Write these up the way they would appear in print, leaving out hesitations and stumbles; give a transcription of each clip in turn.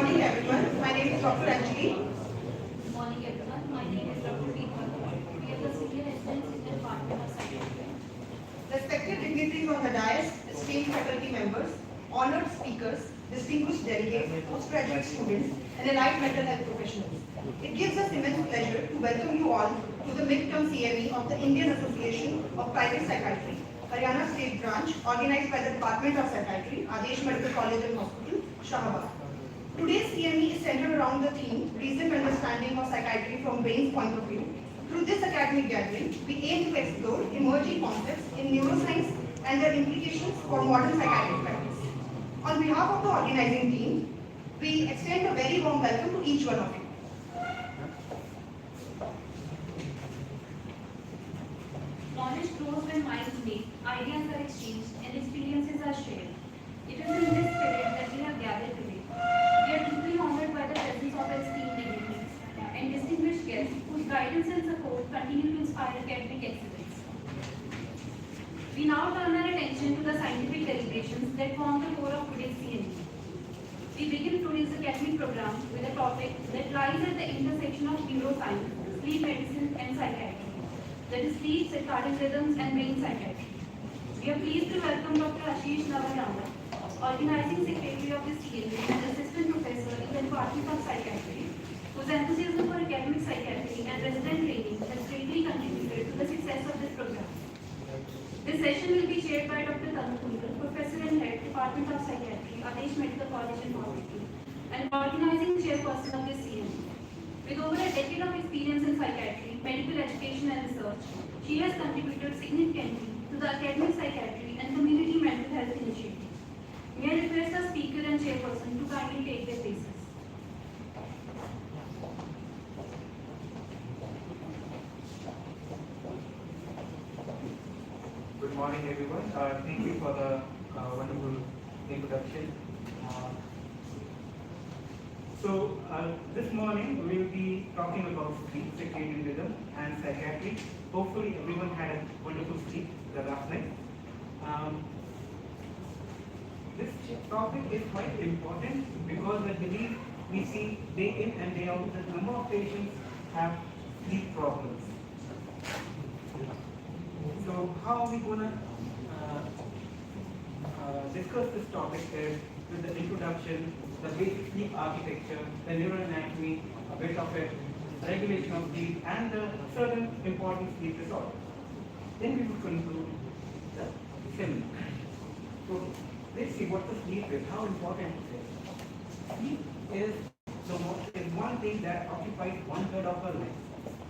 morning everyone. My name is Dr. Anjali. Good morning everyone. My name is Brahmdeep. We are the senior residents in the Department of Psychiatry. Respected dignitaries on the dais, esteemed faculty members, honored speakers, distinguished delegates, postgraduate students, and allied mental health professionals. It gives us immense pleasure to welcome you all to the midterm CME of the Indian Association of Private Psychiatry, Haryana State Branch, organized by the Department of Psychiatry, Adesh Medical College and Hospital, Shahabad. Today's CME is centered around the theme, Recent Understanding of Psychiatry from Brain's Point of View. Through this academic gathering, we aim to explore emerging concepts in neuroscience and their implications for modern psychiatric practice. On behalf of the organizing team, we extend a very warm welcome to each one of you. Knowledge grows when minds meet, ideas are exchanged, and experiences are shared. It is in this spirit that we have gathered today. We are deeply honored by the presence of esteemed dignitaries and distinguished guests whose guidance and support continue to inspire academic excellence. We now turn our attention to the scientific deliberations that form the core of today's CME. We begin today's academic program with a topic that lies at the intersection of neuroscience, sleep medicine, and psychiatry, that is sleep, circadian rhythms, and brain psychiatry. We are pleased to welcome Dr. Ashish Navarama, organizing secretary of the CME and assistant professor in the Department of Psychiatry, whose enthusiasm for academic psychiatry and resident training has greatly contributed to the success of this program. This session will be chaired by Dr. Professor and Head, Department of Psychiatry, Adesh Medical College and Hospital, and organizing chairperson of this CME. With over a decade of experience in psychiatry, medical education and research, she has contributed significantly to the academic psychiatry and community mental health initiatives. May I request the speaker and chairperson to kindly take their places. Good morning, everyone. Thank you for the wonderful introduction. This morning we will be talking about sleep, circadian rhythm, and psychiatry. Hopefully, everyone had a wonderful sleep the last night. This topic is quite important because I believe we see day in and day out that number of patients have sleep problems. So how are we going to discuss this topic is with the introduction, the basic sleep architecture, the neuroanatomy, a bit of it, regulation of sleep, and the certain important sleep disorders. Then we will conclude the seminar. So let's see what the sleep is, how important it is. Sleep is one thing that occupies 1/3 of our life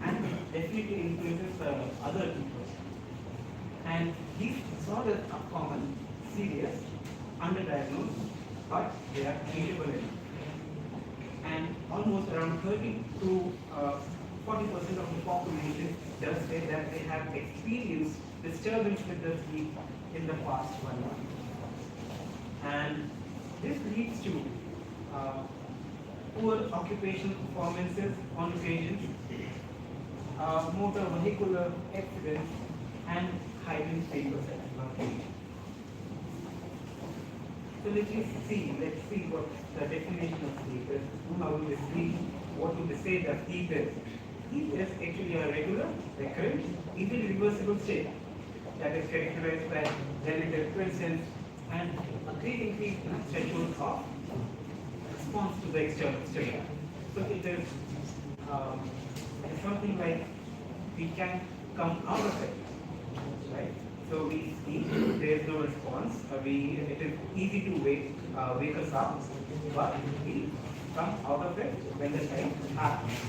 and definitely influences other people. And these disorders are common, serious, underdiagnosed, but they are treatable. And almost around 30 to 40% of the population does say that they have experienced disturbance with their sleep in the past 1 month. And this leads to poor occupational performances on occasions, motor vehicular accidents, and heightened pain perception. So let's see what the definition of sleep is. How do we sleep? What do we say that sleep is? Sleep is actually a regular, recurrent, easily reversible state that is characterized by relative presence and a great increase in threshold of response to the external stimuli. So it is something like we can come out of it, right? So we sleep, there is no response. It is easy to wake us up, but we come out of it when the time happens.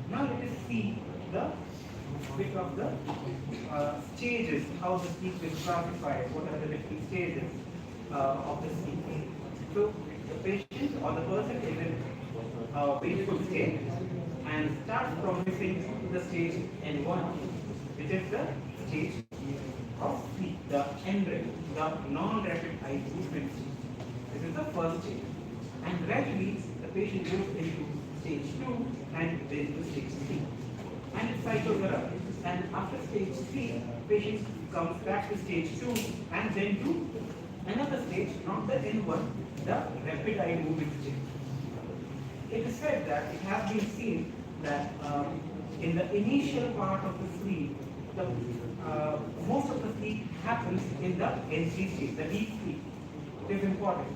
Now let us see the bit of the stages, how the sleep is classified, what are the different stages of the sleep. So the patient or the person is in a wakeful state and starts progressing to the stage N1, which is the stage of sleep, the NREM, the non-rapid eye movement stage. This is the first stage. And gradually the patient goes into stage 2 and then to stage 3. And it cycles around. And after stage 3, patient comes back to stage 2 and then to Another stage, not the N1, the rapid eye movement stage. It is said that it has been seen that in the initial part of the sleep, the, most of the sleep happens in the N3 stage, the deep sleep. It is important,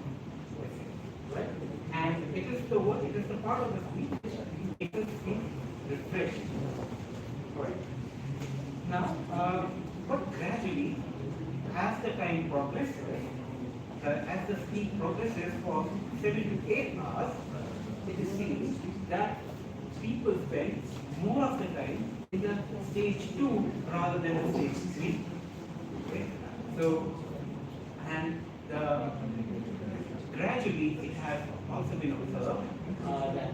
right? And it is the part of the sleep which makes us feel refreshed. Right. Now, but gradually, as the time progresses, as the sleep progresses for 7 to 8 hours, it is seen that people spend more of the time in the stage 2 rather than the stage 3. Okay? So, and gradually it has also been observed that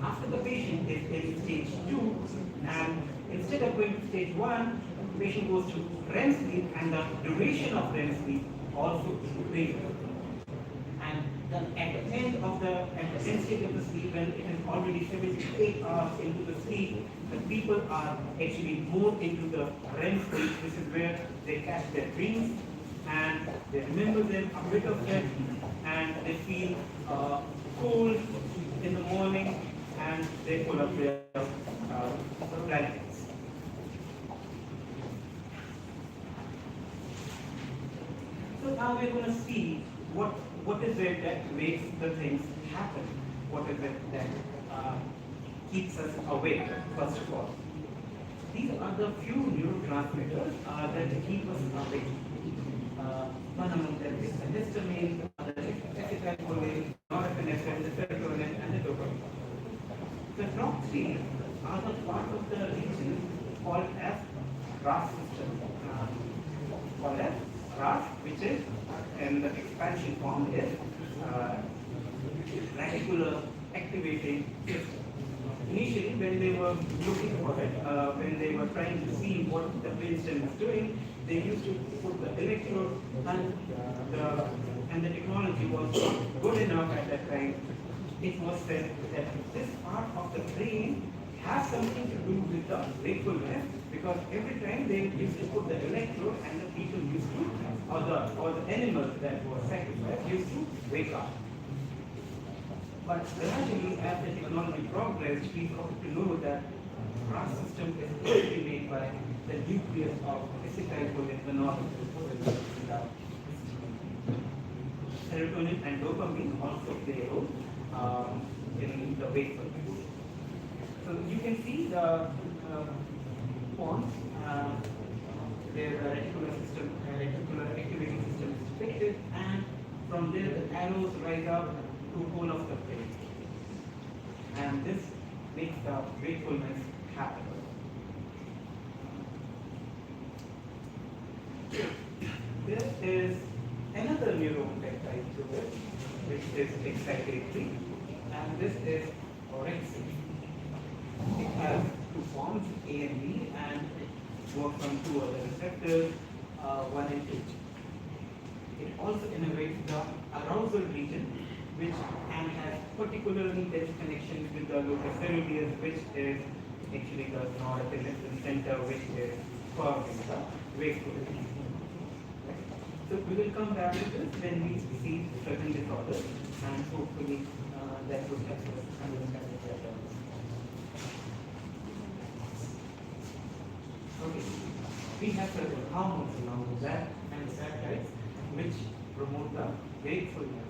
after the patient is in stage 2, and instead of going to stage 1, the patient goes to REM sleep, and the duration of REM sleep also increases. And then at the end stage of the sleep, when it is already 7 to 8 hours into the sleep, the people are actually more into the REM sleep. This is where they catch their dreams and they remember them a bit of them, and they feel cool in the morning, and they pull up their blankets. So now we're going to see what is it that makes the things happen? What is it that keeps us awake, first of all? These are the few neurotransmitters that keep us awake. One among them is the histamine, the other is acetylcholine, norepinephrine, the serotonin, and the dopamine. The top three are the part of the region called as RAS system. Called as RAS, which is in the expansion form is radicular activating system. Initially, when they were looking for it, when they were trying to see what the brainstem is doing, they used to put the electrode, and the technology was not good enough at that time. It was said that this part of the brain has something to do with the wakefulness, because every time they used to put the electrode, and the people used to, or the animals that were sacrificed used to wake up. But gradually, as the technology progressed, we got to know that RAS system is actually made by the nucleus of acetylcholine, the norepinephrine. Serotonin and dopamine also play a role in the wakefulness. So you can see the points. There the reticular activating system is depicted, and from there the arrows rise up to whole of the brain, and this makes the wakefulness happen. There is another neuropeptide to it, which is psychiatry, and this is orexin. It has two forms, A and B, and works on two other receptors, 1 and 2. It also innervates the arousal region, which and has particularly dense connections with the locus ceruleus, which is actually the norepinephrine center, which is causing the wakefulness. So we will come back to this when we see certain disorders, and hopefully that will help us understand it better. Okay, we have certain hormones along with that and peptides which promote the wakefulness.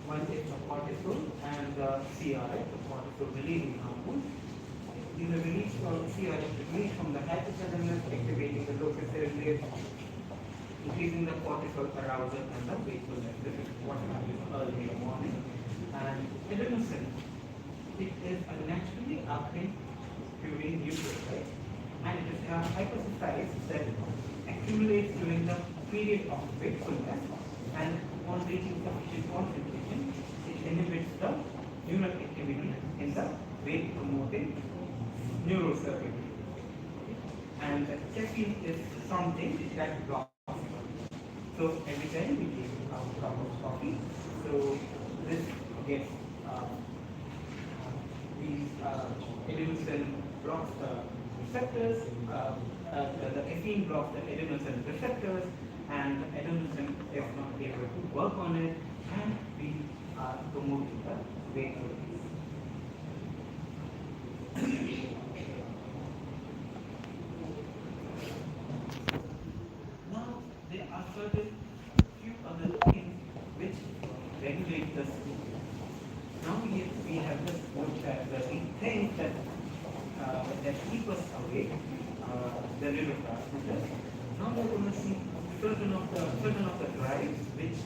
One is the cortisol and the CRF, the cortisol releasing hormone. These are released from CRF, released from the hypothalamus, activating the locus ceruleus, increasing the cortisol arousal and the wakefulness. This is what happens early in the morning. And adenosine, it is a naturally occurring purine nucleotide, and it is hypothesized that accumulates during the period of wakefulness, and on reaching sufficient concentration, it inhibits the neural activity in the wake promoting neurocircuitry. And the caffeine is something that blocks. So every time we take a cup of coffee, so this gets these adenosine blocks the receptors, the caffeine blocks the adenosine receptors, and the adenosine is not able to work on it, and we are promoting the wakefulness. Now, there are certain few other things which regulate the sleep. Now we have just looked at the things that keep us awake, the neurotransmitters. Now we're going to see certain of the drives which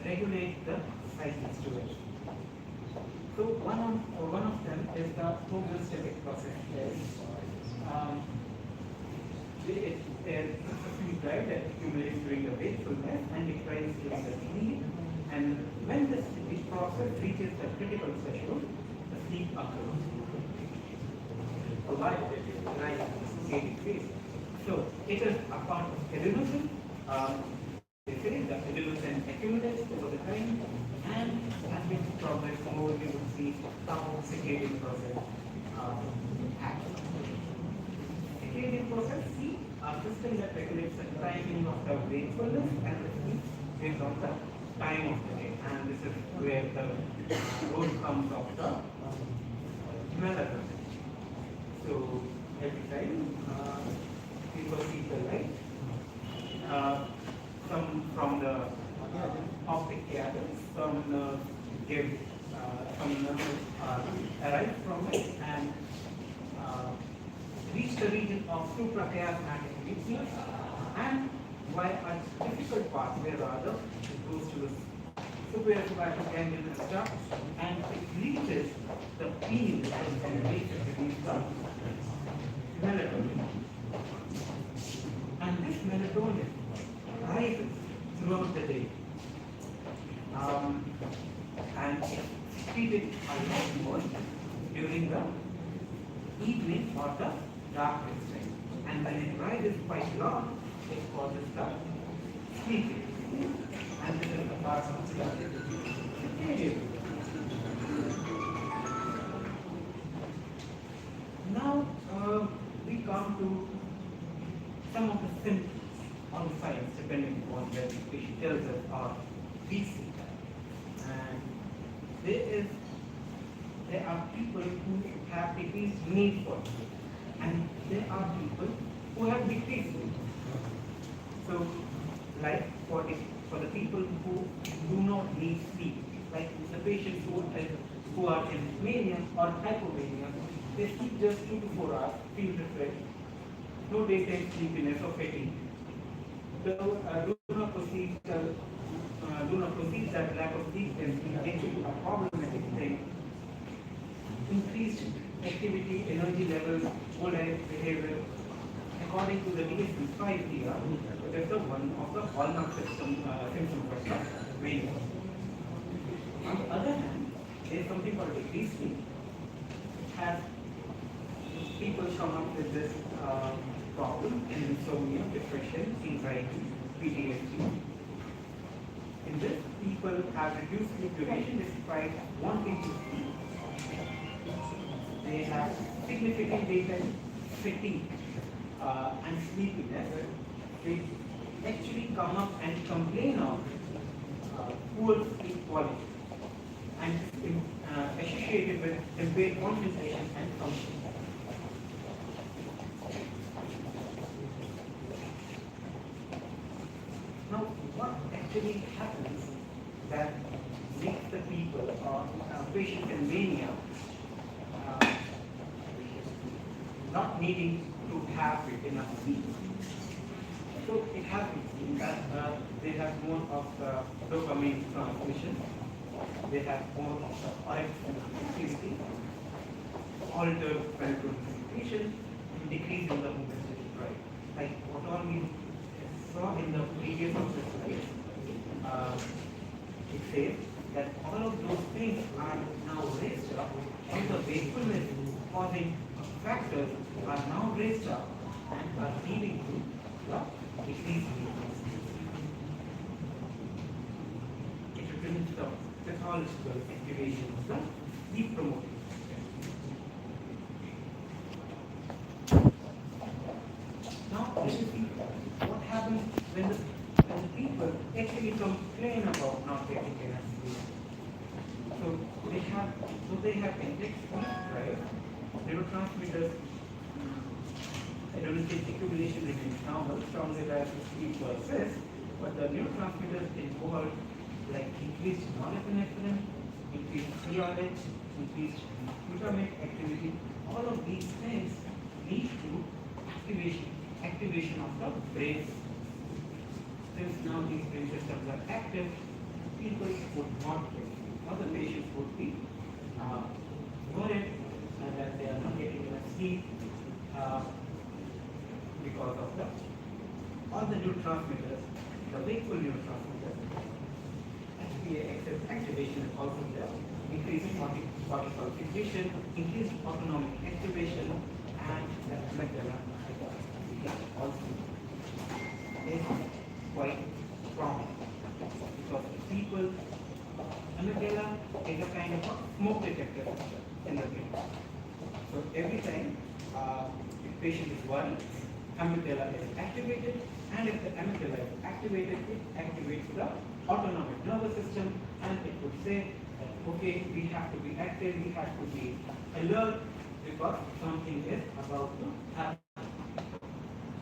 regulate the psychic situation. So one of them is the progressive process. It's a sleep drive that accumulates during the wakefulness and declines during the sleep. And when this process reaches the critical threshold, the sleep occurs. So it is a part of adenosine. They say the adenosine accumulates over the time, and as we progress more, we will see how circadian process acts. Circadian process, see, a system that regulates the timing of the wakefulness and the sleep based on the time of the day, and this is where the role comes of the melatonin. So every time people see the light, from the optic cables, some nerves arise from it and reach the region of suprachiasmatic nucleus, and via a difficult pathway rather, it goes to the superior ganglion structure, and it reaches the pineal and makes it release the melatonin. And this melatonin rises throughout the day, and it's secreted a lot more during the evening or the darkest time. And when it rises quite long, it causes the sleeping. And this is the part of the circadian. Now we come to some of the symptoms or the signs, depending on whether the patient tells us or we see that. And there are people who have decreased need for sleep, and there are people who have decreased need. So, like for the people who do not need sleep, like the patients who are in mania or hypomania, they sleep just 2 to 4 hours, feel refreshed, no daytime sleepiness or fatigue. Do not proceed that lack of sleep can be into a problematic thing. Increased activity, energy levels, old age behavior. According to the DSM-5 here, it is the one of the hallmark symptoms of the mania. On the other hand, there is something called decreased sleep. Has people come up with this problem in insomnia, depression, anxiety, PTSD. In this, people have reduced sleep duration despite wanting to sleep. They have significant daytime fatigue and sleepiness. They actually come up and complain of poor sleep quality and associated with impaired concentration and function. Now, what actually happens that makes the people or patients in mania not needing to have enough sleep? So it happens that they have more of dopamine transmission, they have more of the activity, altered parental communication, and decrease in the homeostatic drive. Like what all we saw in the previous slides, it says that all of those things are now raised up, and the wakefulness causing factors are now raised up and are leading to the decreased sleep. It represents the pathological activation of the sleep promoting system. Then you see what happens when the people actually complain about not getting enough sleep. They have index sleep, right? Neurotransmitters, adolescent accumulation remains normal, strongly as sleep persists, but the neurotransmitters involved like increased norepinephrine, increased CRH, increased glutamic activity, all of these things lead to activation of the brain. Since now these brain systems are active, people would not get sleep, or the patients would be worried that they are not getting enough sleep because of all the neurotransmitters, the wakeful neurotransmitters, HPA excess activation is also there, increased cortisol secretion, increased autonomic activation, and the amygdala also is quite strong because people, amygdala is a kind of a smoke detector in the brain. So every time the patient is worried, amygdala is activated, and if the amygdala is activated, it activates the autonomic nervous system, and it would say, okay, we have to be active, we have to be alert because something is about to happen.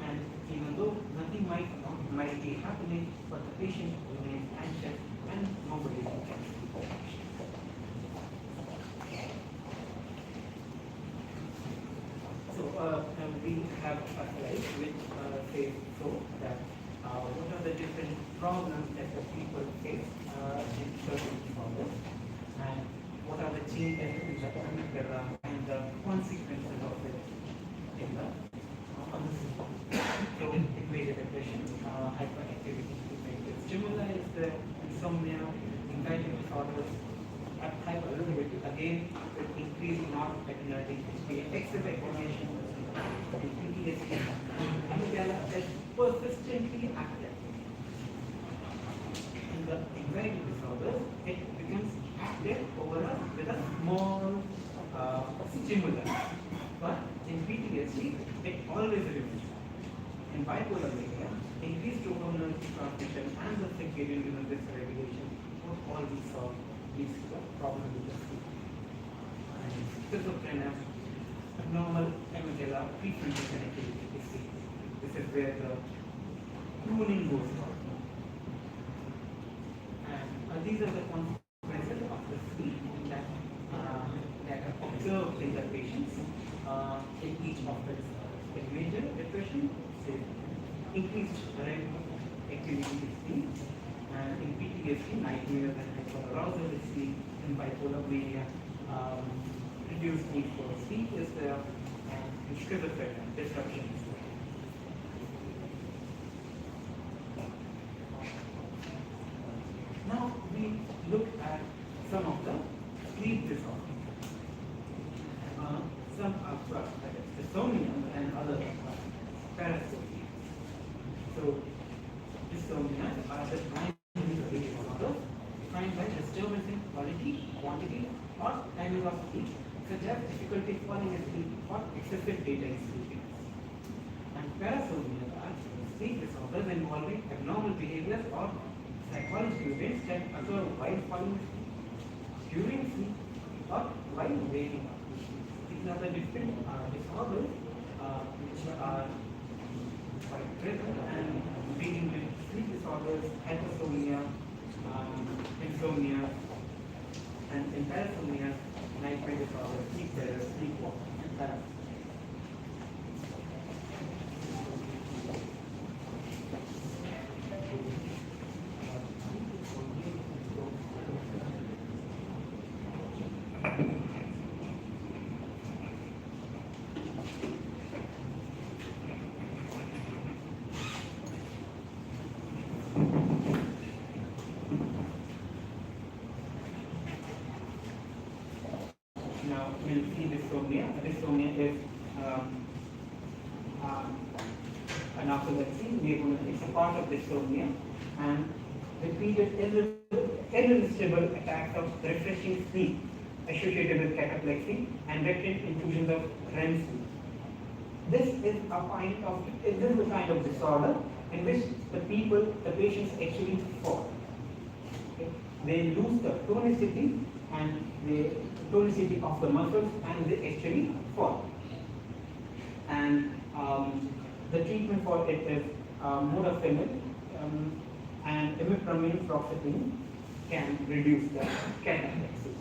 And even though nothing might be happening, but the patient remains anxious and nobody can sleep. So we have a slide which says so that what are the different problems that the people face in certain disorders, and what are the changes in the amygdala and the consequences of it in the on the system. So major depression, hyperactivity, stimuli is the insomnia, anxiety disorders, type a little bit again with increased noradrenaline, excess activation, PTSD, amygdala is persistently active. In the anxiety disorders, it becomes active with a small stimulus. But in PTSD, it always remains. In bipolar mania, increased dopamine transmission and the circadian rhythm dysregulation would all be solved leads to the problem with the sleep. And schizophrenia, abnormal amygdala prefrontal connectivity is seen. This is where the pruning goes on. And these are the consequences of the sleep that are observed in the patients in each of the disorders. In major depression, say, increased REM activity is seen, and in PTSD, nightmares and hyperarousal is seen. In bipolar mania, reduced need for sleep is there, and in schizophrenia, disruption is there. Now we look at some of the sleep disorders. Some are insomnia and other parasomnia. So insomnia are the primary sleep disorders defined by disturbance in quality, quantity, or timing of sleep, such as difficulty falling asleep or excessive daytime sleepiness. And parasomnia are sleep disorders involving abnormal behaviors or psychological events that occur while falling asleep, during sleep, or while waking up. These are the different disorders which are quite present, and beginning with sleep disorders, hypersomnia, insomnia, and in parasomnia, nightmare disorders, sleep terror, sleepwalking, and parasomnia. Now we'll see dysomnia. Dysomnia is a narcolepsy. It's a part of dysomnia, and repeated irresistible attacks of refreshing sleep associated with cataplexy and recurrent intrusions of REM sleep. This is a kind of disorder in which the patients actually fall. Okay? They lose the tonicity of the muscles and they actually fall. And the treatment for it is modafinil and imipramine fluoxetine can reduce the cataplexy,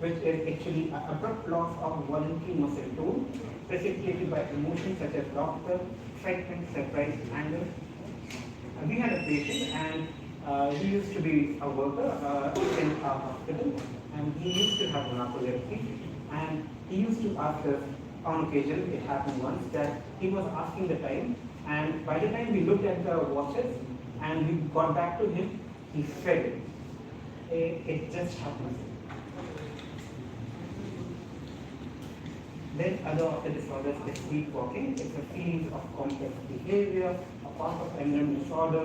which is actually an abrupt loss of voluntary muscle tone precipitated by emotions such as laughter, excitement, surprise, anger. We had a patient and he used to be a worker in our hospital and he used to have narcolepsy and he used to ask us on occasion, it happened once, that he was asking the time and by the time we looked at the watches and we got back to him, he said it. It just happens. Then other of the disorders is sleepwalking. It's a series of complex behavior, a part of environment disorder,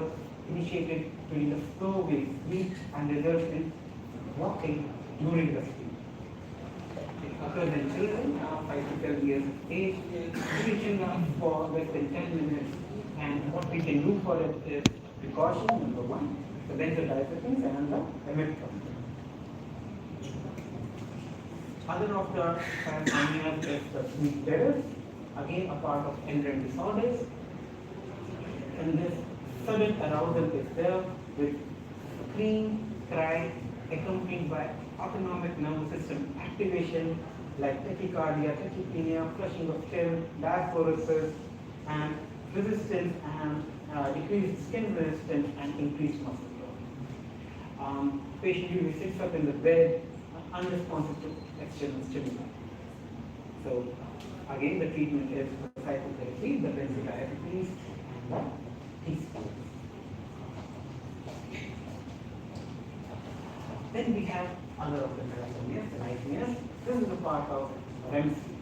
initiated during the slow wave sleep and results in walking during the sleep. It occurs in children 5 to 12 years of age, duration for less than 10 minutes. And what we can do for it is precaution, number one, the benzodiazepines and the emipramine. Other of the parasomnia is the sleep terrors, again a part of endocrine disorders. And this sudden arousal is there with scream, cry, accompanied by autonomic nervous system activation like tachycardia, tachypnea, flushing of skin, diaphoresis, and resistance and decreased skin resistance and increased muscle tone. Patient usually sits up in the bed, unresponsive to external stimuli. So again, the treatment is the psychotherapy, the benzodiazepines, and the teaspoons. Then we have other of the parasomnias, the nightmares. This is a part of REM sleep.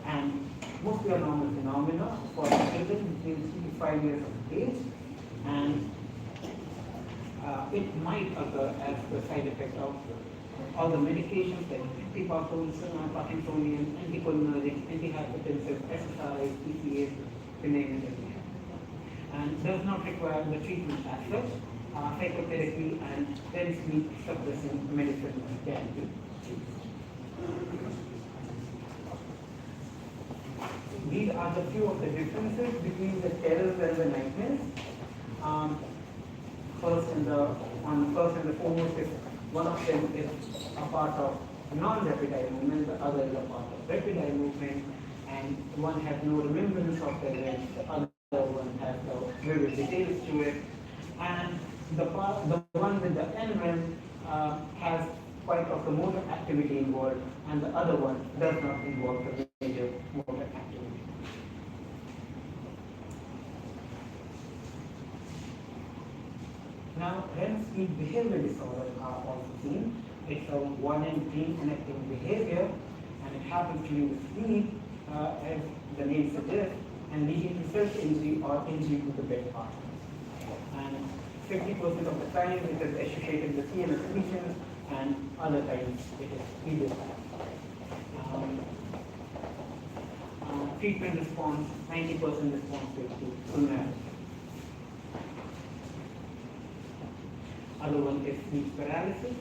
And mostly a normal phenomena for children between 3 to 5 years of age. And it might occur as the side effect of all the medications like antiparkinsonian, anticholinergic, antihypertensive, SSRIs, PCAs, to name it. And does not require the treatment as such. Psychotherapy and REM sleep suppressing medicine can be used. These are the few of the differences between the terrors and the nightmares. First and the foremost is one of them is a part of non-rapid eye movement, the other is a part of rapid eye movement, and one has no remembrance of the event, the other one has the vivid details to it, and the one with the NREM has quite of the motor activity involved, and the other one does not involve the major motor activity. Now, REM sleep behavior disorders are also seen. It's a one-end dream connecting behavior, and it happens during the sleep, as the name suggests, and leading to self-injury or injury to the bed partner. And 50% of the time it is associated with CME lesions, and other times it is idiopathic. Treatment response, 90% response rate to pulmonary. Other one is sleep paralysis,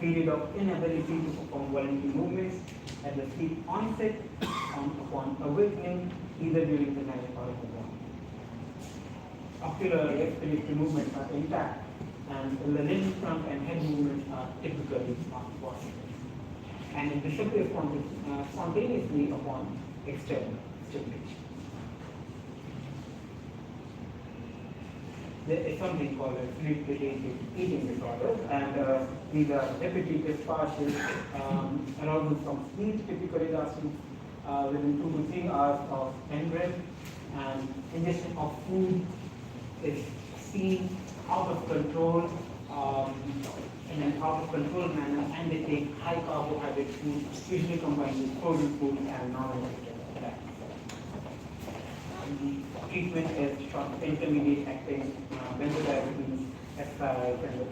period of inability to perform voluntary movements at the sleep onset upon awakening, either during the night or in the morning. Ocular respiratory movements are intact, and the limb, trunk, and head movements are typically not possible. And it disappears spontaneously upon external stimulation. There is something called a sleep-related eating disorders, and these are repetitive, partial arousal from sleep, typically lasting within 2 to 3 hours of NREM, and ingestion of food is seen out of control in an out of control manner, and they take high carbohydrate food, usually combined with frozen food and non-vegetarian diet. The treatment is short intermediate acting benzodiazepines, SSRIs, and the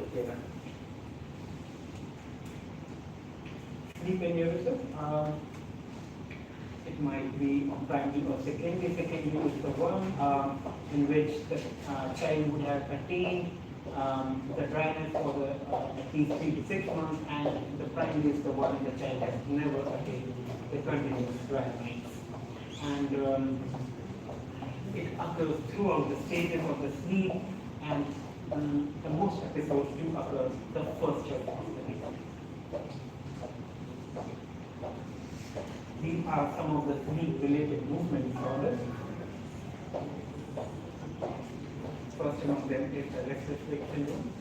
sleep aneurysm. It might be primary or secondary. Secondary is the one in which the child would have attained the dryness for at least 3 to 6 months, and the primary is the one the child has never attained the continuous dry nights. And it occurs throughout the stages of the sleep, and the most episodes do occur the first check of the day. These are some of the sleep-related movement disorders. First among them is the restless leg syndrome.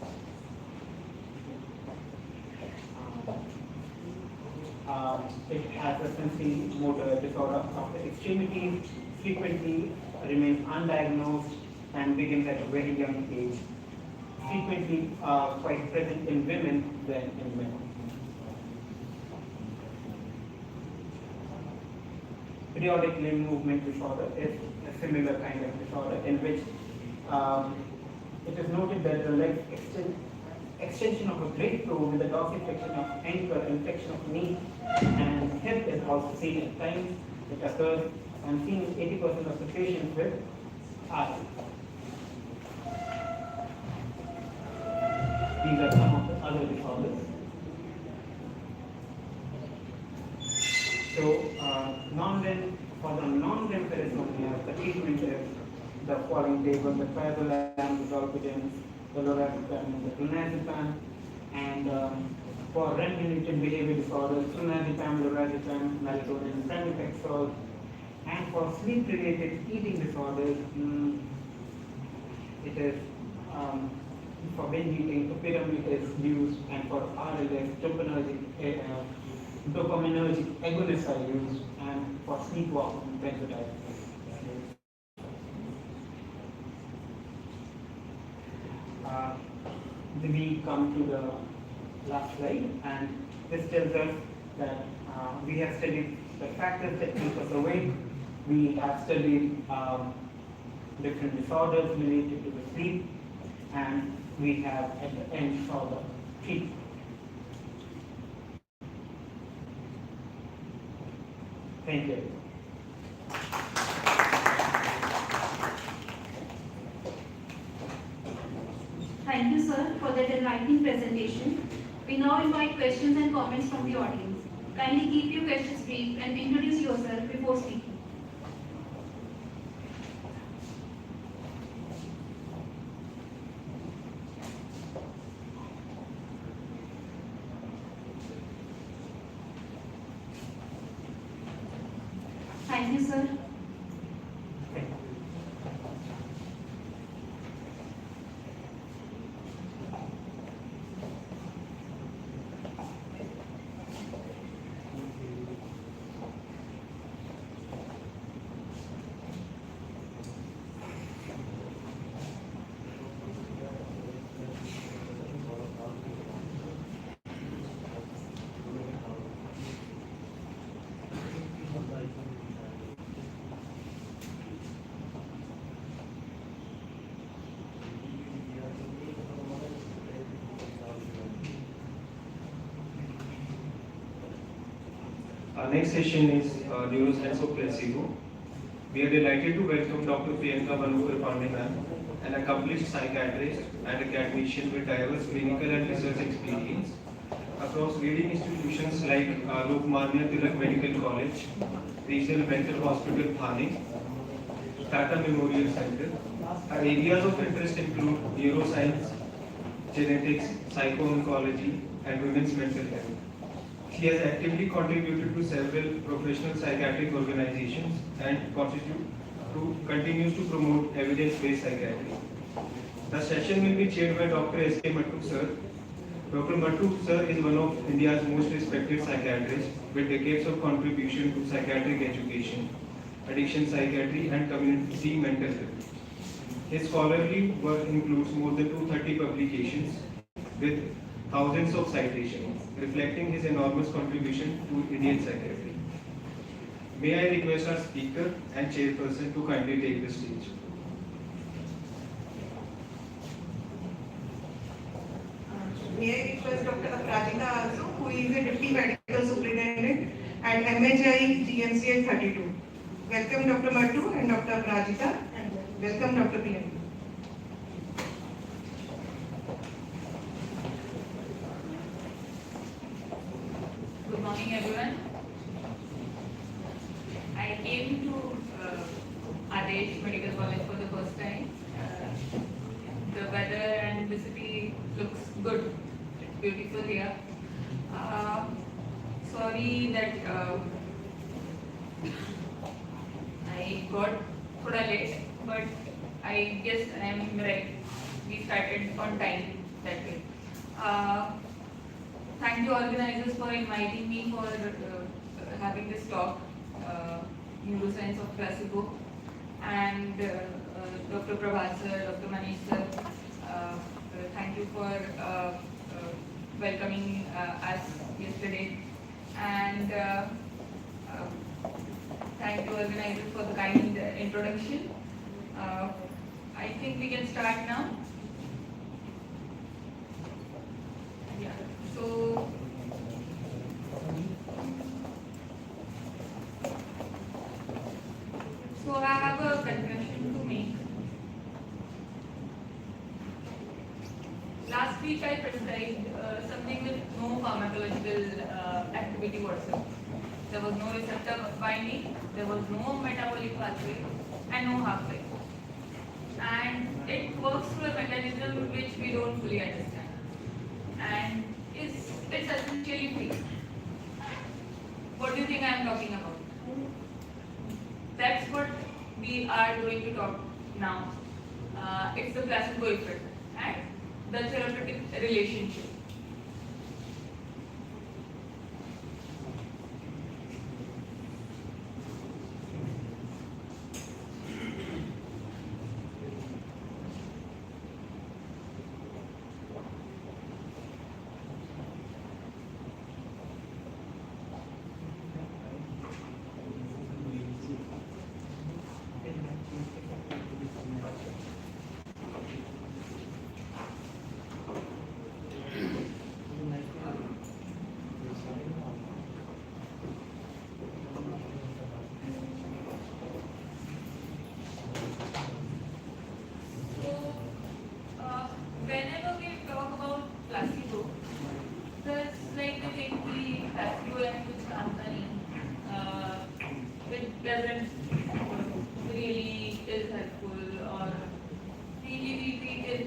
It has a sensory motor disorder of the extremities, frequently remains undiagnosed and begins at a very young age. Frequently quite present in women than in men. Periodic limb movement disorder is a similar kind of disorder in which it is noted that the leg extension of a great toe with the dorsiflexion of ankle and flexion of knee and hip is also seen at times. It occurs and seen in 80% of the patients with RA. These are some of the other disorders. So, for the non-REM parasomnia, the treatment is the following table: the triazolam, the zolpidem, the lorazepam, the clonazepam, and for REM-related behavior disorders, clonazepam, lorazepam, melatonin, pramipexole, and for sleep-related eating disorders, it is for binge eating, topiramate is used, and for RLS, dopaminergic agonists are used, and for sleepwalking, benzodiazepines. We come to the last slide, and this tells us that we have studied the factors that keep us awake. We have studied different disorders related to the sleep, and we have at the end saw the treatment. Thank you. Thank you, sir, for that enlightening presentation. We now invite questions and comments from the audience. Kindly keep your questions brief and introduce yourself before speaking. Thank you, sir. Our next session is neuroscience of placebo. We are delighted to welcome Dr. Priyanka Manohar Pandey ma'am, an accomplished psychiatrist and academician with diverse clinical and research experience across leading institutions like Lokmanya Tilak Medical College, Regional Mental Hospital Thane, Tata Memorial Center. Her areas of interest include neuroscience, genetics, psycho-oncology, and women's mental health. She has actively contributed to several professional psychiatric organizations and continues to promote evidence-based psychiatry. The session will be chaired by Dr. S.K. Mattu sir. Dr. Mattu sir is one of India's most respected psychiatrists with decades of contribution to psychiatric education, addiction psychiatry, and community mental health. His scholarly work includes more than 230 publications with thousands of citations, reflecting his enormous contribution to Indian psychiatry. May I request our speaker and chairperson to kindly take the stage. May I request Dr. Aparajita also, who is a Deputy Medical Superintendent at MHI GMCI 32. Welcome Dr. Madhu and Dr. Rajita, and welcome Dr. Priyanka. Good morning, everyone. I came to Adesh Medical College for the first time. The weather and the city looks good. It's beautiful here. Sorry that I got thoda late, but I guess I am right. We started on time that way. Thank you organizers for inviting me for having this talk, neuroscience of placebo, and Dr. Prabhat sir, Dr. Manish sir, thank you for welcoming us yesterday, and thank you organizers for the kind introduction. I think we can start now. Yeah. So, I have a confession to make. Last week I prescribed something with no pharmacological activity whatsoever. There was no receptor binding, there was no metabolic pathway, and no half-life. And it works through a mechanism which we don't fully understand. And it's essentially free. What do you think I am talking about? That's what we are going to talk now. It's the placebo effect and the therapeutic relationship. Whenever we talk about placebo, there's like the thing the placebo and which company which doesn't really is helpful or really we treat it.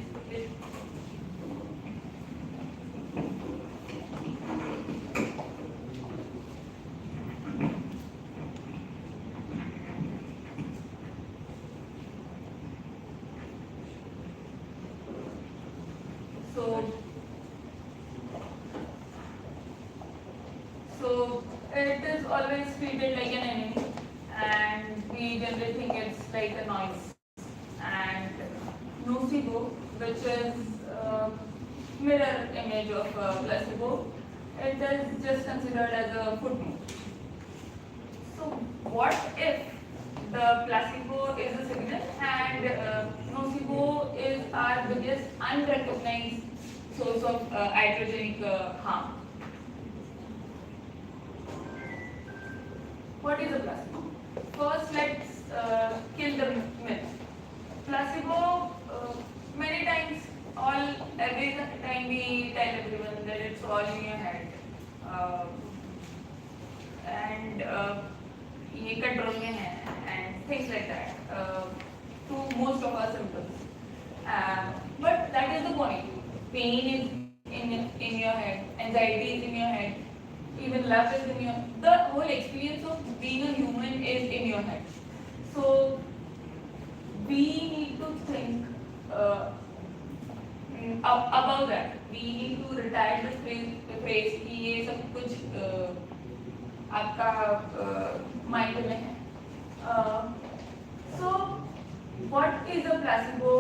So it is always treated like an enemy, and we generally think it's like a noise. And nocebo, which is mirror image of placebo, it is just considered as a footnote. So what if the placebo is a signal and nocebo is our biggest unrecognized source of iatrogenic harm? What is a placebo? First, let's kill the myth. Placebo, many times, every time we tell everyone that it's all in your head, and ये control में है, and things like that, to most of our symptoms. But that is the point. Pain is in your head, anxiety is in your head, even love is in your head. The whole experience of being a human is in your head. So we need to think about that. We need to retire the phrase कि ये सब कुछ आपका mind में है. So what is a placebo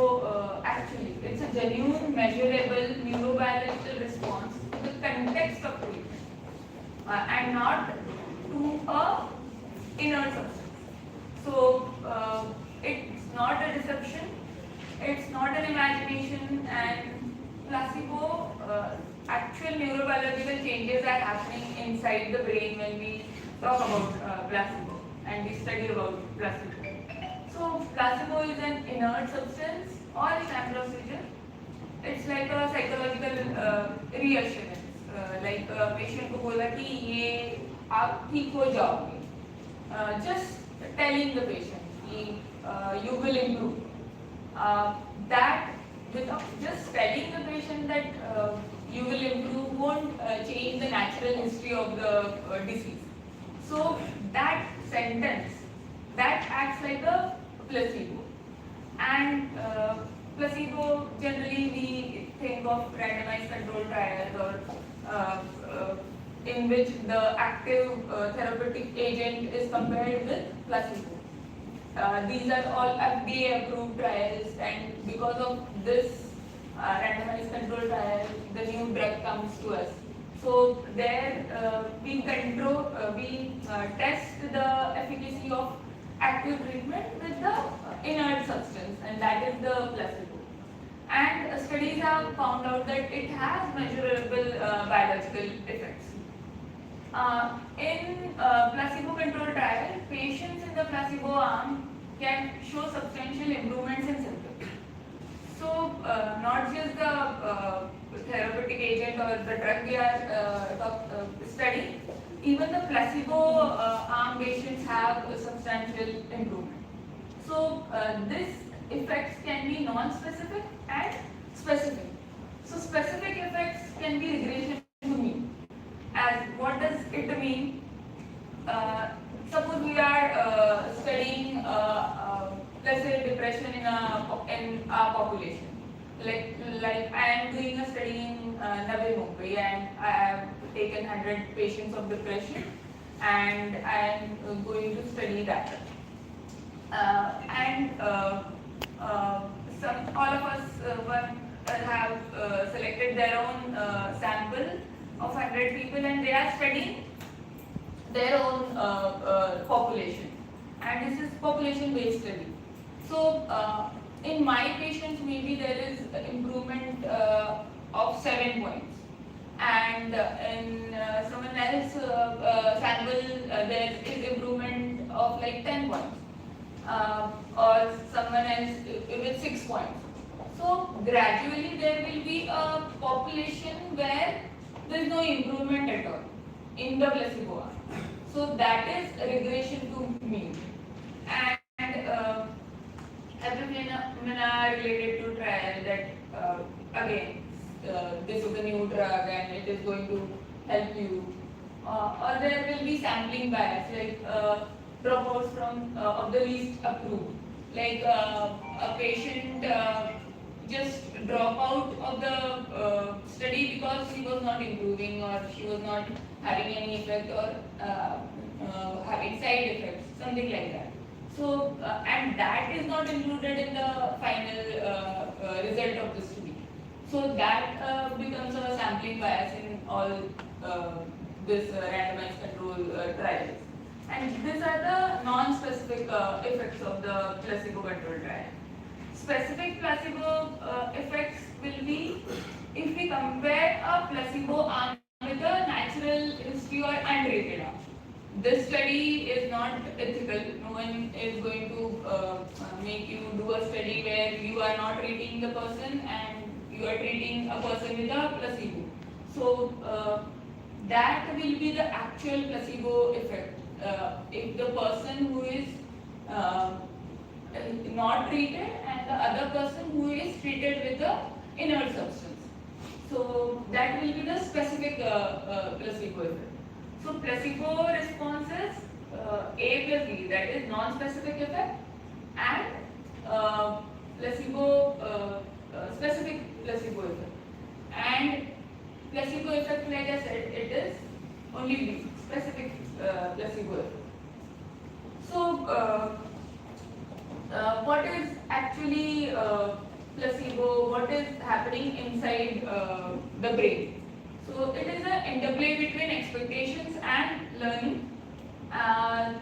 actually? It's a genuine, measurable neurobiological response to the context of treatment. And not to a inert substance. So it's not a deception, it's not an imagination, and placebo, actual neurobiological changes are happening inside the brain when we talk about placebo. and we study about placebo. So placebo is an inert substance or a sham procedure. It's like a psychological reassurance. Like patient को बोला कि ये आप ठीक हो जाओगे. Just telling the patient कि you will improve. That without just telling the patient that you will improve won't change the natural history of the disease. So that sentence that acts like a placebo. And placebo, generally we think of randomized controlled trials or in which the active therapeutic agent is compared with placebo. These are all FDA approved trials, and because of this randomized controlled trial, the new drug comes to us. So there we test the efficacy of active treatment with the inert substance, and that is the placebo. And studies have found out that it has measurable biological effects. In placebo-controlled trial, patients in the placebo arm can show substantial improvements in symptoms. So, not just the therapeutic agent or the drug we are studying, even the placebo arm patients have a substantial improvement. So, these effects can be non-specific and specific. So, specific effects can be regression to mean. As what does it mean? Suppose we are studying, let's say, depression in our population. Like I am doing a study in Navi Mumbai, and I have taken 100 patients of depression, and I am going to study that. All of us have selected their own sample of 100 people, and they are studying their own population, and this is population-based study. So, in my patients, maybe there is improvement of 7 points, and in someone else sample there is improvement of like 10 points, or someone else with 6 points. So gradually there will be a population where there is no improvement at all in the placebo arm. So that is regression to mean. And every phenomena related to trial that again this is a new drug and it is going to help you, or there will be sampling bias, like dropouts from of the least approved, like a patient just drop out of the study because she was not improving, or she was not having any effect, or having side effects, something like that. So, and that is not included in the final result of the study. So that becomes a sampling bias in all this randomized control trials. And these are the non-specific effects of the placebo-controlled trial. Specific placebo effects will be if we compare a placebo arm with a natural history or unrated arm. This study is not ethical. No one is going to make you do a study where you are not treating the person and you are treating a person with a placebo. So that will be the actual placebo effect. If the person who is not treated and the other person who is treated with the inert substance. So that will be the specific placebo effect. So placebo responses A plus B, that is non-specific effect, and placebo specific placebo effect. And placebo effect, like I said, it is only B, specific placebo effect. So what is actually placebo? What is happening inside the brain? So it is an interplay between expectations and learning, and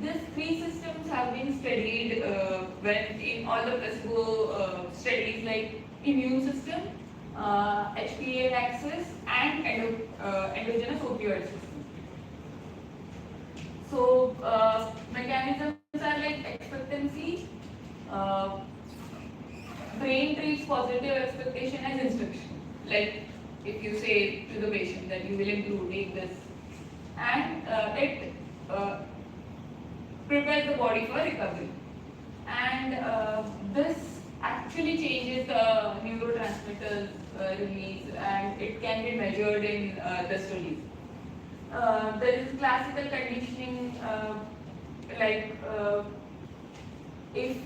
these three systems have been studied when in all the placebo studies, like immune system, HPA axis, and endogenous opioid system. So mechanisms are like expectancy. Uh, Brain treats positive expectation as instruction. Like if you say to the patient that you will improve, take this, and it prepares the body for recovery. And this actually changes the neurotransmitters release, and it can be measured in the studies. There is classical conditioning, like if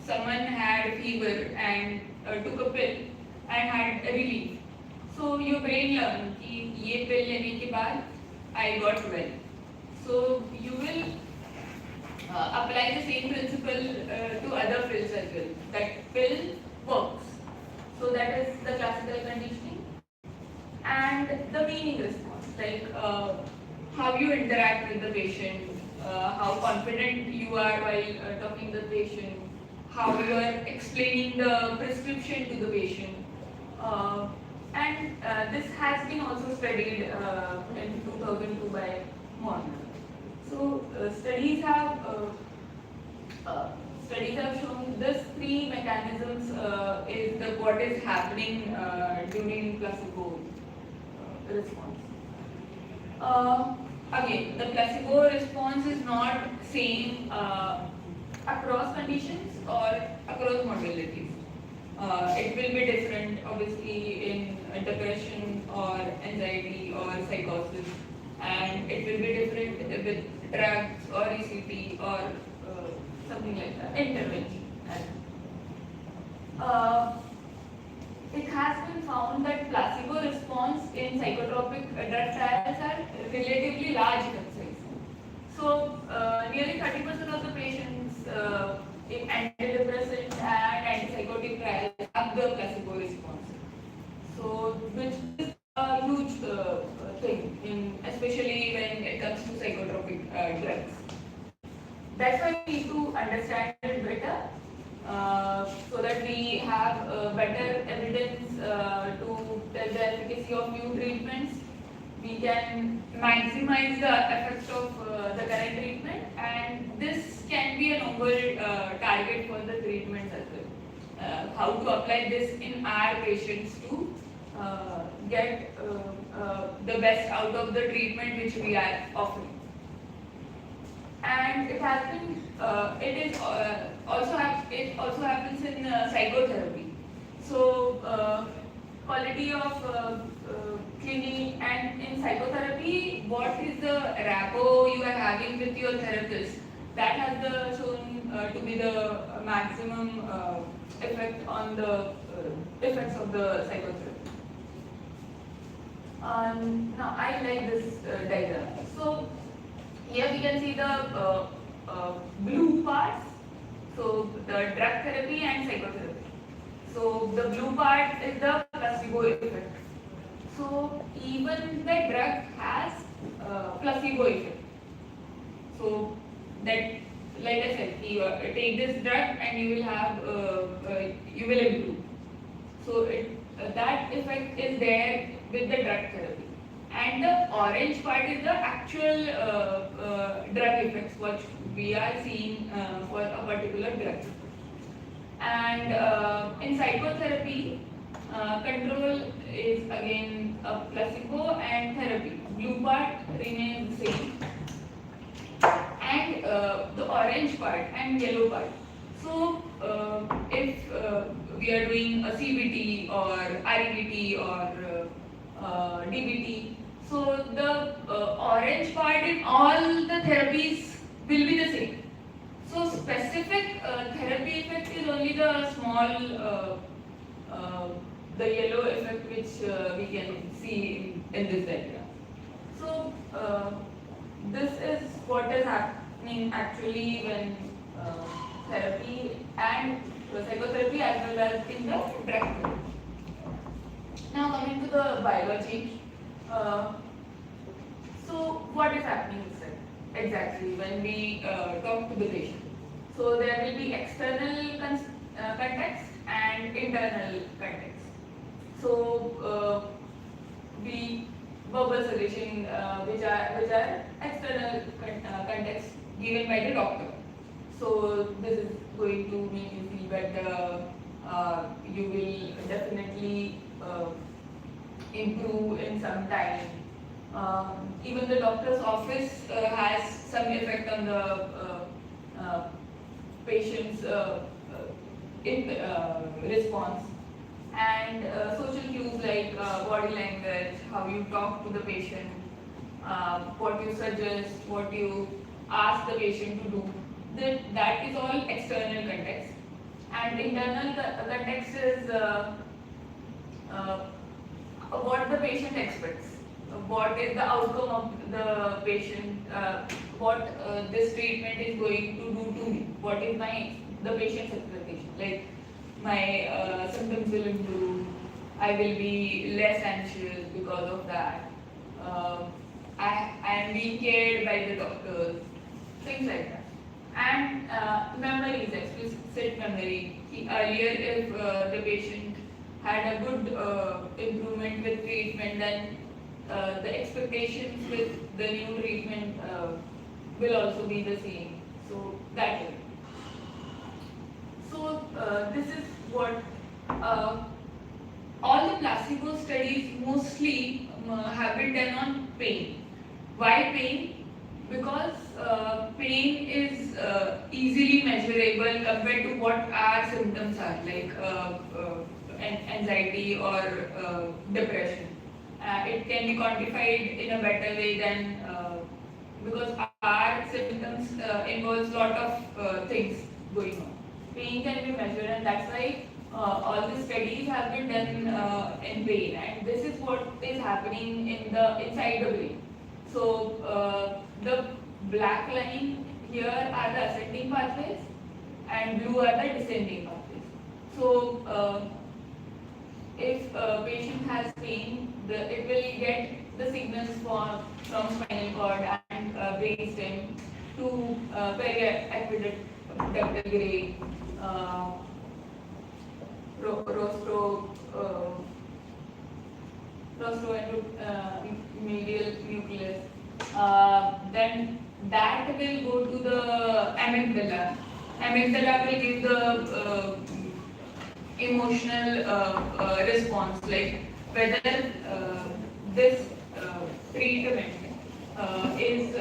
someone had fever and took a pill and had a relief, so your brain learn कि ये pill लेने के बाद I got well. So you will apply the same principle to other pills as well. That pill works. So that is the classical conditioning. And the meaning response, like how you interact with the patient, how confident you are while talking to the patient, how you are explaining the prescription to the patient. And this has been also studied in 2002 by Mohri. So studies have shown this three mechanisms is what is happening during placebo response. Again, the placebo response is not same across conditions or across modalities. It will be different, obviously, in depression or anxiety or psychosis, and it will be different with drugs or ECT or something like that, intervention. It has been found that placebo response in psychotropic drug trials are relatively large in size. So, nearly 30% of the patients in antidepressant and antipsychotic trials have the placebo response. So, which is a huge thing, especially when it comes to psychotropic drugs. That's why we need to understand it better, so that we have better evidence to tell the efficacy of new treatments. We can maximize the effect of the current treatment, and this can be a novel target for the treatments as well. How to apply this in our patients to get the best out of the treatment which we are offering. And it has been, it also happens in psychotherapy. So quality of clinic, and in psychotherapy, what is the rapport you are having with your therapist? That has shown to be the maximum effect on the effects of the psychotherapy. Now I like this diagram. So here we can see the blue parts, so the drug therapy and psychotherapy. So the blue part is the placebo effect. So even the drug has placebo effect. So that, like I said, you take this drug and you will have, you will improve. So that effect is there with the drug therapy. And the orange part is the actual drug effects what we are seeing for a particular drug. And in psychotherapy, control is again a placebo and therapy. Blue part remains the same. And the orange part and yellow part. So if we are doing a CBT or REBT or DBT, so the orange part in all the therapies will be the same. So specific therapy effect is only the small, the yellow effect which we can see in this diagram. So this is what is happening actually when therapy and psychotherapy as well as in the drug therapy. Now coming to the biology. So what is happening exactly when we talk to the patient? So there will be external context and internal context. So we verbal suggestion, which are external context given by the doctor. So this is going to make you feel better. You will definitely improve in some time. Even the doctor's office has some effect on the patient's response. And social cues like body language, how you talk to the patient, what you suggest, what you ask the patient to do, that is all external context. And internal context is what the patient expects, what is the outcome of the patient, what this treatment is going to do to me, what is the patient's expectation. Like my symptoms will improve, I will be less anxious because of that. I am being cared by the doctors, things like that. And memories, explicit memory. Earlier, if the patient had a good improvement with treatment, then the expectations with the new treatment will also be the same. So that way. So this is what all the placebo studies mostly have been done on pain. Why pain? Because pain is easily measurable compared to what our symptoms are, like anxiety or depression. It can be quantified in a better way than because our symptoms involves lot of things going on. Pain can be measured, and that's why all the studies have been done in pain, and this is what is happening inside the brain. So the black line here are the ascending pathways, and blue are the descending pathways. So if a patient has pain, it will get the signals from spinal cord and brainstem to periaqueductal gray, rostro and medial nucleus. Then that will go to the amygdala. Amygdala will give the emotional response, like whether this treatment is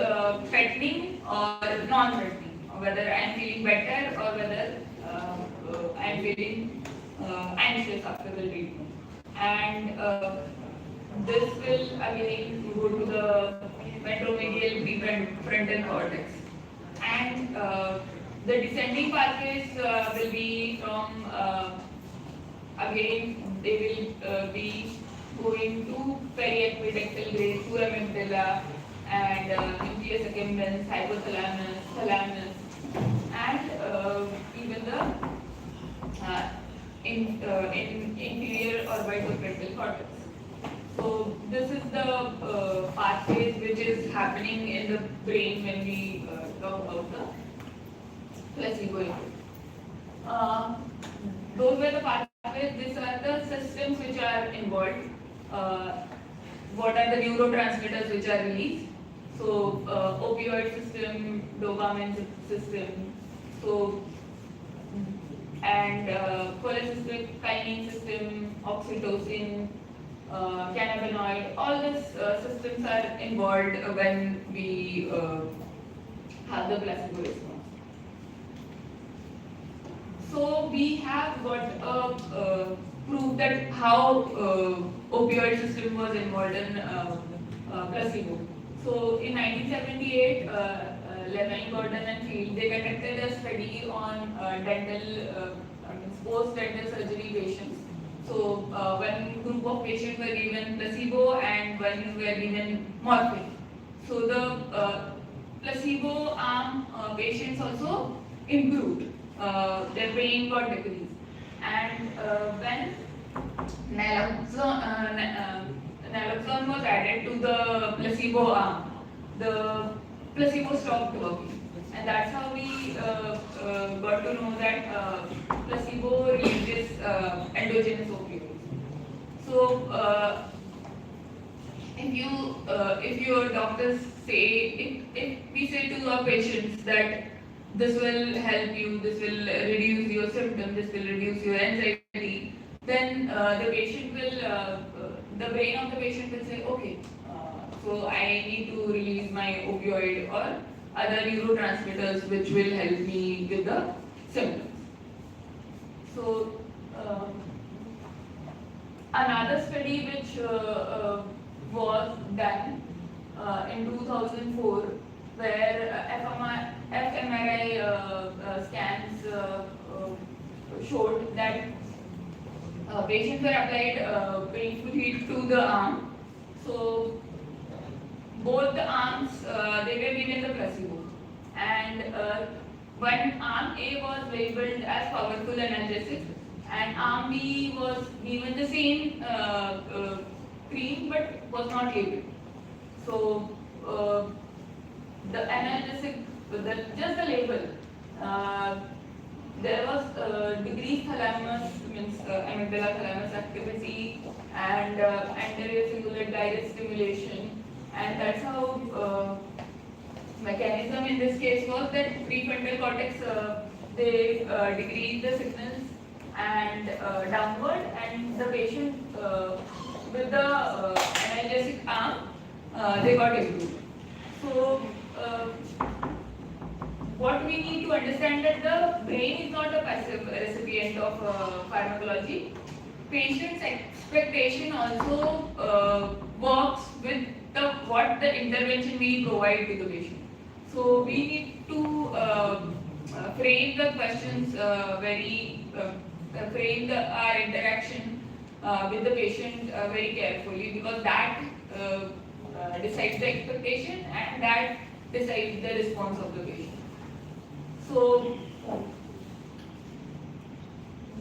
threatening or non-threatening, or whether I am feeling better or whether I am feeling anxious after the treatment. And this will again go to the ventromedial prefrontal cortex. And the descending pathways will be from, again, they will be going to periaqueductal gray, to amygdala, and nucleus accumbens, hypothalamus, thalamus, and even the inferior orbitofrontal cortex. So this is the pathways which is happening in the brain when we talk about the placebo effect. Those were the pathways. These are the systems which are involved. What are the neurotransmitters which are released? So opioid system, dopamine system. So and cholecystemic kinase system, oxytocin, cannabinoid, all these systems are involved when we have the placebo response. So we have got proof that how opioid system was involved in placebo. So in 1978, Levine, Gordon and Field, they conducted a study on post-dental surgery patients. So one group of patients were given placebo and one were given morphine. So the placebo arm patients also improved. Their pain got decreased. And when naloxone was added to the placebo arm, the placebo stopped working. And that's how we got to know that placebo releases endogenous opioids. So if your doctors say, if we say to our patients that this will help you, this will reduce your symptoms, this will reduce your anxiety, then the brain of the patient will say, okay, so I need to release my opioid or other neurotransmitters which will help me with the symptoms. So another study which was done in 2004 where fMRI scans showed that patients were applied painful heat to the arm. So both the arms they were given the placebo, and one arm A was labeled as powerful analgesic, and arm B was given the same cream but was not labeled. So the analgesic, just the label, there was decreased thalamus, means amygdala thalamus activity, and anterior cingulate gyrus stimulation, and that's how mechanism in this case was that prefrontal cortex they decreased the signals and downward, and the patient with the analgesic arm they got improved. So what we need to understand that the brain is not a passive recipient of pharmacology. Patient's expectation also works with what the intervention we provide to the patient. So we need to frame the questions frame our interaction with the patient very carefully, because that decides the expectation and that decides the response of the patient. So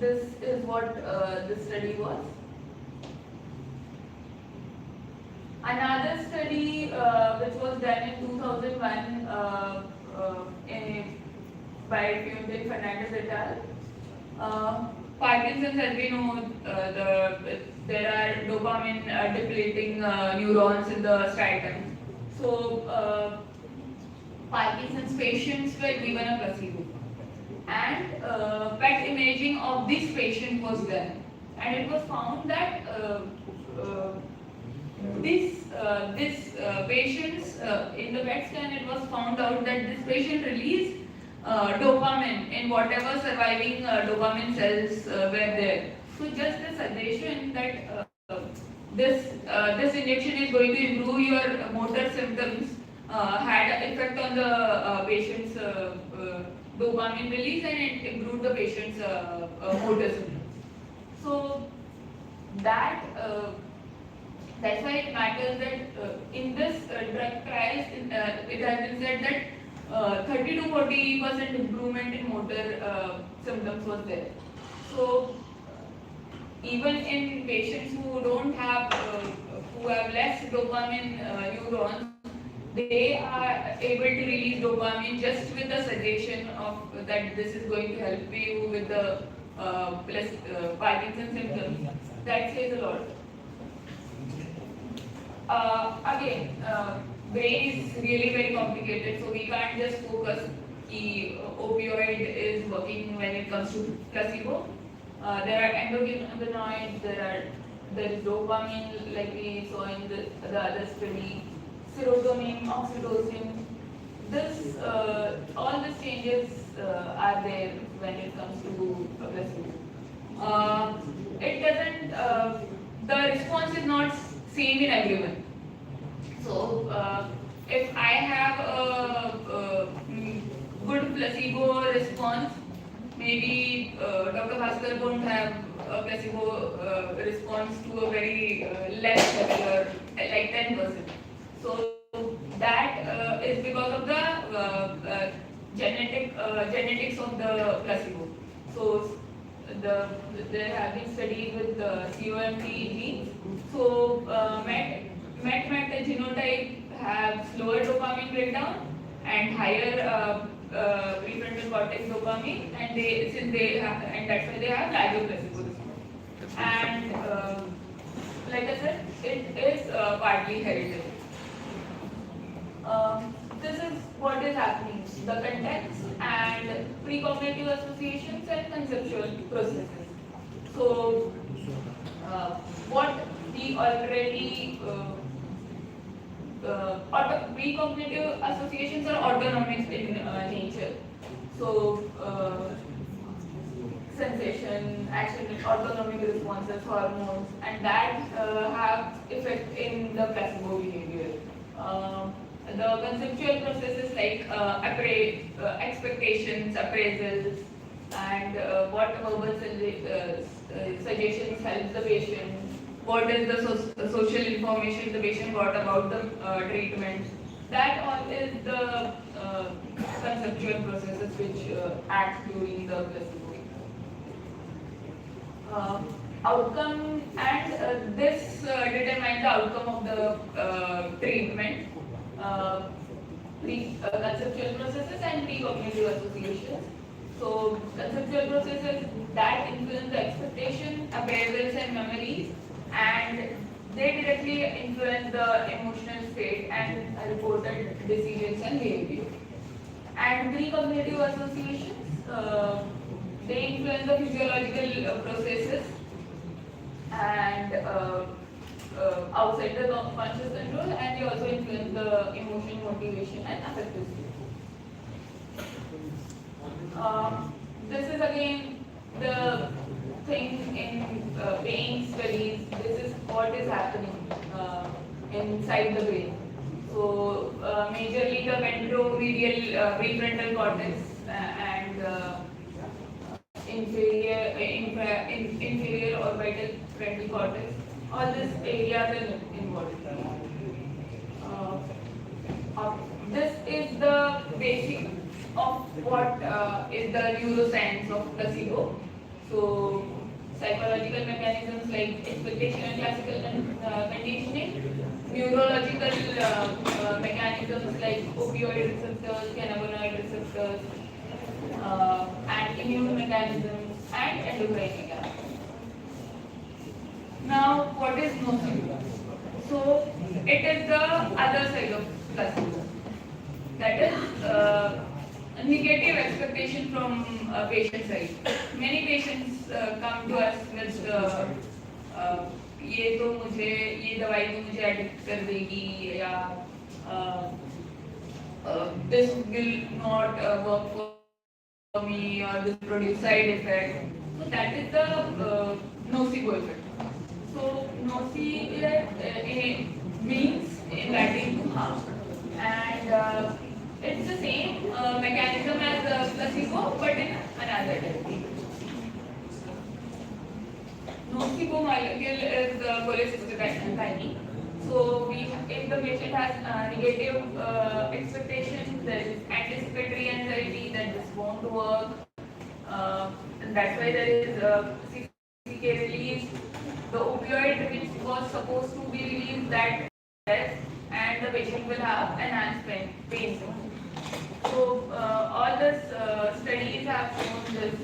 this is what this study was. Another study which was done in 2001 by Vipul Fernandez et al. Parkinson's, as we know, there are dopamine depleting neurons in the striatum. So Parkinson's patients were given a placebo, and PET imaging of this patient was done, and it was found that this patients in the PET scan, it was found out that this patient released dopamine in whatever surviving dopamine cells were there. So just the suggestion that this injection is going to improve your motor symptoms had an effect on the patient's dopamine release, and it improved the patient's motor symptoms. So that's why it matters that in this drug trials, it has been said that 30 to 40% improvement in motor symptoms was there. So even in patients who don't have, who have less dopamine neurons, they are able to release dopamine just with the suggestion of that this is going to help you with the Parkinson's symptoms. That says a lot. Again, brain is really very complicated, so we can't just focus the opioid is working when it comes to placebo. There are endocannabinoids, there is dopamine, like we saw in the other study, serotonin, oxytocin. All these changes are there when it comes to placebo. It doesn't. The response is not same in everyone. So if I have a good placebo response, maybe Dr. Bhaskar won't have a placebo response to a very less level, or like 10%. So that is because of the genetics of the placebo. So there have been studies with the COMT genes. So MET genotype have slower dopamine breakdown and higher prefrontal cortex dopamine, and that's why they have larger placebo response. And like I said, it is partly hereditary. This is what is happening, the context and precognitive associations and conceptual processes. So, what we already precognitive associations are autonomic in nature. So, sensation, action, autonomic responses, hormones, and that have effect in the placebo behavior. The conceptual processes like expectations, appraisals, and what verbal suggestions help the patient, what is the social information the patient got about the treatment. That all is the conceptual processes which act during the placebo. Outcome and this determine the outcome of the treatment. Conceptual processes and precognitive associations. So, conceptual processes that influence the expectation, appraisals, and memories, and they directly influence the emotional state and reported decisions and behavior. And precognitive associations, they influence the physiological processes and outside the conscious control, and they also influence the emotion, motivation, and affective state. This is again the thing in pain studies. This is what is happening inside the brain. So, majorly the ventromedial prefrontal cortex and inferior orbital frontal cortex. All these areas are involved. This is the basic of what is the neuroscience of placebo. So, psychological mechanisms like expectation and classical conditioning, neurological mechanisms like opioid receptors, cannabinoid receptors, and immune mechanisms and endocrine mechanisms. Now, what is nocebo? So, it is the other side of placebo. That is negative expectation from patient side. Many patients come to us with ये तो मुझे ये दवाई तो मुझे addict कर देगी या this will not work for me or this produce side effect. So that is the nocebo effect. So nocebo means in Latin to harm, and it's the same mechanism as placebo but in another technique. Nocebo molecule is cholecystokinin. So, if the patient has negative expectations, there is anticipatory anxiety that this won't work, and that's why there is CCK release. The opioid which was supposed to be released, that and the patient will have enhanced pain. So, all these studies have shown this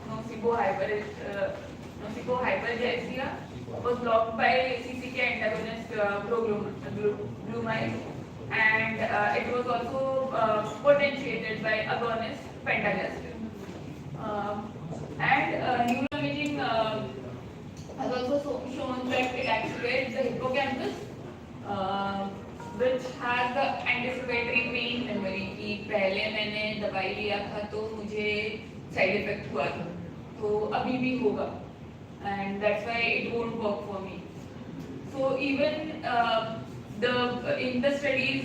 nocebo hyperglycemia was blocked by CCK antagonist bromide, and it was also potentiated by agonist pentaglycerol. And neuroimaging has also shown that it activates the hippocampus, which has the anticipatory pain memory कि पहले मैंने दवाई लिया था तो मुझे side effect हुआ था तो अभी भी होगा, and that's why it won't work for me. So even in the studies,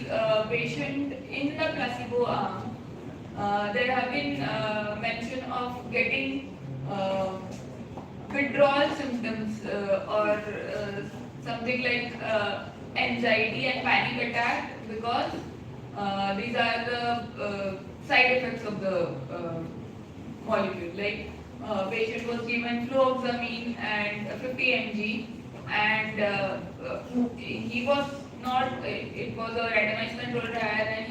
patient in the placebo arm, there have been mention of getting withdrawal symptoms or something like anxiety and panic attack, because these are the side effects of the molecule. Like patient was given fluoxamine and 50 mg, and he was not, it was a randomized controlled trial, and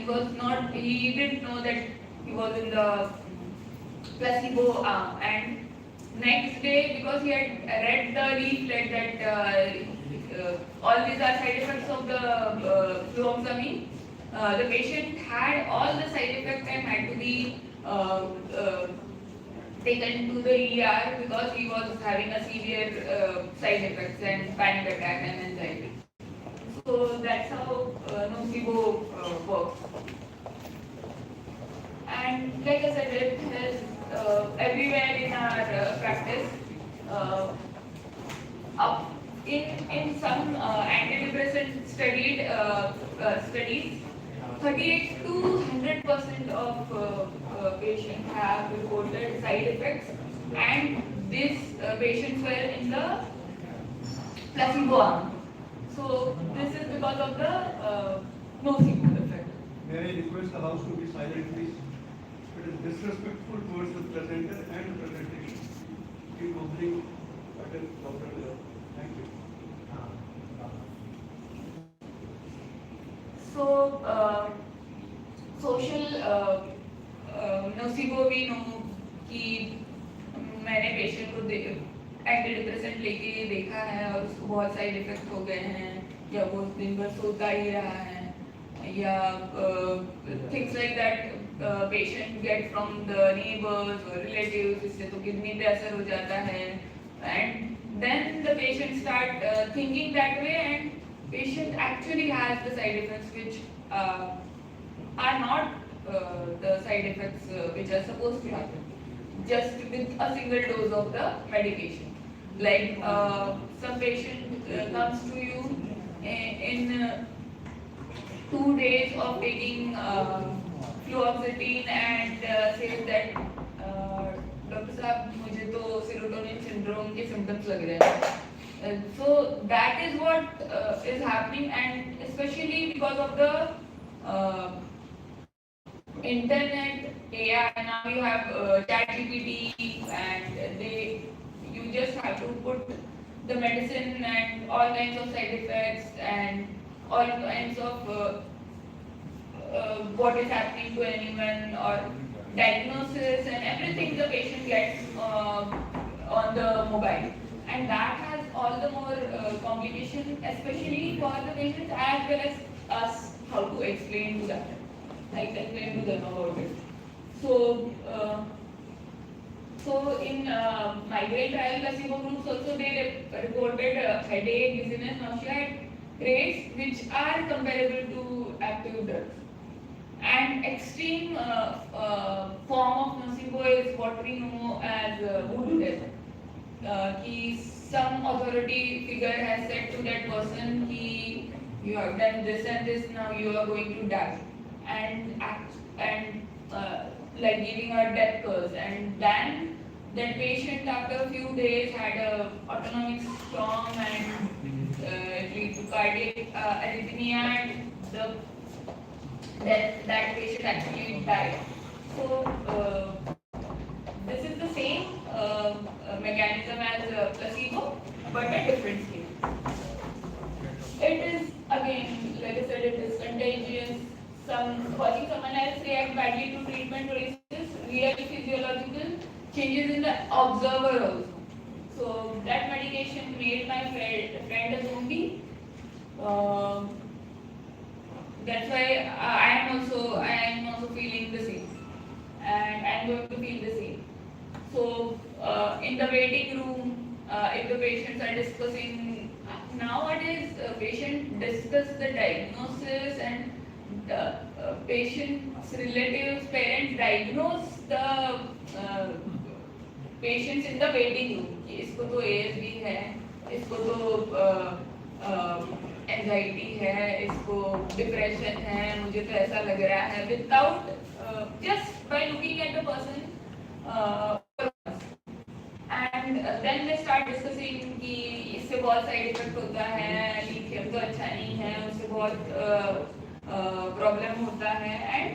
he didn't know that he was in the placebo arm, and next day, because he had read the leaflet that all these are side effects of the fluoxamine, the patient had all the side effects and had to be taken to the ER because he was having a severe side effects and panic attack and anxiety. So that's how nocebo works. And like I said, it is everywhere in our practice. Up in some antidepressant studies, 38 to 100% of patients have reported side effects, and these patients were in the placebo arm. So this is because of the nocebo effect. May I request the house to be silent, please? It is disrespectful towards the presenter and the presentation. Keep opening button louder and louder. Thank you. So social nocebo भी no कि मैंने patient को anti depressant लेके देखा है और उसको बहुत साइड इफेक्ट हो गए हैं, या वो दिन भर सोता ही रहा है, या things like that patient get from the neighbours और रिलेटिव्स, इससे तो किडनी पे असर हो जाता है, and then the patient start thinking that way, and patient actually has the side effects which are not the side effects which are supposed to happen just with a single dose of the medication. Like some patient comes to you in 2 days of taking fluoxetine and says that doctor साहब मुझे तो serotonin syndrome के symptoms लग रहे हैं. So that is what is happening, and especially because of the internet, AI. Now you have ChatGPT, and you just have to put the medicine and all kinds of side effects and all kinds of what is happening to anyone, or diagnosis and everything the patient gets on the mobile. And that has all the more complication, especially for the patients as well as us, how to explain to them, like explain to them about it. So, in migraine trial placebo groups also they reported headache, dizziness, nausea rates which are comparable to active drugs. And extreme form of nocebo is what we know as voodoo death. Some authority figure has said to that person कि you have done this and this, now you are going to die, and like giving a death curse, and then that patient after a few days had a autonomic storm and lead to cardiac arrhythmia, and that patient actually died. So this is the same mechanism as placebo, but a different scale. It is again, like I said, it is contagious. Watching someone else react badly to treatment raises real physiological changes in the observer also. So that medication made my friend a zombie. That's why I am also feeling the same, and I am going to feel the same. So in the waiting room, if the patients are discussing, nowadays patient discuss the diagnosis, and the patient's relatives, parents diagnose the patients in the waiting room. कि इसको तो ASD है, इसको तो anxiety है, इसको depression है, मुझे तो ऐसा लग रहा है, without just by looking at the person. And then they start discussing कि इससे बहुत side effect होता है, lithium तो अच्छा नहीं है, उससे बहुत problem होता है, and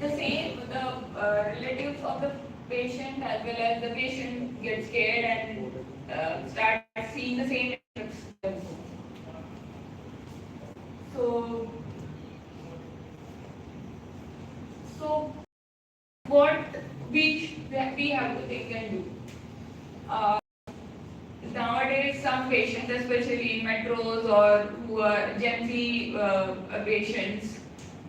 the same the relatives of the patient as well as the patient get scared and start seeing the same effects. So what we have to think and do. some patients, especially in metros or who are Gen Z patients,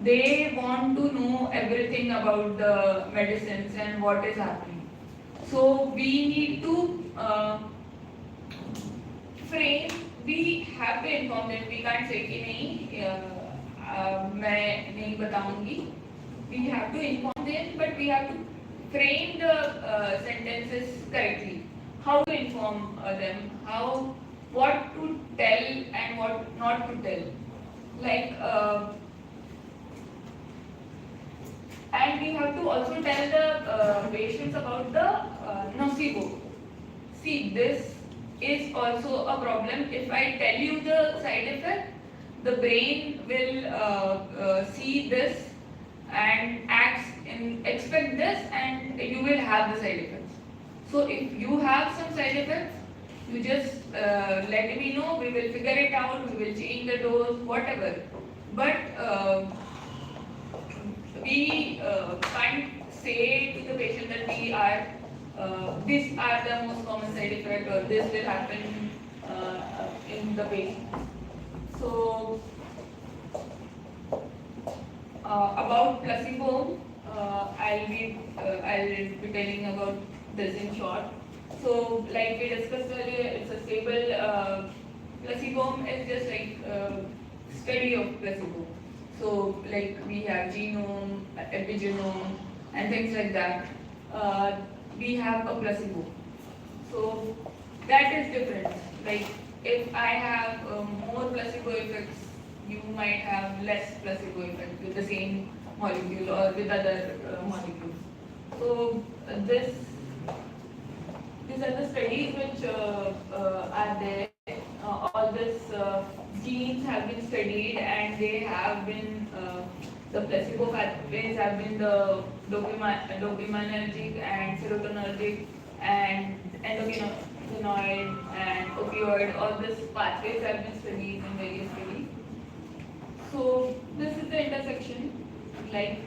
they want to know everything about the medicines and what is happening. So we need to frame, we have to inform them. We can't say कि नहीं मैं नहीं बताऊंगी. We have to inform them, but we have to frame the sentences correctly. How to inform them, how, what to tell and what not to tell. Like, and we have to also tell the patients about the nocebo. See, this is also a problem. If I tell you the side effect, the brain will see this and expect this, and you will have the side effects. So if you have some side effects, you just let me know, we will figure it out, we will change the dose, whatever. But we can't say to the patient that we are, these are the most common side effects or this will happen in the patient. So about placebo, I'll be telling about this in short. So, like we discussed earlier, it's a stable placebo is just like study of placebo. So, like we have genome, epigenome, and things like that. We have a placebo. So that is different. Like if I have more placebo effects, you might have less placebo effect with the same molecule or with other molecules. So these are the studies which are there. All these genes have been studied, and they have been the placebo pathways have been the dopaminergic and serotonergic and endocannabinoid and opioid. All these pathways have been studied in various studies. So this is the intersection. Like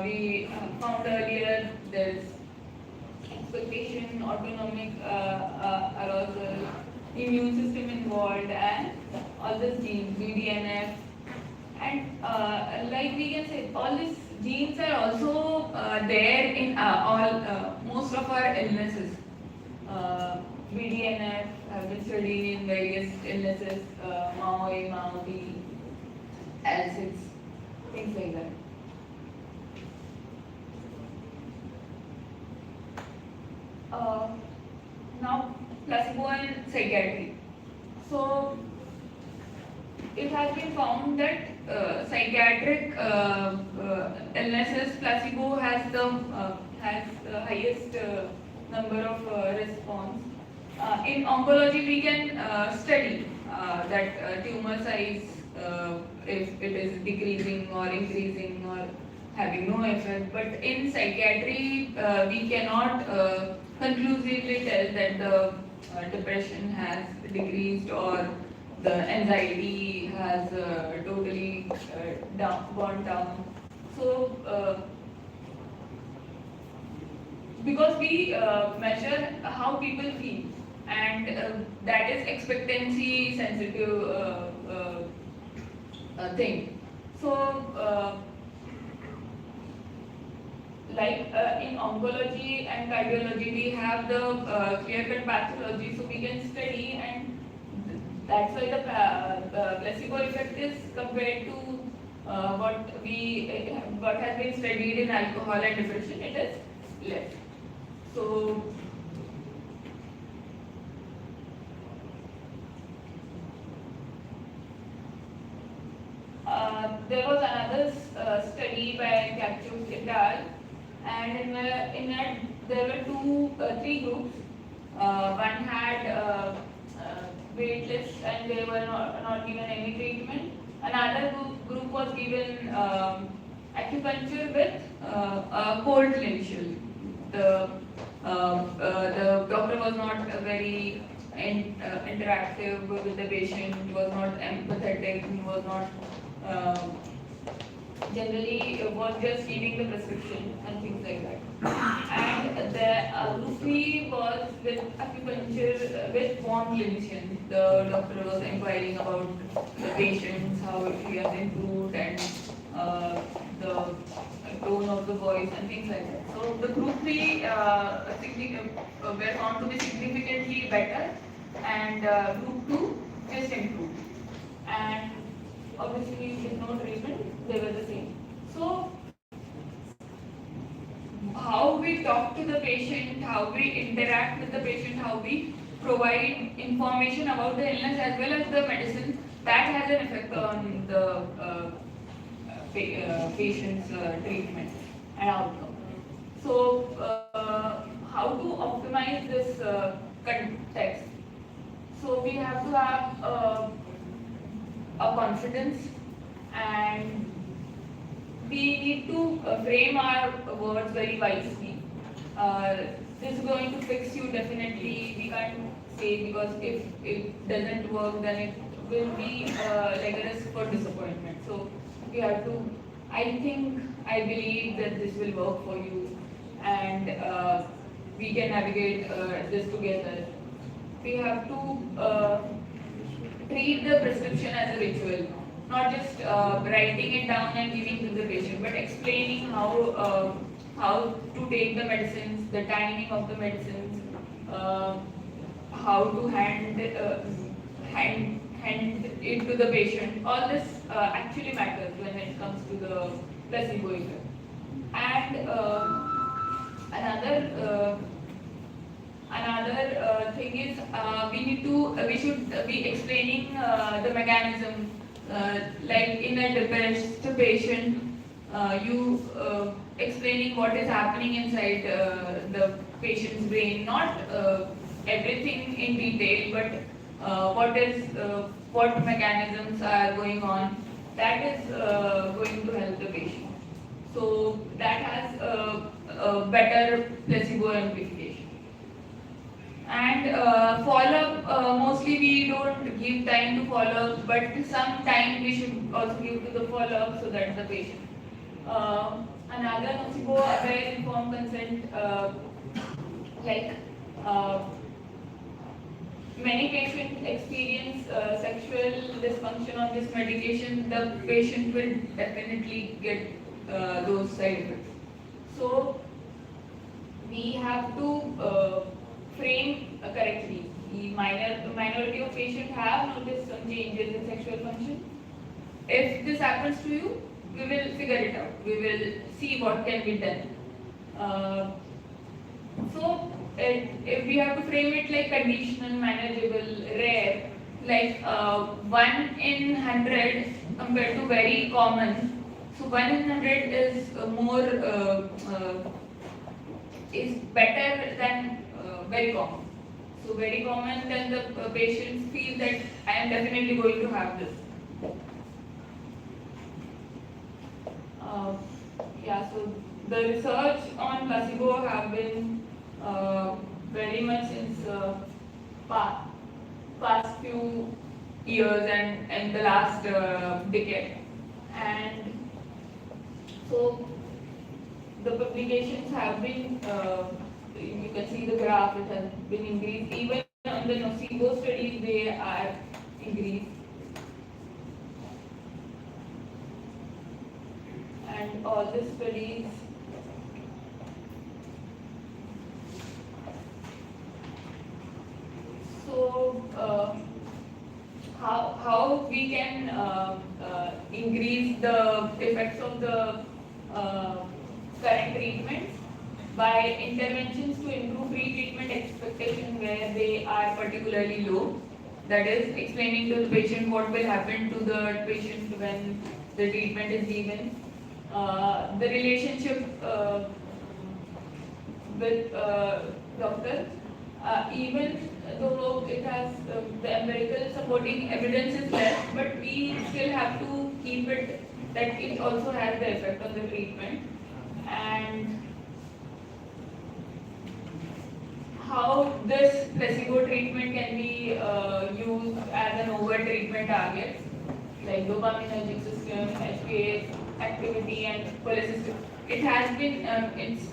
we found earlier, there's expectation, autonomic arousal, immune system involved, and all these genes, BDNF, and like we can say, all these genes are also there in all most of our illnesses. BDNF have been studied in various illnesses, MAO-A, MAO-B, L6, things like that. Now, placebo and psychiatry. So, it has been found that psychiatric illnesses, placebo has the highest number of response. In oncology, we can study that tumor size, if it is decreasing or increasing or having no effect. But in psychiatry, we cannot conclusively tell that the depression has decreased or the anxiety has totally gone down. So, because we measure how people feel, and that is expectancy sensitive thing. So, like in oncology and cardiology, we have the clear-cut pathology, so we can study, and that's why the placebo effect is compared to what has been studied in alcohol and depression, it is less. So there was another study by Capture et al. And in that there were three groups. One had waitlist and they were not given any treatment. Another group was given acupuncture with a cold clinician. The doctor was not very interactive with the patient, was not empathetic, he was not generally was just reading the prescription and things like that. And the group 3 was with acupuncture with warm clinician. The doctor was inquiring about the patients, how he has improved, and the tone of the voice and things like that. So the group 3 were found to be significantly better, and group 2 just improved. And obviously with no treatment, they were the same. So how we talk to the patient, how we interact with the patient, how we provide information about the illness as well as the medicine, that has an effect on the patient's treatment and outcome. So how to optimize this context? So we have to have a confidence, and we need to frame our words very wisely. This is going to fix you definitely. We can't say, because if it doesn't work, then it will be like a risk for disappointment. So we have to, I believe that this will work for you, and we can navigate this together. We have to treat the prescription as a ritual, not just writing it down and giving to the patient, but explaining how to take the medicines, the timing of the medicines, how to hand it to the patient. All this actually matters when it comes to the placebo effect. And another thing is we should be explaining the mechanism. Like in a depressed patient, you explaining what is happening inside the patient's brain, not everything in detail, but what mechanisms are going on. That is going to help the patient. So that has a better placebo amplification. And follow-up, mostly we don't give time to follow-up, but some time we should also give to the follow-up so that the patient. Another nocebo aware informed consent, like many patients experience sexual dysfunction on this medication, the patient will definitely get those side effects. So we have to frame correctly. The minority of patients have noticed some changes in sexual function. If this happens to you, we will figure it out. We will see what can be done. So if we have to frame it like conditional, manageable, rare, like 1 in 100 compared to very common. So 1 in 100 is is better than very common. So very common, then the patients feel that I am definitely going to have this. So the research on placebo have been very much since past few years and the last decade. And so the publications have been, you can see the graph, it has been increased. Even on the nocebo studies, they are increased. And all the studies so how we can increase the effects of the current treatments by interventions to improve pre-treatment expectation where they are particularly low. That is, explaining to the patient what will happen to the patient when the treatment is given. The relationship with doctor, even though it has the empirical supporting evidence is less, but we still have to keep it that it also has the effect on the treatment. And how this placebo treatment can be used as an over treatment target, like dopaminergic system, HPA, activity and cholecystical. It has been,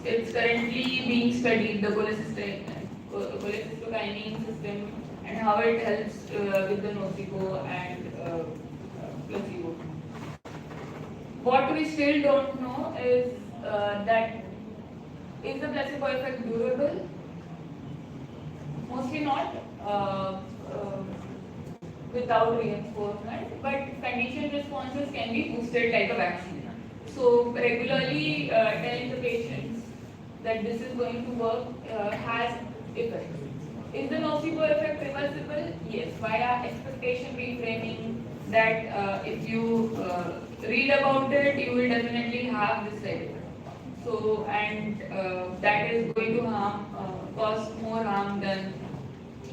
it's currently being studied, the cholecystokinin system and how it helps with the nocebo and placebo. What we still don't know is that is the placebo effect durable? Mostly not without reinforcement, but conditioned responses can be boosted like a vaccine. So regularly telling the patients that this is going to work has effect. Is the nocebo effect reversible? Yes, via expectation reframing that if you read about it, you will definitely have this side effect. So, and that is going to cause more harm than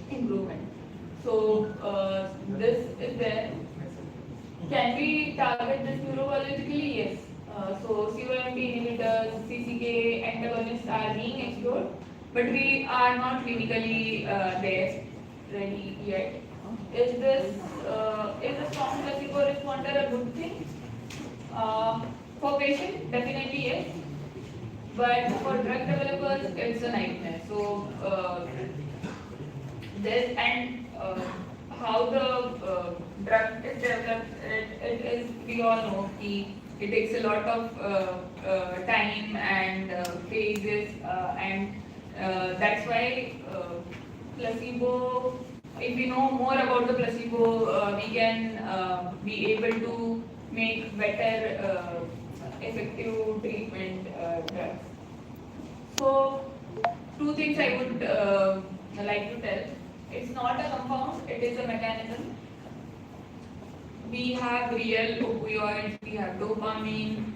improvement. So, this is there. Can we target this neurobiologically? Yes. So COMB inhibitors, CCK antagonists are being explored, but we are not clinically there ready yet. Is this is a strong placebo responder a good thing? For patient, definitely yes. But for drug developers, it's a nightmare. So this and how the drug is developed, it is, we all know, it takes a lot of time and phases, and that's why placebo, if we know more about the placebo, we can be able to make better effective treatment drugs. So, two things I would like to tell. It's not a compound, it is a mechanism. We have real opioids, we have dopamine,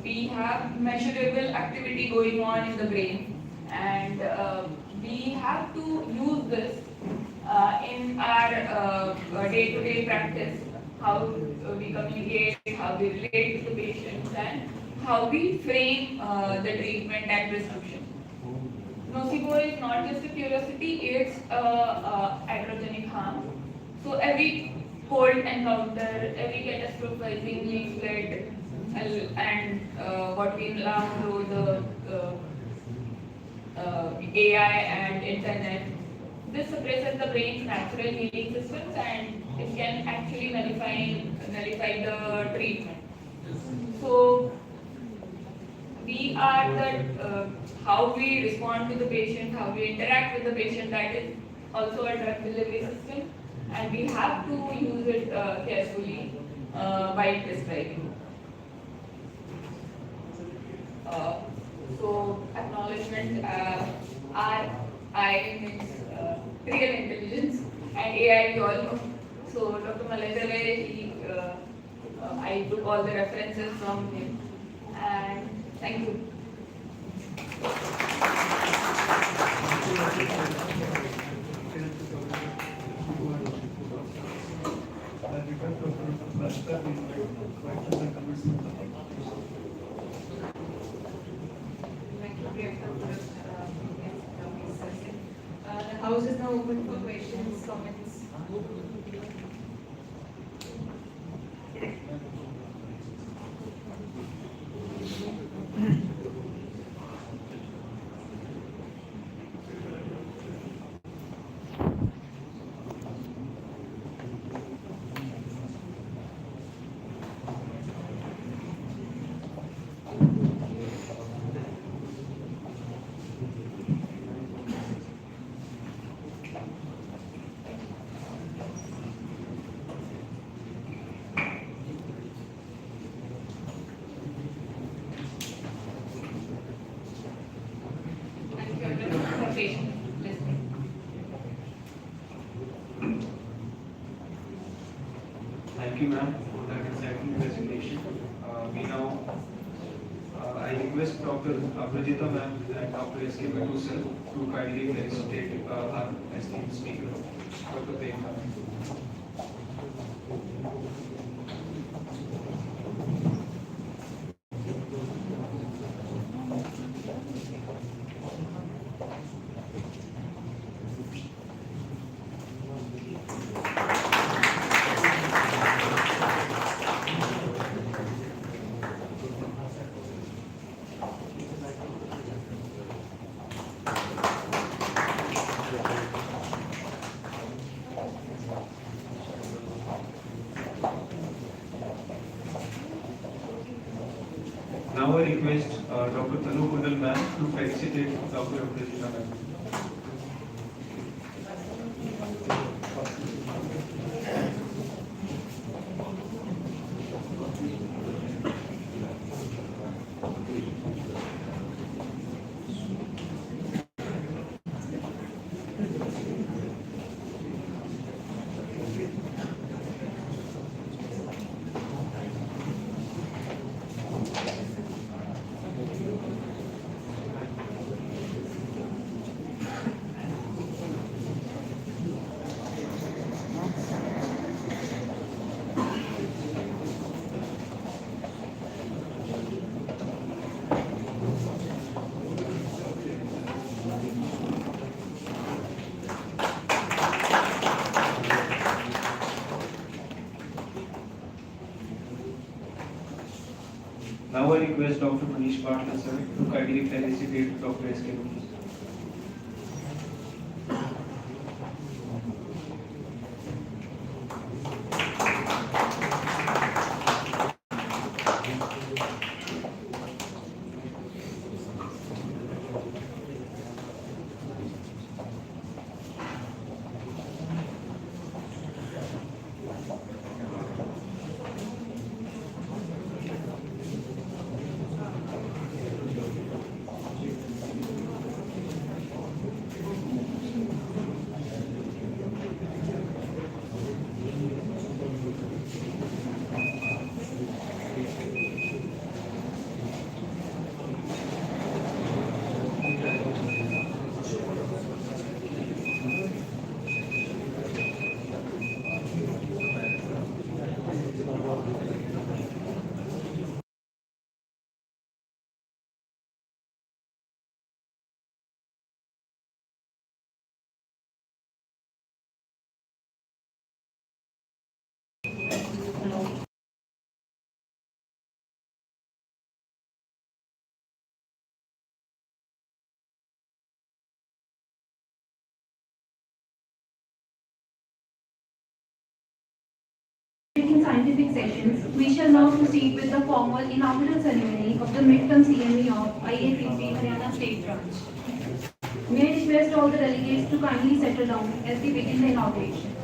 we have measurable activity going on in the brain, and we have to use this in our day-to-day practice, how we communicate, how we relate to the patients, and how we frame the treatment and prescription. Nocebo is not just a curiosity, it's a iatrogenic harm. So every cold encounter, every catastrophizing leaflet, and what we now know the AI and internet, this suppresses the brain's natural healing systems and it can actually nullify the treatment. So we are that how we respond to the patient, how we interact with the patient, that is also a drug delivery system, and we have to use it carefully while prescribing. So acknowledgement, I means real intelligence, and AI we all know. So Dr. Malayale, I took all the references from him, and thank you. The house is now open for questions, comments. Thank you, ma'am, for that insightful presentation. I request Dr. Abhijita ma'am and Dr. S.K. Batu sir to kindly felicitate our esteemed speaker, Dr. Priyanka. Now I request Dr. Tanu Kundal ma'am to felicitate Dr. Adesh ma'am. Now I request Dr. Manish Patil sir to kindly felicitate Dr. S.K. Mohri. In scientific sessions, we shall now proceed with the formal inaugural ceremony of the midterm CME of IAPP Haryana State Branch. May I request all the delegates to kindly settle down as we begin the inauguration.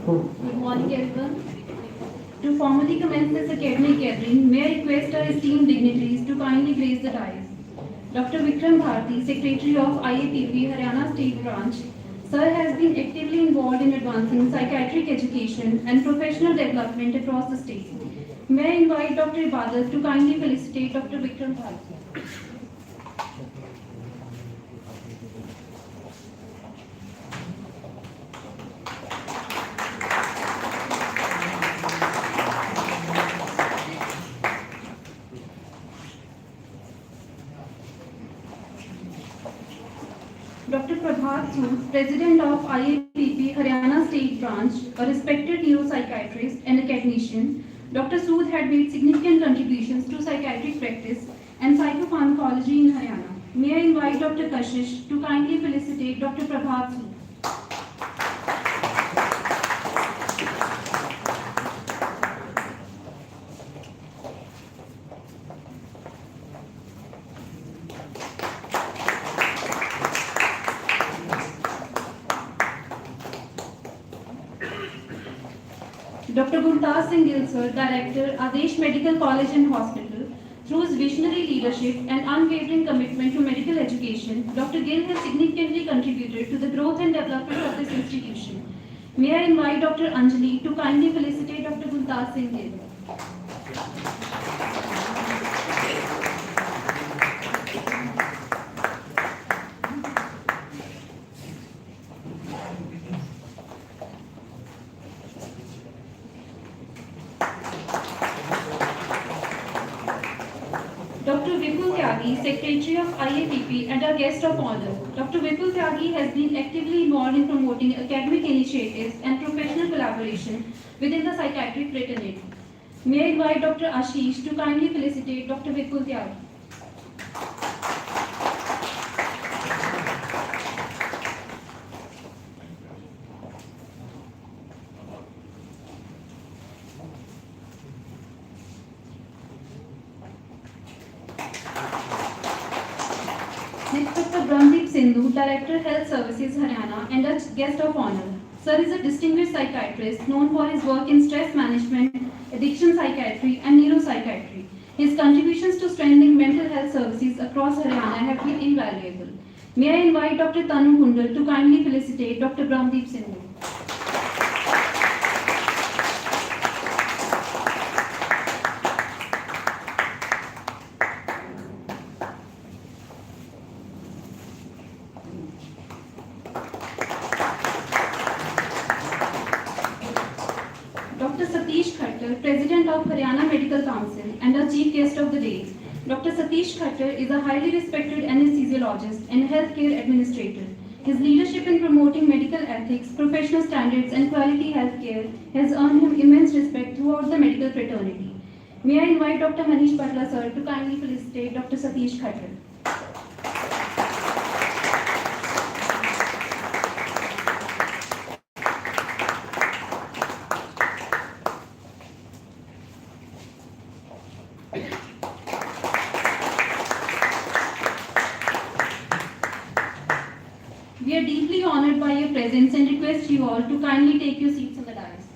Good morning, everyone. To formally commence this academic gathering, may I request our esteemed dignitaries to kindly grace the dais. Dr. Vikram Bharti, Secretary of IAPP Haryana State Branch, Sir has been actively involved in advancing psychiatric education and professional development across the state. May I invite Dr. Ibadat to kindly felicitate Dr. Vikram Bharti. Dr. Prabhat Sood, President of IAPP Haryana State Branch, a respected neuropsychiatrist and academician, Dr. Sood had made significant contributions to psychiatric practice and psychopharmacology in Haryana. May I invite Dr. Kashish to kindly felicitate Dr. Prabhat Sood. Dr. Guntas and Gill, Sir, Director, Adesh Medical College and Hospital, through his visionary leadership and unwavering commitment to medical education, Dr. Gill has significantly contributed to the growth and development of this institution. May I invite Dr. Anjali to kindly felicitate Dr. Guntas and Gill. Dr. Vipul Tyagi, Secretary of IAPP and our guest of honor. Dr. Vipul Tyagi has been actively involved in promoting academic initiatives and professional collaboration within the psychiatric fraternity. May I invite Dr. Ashish to kindly felicitate Dr. Vipul Tyagi. Next, Dr. Brahmdeep, Director Health Services Haryana and a guest of honor. Sir is a distinguished psychiatrist known for his work in stress management, addiction psychiatry and neuropsychiatry. His contributions to strengthening mental health services across Haryana have been invaluable. May I invite Dr. Tanu Kundal to kindly felicitate Dr. Brahmdeep Sindhu. Dr. Satish Khattar, President of Haryana Medical Council and our chief guest of the day. Dr. Satish Khattar is a highly respected anesthesiologist and healthcare administrator. His leadership in promoting medical ethics, professional standards and quality healthcare has earned him immense respect throughout the medical fraternity. May I invite Dr. Manish Patla sir to kindly felicitate Dr. Satish Khattar. We are deeply honored by your presence and request you all to kindly take your seats on the dais.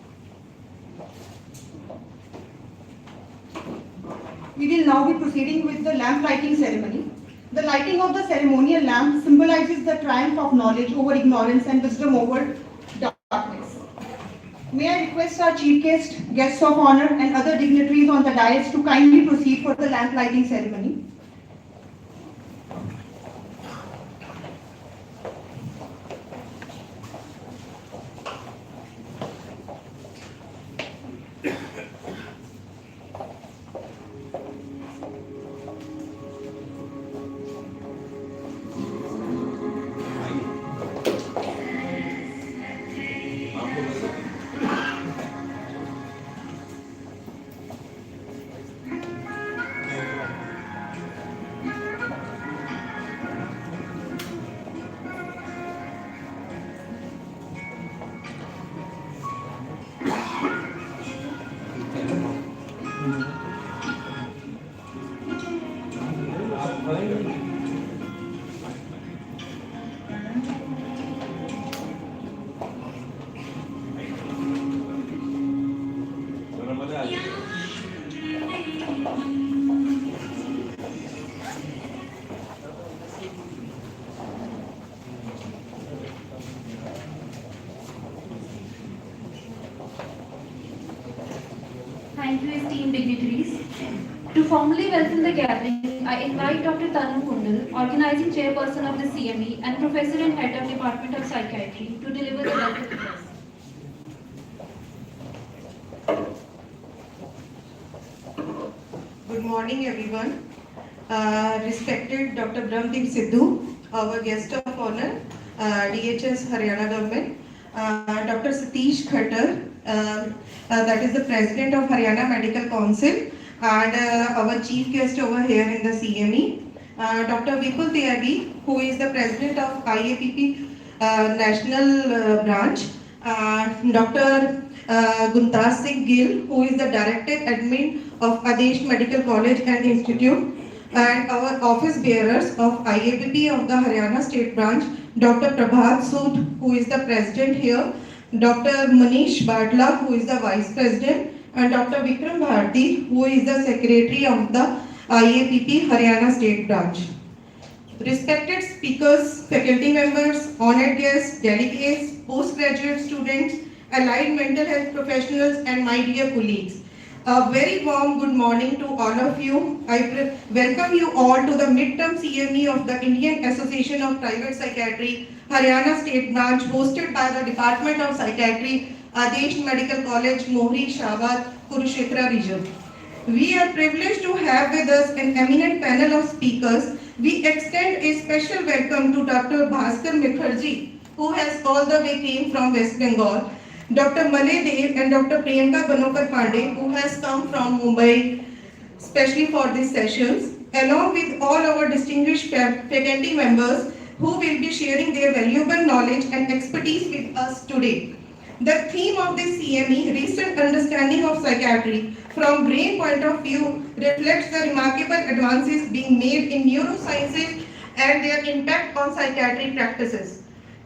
We will now be proceeding with the lamp lighting ceremony. The lighting of the ceremonial lamp symbolizes the triumph of knowledge over ignorance and wisdom over darkness. May I request our chief guest, guests of honor and other dignitaries on the dais to kindly proceed for the lamp lighting ceremony. Thank you, esteemed dignitaries. To formally welcome the gathering, I invite Dr. Tanu Kundal, Organizing Chairperson of the CME and Professor and Head of Department of Psychiatry, to deliver the welcome address. Good morning, everyone. Respected Dr. Brahmdeep Sidhu, our guest of honor, DHS Haryana government, Dr. Satish Khattar, that is the President of Haryana Medical Council, and our chief guest over here in the CME, Dr. Vipul Tyagi, who is the President of IAPP National Branch, Dr. Guntas Gill, who is the Director Admin of Adesh Medical College and Institute, and our office bearers of IAPP of the Haryana State Branch, Dr. Prabhat Sood, who is the President here, Dr. Manish Badla, who is the Vice President, and Dr. Vikram Bharti, who is the Secretary of the IAPP Haryana State Branch. Respected speakers, faculty members, honored guests, delegates, postgraduate students, allied mental health professionals, and my dear colleagues. A very warm good morning to all of you. I welcome you all to the midterm CME of the Indian Association of Private Psychiatry, Haryana State Branch, hosted by the Department of Psychiatry, Adesh Medical College, Mohri, Shabad, Kurukshetra region. We are privileged to have with us an eminent panel of speakers. We extend a special welcome to Dr. Bhaskar Mukherjee, who has all the way came from West Bengal, Dr. Malay Dev and Dr. Priyanka Banokar Pandey, who has come from Mumbai, especially for these sessions, along with all our distinguished faculty members who will be sharing their valuable knowledge and expertise with us today. The theme of this CME, Recent Understanding of Psychiatry from Brain Point of View, reflects the remarkable advances being made in neurosciences and their impact on psychiatry practices.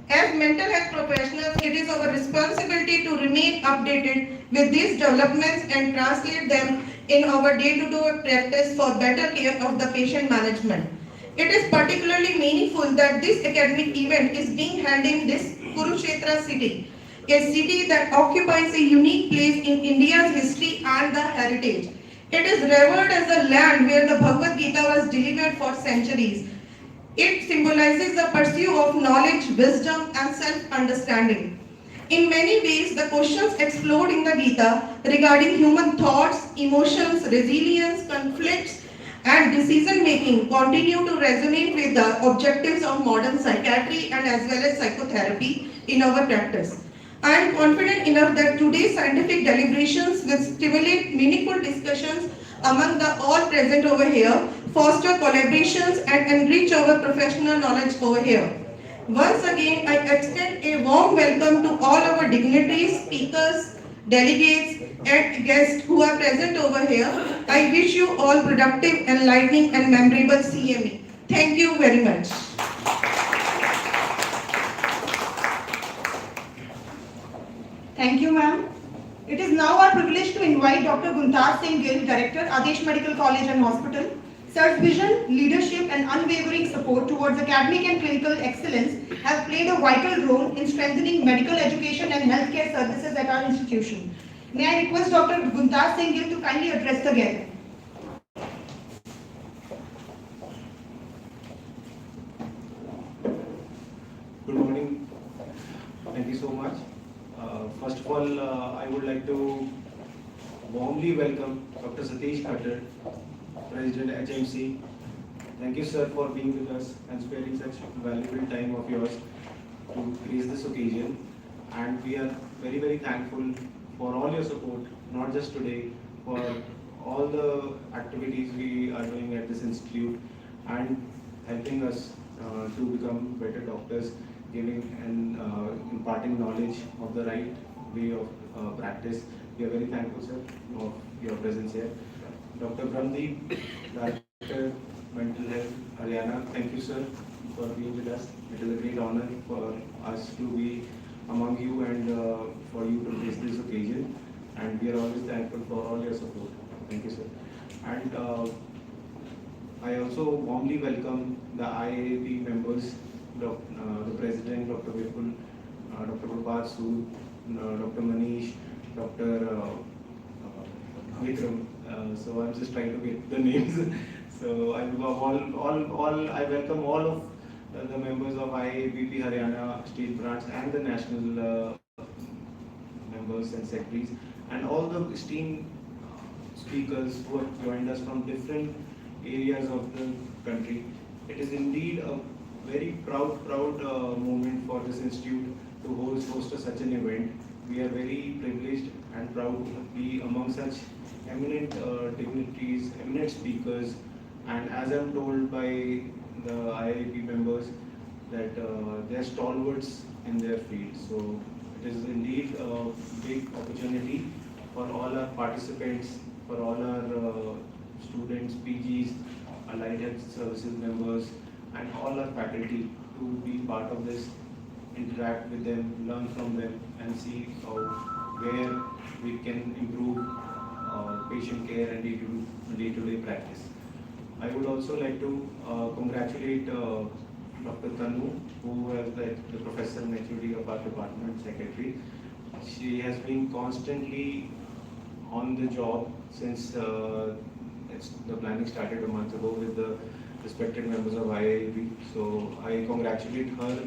As mental health professionals, it is our responsibility to remain updated with these developments and translate them in our day-to-day practice for better care of the patient management. It is particularly meaningful that this academic event is being held in this Kurukshetra city, a city that occupies a unique place in India's history and the heritage. It is revered as the land where the Bhagavad Gita was delivered for centuries. It symbolizes the pursuit of knowledge, wisdom, and self-understanding. In many ways, the questions explored in the Gita regarding human thoughts, emotions, resilience, conflicts, and decision-making continue to resonate with the objectives of modern psychiatry and as well as psychotherapy in our practice. I am confident enough that today's scientific deliberations will stimulate meaningful discussions among the all present over here, foster collaborations and enrich our professional knowledge over here. Once again, I extend a warm welcome to all our dignitaries, speakers, delegates and guests who are present over here. I wish you all productive, enlightening and memorable CME. Thank you very much. Thank you, ma'am. It is now our privilege to invite Dr. Guntas Gill, Director, Adesh Medical College and Hospital. Sir's vision, leadership and unwavering support towards academic and clinical excellence have played a vital role in strengthening medical education and healthcare services at our institution. May I request Dr. Guntas Gill to kindly address the gathering. Good morning. Thank you so much. First of all, I would like to warmly welcome Dr. Satish Khattar, President HMC. Thank you, sir, for being with us and sparing such valuable time of yours to grace this occasion. And we are very, very thankful for all your support, not just today, for all the activities we are doing at this institute and helping us to become better doctors, giving and imparting knowledge of the right way of practice. We are very thankful, sir, of your presence here. Dr. Brahmdeep, Director, Mental Health, Haryana, thank you, sir, for being with us. It is a great honor for us to be among you and for you to grace this occasion. And we are always thankful for all your support. Thank you, sir. And I also warmly welcome the IAPP members, the President, Dr. Vipul, Dr. Prabhat Sood, Dr. Manish, Dr. Vikram. So I'm just trying to get the names. So I welcome all of the members of IAPP Haryana State Branch and the national members and secretaries, and all the esteemed speakers who have joined us from different areas of the country. It is indeed a very proud moment for this institute to host such an event. We are very privileged and proud to be among such eminent dignitaries, eminent speakers, and as I'm told by the IIP members that they are stalwarts in their field. So it is indeed a big opportunity for all our participants, for all our students, PGs, allied health services members, and all our faculty to be part of this, interact with them, learn from them, and see where we can improve patient care and day-to-day practice. I would also like to congratulate Dr. Tanu, who is the professor and HOD of our department, Psychiatry. She has been constantly on the job since the planning started a month ago with the respected members of IAPP. So I congratulate her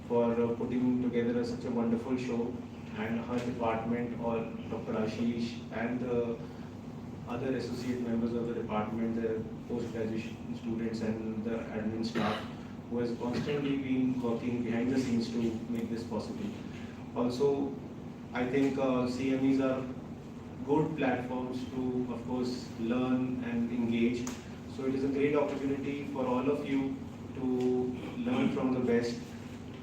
for putting together such a wonderful show, and her department, or Dr. Ashish and the other associate members of the department, the post-graduation students and the admin staff, who has constantly been working behind the scenes to make this possible. Also, I think CMEs are good platforms to, of course, learn and engage. So it is a great opportunity for all of you to learn from the best,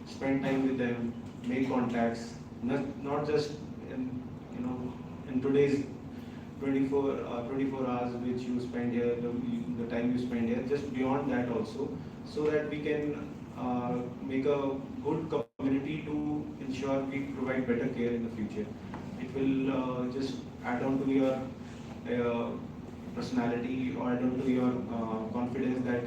spend time with them, make contacts, not just in today's 24 hours which you spend here, the time you spend here, just beyond that also, so that we can make a good community to ensure we provide better care in the future. It will just add on to your personality, or add on to your confidence that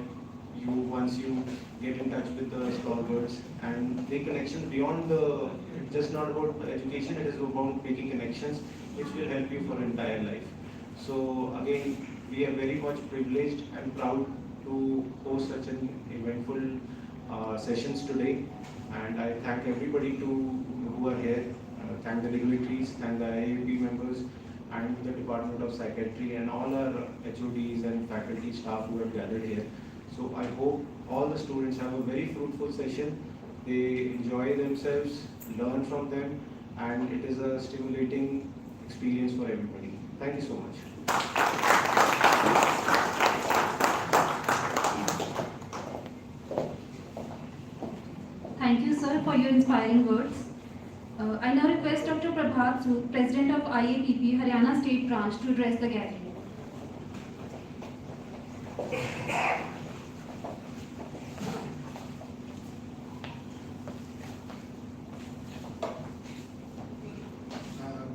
once you get in touch with the stalwarts and make connections beyond it's just not about education, it is about making connections which will help you for entire life. So again, we are very much privileged and proud to host such an eventful sessions today, and I thank everybody who are here. Thank the dignitaries, thank the IAPP members and the Department of Psychiatry and all our HODs and faculty staff who have gathered here. So I hope all the students have a very fruitful session. They enjoy themselves, learn from them, and it is a stimulating experience for everybody. Thank you so much. Thank you, sir, for your inspiring words. I now request Dr. Prabhat Sood, President of IAPP Haryana State Branch, to address the gathering.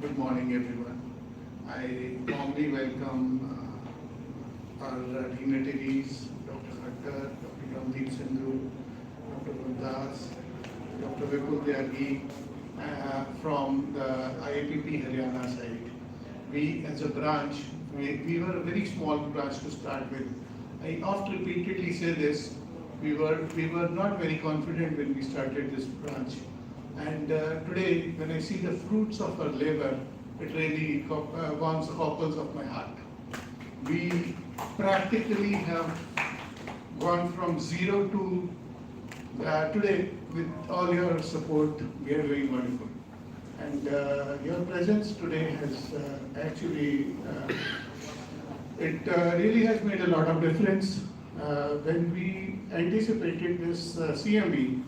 Good morning, everyone. I warmly welcome our dignitaries, Dr. Khattar, Dr. Brahmdeep, Dr. Guntas, Dr. Vipul Tyagi, from the IAPP Haryana side. We, as a branch, we were a very small branch to start with. I oft repeatedly say this: we were not very confident when we started this branch. And today, when I see the fruits of our labor, it really warms the cockles of my heart. We practically have gone from zero to today. With all your support, we are doing wonderful. And your presence today has actually, it really has made a lot of difference. When we anticipated this CME,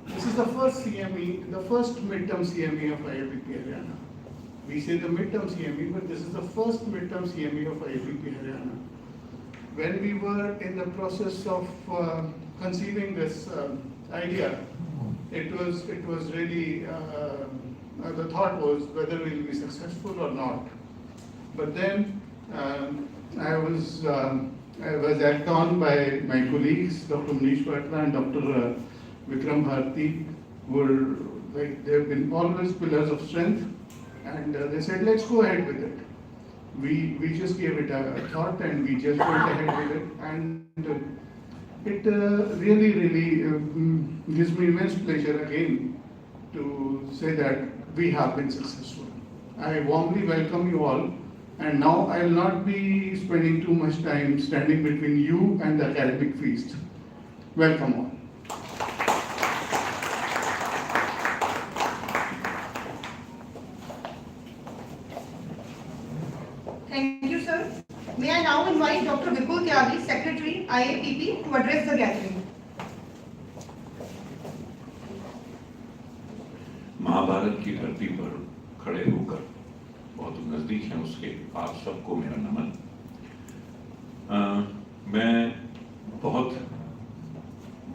this is the first CME, the first midterm CME of IAPP Haryana. We say the midterm CME, but this is the first midterm CME of IAPP Haryana. When we were in the process of conceiving this idea, it was really, the thought was whether we will be successful or not. But then I was acted on by my colleagues, Dr. Manish Patla and Dr. Vikram Bharti, were like, they have been always pillars of strength, and they said, let's go ahead with it. we just gave it a thought and we just went ahead with it, and it really gives me immense pleasure again to say that we have been successful. I warmly welcome you all, and now I will not be spending too much time standing between you and the academic feast. Welcome all. Thank you, sir. May I now invite Dr. Vipul Tyagi, Secretary, IAPP, to address the gathering. Mahabharat की धरती पर खड़े होकर बहुत नजदीक हैं उसके आप सबको मेरा नमन। मैं बहुत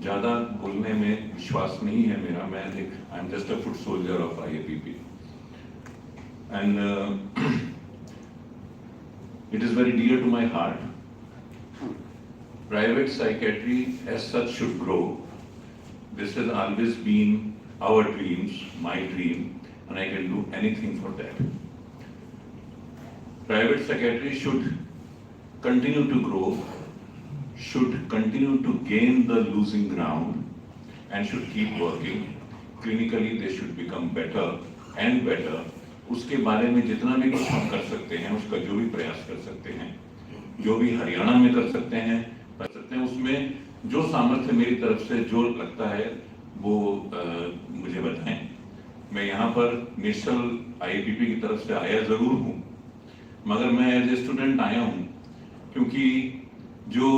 ज़्यादा बोलने में विश्वास नहीं है मेरा। मैं I am just a foot soldier of IAPP and it is very dear to my heart. Private psychiatry as such should grow. This has always been our dreams, my dream, and I can do anything for that. Private psychiatry should continue to grow, should continue to gain the losing ground, and should keep working. Clinically, they should become better and better. उसके बारे में जितना भी कुछ हम कर सकते हैं, उसका जो भी प्रयास कर सकते हैं, जो भी हरियाणा में कर सकते हैं, उसमें जो सामर्थ्य मेरी तरफ से जो लगता है वो मुझे बताएं। मैं यहाँ पर नेशनल IAPP की तरफ से आया जरूर हूँ, मगर मैं एज ए स्टूडेंट आया हूँ क्योंकि जो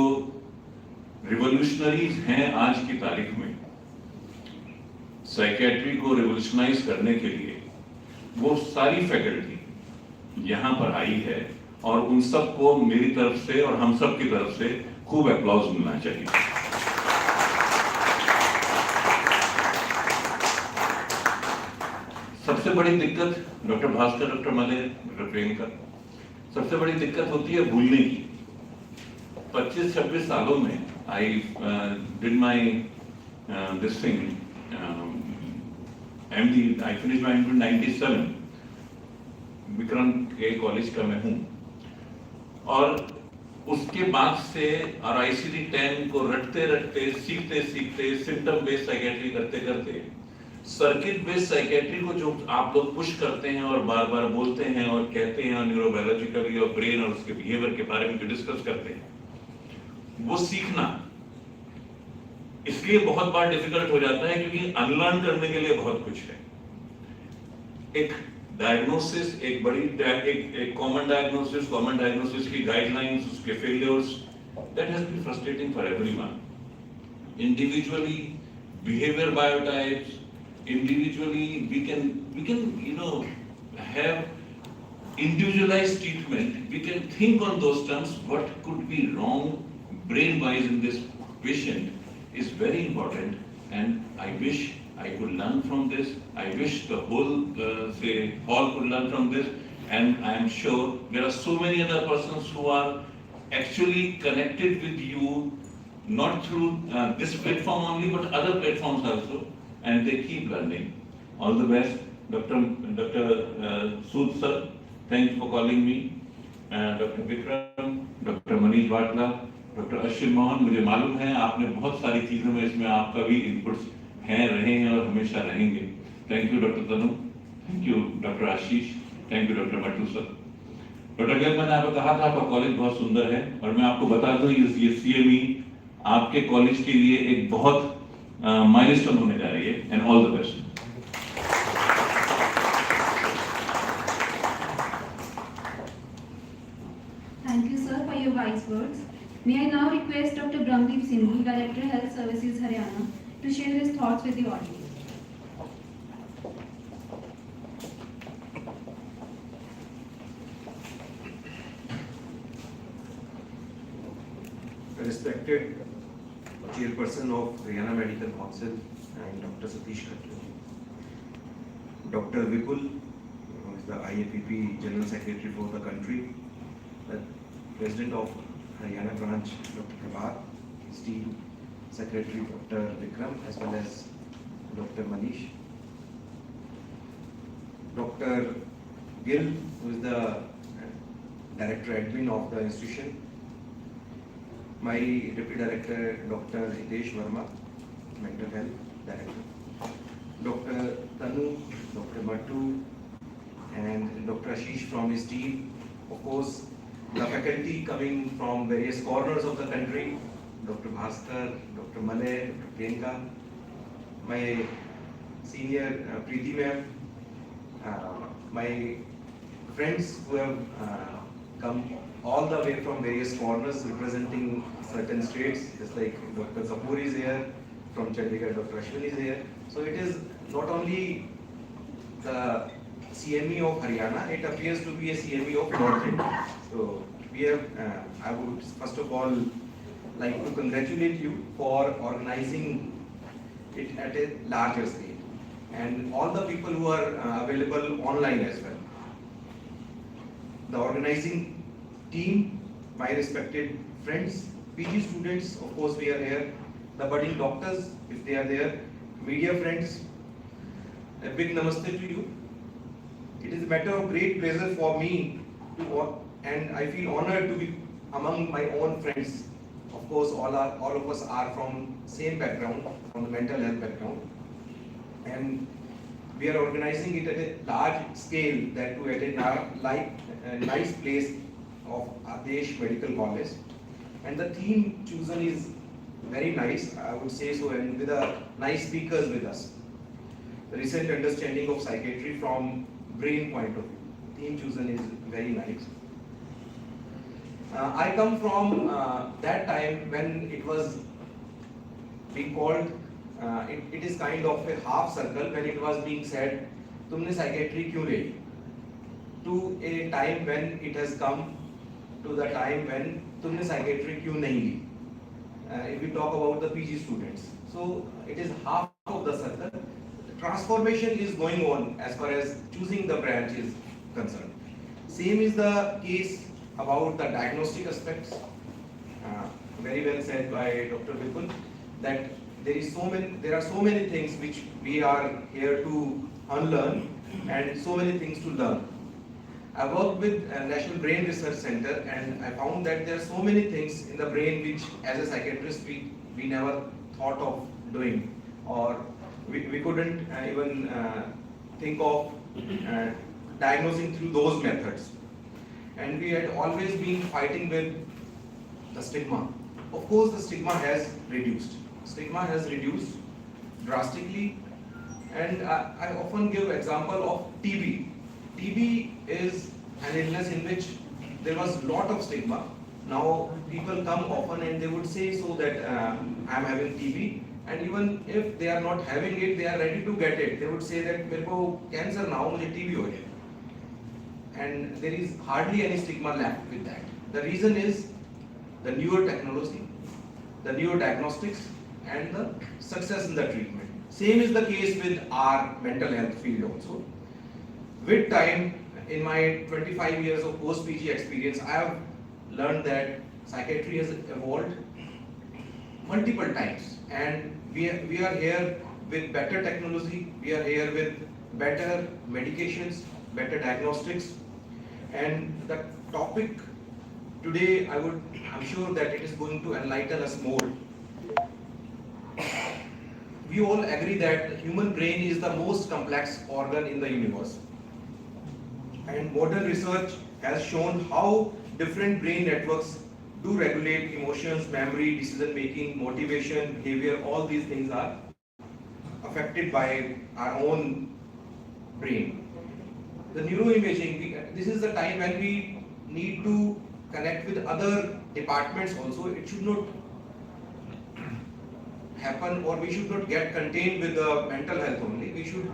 रिवोल्यूशनरीज हैं आज की तारीख में, साइकियाट्री को रिवोल्यूशनाइज करने के लिए वो सारी फैकल्टी यहाँ पर आई है और उन सबको मेरी तरफ से और हम सब की तरफ से खूब अप्लॉज मिलना चाहिए। सबसे बड़ी दिक्कत डॉक्टर भास्कर, डॉक्टर मले, डॉक्टर प्रियंका, सबसे बड़ी दिक्कत होती है भूलने की। 25-26 सालों में I did my this thing MD, I finished my MD in 97, Vikram के कॉलेज का मैं हूँ, और उसके बाद से और ICD-10 को रटते रटते सीखते सीखते सिम्टम बेस्ड साइकियाट्री करते करते सर्किट बेस्ड साइकियाट्री को जो आप लोग पुश करते हैं और बार बार बोलते हैं और कहते हैं न्यूरोबायोलॉजिकली और ब्रेन और उसके बिहेवियर के बारे में जो डिस्कस करते हैं, वो सीखना इसलिए बहुत बार डिफिकल्ट हो जाता है क्योंकि अनलर्न करने के लिए बहुत कुछ है। एक डायग्नोसिस, एक बड़ी एक कॉमन डायग्नोसिस की गाइडलाइंस, उसके failures, that has been frustrating for everyone. Individually behaviour biotypes, individually we can have individualized treatment. We can think on those terms what could be wrong brain wise in this patient is very important, and I wish I could learn from this. I wish the whole hall could learn from this, and I am sure there are so many other persons who are actually connected with you, not through this platform only, but other platforms also, and they keep learning. All the best, Dr. Sood sir. Thank you for calling me. Dr. Vikram, Dr. Manish Vatla, doctor Ashwin Mohan, मुझे मालूम है आपने बहुत सारी चीजों में इसमें आपका भी इनपुट्स हैं, रहे हैं और हमेशा रहेंगे। Thank you doctor Tanu, thank you doctor Ashish, thank you doctor Mattoo sir. Doctor Gill, मैंने आपको कहा था आपका कॉलेज बहुत सुंदर है, और मैं आपको बता दूं ये CME आपके कॉलेज के लिए एक बहुत माइलस्टोन होने जा रही है, and all the best. Thank you, sir, for your wise words. May I now request Dr. Brahmdeep, Director Health Services Haryana, to share his thoughts with the audience. Respected Chairperson of Haryana Medical Council and Dr. Satish, Dr. Vipul, who is the IAPP General Secretary for the country, the President of Haryana branch, Dr. Prabhat, esteemed Secretary Dr. Vikram, as well as Dr. Manish, Dr. Gill, who is the Director Admin of the institution, my Deputy Director Dr. Adesh, Mental Health Director, Dr. Tanu, Dr. Mattu, and Dr. Ashish from his team. Of course, the faculty coming from various corners of the country, Dr. Bhaskar, Dr. Malay, Dr. Priyanka, my senior Preeti ma'am, my friends who have come all the way from various corners representing certain states, just like Dr. Kapoor is here, from Chandigarh, Dr. Ashwin is here. So it is not only the CME of Haryana, it appears to be a CME of North India. So we have, I would first of all like to congratulate you for organizing it at a larger scale, and all the people who are available online as well. The organizing team, my respected friends, PG students, of course we are here, the budding doctors, if they are there, media friends, a big namaste to you. It is a matter of great pleasure for me to work, and I feel honored to be among my own friends. Of course, all of us are from same background, from the mental health background, and we are organizing it at a large scale, that too at a nice place of Adesh Medical College, and the theme chosen is very nice, I would say so, and with a nice speakers with us. The recent understanding of psychiatry from brain point of view. Theme chosen is very nice. I come from that time when it was being called, it is kind of a half circle when it was being said, "Tumne psychiatry kyun le?" To a time when it has come to the time when "Tumne psychiatry kyun nahi li?" If we talk about the PG students, so it is half of the circle. Transformation is going on as far as choosing the branch is concerned. Same is the case about the diagnostic aspects. Very well said by Dr. Vipul that there are so many things which we are here to unlearn and so many things to learn. I worked with National Brain Research Center, and I found that there are so many things in the brain which as a psychiatrist we never thought of doing, or we couldn't even think of diagnosing through those methods. And we had always been fighting with the stigma. Of course, the stigma has reduced. Stigma has reduced drastically, and I often give example of TB. TB is an illness in which there was lot of stigma. Now people come often and they would say so that I am having TB, and even if they are not having it, they are ready to get it. They would say that मेरे को cancer ना हो, मुझे TB हो जाए. And there is hardly any stigma left with that. The reason is the newer technology, the newer diagnostics, and the success in the treatment. Same is the case with our mental health field also. With time, in my 25 years of post-PG experience, I have learned that psychiatry has evolved multiple times, and we are here with better technology, we are here with better medications, better diagnostics, and the topic today, I'm sure that it is going to enlighten us more. We all agree that the human brain is the most complex organ in the universe. And modern research has shown how different brain networks do regulate emotions, memory, decision making, motivation, behavior. All these things are affected by our own brain. The neuroimaging, this is the time when we need to connect with other departments also. It should not happen, or we should not get contained with the mental health only. We should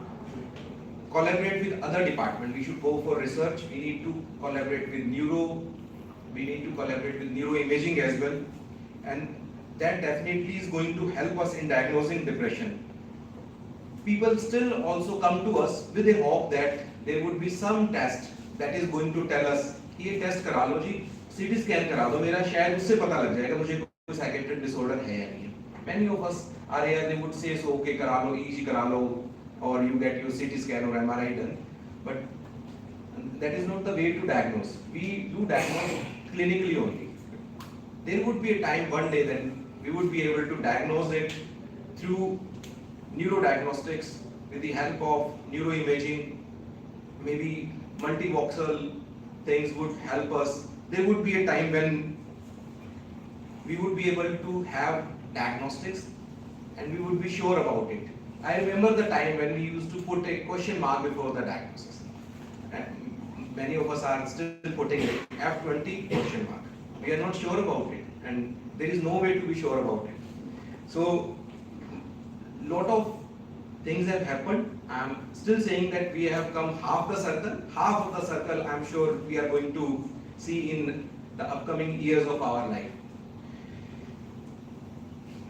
collaborate with other departments. We should go for research. We need to collaborate with we need to collaborate with neuroimaging as well. And that definitely is going to help us in diagnosing depression. People still also come to us with a hope that there would be some test that is going to tell us, ये test करा लो जी, CT scan करा दो, मेरा शायद उससे पता लग जाएगा मुझे कोई साइकेट्रिक डिसऑर्डर है या नहीं. Many of us are here, they would say so, okay, करा लो, EEG करा लो, or you get your CT scan or MRI done. But that is not the way to diagnose. We do diagnose clinically only. There would be a time one day then we would be able to diagnose it through neurodiagnostics with the help of neuroimaging, maybe multivoxel things would help us. There would be a time when we would be able to have diagnostics and we would be sure about it. I remember the time when we used to put a question mark before the diagnosis. And many of us are still putting it, F20 question mark. We are not sure about it and there is no way to be sure about it. So, lot of things have happened. I am still saying that we have come half the circle. Half of the circle I am sure we are going to see in the upcoming years of our life.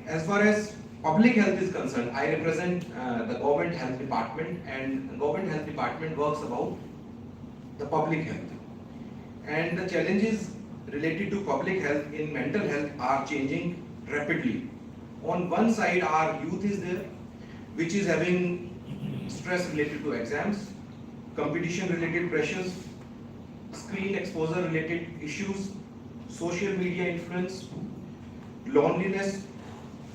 As far as public health is concerned, I represent the government health department, and the government health department works about the public health. And the challenges related to public health in mental health are changing rapidly. On one side, our youth is there, which is having stress related to exams, competition related pressures, screen exposure related issues, social media influence, loneliness,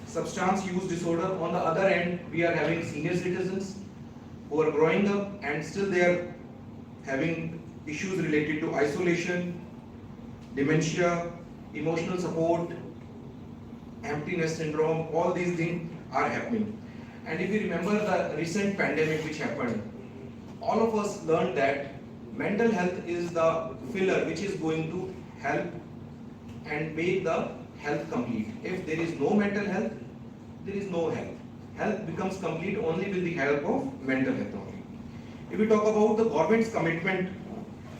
substance use disorder. On the other end, we are having senior citizens who are growing up and still they are having issues related to isolation, dementia, emotional support, emptiness syndrome. All these things are happening. And if you remember the recent pandemic which happened, all of us learned that mental health is the filler which is going to help and make the health complete. If there is no mental health, there is no health. Health becomes complete only with the help of mental health only. If we talk about the government's commitment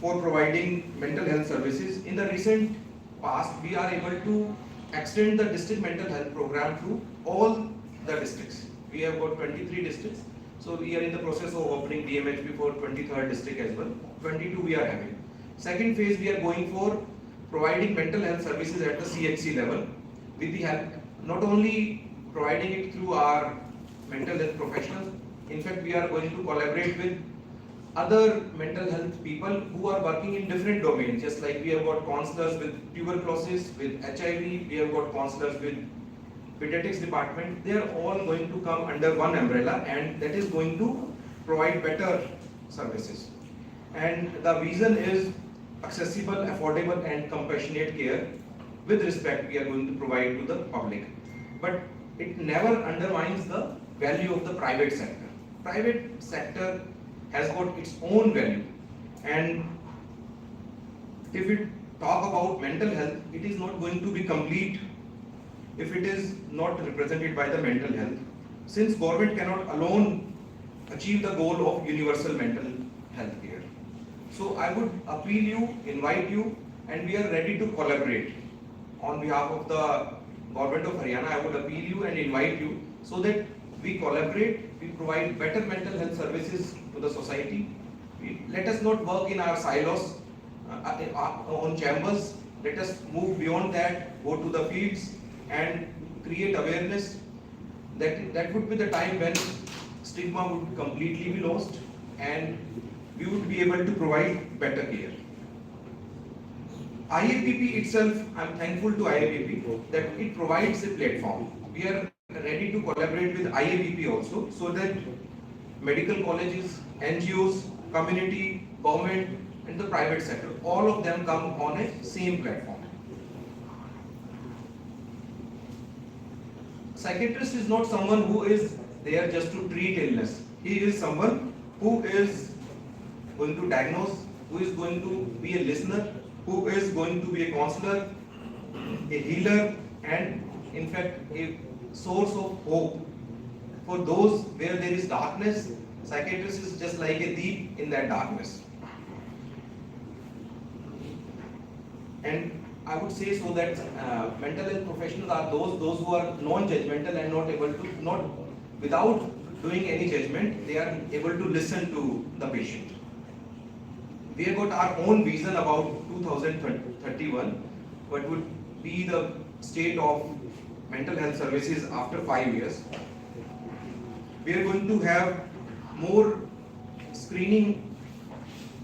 for providing mental health services, in the recent past, we are able to extend the district mental health program to all the districts. We have got 23 districts. So we are in the process of opening DMHP for 23rd district as well. 22 we are having. Second phase, we are going for providing mental health services at the CHC level with the help, not only providing it through our mental health professionals. In fact, we are going to collaborate with other mental health people who are working in different domains. Just like we have got counselors with tuberculosis, with HIV, we have got counselors with pediatrics department. They are all going to come under one umbrella, and that is going to provide better services. And the vision is accessible, affordable and compassionate care with respect we are going to provide to the public. But it never undermines the value of the private sector. Private sector has got its own value, and if we talk about mental health, it is not going to be complete if it is not represented by the mental health, since government cannot alone achieve the goal of universal mental health care. So I would appeal you, invite you, and we are ready to collaborate. On behalf of the government of Haryana, I would appeal you and invite you so that we collaborate, we provide better mental health services to the society. Let us not work in our silos, on chambers. Let us move beyond that, go to the fields and create awareness. That would be the time when stigma would completely be lost and we would be able to provide better care. IAPP itself, I am thankful to IAPP that it provides a platform. We are ready to collaborate with IAPP also, so that medical colleges, NGOs, community, government and the private sector, all of them come on a same platform. Psychiatrist is not someone who is there just to treat illness. He is someone who is going to diagnose, who is going to be a listener, who is going to be a counselor, a healer, and in fact a source of hope for those where there is darkness. Psychiatrist is just like a thief in that darkness. And I would say so that mental health professionals are those who are non-judgmental and not able to, without doing any judgment, they are able to listen to the patient. We have got our own vision about 2031, what would be the state of mental health services after 5 years. We are going to have more screening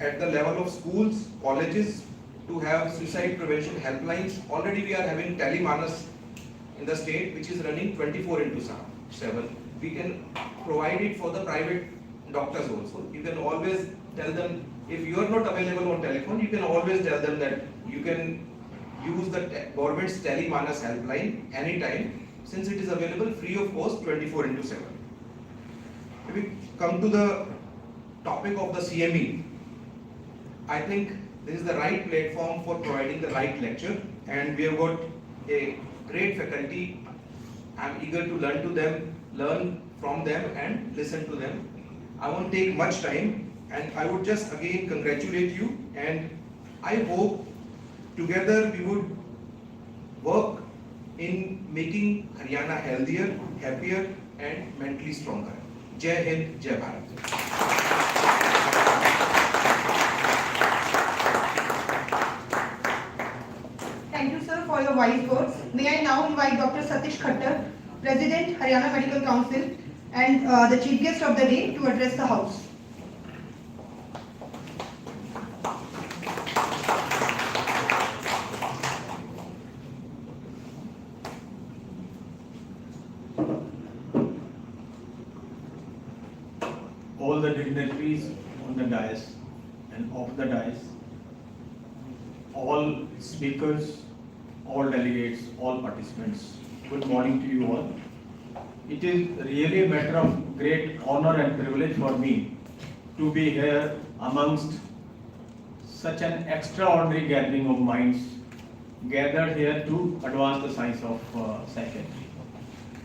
at the level of schools, colleges, to have suicide prevention helplines. Already we are having Telemanas in the state, which is running 24/7. We can provide it for the private doctors also. You can always tell them, if you are not available on telephone, you can always tell them that you can use the government's Telemanas helpline anytime, since it is available free of cost 24/7. If we come to the topic of the CME, I think this is the right platform for providing the right lecture, and we have got a great faculty. I am eager to learn from them and listen to them. I won't take much time, and I would just again congratulate you, and I hope together we would work in making Haryana healthier, happier and mentally stronger. Jai Hind, Jai Bharat. Thank you, sir, for your wise words. May I now invite Dr. Satish Khattar, President, Haryana Medical Council, and the Chief Guest of the day to address the House. All the dignitaries on the dais and off the dais, all speakers, all delegates, all participants, good morning to you all. It is really a matter of great honor and privilege for me to be here amongst such an extraordinary gathering of minds gathered here to advance the science of psychiatry.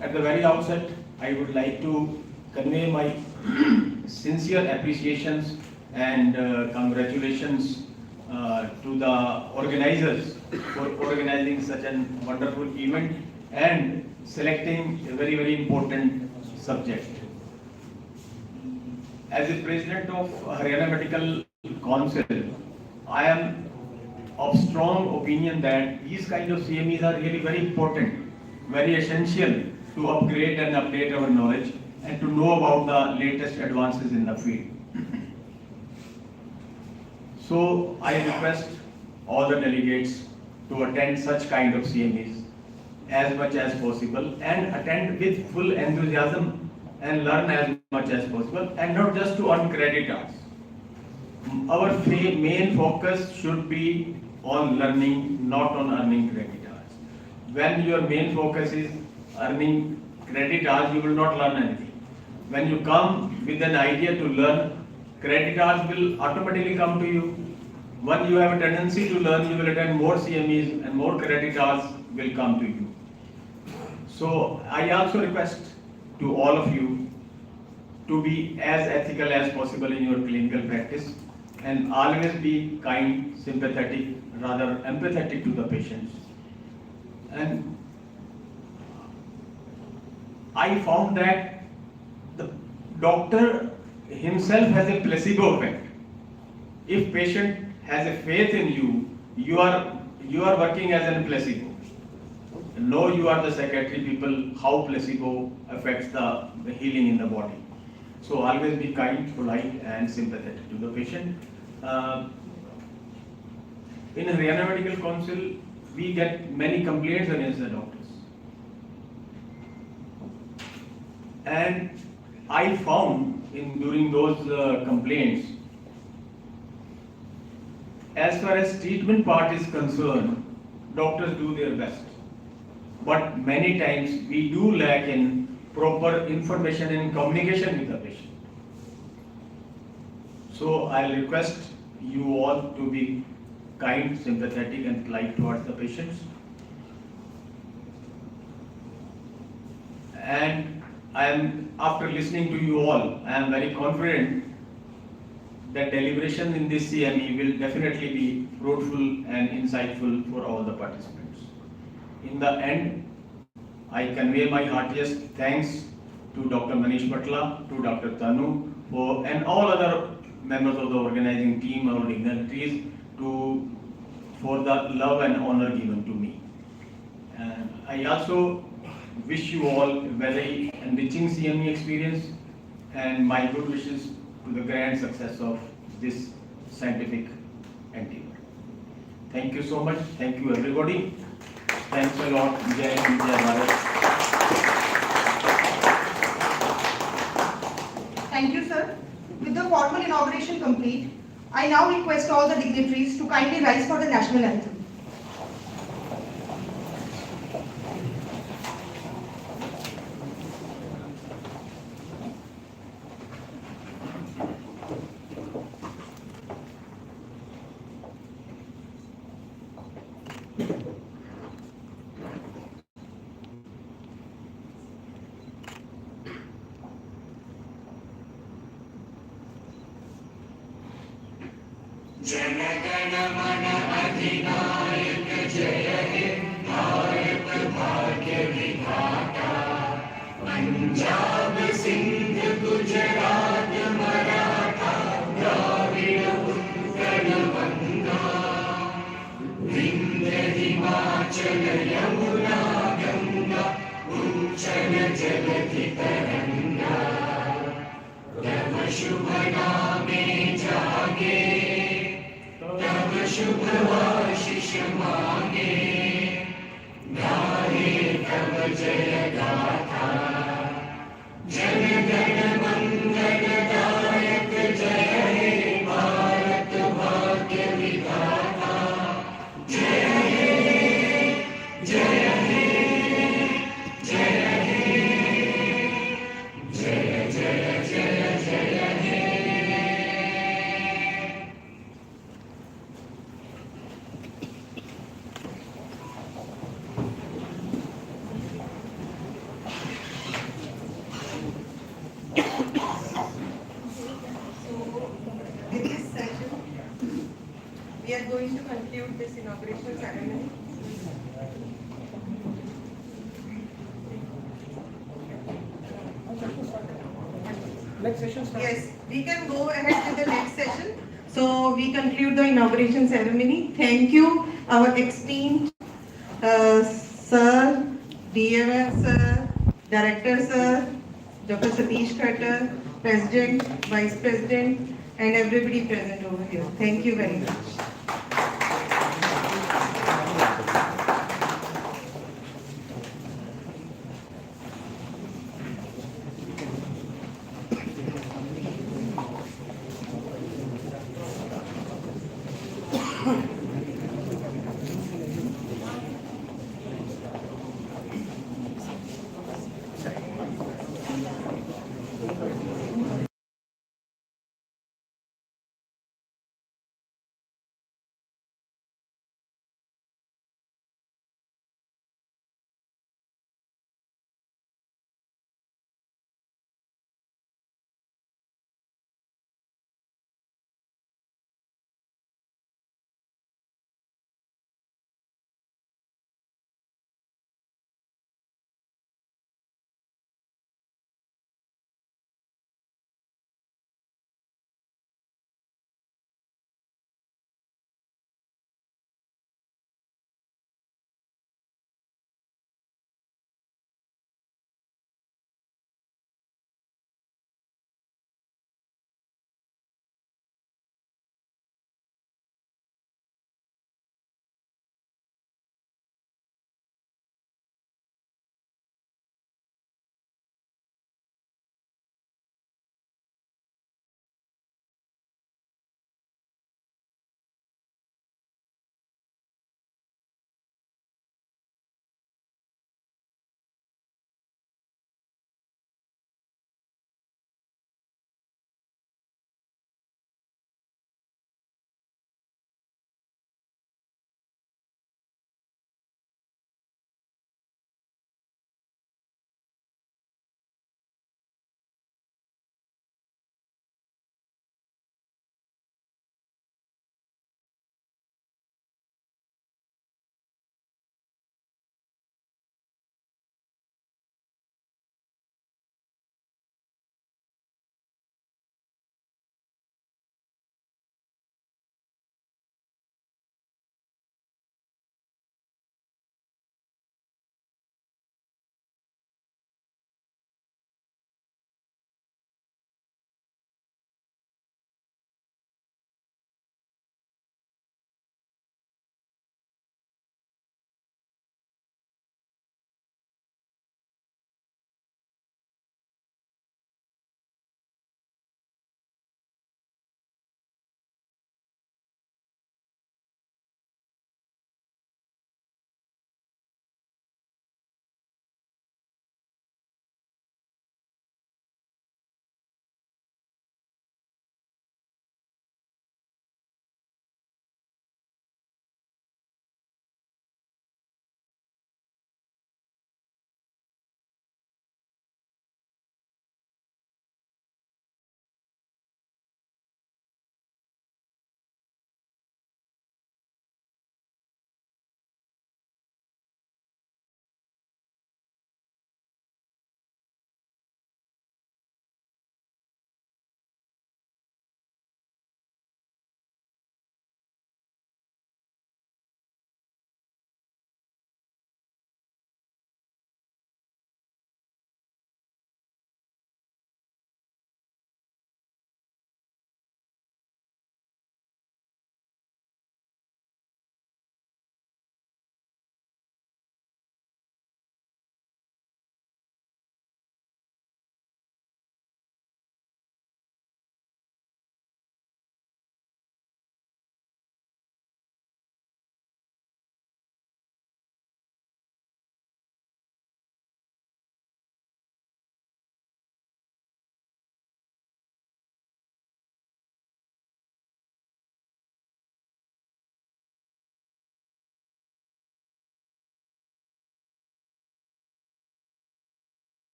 At the very outset, I would like to convey my sincere appreciations and congratulations to the organizers for organizing such a wonderful event and selecting a very, very important subject. As the President of Haryana Medical Council, I am of strong opinion that these kind of CMEs are really very important, very essential to upgrade and update our knowledge and to know about the latest advances in the field. So I request all the delegates to attend such kind of CMEs as much as possible and attend with full enthusiasm and learn as much as possible, and not just to earn credit hours. Our main focus should be on learning, not on earning credit hours. When your main focus is earning credit hours, you will not learn anything. When you come with an idea to learn, credit hours will automatically come to you. When you have a tendency to learn, you will attend more CMEs and more credit hours will come to you. So I also request to all of you to be as ethical as possible in your clinical practice and always be kind, sympathetic, rather empathetic to the patients. And I found that the doctor himself has a placebo effect. If patient has a faith in you, you are working as a placebo. Know you are the psychiatry people how placebo affects the healing in the body. So always be kind, polite and sympathetic to the patient. In Haryana Medical Council, we get many complaints against the doctors. And I found during those complaints, as far as treatment part is concerned, doctors do their best. But many times we do lack in proper information and communication with the patient. So I request you all to be kind, sympathetic and polite towards the patients. And after listening to you all, I am very confident that deliberation in this CME will definitely be fruitful and insightful for all the participants. In the end, I convey my heartiest thanks to Dr. Manish Patla, to Dr. Tanu, and all other members of the organizing team or dignitaries for the love and honor given to me. And I also wish you all a very enriching CME experience and my good wishes to the grand success of this scientific endeavor. Thank you so much. Thank you everybody. Thanks a lot. Jai Hind, Jai Bharat. Thank you, sir. With the formal inauguration complete, I now request all the dignitaries to kindly rise for the national anthem. In this session, we are going to conclude this inauguration ceremony. Next session starts. Yes, we can go ahead with the next session. So we conclude the inauguration ceremony. Thank you, our esteemed sir, DMS sir, director sir, Dr. Satish Khattar, president, vice president, and everybody present over here. Thank you very much.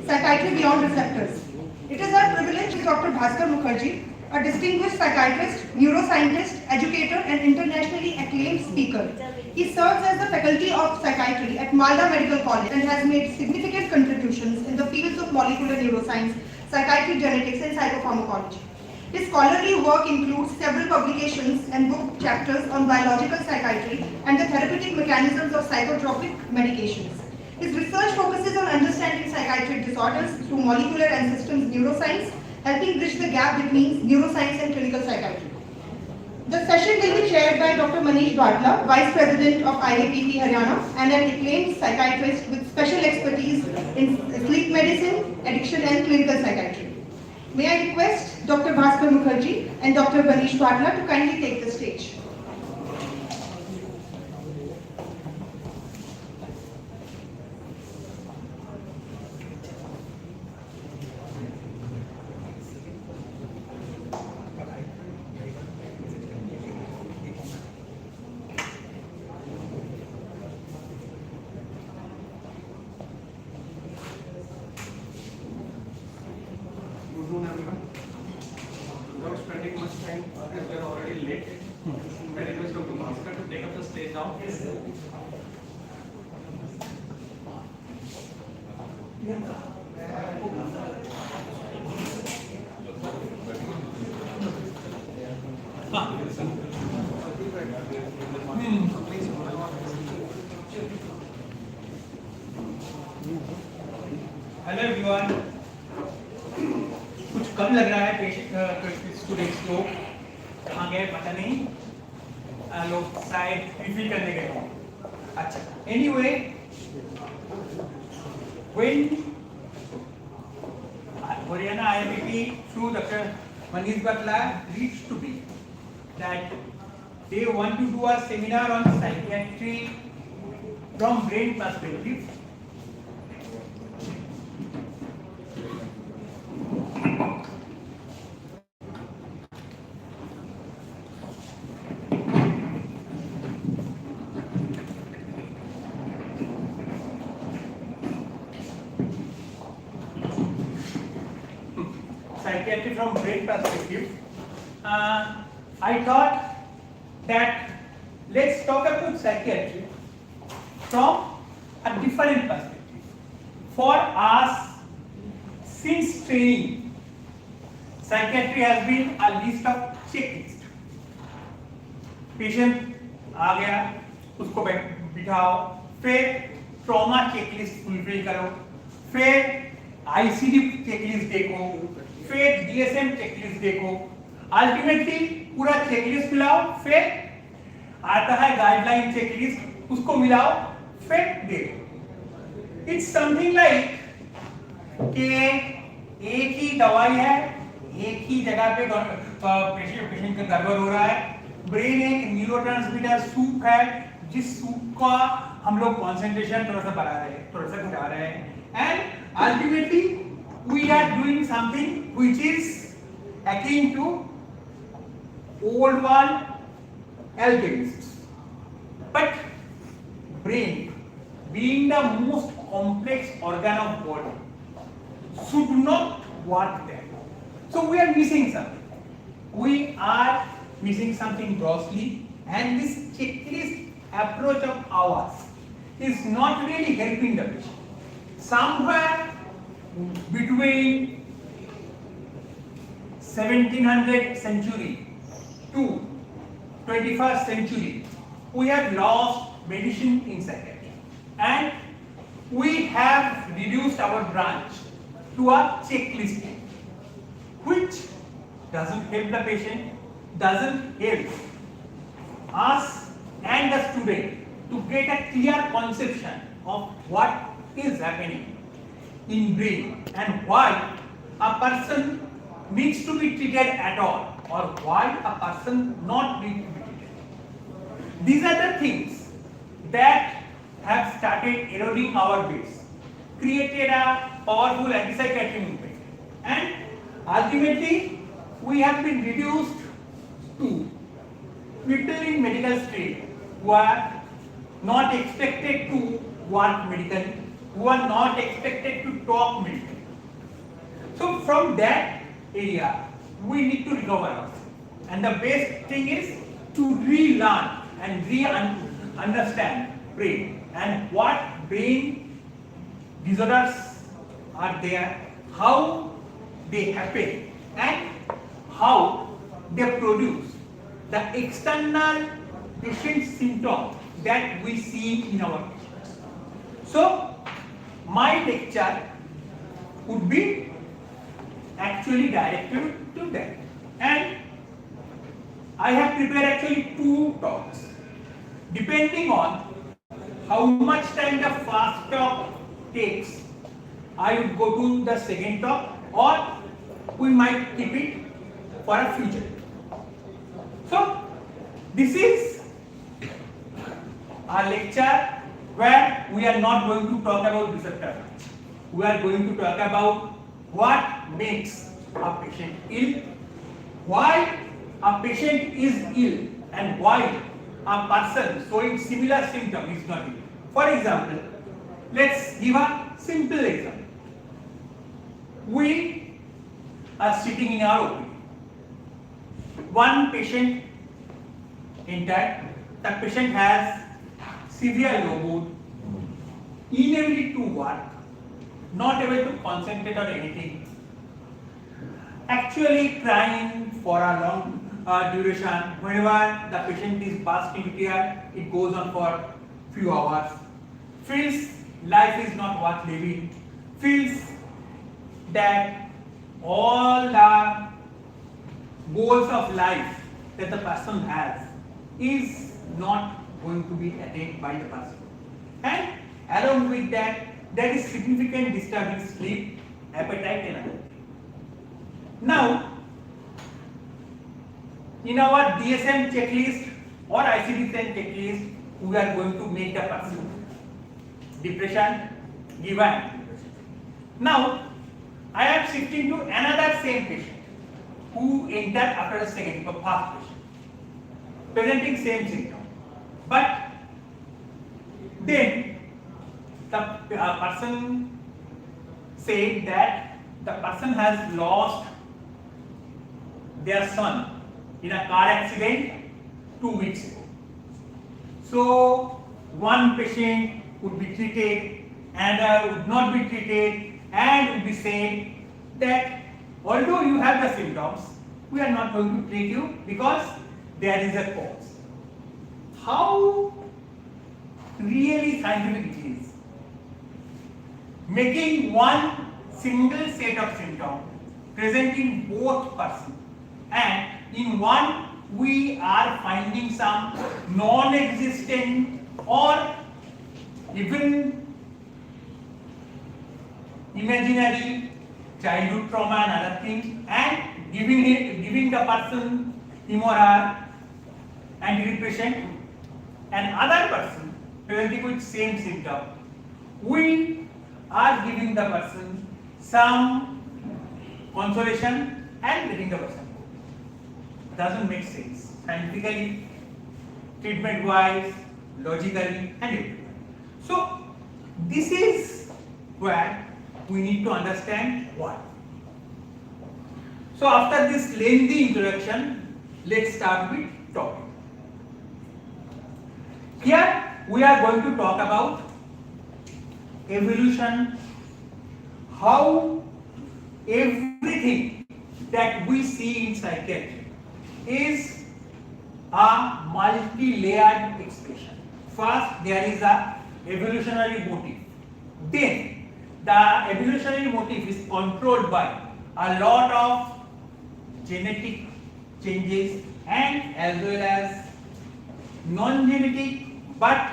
Psychiatry Beyond Receptors. It is our privilege with Dr. Bhaskar Mukherjee, a distinguished psychiatrist, neuroscientist, educator and internationally acclaimed speaker. He serves as the faculty of psychiatry at Malda Medical College and has made significant contributions in the fields of molecular neuroscience, psychiatric genetics and psychopharmacology. His scholarly work includes several publications and book chapters on biological psychiatry and the therapeutic mechanisms of psychotropic medications. His research focuses on understanding psychiatric disorders through molecular and systems neuroscience, helping bridge the gap between neuroscience and clinical psychiatry. The session will be chaired by Dr. Manish Badla, Vice President of IAPP Haryana and an acclaimed psychiatrist with special expertise in sleep medicine, addiction and clinical psychiatry. May I request Dr. Bhaskar Mukherjee and Dr. Manish Badla to kindly take the stage. Without spending much time, as we are already late, I request Dr. Bhaskar to take up the stage now. Hello everyone, कुछ कम लग रहा है patient students को, कहाँ गए पता नहीं, लोग शायद रिफिल करने गए हों। अच्छा, anyway, when Haryana IAPP through Dr. Manish Badla reached to me that they want to do a seminar on psychiatry from brain perspective. Psychiatry from brain perspective. I thought that let's talk about psychiatry from a different perspective. For us, since training, psychiatry has been a list of checklist. Patient आ गया, उसको बिठाओ, फिर trauma checklist fulfil करो, फिर ICD checklist देखो, फिर DSM checklist देखो, ultimately पूरा checklist मिलाओ, फिर आता है गाइडलाइन चेकलिस्ट, उसको मिलाओ, फिर देखो। इट्स समथिंग लाइक कि एक ही दवाई है, एक ही जगह पे पेशेंट का गड़बड़ हो रहा है। ब्रेन एक न्यूरोट्रांसमीटर सूप है, जिस सूप का हम लोग कॉन्सेंट्रेशन थोड़ा सा बढ़ा रहे हैं, थोड़ा सा घटा रहे हैं, and ultimately we are doing something which is akin to old world alchemists. But brain, being the most complex organ of body, should not work there. So we are missing something. We are missing something grossly, and this checklist approach of ours is not really helping the patient. Somewhere between 1700th century to 21st century, we have lost medicine in psychiatry, and we have reduced our branch to a checklist, which doesn't help the patient, doesn't help us and the student to get a clear conception of what is happening in brain and why a person needs to be treated at all, or why a person not need to be treated. These are the things that have started eroding our base, created a powerful anti-psychiatry movement, and ultimately we have been reduced to people in medical street who are not expected to work medically, who are not expected to talk medically. So from that area, we need to recover ourselves. And the best thing is to relearn and understand brain and what brain disorders are there, how they happen, and how they produce the external patient symptoms that we see in our patients. So my lecture would be actually directed to that, and I have prepared actually 2 talks. Depending on how much time the first talk takes, I would go to the second talk, or we might keep it for a future. So this is a lecture where we are not going to talk about receptor. We are going to talk about what makes a patient ill, why a patient is ill, and why a person showing similar symptom is not ill. For example, let's give a simple example. We are sitting in our OPD. One patient entered. The patient has severe low mood, inability to work, not able to concentrate on anything, actually crying for a long duration. Whenever the patient is bursting into tears, it goes on for few hours. Feels life is not worth living. Feels that all the goals of life that the person has is not going to be attained by the person. And along with that, there is significant disturbing sleep, appetite, and other. Now, in our DSM checklist or ICD-10 checklist, we are going to make the person depression given. Now, I am shifting to another same patient who entered after the second or first patient, presenting same symptom. But then the person said that the person has lost their son in a car accident 2 weeks ago. So one patient would be treated, another would not be treated, and would be said that although you have the symptoms, we are not going to treat you because there is a cause. How really scientific it is. Making one single set of symptoms present in both persons, and in one we are finding some non-existent or even imaginary childhood trauma and other things, and giving the person him or her antidepressant, and other person presenting with same symptom, we are giving the person some consolation and letting the person go. Doesn't make sense scientifically, treatment wise, logically, and everything. So this is where we need to understand why. So after this lengthy introduction, let's start with topic. Here we are going to talk about evolution, how everything that we see in psychiatry is a multi-layered expression. First, there is a evolutionary motive. Then, the evolutionary motive is controlled by a lot of genetic changes and as well as non-genetic but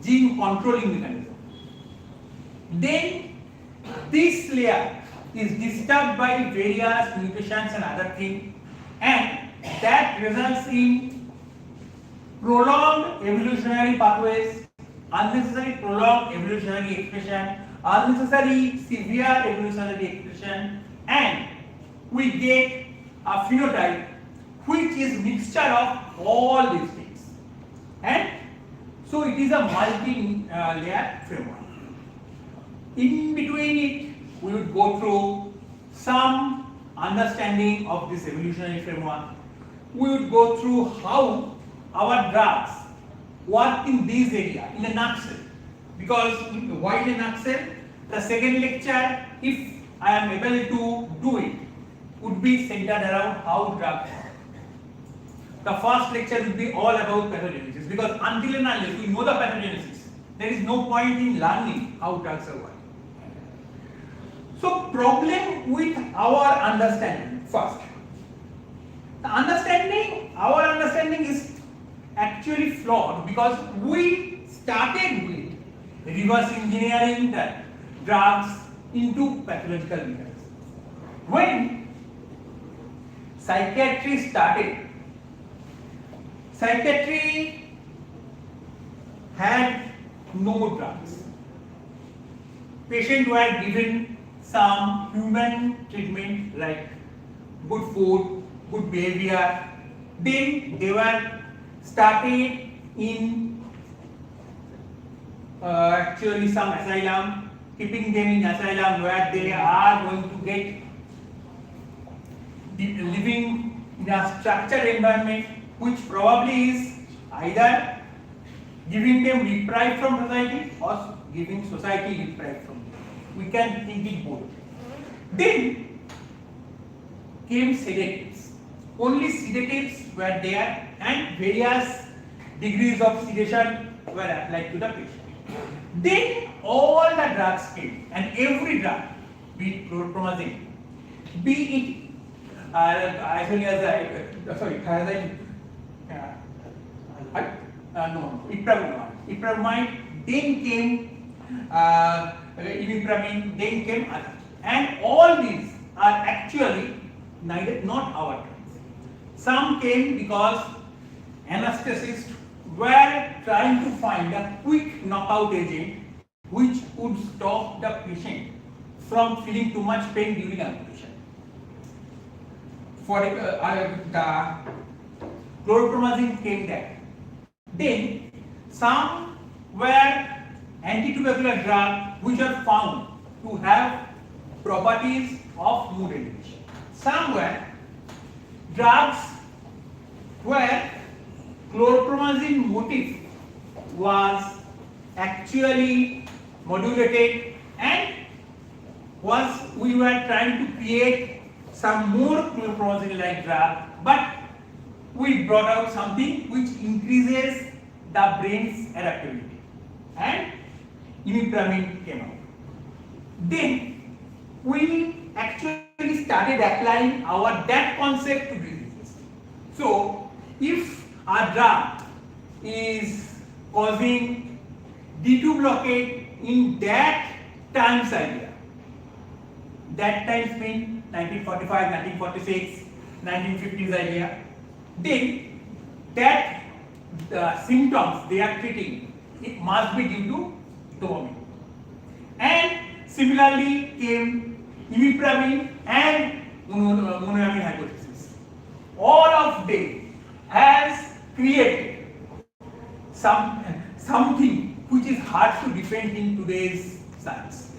gene controlling mechanism. Then, this layer is disturbed by various mutations and other things, and that results in prolonged evolutionary pathways, unnecessary prolonged evolutionary expression, unnecessary severe evolutionary expression, and we get a phenotype which is mixture of all these things. And so it is a multi-layer framework. In between it, we would go through some understanding of this evolutionary framework, we would go through how our drugs work in this area in a nutshell. Because why in a nutshell? The second lecture, if I am able to do it, would be centered around how drugs work. The first lecture will be all about pathogenesis, because until and unless we know the pathogenesis, there is no point in learning how drugs are working. So, problem with our understanding first. Our understanding is actually flawed because we started with reverse engineering the drugs into pathological mechanisms. When psychiatry started, psychiatry had no drugs. Patients were given some human treatment like good food, good behavior. Then they were started in actually some asylum, keeping them in asylum where they are going to get living in a structured environment, which probably is either giving them reprieve from society or giving society reprieve from them. We can think it both. Then came sedatives. Only sedatives were there and various degrees of sedation were applied to the patient. Then all the drugs came, and every drug, be it chlorpromazine, be it ipravuramide, then came imipramine, then came others, and all these are actually not our drugs. Some came because anesthetists were trying to find a quick knockout agent which would stop the patient from feeling too much pain during amputation. For the chlorpromazine came there. Then some were antitubercular drugs which are found to have properties of mood elevation. Some were drugs where chlorpromazine motif was actually modulated, and we were trying to create some more chlorpromazine like drug, but we brought out something which increases the brain's adaptability, and imipramine came out. Then we actually started applying that concept to diseases. So if a drug is causing D2 blockade in that time area, that time means 1945, 1946, 1950s area, then that symptoms they are treating, it must be due to dopamine. And similarly came imipramine and monoamine hypothesis. All of them has created something which is hard to defend in today's science.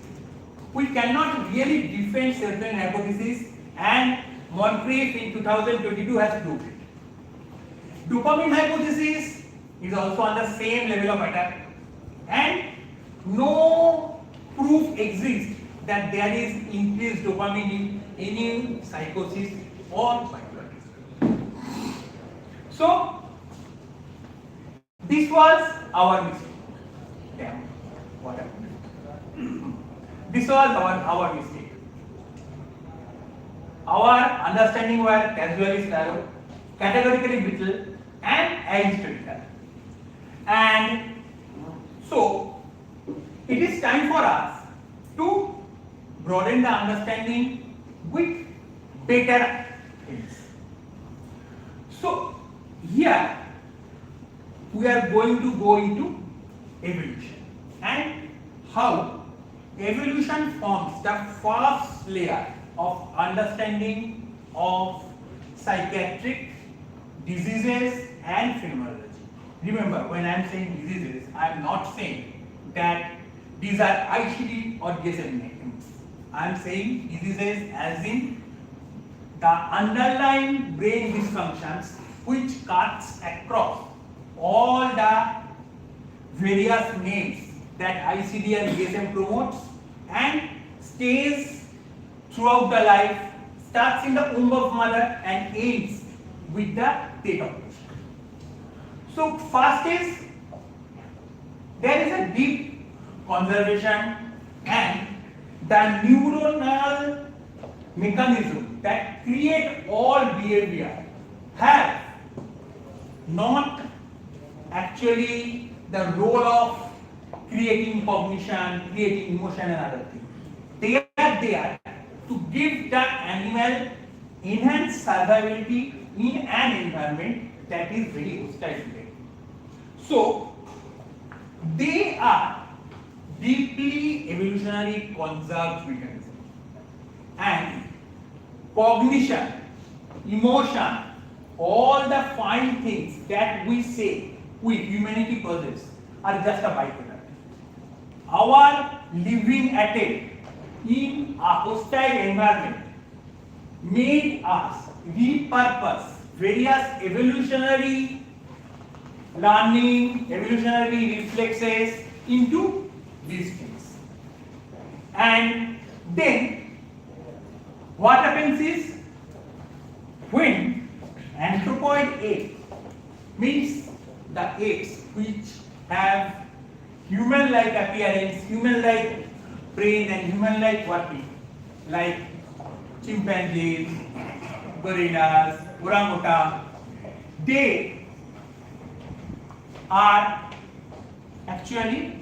We cannot really defend certain hypotheses, and Moncrief in 2022 has proved it. Dopamine hypothesis is also on the same level of attack, and no proof exists that there is increased dopamine in any psychosis or bipolar disorder. So this was our mistake. Yeah. What happened? This was our mistake. Our understanding were casually narrow, categorically brittle, and aristocratical. And so it is time for us to broaden the understanding with better things. So here we are going to go into evolution and how evolution forms the first layer of understanding of psychiatric diseases and phenomenology. Remember, when I am saying diseases, I am not saying that these are ICD or DSM names. I am saying diseases as in the underlying brain dysfunctions which cuts across all the various names that ICD and DSM promotes and stays throughout the life, starts in the womb of mother and ends with the date of birth. So first is there is a deep conservation and the neuronal mechanism that create all behavior have not actually the role of creating cognition, creating emotion and other things. They are there to give the animal enhanced survivability in an environment that is very hostile to them. So they are deeply evolutionary conserved mechanisms. And cognition, emotion, all the fine things that we say we humanity possess are just a byproduct. Our living at it in a hostile environment made us repurpose various evolutionary learning, evolutionary reflexes into these things. And then what happens is when anthropoid ape means the apes which have human-like appearance, human-like brain and human-like working, like chimpanzees, gorillas, orangutan, they are actually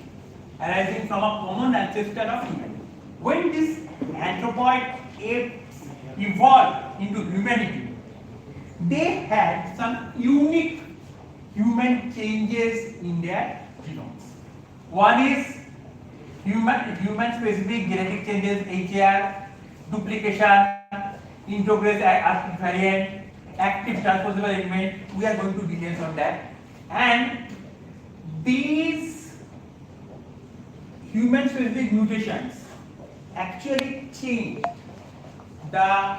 arising from a common ancestor of humanity. When these anthropoid apes evolved into humanity, they had some unique human changes in their genomes. One is human specific genetic changes, HAR, duplication, introgress variant, active transposable element. We are going to details on that. And these human specific mutations actually change the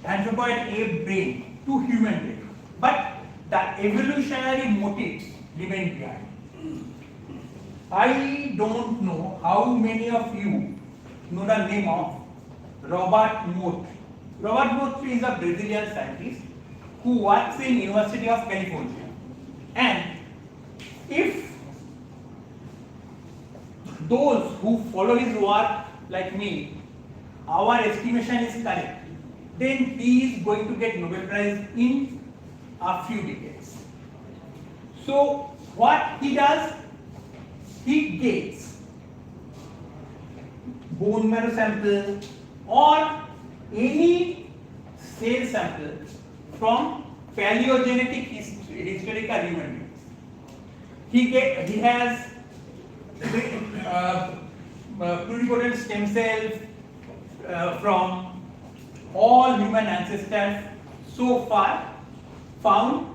anthropoid ape brain to human brain, but the evolutionary motives remain behind. I don't know how many of you know the name of Robert Mohri. Robert Mohri is a Brazilian scientist who works in University of California. And if those who follow his work like me, our estimation is correct, then he is going to get Nobel Prize in a few decades. So what he does, he gets bone marrow sample or any cell sample from paleogenetic historical human beings. He has pluripotent stem cells from all human ancestors so far found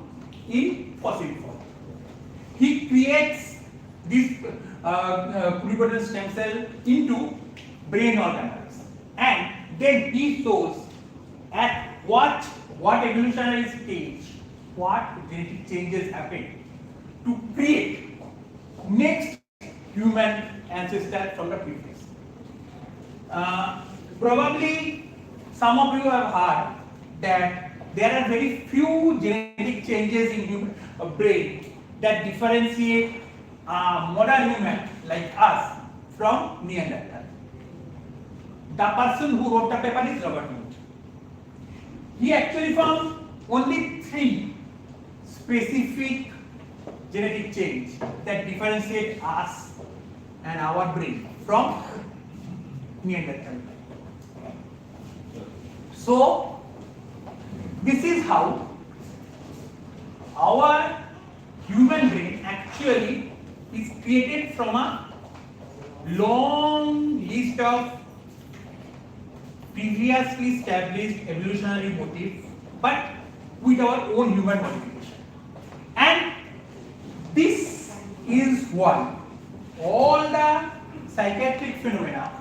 in fossil form. He creates this pluripotent stem cell into brain organelles, and then he shows at what evolutionary stage what genetic changes happen to create next human ancestor from the previous. Probably some of you have heard that there are very few genetic changes in human brain that differentiate modern human like us from Neanderthal. The person who wrote the paper is Robert Mohri. He actually found only 3 specific genetic change that differentiate us and our brain from Neanderthal. So this is how our human brain actually is created from a long list of previously established evolutionary motifs, but with our own human modification. And this is why all the psychiatric phenomena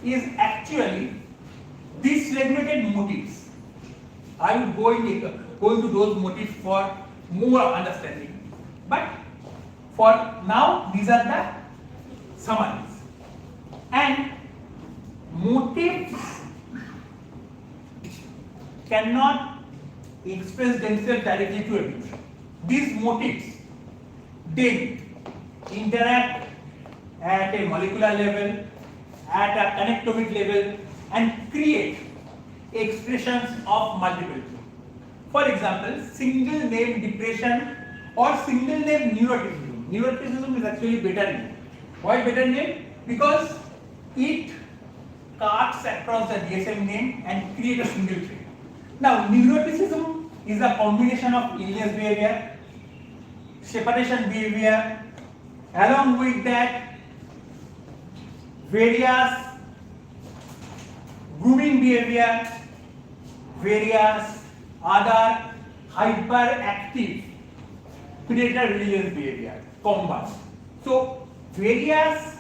is actually dysregulated motifs. I will go into those motifs for more understanding. But for now, these are the summaries. And motifs cannot express themselves directly to evolution. These motifs then interact at a molecular level, at a connectomic level, and create expressions of multiple. For example, single name depression or single name neuroticism. Neuroticism is actually better name. Why better name? Because it cuts across the DSM name and create a single trait. Now, neuroticism is a combination of illness behavior, separation behavior, along with that various grooming behavior, various other hyperactive predator reliance behavior combined. So, various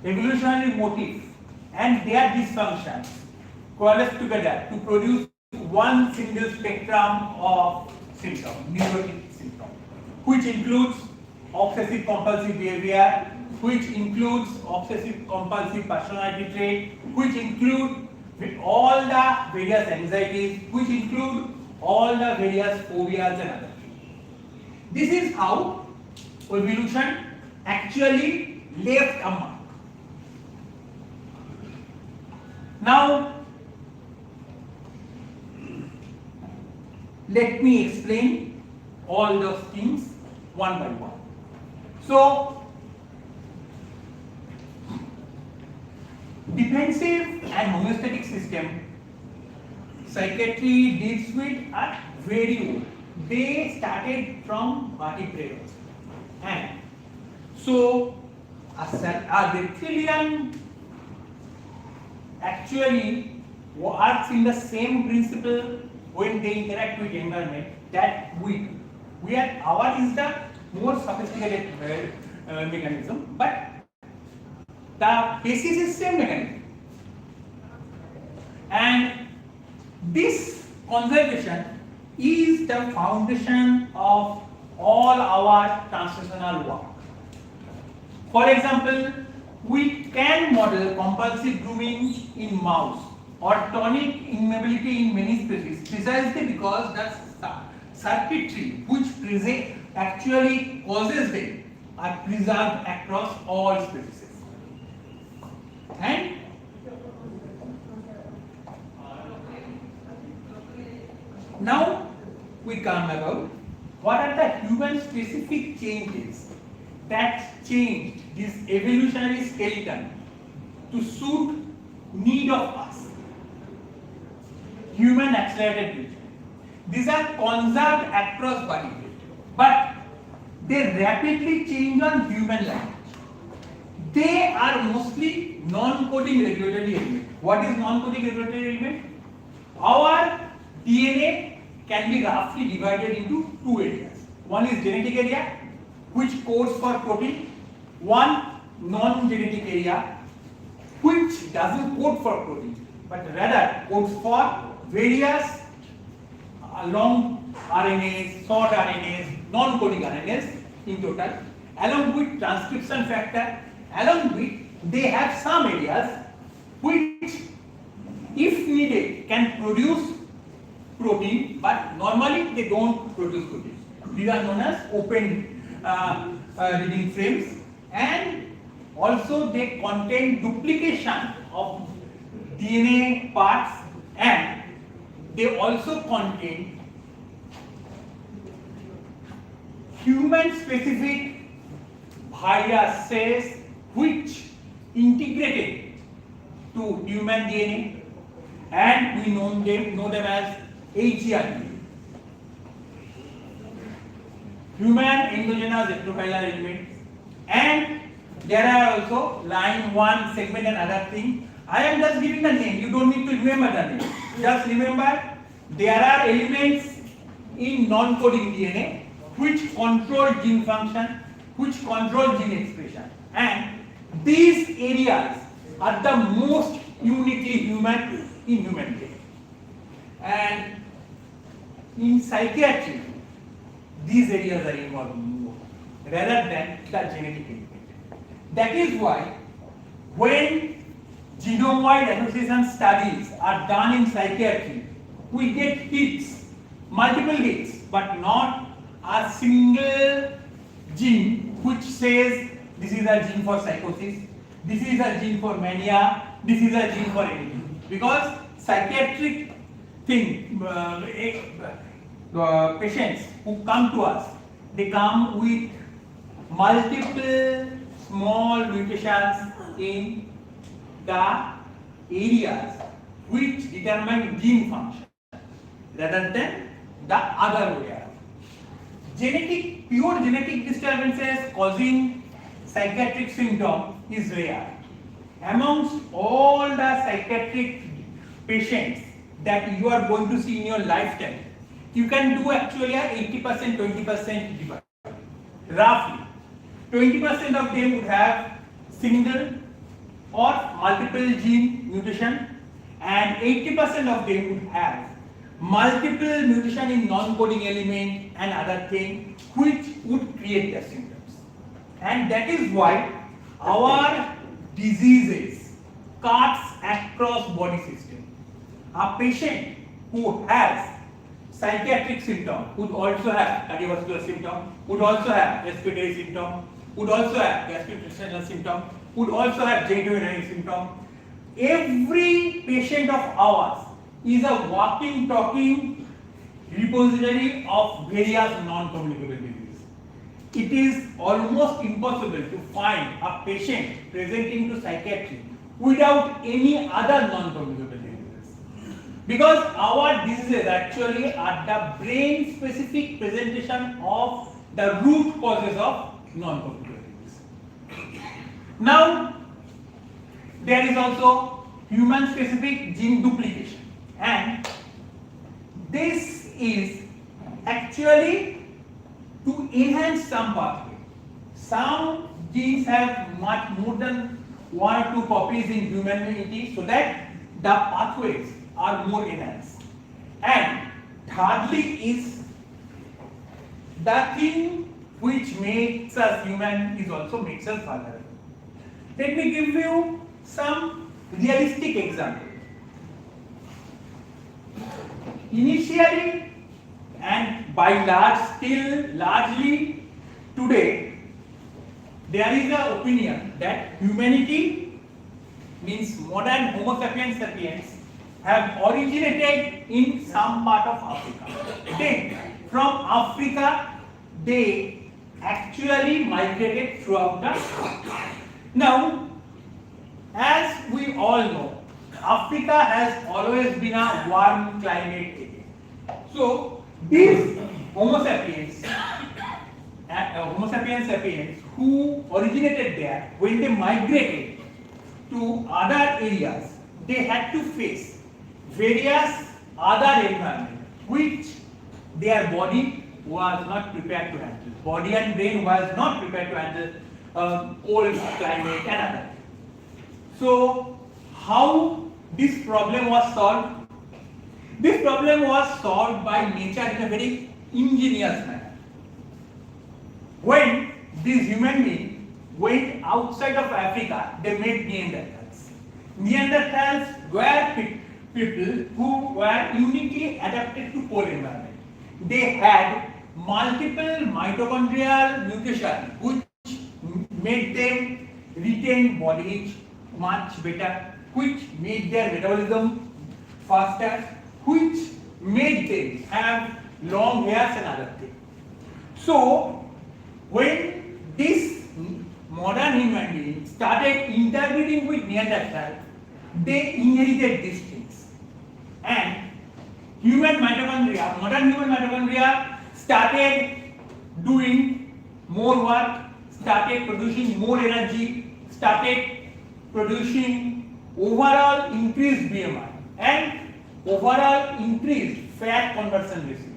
evolutionary motifs and their dysfunctions coalesce together to produce one single spectrum of symptom, neurotic symptom, which includes obsessive compulsive behavior, which includes obsessive compulsive personality trait, which include all the various anxieties, which include all the various phobias and other things. This is how evolution actually left a mark. Now, let me explain all those things one by one. So, defensive and homeostatic system, psychiatry deals with are very old. They started from vertebrates, and so a reptilian actually works in the same principle when they interact with environment that we are. Our is the more sophisticated mechanism, but the basis is same mechanism. And this conservation is the foundation of all our translational work. For example, we can model compulsive grooming in mouse or tonic immobility in many species precisely because the circuitry which actually causes them are preserved across all species. And now we come about what are the human specific changes that change this evolutionary skeleton to suit need of us. Human accelerated breathing. These are conserved across body weight, but they rapidly change on human life. They are mostly non-coding regulatory element. What is non-coding regulatory element? Our DNA can be roughly divided into two areas. One is genetic area, which codes for protein. One non-genetic area, which doesn't code for protein, but rather codes for various long RNAs, short RNAs, non-coding RNAs in total, along with transcription factor, along with they have some areas which, if needed, can produce protein, but normally they don't produce protein. These are known as open reading frames, and also they contain duplication of DNA parts, and they also contain human specific viruses which integrated to human DNA, and we know them as HERD. Human endogenous retroviral elements, and there are also line 1 segment and other thing. I am just giving the name, you don't need to remember the name. Just remember there are elements in non-coding DNA which control gene function, which control gene expression, and these areas are the most uniquely human in human being. And in psychiatry, these areas are involved more rather than the genetic element. That is why when genome-wide association studies are done in psychiatry, we get hits, multiple hits, but not a single gene which says this is a gene for psychosis, this is a gene for mania, this is a gene for anything. Because psychiatric thing, patients who come to us, they come with multiple small mutations in the areas which determine gene function rather than the other way around. Pure genetic disturbances causing psychiatric symptom is rare. Amongst all the psychiatric patients that you are going to see in your lifetime, you can do actually a 80% 20% divide. Roughly 20% of them would have single or multiple gene mutation, and 80% of them would have multiple mutation in non-coding element and other thing which would create the symptoms. And that is why our diseases cuts across body system. A patient who has psychiatric symptom would also have cardiovascular symptom, would also have respiratory symptom, would also have gastrointestinal symptom, would also have genitourinary symptom. Every patient of ours is a walking, talking repository of various non-communicable diseases. It is almost impossible to find a patient presenting to psychiatry without any other non-communicable diseases. Because our diseases actually are the brain-specific presentation of the root causes of non-communicable disease. Now, there is also human-specific gene duplication. And this is actually to enhance some pathway. Some genes have much more than 1 or 2 copies in humanity, so that the pathways are more enhanced. And thirdly is the thing which makes us human is also makes us vulnerable. Let me give you some realistic example. Initially and by large, still largely today, there is an opinion that humanity means modern Homo sapiens sapiens have originated in some part of Africa. Then from Africa they actually migrated throughout the world. Now, as we all know, Africa has always been a warm climate area. So these Homo sapiens sapiens who originated there, when they migrated to other areas, they had to face various other environments which their body was not prepared to handle. Body and brain was not prepared to handle cold climate and other. So how this problem was solved? This problem was solved by nature in a very ingenious manner. When these human beings went outside of Africa, they made Neanderthals. Neanderthals were people who were uniquely adapted to cold environment. They had multiple mitochondrial mutations which made them retain body heat much better, which made their metabolism faster, which made them have long hairs and other things. So, when this modern human being started interbreeding with Neanderthal, they inherited these things. And human mitochondria, modern human mitochondria started doing more work, started producing more energy, started producing overall increased BMI and overall increased fat conversion ratio.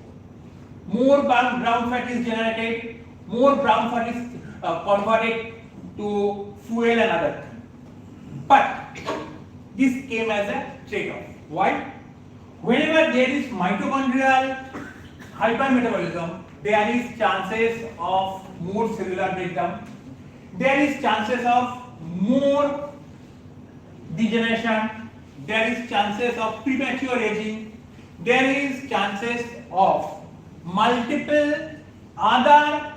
More brown fat is generated, more brown fat is converted to fuel and other things. But this came as a trade-off. Why? Whenever there is mitochondrial hypermetabolism, there is chances of more cellular breakdown. There is chances of more degeneration. There is chances of premature aging. There is chances of multiple other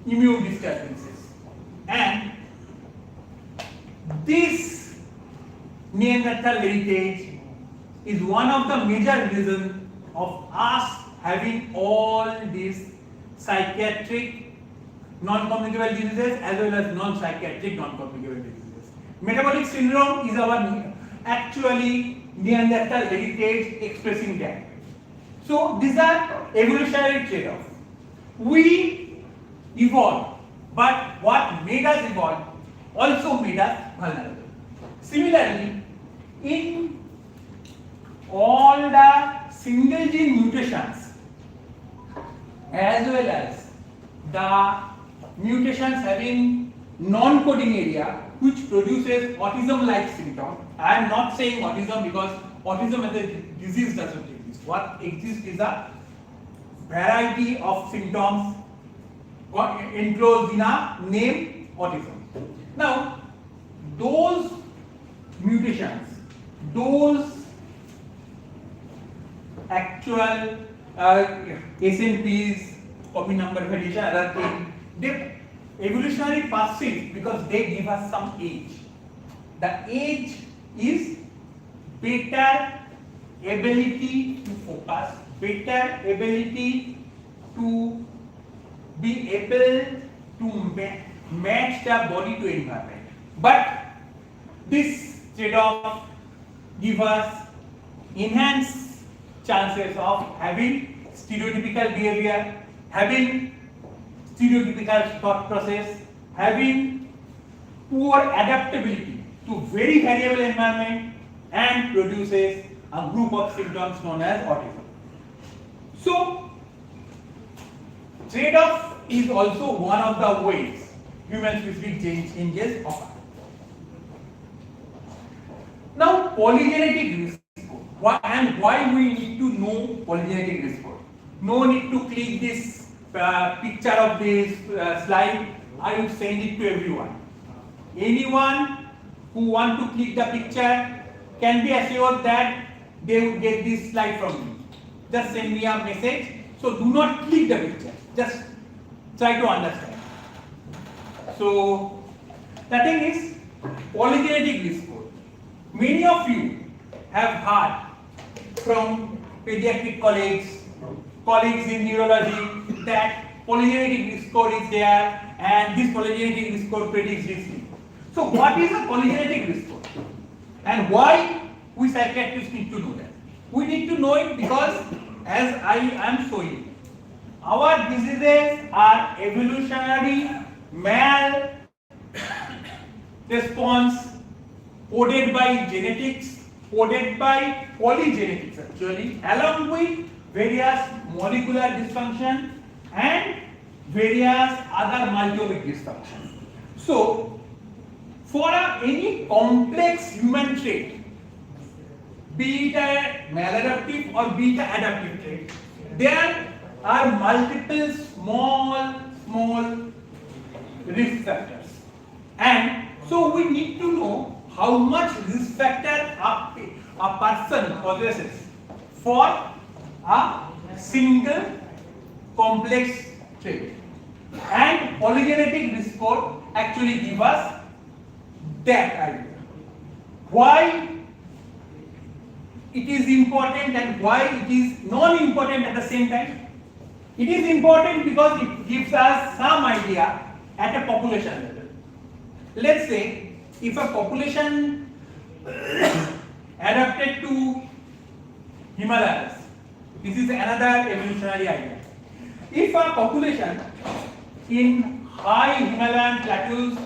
immune disturbances. And this Neanderthal heritage is one of the major reasons of us having all these psychiatric non-communicable diseases as well as non-psychiatric non-communicable diseases. Metabolic syndrome is our actually Neanderthal heritage expressing that. So these are evolutionary trade-offs. We evolved, but what made us evolve also made us vulnerable. Similarly, in all the single gene mutations as well as the mutations having non-coding area which produces autism-like symptom. I am not saying autism because autism as a disease doesn't exist. What exists is a variety of symptoms enclosed in a name autism. Now, those mutations, those actual SNPs, copy number variation, other thing, they evolutionary perceived because they give us some age. The age is better ability to focus, better ability to be able to match the body to environment. But this trade-off gives us enhanced chances of having stereotypical behavior, having stereotypical thought process, having poor adaptability to very variable environment, and produces a group of symptoms known as autism. So, trade-off is also one of the ways human-specific changes occur. Now, polygenetic risk code. And why we need to know polygenetic risk code? No need to click this picture of this slide. I will send it to everyone. Anyone who want to click the picture can be assured that they will get this slide from me. Just send me a message. So do not click the picture. Just try to understand. So the thing is polygenetic risk code. Many of you have heard from pediatric colleagues in neurology that polygenetic risk code is there and this polygenetic risk code predicts this thing. So what is a polygenetic risk code? And why we psychiatrists need to know that? We need to know it because as I am showing, our diseases are evolutionary mal response coded by genetics, coded by polygenetics actually, along with various molecular dysfunction and various other multi-omic dysfunction. So, for any complex human trait, be it a maladaptive or be it an adaptive trait, there are multiple small risk factors. And so we need to know how much risk factor a person possesses for a single complex trait. And polygenetic risk code actually gives us that idea. Why it is important and why it is non-important at the same time? It is important because it gives us some idea at a population level. Let's say if a population adapted to Himalayas, this is another evolutionary idea. If a population in high Himalayan plateaus,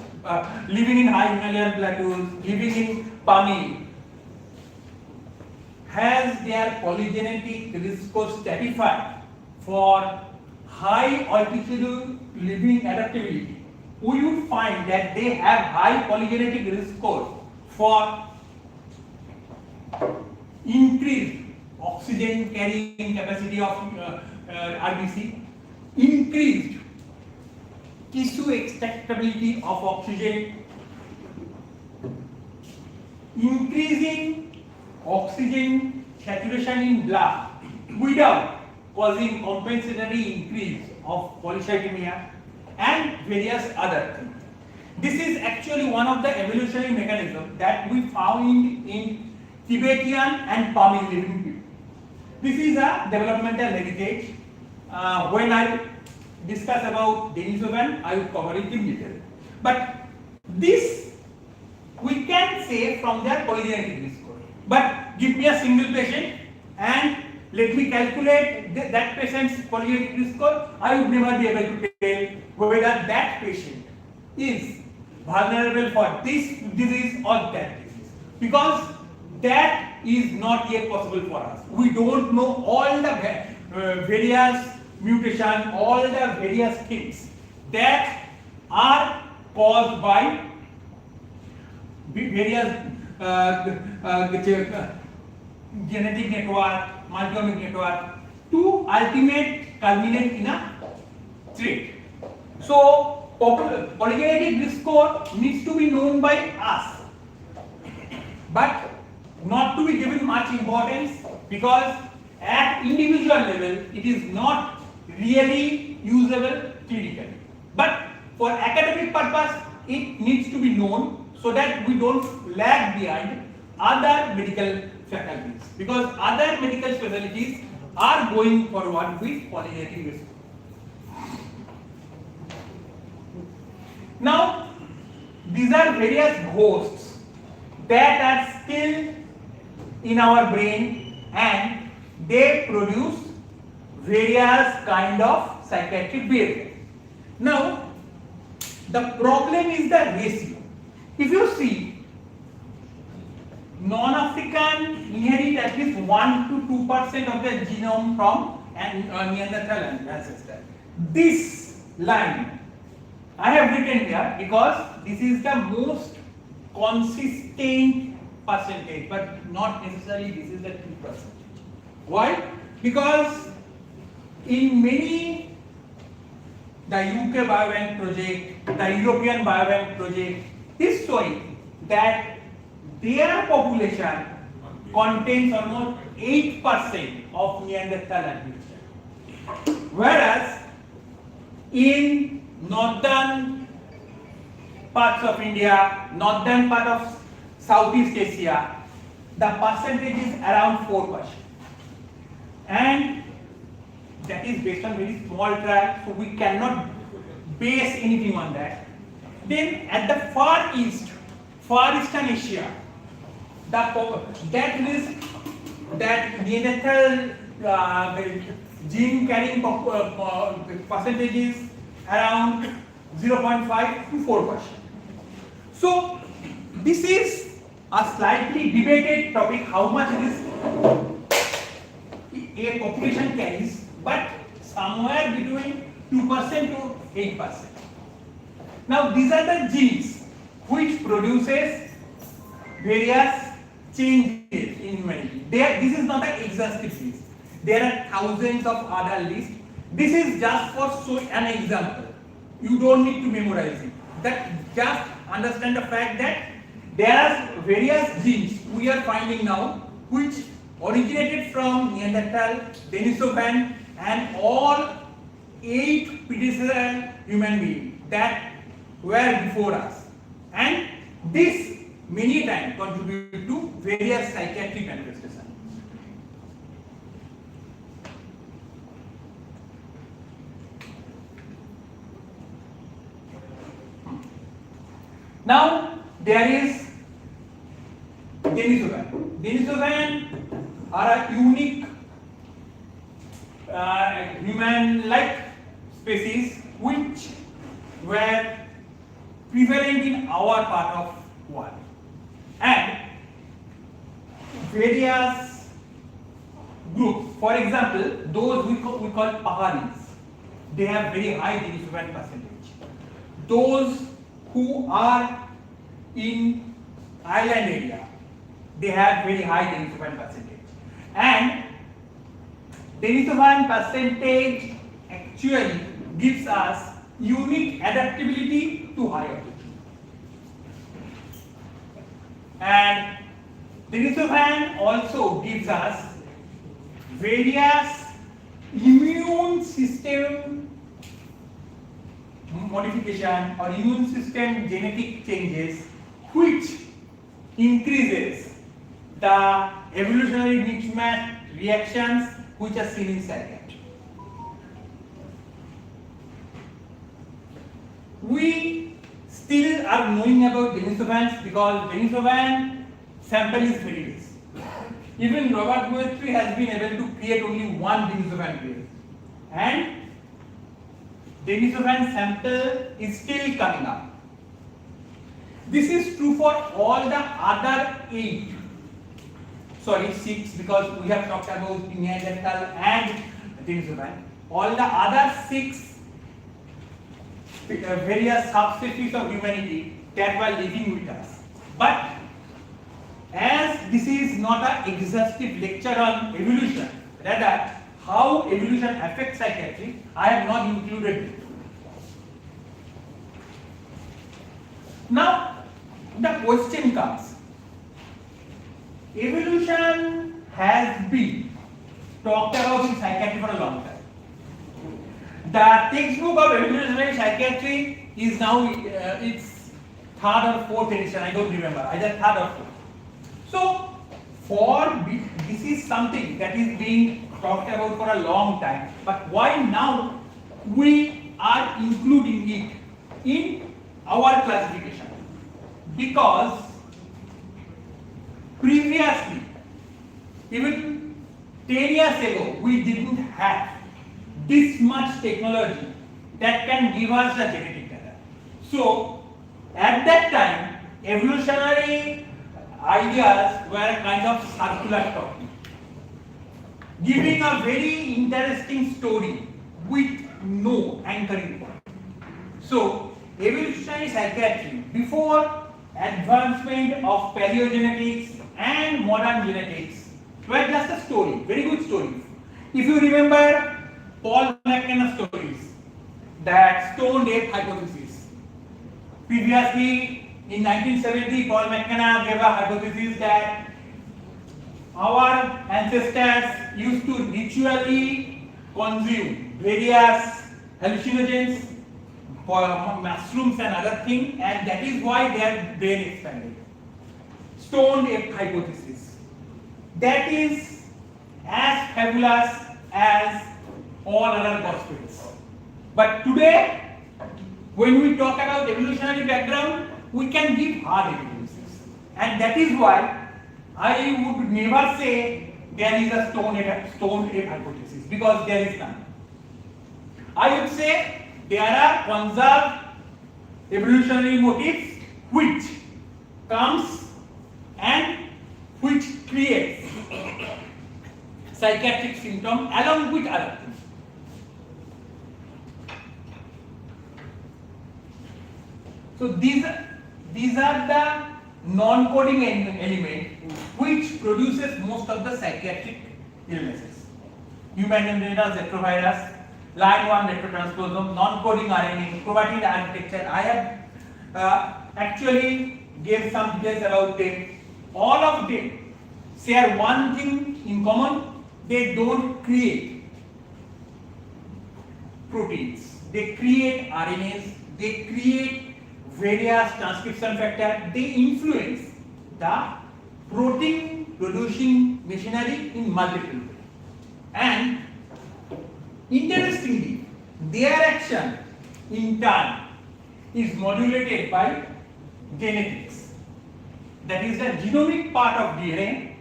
living in high Himalayan plateaus, living in Pamir, has their polygenetic risk score stratified for high altitude living adaptability, we would find that they have high polygenetic risk score for increased oxygen carrying capacity of RBC, increased tissue extractability of oxygen, increasing oxygen saturation in blood without causing compensatory increase of polycythemia and various other things. This is actually one of the evolutionary mechanisms that we found in Tibetan and Pamir living people. This is a developmental heritage. When I discuss about Denisovan, I will cover it in detail. But this we can say from their polygenetic score. But give me a single patient and let me calculate that patient's polygenetic score. I would never be able to tell whether that patient is vulnerable for this disease or that disease, because that is not yet possible for us. We don't know all the various mutations, all the various things that are caused by various genetic network, multi-omic network to ultimate culminate in a trait. So polygenetic risk score needs to be known by us, but not to be given much importance, because at individual level it is not really usable clinically. But for academic purpose it needs to be known so that we don't lag behind other medical faculties, because other medical specialties are going forward with polygenetic risk. Now, these are various ghosts that are still in our brain and they produce various kind of psychiatric behavior. Now, the problem is the ratio. If you see, non-African inherit at least 1 to 2% of the genome from Neanderthal ancestor. This line I have written here because this is the most consistent percentage, but not necessarily this is the true percentage. Why? Because in many, the UK Biobank project, the European Biobank project is showing that their population contains almost 8% of Neanderthal ancestry, whereas in northern parts of India, northern part of Southeast Asia, the percentage is around 4%. And that is based on very small trial, so we cannot base anything on that. Then at the far east, Far Eastern Asia, that risk, that Neanderthal gene carrying percentage is around 0.5 to 4%. So this is a slightly debated topic, how much risk a population carries, but somewhere between 2% to 8%. Now these are the genes which produces various changes in humanity. This is not an exhaustive list. There are thousands of other lists. This is just for an example. You don't need to memorize it. That just understand the fact that there are various genes we are finding now which originated from Neanderthal, Denisovan, and all 8 predecessor human beings that were before us. And this many times contribute to various psychiatric manifestations. Now there is Denisovan. Denisovan are a unique human-like species which were prevalent in our part of world, and various groups. For example, those we call Paharis, they have very high Denisovan percentage. Those who are in island area, they have very high denisovans percentage. And denisovan percentage actually gives us unique adaptability to high altitude. And denisovan also gives us various immune system modification or immune system genetic changes which increases the evolutionary mismatch reactions which are seen in psychiatry. We still are knowing about denisovans because denisovan sample is very less. Even Robert Mohri has been able to create only one denisovan grade, and denisovan sample is still coming up. This is true for all the other 6 because we have talked about Neanderthal and denisovan. All the other 6 various subspecies of humanity that were living with us. But as this is not an exhaustive lecture on evolution, rather how evolution affects psychiatry, I have not included it. Now, the question comes, evolution has been talked about in psychiatry for a long time. The textbook of evolutionary psychiatry is now its 3rd or 4th edition, I don't remember, either 3rd or 4th. So, this is something that is being talked about for a long time, but why now we are including it in our classification? Because previously, even 10 years ago, we didn't have this much technology that can give us the genetic data. So, at that time, evolutionary ideas were a kind of circular topic, giving a very interesting story with no anchoring point. So, evolutionary psychiatry, before advancement of paleogenetics and modern genetics, were just a story, very good stories. If you remember Paul McKenna stories, that stoned ape hypothesis. Previously, in 1970, Paul McKenna gave a hypothesis that our ancestors used to ritually consume various hallucinogens, mushrooms and other things, and that is why their brain expanded. Stoned ape hypothesis. That is as fabulous as all other gospels. But today, when we talk about evolutionary background, we can give hard evidences. And that is why I would never say there is a stoned ape hypothesis, because there is none. I would say there are conserved evolutionary motifs which comes and which creates psychiatric symptoms along with other things. So these are the non-coding element which produces most of the psychiatric illnesses. Human membranous retrovirus, line 1 retrotransposome, non-coding RNA, chromatin architecture. I have actually gave some details about them. All of them share one thing in common: they don't create proteins. They create RNAs. They create various transcription factors. They influence the protein producing machinery in multiple ways. And interestingly, their action in turn is modulated by genetics. That is the genomic part of DNA.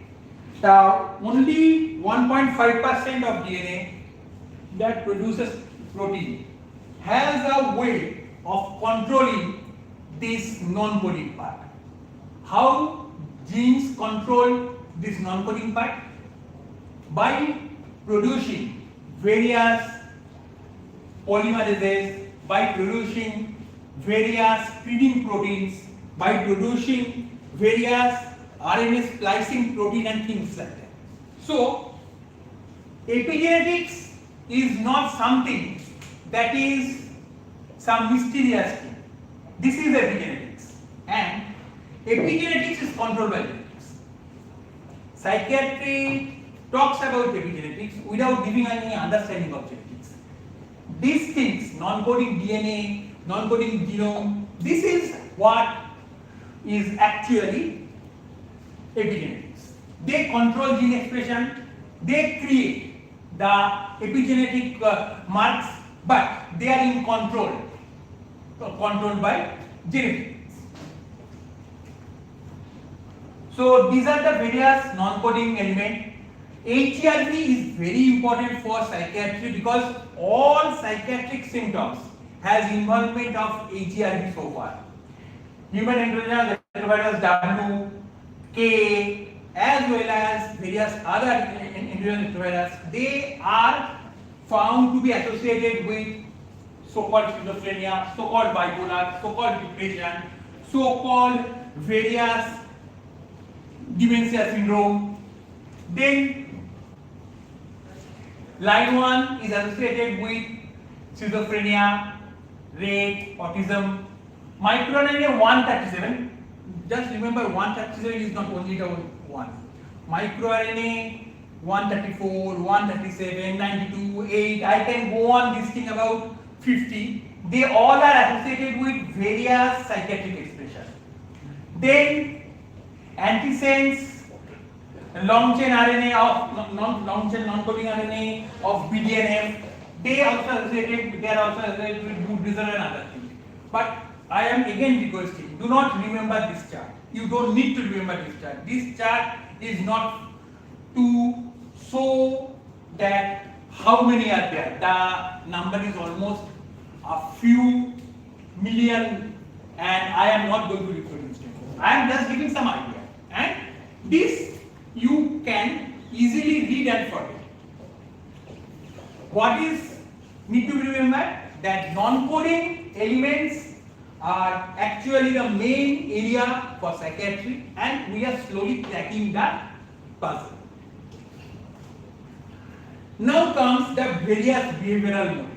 The only 1.5% of DNA that produces protein has a way of controlling this non-coding part. How genes control this non-coding part? By producing various polymerases, by producing various screening proteins, by producing various RNA splicing protein and things like that. So, epigenetics is not something that is some mysterious thing. This is epigenetics, and epigenetics is controlled by genetics. Psychiatry talks about epigenetics without giving any understanding of genetics. These things, non-coding DNA, non-coding genome, this is what is actually epigenetics. They control gene expression, they create the epigenetic marks, but they are in controlled by genetics. So these are the various non-coding elements. HRV is very important for psychiatry because all psychiatric symptoms has involvement of HRV so far. Human endogenous retrovirus W, K, as well as various other endogenous retrovirus, they are found to be associated with so-called schizophrenia, so-called bipolar, so-called depression, so-called various dementia syndrome. Then line 1 is associated with schizophrenia, Rett, autism. MicroRNA 137, just remember 137 is not only the one. MicroRNA 134, 137, 92, 8, I can go on listing about 50. They all are associated with various psychiatric expression. Then antisense, long chain RNA of long chain non-coding RNA of BDNF, they are also associated with mood disorder and other things. But I am again requesting, do not remember this chart. You don't need to remember this chart. This chart is not to show that how many are there. The number is almost a few million, and I am not going to reproduce it. I am just giving some idea. And this you can easily read and forget. What is need to be remembered? That non-coding elements are actually the main area for psychiatry, and we are slowly cracking the puzzle. Now comes the various behavioral motive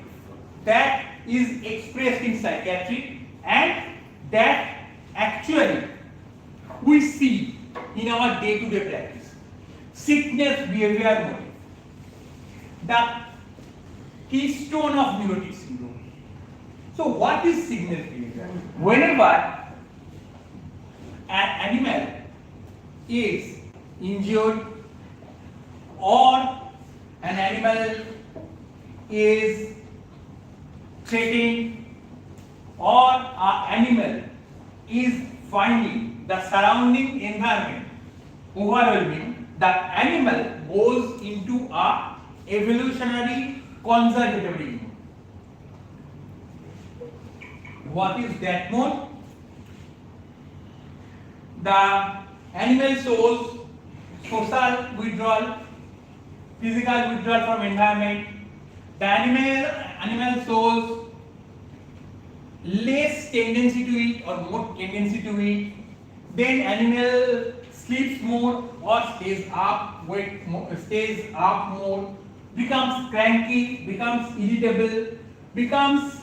that is expressed in psychiatry and that actually we see in our day-to-day practice. Sickness behavior motive, the keystone of neurotic syndrome. So what is sickness behavior? Whenever an animal is injured or an animal is threatened or an animal is finding the surrounding environment overwhelming, the animal goes into a evolutionary conservatory mode. What is that mode? The animal shows social withdrawal, physical withdrawal from environment. The animal shows less tendency to eat or more tendency to eat. Then animal sleeps more or stays up more, becomes cranky, becomes irritable, becomes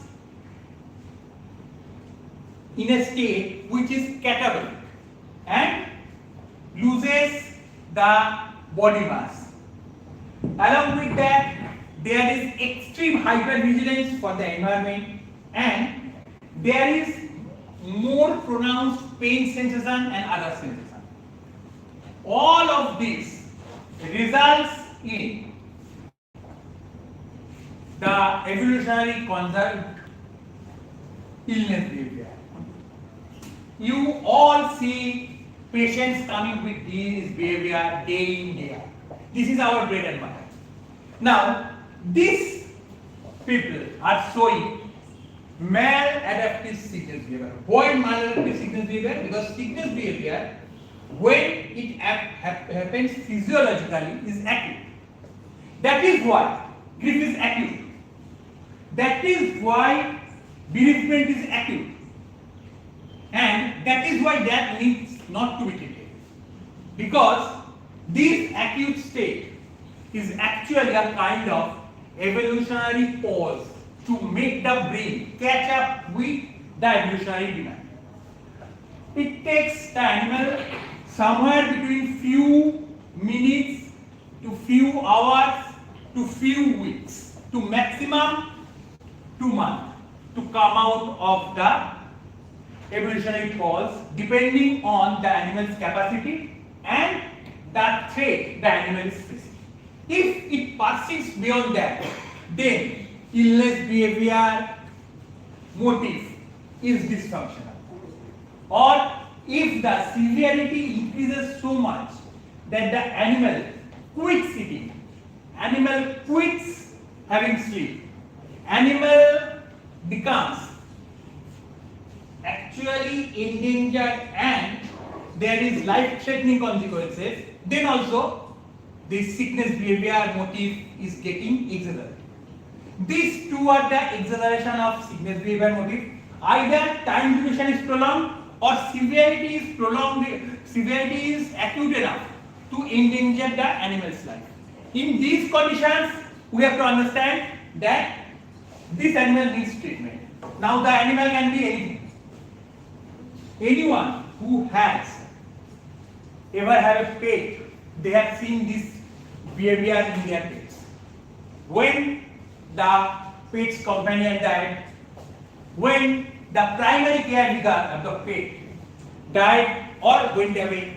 in a state which is catabolic and loses the body mass. Along with that, there is extreme hypervigilance for the environment, and there is more pronounced pain sensation and other sensation. All of this results in the evolutionary conserved illness behavior. You all see patients coming with this behavior day in, day out. This is our bread and butter. Now, these people are showing maladaptive sickness behavior. Why maladaptive sickness behavior? Because sickness behavior, when it happens physiologically, is acute. That is why grief is acute. That is why bereavement is acute. And that is why death needs not to be treated. Because this acute state is actually a kind of evolutionary pause to make the brain catch up with the evolutionary demand. It takes the animal somewhere between few minutes to few hours to few weeks to maximum 2 months to come out of the evolutionary pause, depending on the animal's capacity and the threat the animal is facing. If it persists beyond that, then illness behavior motive is dysfunctional. Or if the severity increases so much that the animal quits eating, animal quits having sleep, animal becomes actually endangered and there is life-threatening consequences, then also this sickness behavior motive is getting exaggerated. These two are the exaggeration of sickness behavior motive. Either time duration is prolonged or severity is prolonged, severity is acute enough to endanger the animal's life. In these conditions, we have to understand that this animal needs treatment. Now the animal can be anything. Anyone who has ever had a pet, they have seen this behavior in their pets. When the pet's companion died, when the primary caretaker of the pet died or went away,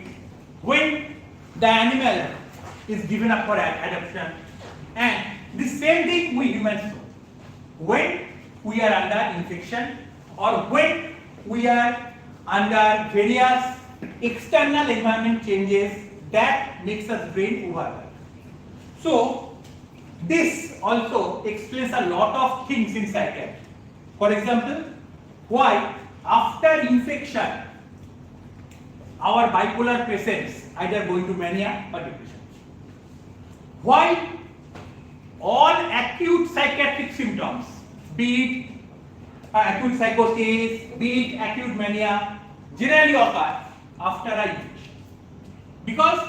when the animal is given up for adoption, and the same thing we humans do. When we are under infection or when we are under various external environment changes that makes us brain overwork. So this also explains a lot of things in psychiatry. For example, why after infection our bipolar patients either go into mania or depression. Why all acute psychiatric symptoms, be it acute psychosis, be it acute mania, generally occur after a infection. Because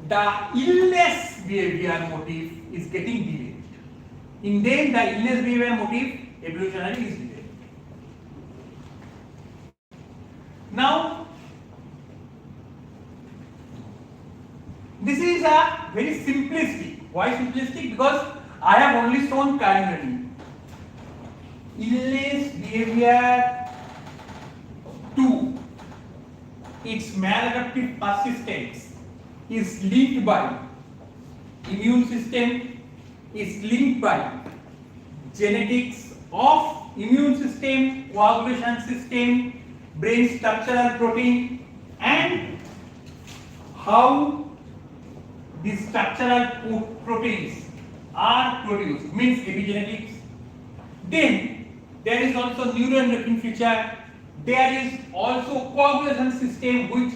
the illness behavior motive is getting delayed. In them, the illness behavior motive evolutionary is delayed. Now, this is a very simplistic. Why simplistic? Because I have only shown coronary. Illness behavior 2, its maladaptive persistence is linked by immune system, is linked by genetics of immune system, coagulation system, brain structural protein, and how the structural proteins are produced, means epigenetics. Then there is also neuroendocrine feature. There is also coagulation system which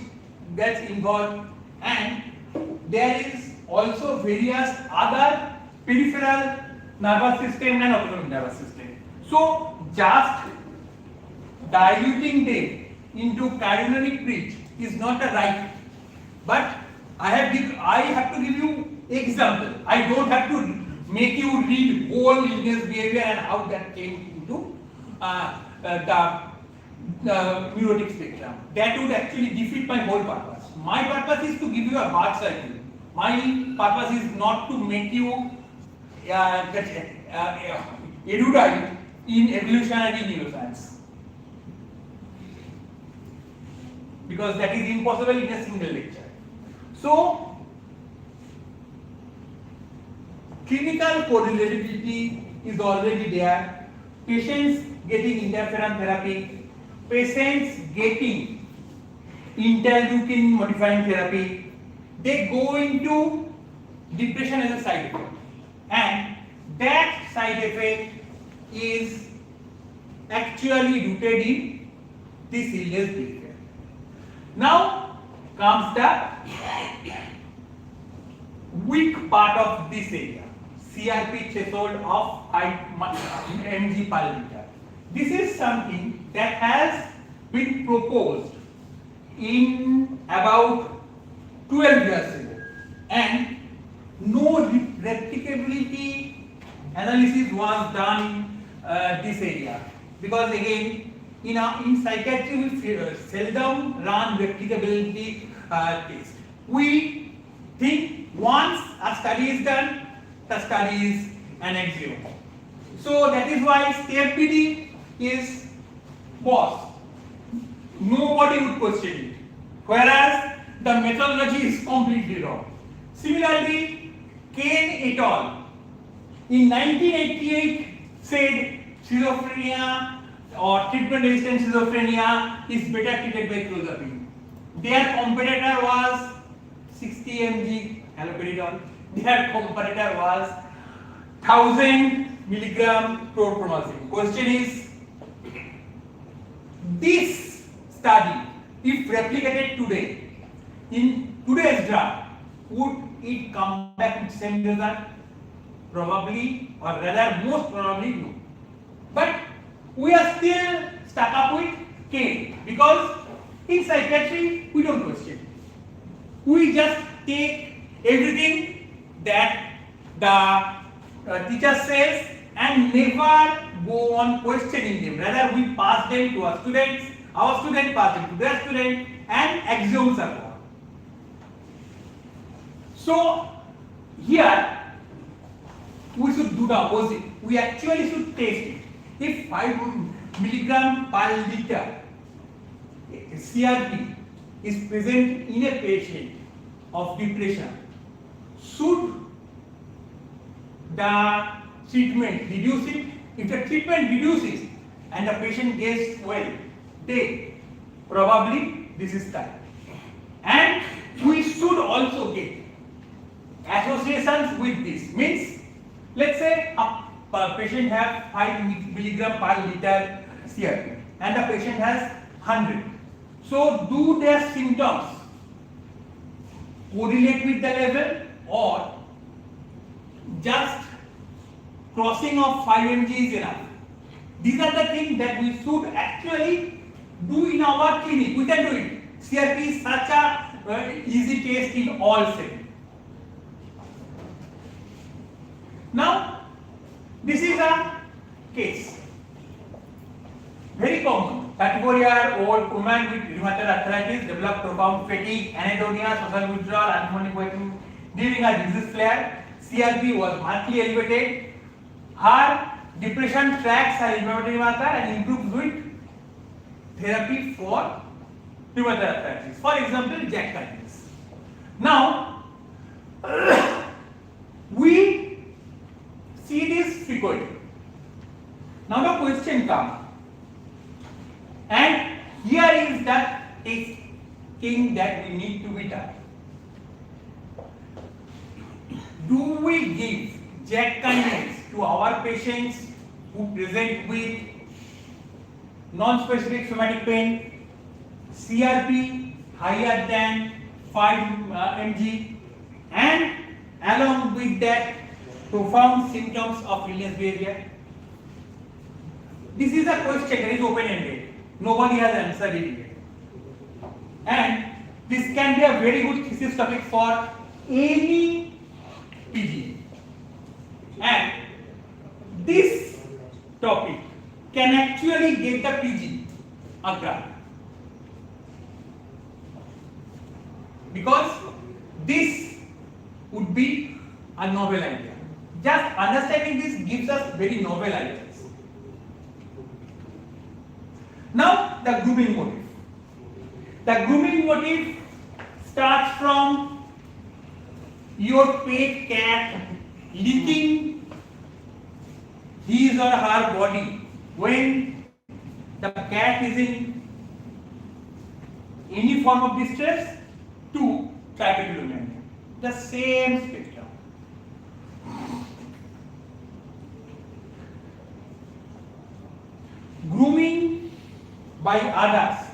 gets involved, and there is also various other peripheral nervous system and autonomic nervous system. So just diluting them into chorionic bridge is not a right. But I have to give you example. I don't have to make you read whole illness behavior and how that came into the neurotic spectrum. That would actually defeat my whole purpose. My purpose is to give you a bird's eye view. My purpose is not to make you erudite in evolutionary neuroscience, because that is impossible in a single lecture. So, clinical correlability is already there. Patients getting interferon therapy, patients getting interleukin modifying therapy, they go into depression as a side effect, and that side effect is actually rooted in this illness behavior. Now comes the weak part of this area, CRP threshold of 5 mg per liter. This is something that has been proposed in about 12 years ago, and no replicability analysis was done in this area, because again in psychiatry we seldom run replicability test. We think once a study is done, the study is an axiom. So that is why CFPD is boss. Nobody would question it, whereas the methodology is completely wrong. Similarly, Kane et al. In 1988 said schizophrenia or treatment-resistant schizophrenia is better treated by clozapine. Their competitor was 60 mg haloperidol. Their competitor was 1000 milligram chlorpromazine. Question is, this study, if replicated today in today's drug, would it come back with same result? Probably, or rather most probably no. But we are still stuck up with K, because in psychiatry we don't question. We just take everything that the teacher says and never go on questioning them. Rather we pass them to our students pass them to their students, and axioms are born. So here we should do the opposite. We actually should test it. If 5 milligram per liter CRP is present in a patient of depression, should the treatment reduce it? If the treatment reduces and the patient gets well, then probably this is time. And we should also get associations with this. Means, let's say a patient has 5 milligram per liter CRP and the patient has 100. So do their symptoms correlate with the level, or just crossing of 5 mg is enough? These are the things that we should actually do in our clinic. We can do it. CRP is such a easy test in all settings. Now, this is a case. Very common. 34-year-old woman with rheumatoid arthritis developed profound fatigue, anhedonia, social withdrawal, anhedonic waking during a disease flare. CRP was markedly elevated. Her depression tracks her inflammatory marker and improves with therapy for rheumatoid arthritis. For example, JAK kinase. Now, we see this frequently. Now the question comes, and here is that thing that we need to be done. Do we give JAK kinase to our patients who present with non-specific somatic pain, CRP higher than 5 mg, and along with that profound symptoms of illness behavior? This is a question that is open-ended. Nobody has answered it yet. And this can be a very good thesis topic for any PG. And this topic can actually get the PG a grant. Because this would be a novel idea. Just understanding this gives us very novel ideas. Now, the grooming motive. The grooming motive starts from your pet cat licking his or her body when the cat is in any form of distress to tripodilumania. The same spectrum. Grooming by others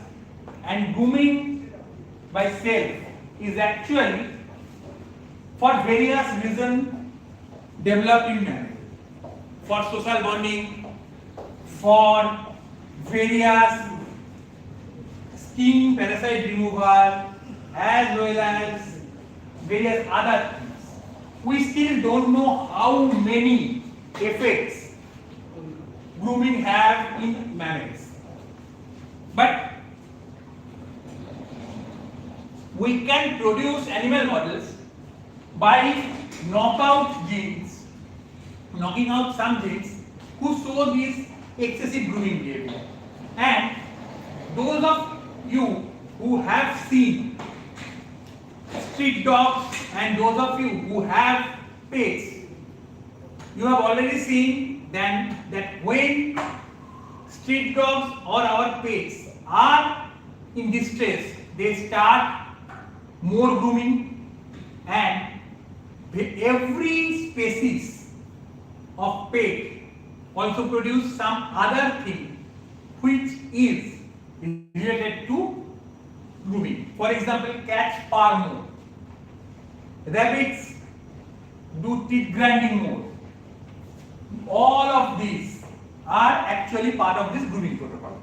and grooming by self is actually, for various reasons, developed in man. For social bonding, for various skin parasite removal, as well as various other things. We still don't know how many effects grooming have in mammals. But we can produce animal models by knocking out some genes who show this excessive grooming behavior. And those of you who have seen street dogs and those of you who have pets, you have already seen then that when street dogs or our pets are in distress, they start more grooming, and every species of pet also produce some other thing which is related to grooming. For example, cats purr more, rabbits do teeth grinding more. All of these are actually part of this grooming protocol.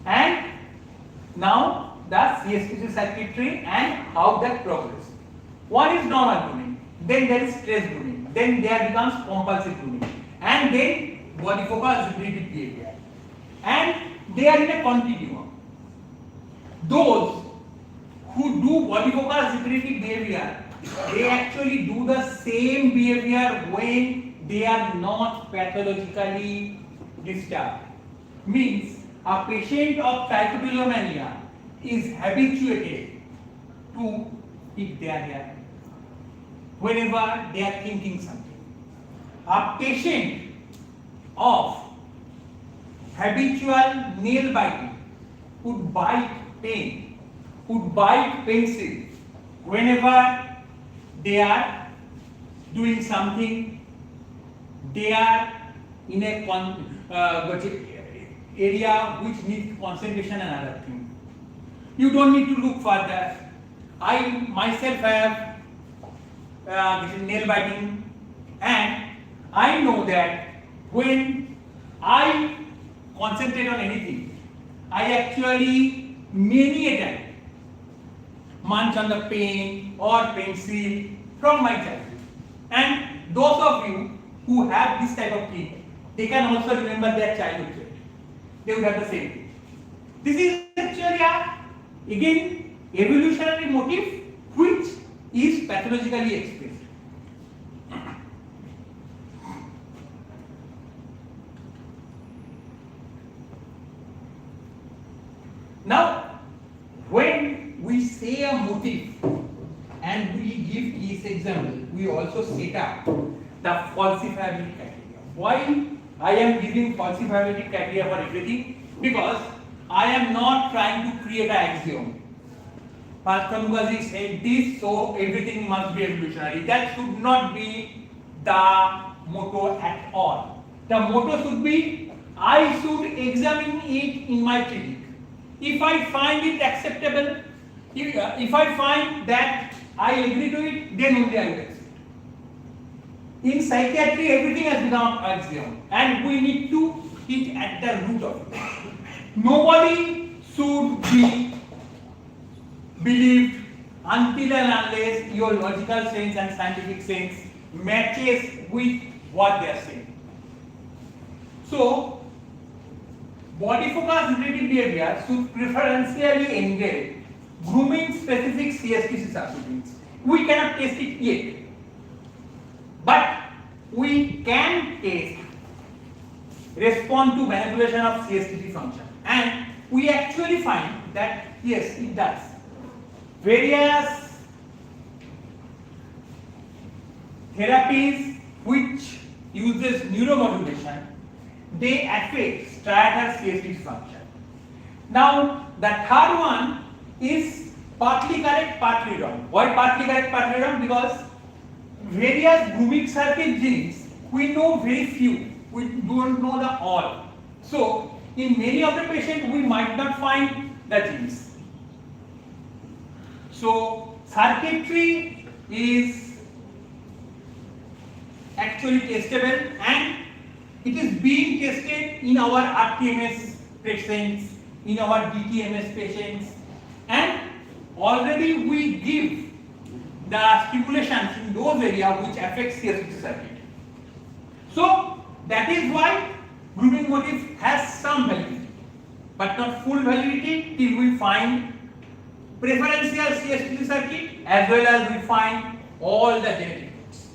And now the CSTC circuitry and how that progress. One is normal grooming, then there is stress grooming, then there becomes compulsive grooming, and then body focused repetitive behavior. And they are in a continuum. Those who do body focused repetitive behavior, they actually do the same behavior when they are not pathologically disturbed. Means a patient of trichotillomania is habituated to pick their hair whenever they are thinking something. A patient of habitual nail biting would bite pen, would bite pencil whenever they are doing something, they are in a area which needs concentration and other things. You don't need to look further. I myself have this is nail biting, and I know that when I concentrate on anything, I actually many a time munch on the pen or pencil from my childhood. And those of you who have this type of thing, they can also remember their childhood. They would have the same thing. This is actually again evolutionary motive which is pathologically expressed. Now, when we say a motive and we give this example, we also set up the falsifiability criteria. Why I am giving falsifiability criteria for everything? Because I am not trying to create an axiom. Mukerji said this, so everything must be evolutionary. That should not be the motto at all. The motto should be, I should examine it in my clinic. If I find it acceptable, if I find that I agree to it, then only I will accept. In psychiatry, everything has become axiom, and we need to hit at the root of it. Nobody should be believed until and unless your logical sense and scientific sense matches with what they are saying. So, body focused repetitive behavior should preferentially engage grooming specific CSTC subroutines. We cannot test it yet, but we can test respond to manipulation of CSTC function, and we actually find that yes, it does. Various therapies which uses neuromodulation, they affect striatal CSTC function. Now, the third one is partly correct, partly wrong. Why partly correct, partly wrong? Because various grooming circuit genes, we know very few. We don't know the all. So, in many of the patients, we might not find the genes. So, circuitry is actually testable, and it is being tested in our RTMS patients, in our DTMS patients, and already we give the stimulations in those areas which affect CST circuit. So that is why grouping motif has some validity, but not full validity till we find preferential CST circuit as well as we find all the genetic codes.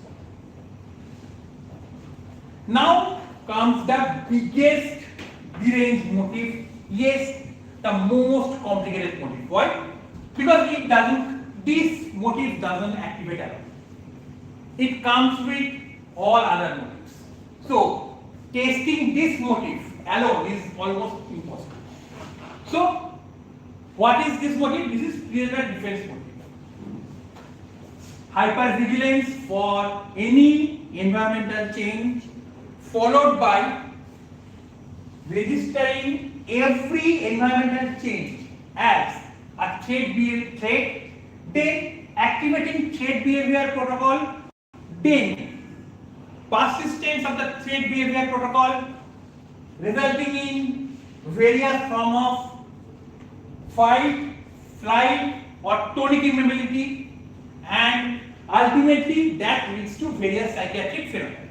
Now comes the biggest deranged motif, yes, the most complicated motif. Why? Because this motif doesn't activate alone. It comes with all other motifs. So testing this motif alone is almost impossible. So what is this motif? This is predator defense motif. Hypervigilance for any environmental change followed by registering every environmental change as a threat, then activating threat behavior protocol, then persistence of the threat behavior protocol resulting in various form of fight, flight or tonic immobility, and ultimately that leads to various psychiatric phenomena.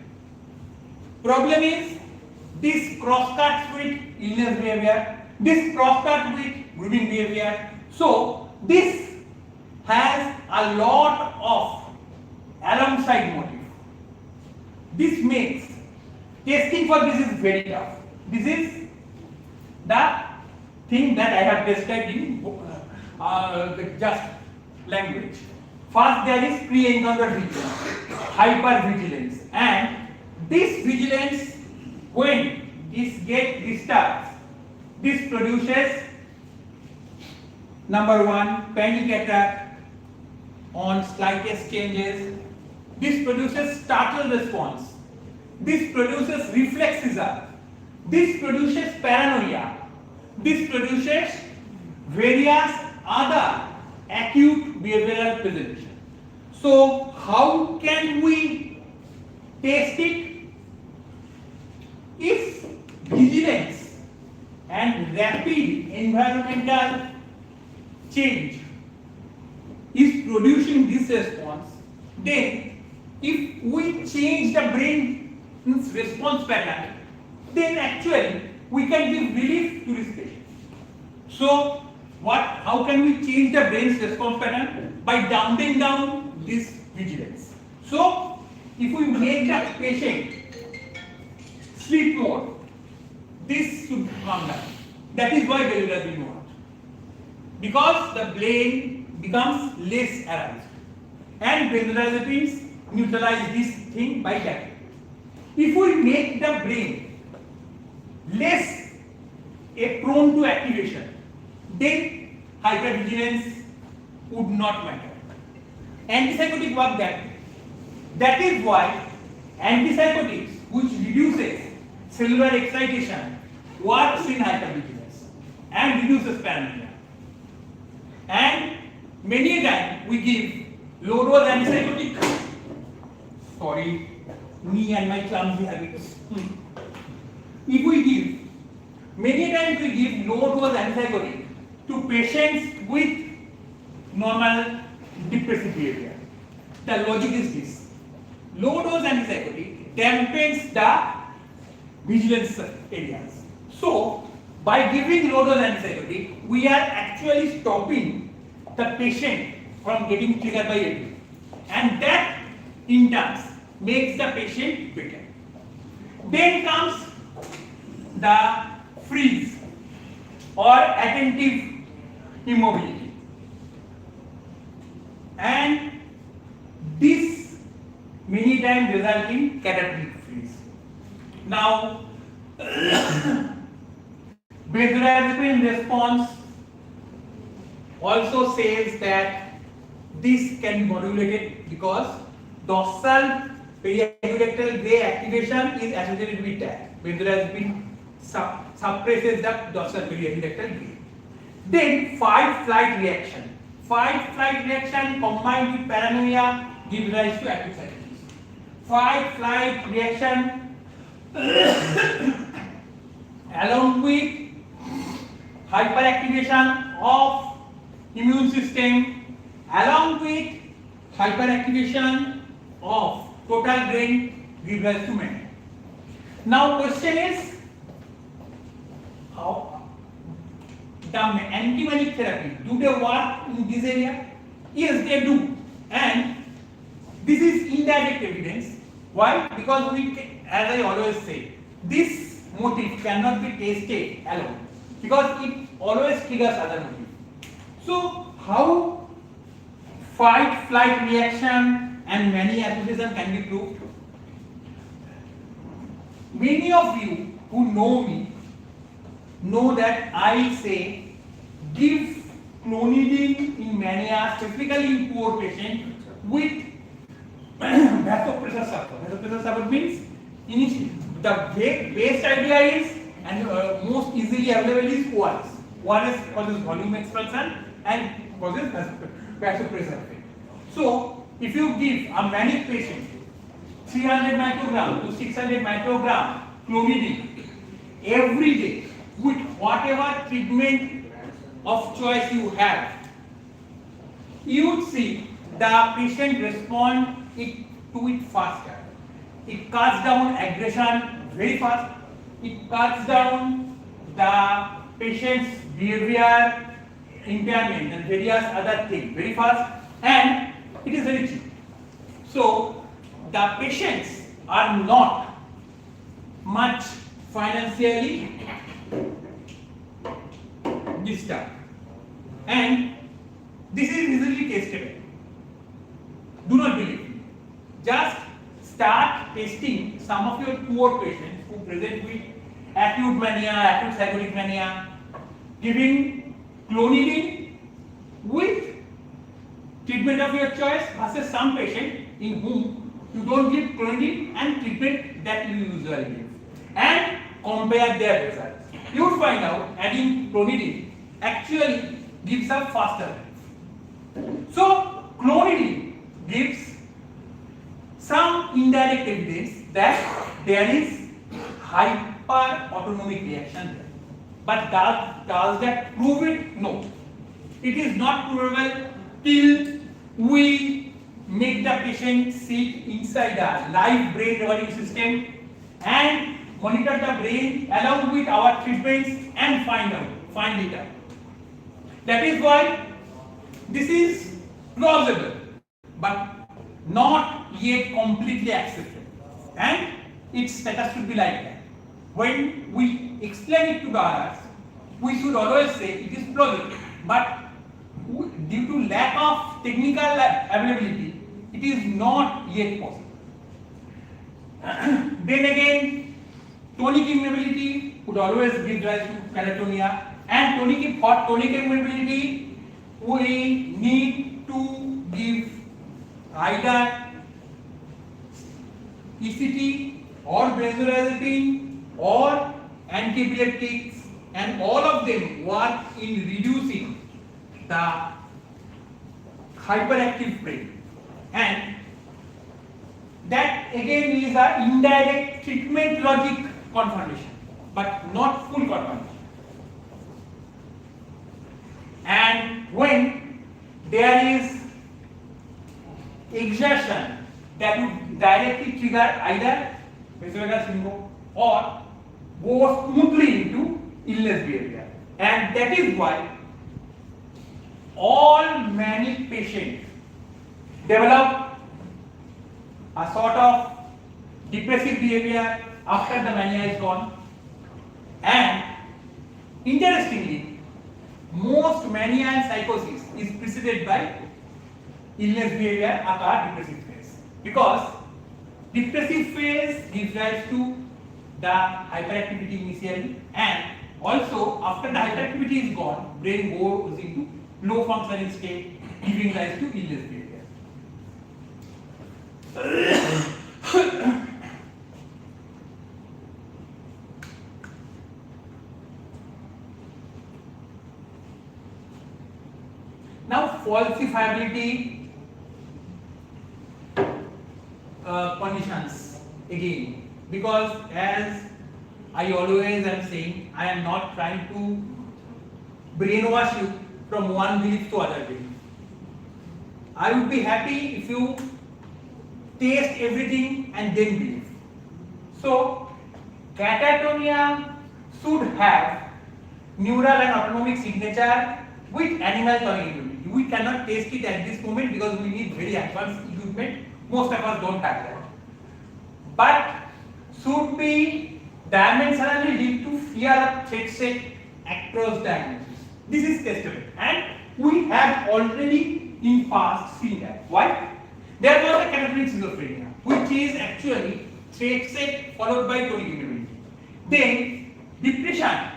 Problem is this cross-cuts with illness behavior, this cross-cuts with grooming behavior. So this has a lot of alongside motive. This makes testing for this is very tough. This is the thing that I have described in just language. First there is pre-encounter vigilance, hypervigilance, and this vigilance, when this gets disturbed, this produces number one, panic attack on slightest changes. This produces startle response. This produces reflexism. This produces paranoia. This produces various other acute behavioral presentation. So how can we test it? If vigilance and rapid environmental change is producing this response, then if we change the brain's response pattern, then actually we can give relief to this patient. So how can we change the brain's response pattern? By damping down this vigilance. So if we make the patient sleep mode, this should calm down. That is why benzodiazepine works. Because the brain becomes less aroused. And benzodiazepines neutralize this thing by that. If we make the brain less prone to activation, then hypervigilance would not matter. Antipsychotic work that way. That is why antipsychotics, which reduces cellular excitation, works in hypervigilance and reduces paranoia. And many times we give low dose antipsychotic. Sorry, me and my clumsy habits. If we give, many times we give low dose antipsychotic to patients with normal depressive behavior. The logic is this: low dose antipsychotic dampens the vigilance areas. So by giving low dose antipsychotic, we are actually stopping the patient from getting triggered by it, and that in turn makes the patient better. Then comes the freeze or attentive immobility, and this many times results in catatonic freeze. Now, benzodiazepine response also says that this can be modulated because dorsal periaqueductal gray activation is associated with that. Benzodiazepine suppresses the dorsal periaqueductal gray. Then fight-flight reaction. Fight-flight reaction combined with paranoia gives rise to active psychosis. Fight-flight reaction along with hyperactivation of immune system along with hyperactivation of total brain gives rise to mania. Now question is, how the anti-manic therapy, do they work in this area? Yes, they do, and this is indirect evidence. Why? Because we, as I always say, this motive cannot be tested alone because it always triggers other motive. So how fight flight reaction and mania association can be proved? Many of you who know me know that I say give clonidine in mania, specifically in poor patient with vasopressor support. Vasopressor support means the best idea is and most easily available is ORS. ORS causes volume expulsion and causes vasopressor effect. So if you give a manic patient 300 microgram to 600 microgram clonidine every day with whatever treatment of choice you have, you would see the patient respond to it faster. It cuts down aggression very fast. It cuts down the patient's behavior impairment and various other things very fast, and it is very cheap. So the patients are not much financially disturbed, and this is easily testable. Do not believe me. Just start testing some of your poor patients who present with acute mania, acute psychotic mania, giving clonidine with treatment of your choice versus some patient in whom you don't give clonidine and treatment that you usually give, and compare their results. You will find out adding clonidine actually gives a faster relief. So clonidine gives some indirect evidence that there is hyper-autonomic reaction there. But does that prove it? No. It is not provable till we make the patient sit inside a live brain recording system and monitor the brain along with our treatments and find it out. That is why this is plausible, but not yet completely accepted, and its status should be like that. When we explain it to the others, we should always say it is plausible, but due to lack of technical availability, it is not yet possible. Then again, tonic immobility would always give rise to catatonia, and for tonic immobility, we need to give either ECT or benzodiazepine or antiepileptics, and all of them work in reducing the hyperactive brain, and that again is an indirect treatment logic confirmation, but not full confirmation. And when there is exertion that would directly trigger either vasovagal syndrome or go smoothly into illness behavior, and that is why all manic patients develop a sort of depressive behavior after the mania is gone, and interestingly, most mania and psychosis is preceded by illness behavior occur depressive phase, because depressive phase gives rise to the hyperactivity initially, and also after the hyperactivity is gone, brain goes into low functioning state, giving rise to illness behavior. Now, falsifiability conditions again, because as I always am saying, I am not trying to brainwash you from one belief to other belief. I would be happy if you taste everything and then believe. So, catatonia should have neural and autonomic signature with animal cognitivity. We cannot taste it at this moment because we need very advanced equipment. Most of us don't have that. But should be dimensionally linked to fear of threat set across dimensions. This is testable, and we have already in past seen that. Why? There was a catatonic schizophrenia, which is actually threat set followed by tonic immunity. Then depression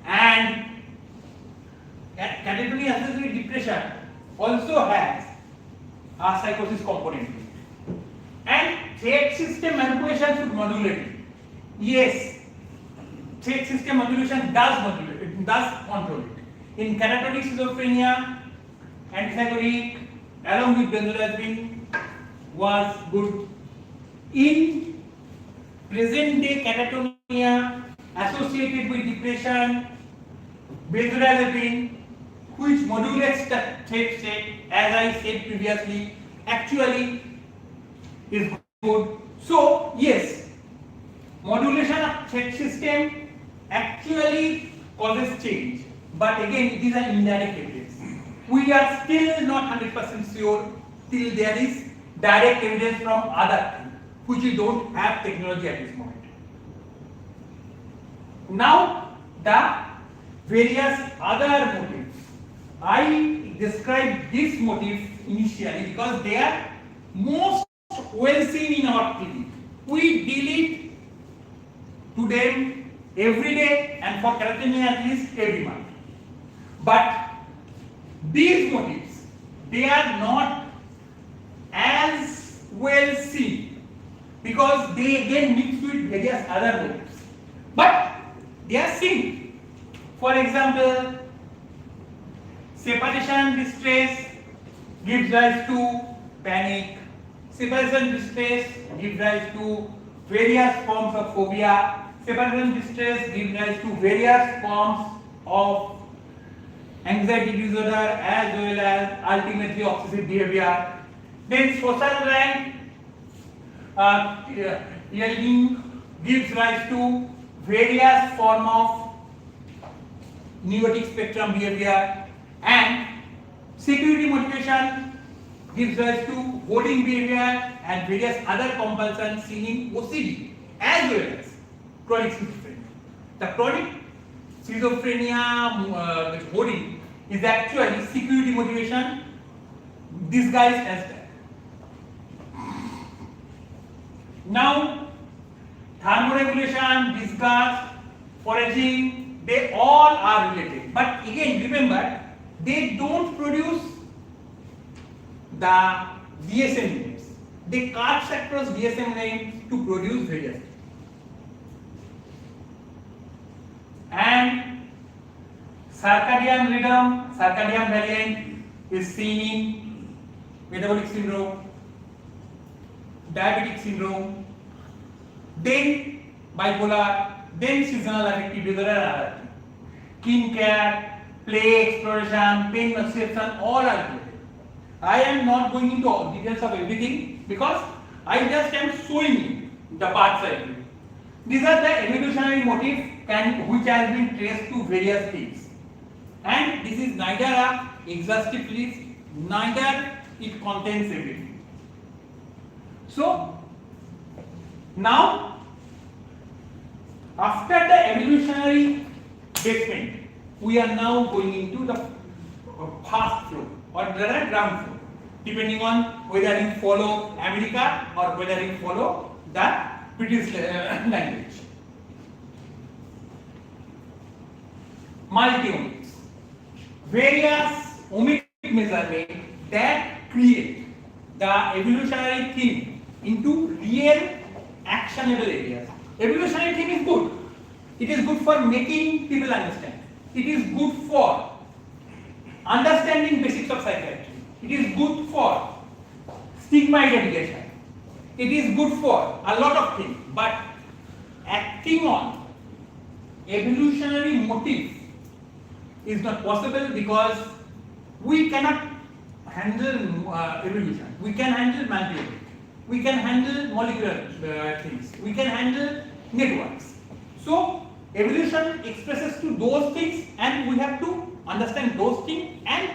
and catatonia associated with depression also has a psychosis component. And threat system manipulation should modulate it. Yes, threat system modulation does modulate it, does control it. In catatonic schizophrenia, antipsychotic along with benzodiazepine was good. In present day catatonia associated with depression, benzodiazepine, which modulates the threat state, as I said previously, actually is good. So yes, modulation of threat system actually causes change, but again it is an indirect evidence. We are still not 100% sure till there is direct evidence from other things, which we don't have technology at this moment. Now the various other motives. I described this motive initially because they are most well seen in our clinic. We deal it to them every day and for catatonia at least every month. But these motives, they are not as well seen because they again mix with various other motives. But they are seen. For example, separation distress gives rise to panic. Separation distress gives rise to various forms of phobia. Separation distress gives rise to various forms of anxiety disorder as well as ultimately obsessive behavior. Then social rank yielding gives rise to various form of neurotic spectrum behavior, and security motivation gives rise to hoarding behavior and various other compulsions seen in OCD as well as chronic schizophrenia. The chronic schizophrenia with hoarding is actually security motivation disguised as that. Now, thermoregulation, disgust, foraging, they all are related. But again, remember, they don't produce the DSM names. They cut across DSM names to produce various things. And circadian rhythm, circadian variant is seen in metabolic syndrome, diabetic syndrome, then bipolar, then seasonal affective disorder and other things. Skin care, play, exploration, pain perception, all are related. I am not going into all details of everything because I just am showing you the parts I do. These are the evolutionary motifs which has been traced to various things. And this is neither a exhaustive list, neither it contains everything. So, now, after the evolutionary basement, we are now going into the fast flow or the ground flow, depending on whether you follow America or whether you follow the British language. Multi-omics. Various omic measurements that create the evolutionary theme into real actionable areas. Evolutionary theme is good. It is good for making people understand. It is good for understanding basics of psychiatry. It is good for stigma identification. It is good for a lot of things. But acting on evolutionary motifs is not possible because we cannot handle evolution. We can handle multi-atomic. We can handle molecular things. We can handle networks. So evolution expresses to those things, and we have to understand those things and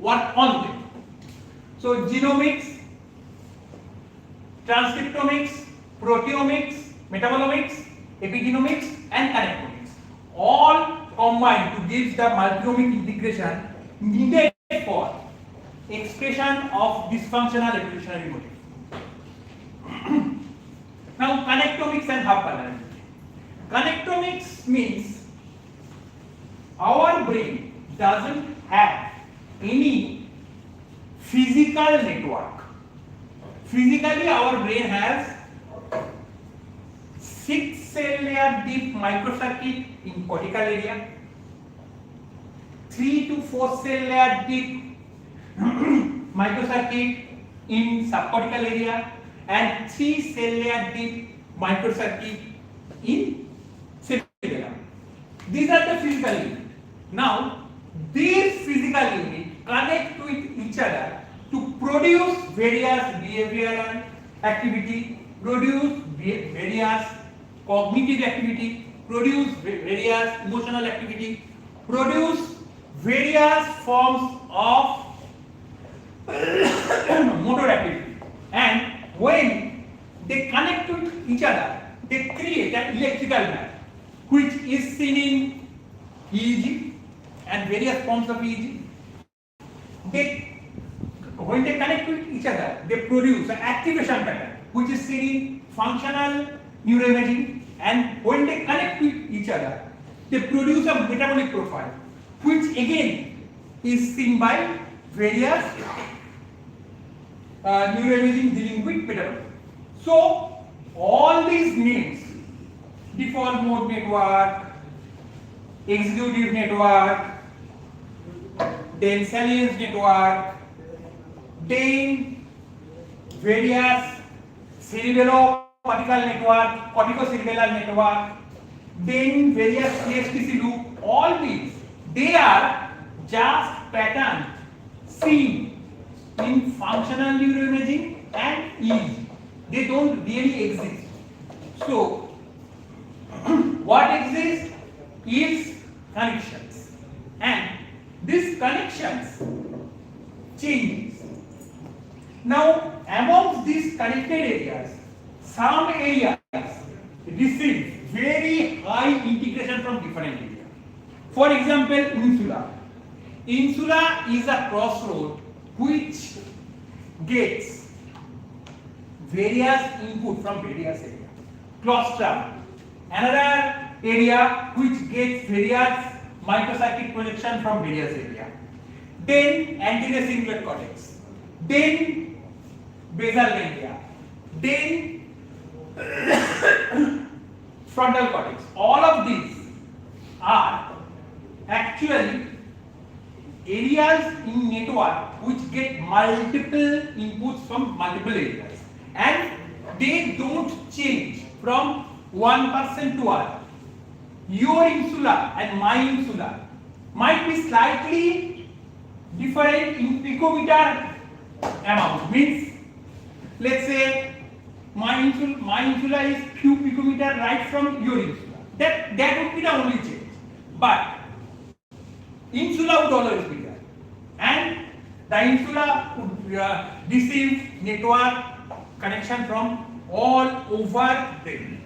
work on them. So genomics, transcriptomics, proteomics, metabolomics, epigenomics and connectomics all combined to give the multiomic integration needed for expression of dysfunctional evolutionary motif. Now connectomics and hub polarity. Connectomics means our brain doesn't have any physical network. Physically our brain has 6 cell layer deep microcircuit in cortical area, 3 to 4 cell layer deep microcircuit in subcortical area, and 3 cell layer deep microcircuit in cerebellum. These are the physical units. Now, these physical units connect with each other to produce various behavioral activity, produce various cognitive activity, produce various emotional activity, produce various forms of motor activity. And when they connect with each other, they create an electrical map, which is seen in EEG and various forms of EEG. When they connect with each other, they produce an activation pattern, which is seen in functional neuroimaging. And when they connect with each other, they produce a metabolic profile, which again is seen by various neuroimaging dealing with metabolic. So all these names, default mode network, executive network, then salience network, then various cerebellocortical network, corticocerebellar network, then various CSTC loop, all these, they are just patterns seen in functional neuroimaging and EEG. They don't really exist. So, what exists is connections, and these connections changes. Now, amongst these connected areas, some areas receive very high integration from different areas. For example, insula. Insula is a crossroad which gets various input from various areas. Claustrum, another area which gets various microcircuit projection from various areas. Then anterior cingulate cortex, then basal ganglia, then frontal cortex. All of these are actually areas in network which get multiple inputs from multiple areas, and they don't change from one person to other. Your insula and my insula might be slightly different in picometer amount. Means, let's say my insula is few picometer right from your insula. That would be the only change. But insula would always be there, and the insula would receive network connection from all over them.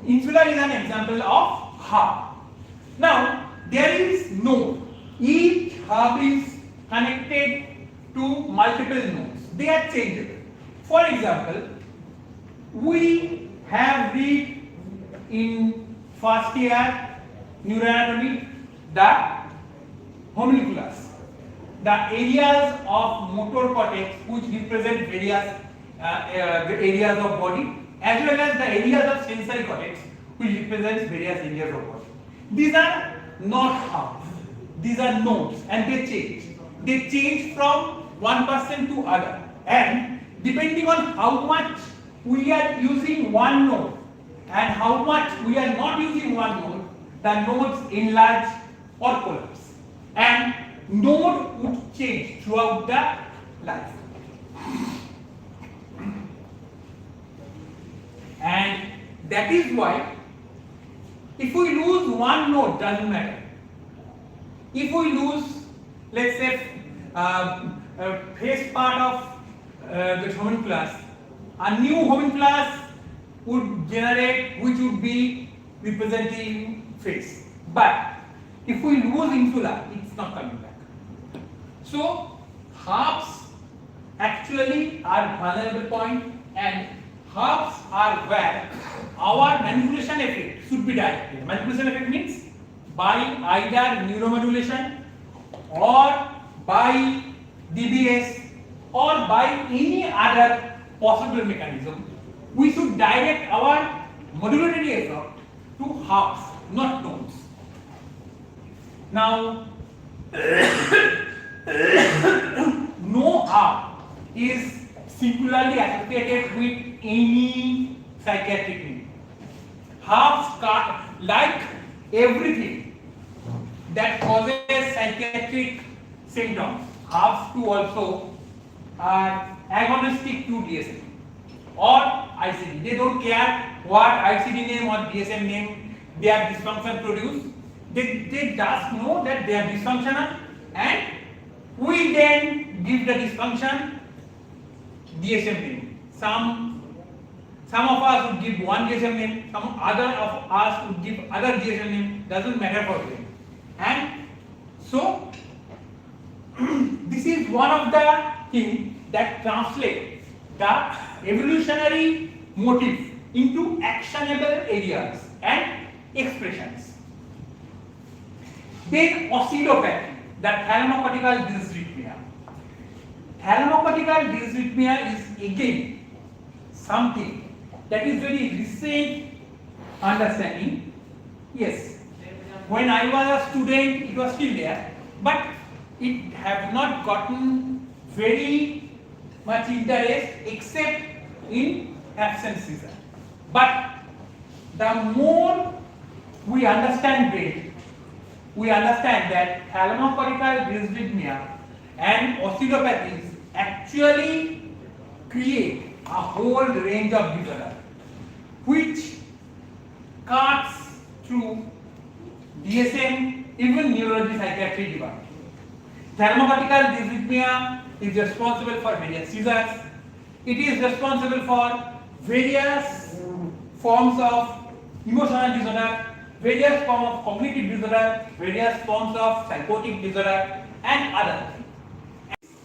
Insula is an example of hub. Now, there is node. Each hub is connected to multiple nodes. They are changeable. For example, we have read in first year neuroanatomy the homunculus, the areas of motor cortex which represent various areas of body, as well as the areas of sensory cortex which represents various areas of body. These are not hubs, these are nodes, and they change. They change from one person to other, and depending on how much we are using one node and how much we are not using one node, the nodes enlarge or collapse, and node would change throughout the life. And that is why if we lose one node, doesn't matter. If we lose, let's say, a phase part of the homunculus, a new homunculus would generate, which would be representing phase. But if we lose insula, it's not coming back. So halves actually are vulnerable point, and halves are where our manipulation effect should be directed. Manipulation effect means by either neuromodulation or by DBS or by any other possible mechanism. We should direct our modulatory effort to halves, not nodes. Now, no half is singularly associated with any psychiatric need. Halves, like everything that causes psychiatric symptoms, halves too also are agonistic to DSM or ICD. They don't care what ICD name or DSM name their dysfunction produce. They just know that they are dysfunctional, and we then give the dysfunction DSM name. Some of us would give one DSM name, some other of us would give other DSM name, doesn't matter for them. And so this is one of the things that translates the evolutionary motive into actionable areas and expressions. Then oscillopathy, the thalamocortical dysrhythmia. Thalamocortical dysrhythmia is again something that is very recent understanding. Yes, when I was a student it was still there, but it have not gotten very much interest except in absence season. But the more we understand brain, we understand that thalamocortical dysrhythmia and oscillopathies actually create a whole range of disorders which cuts through DSM, even neurology, psychiatry department. Thalamocortical dysrhythmia is responsible for various seizures. It is responsible for various forms of emotional disorder, various forms of cognitive disorder, various forms of psychotic disorder, and other things.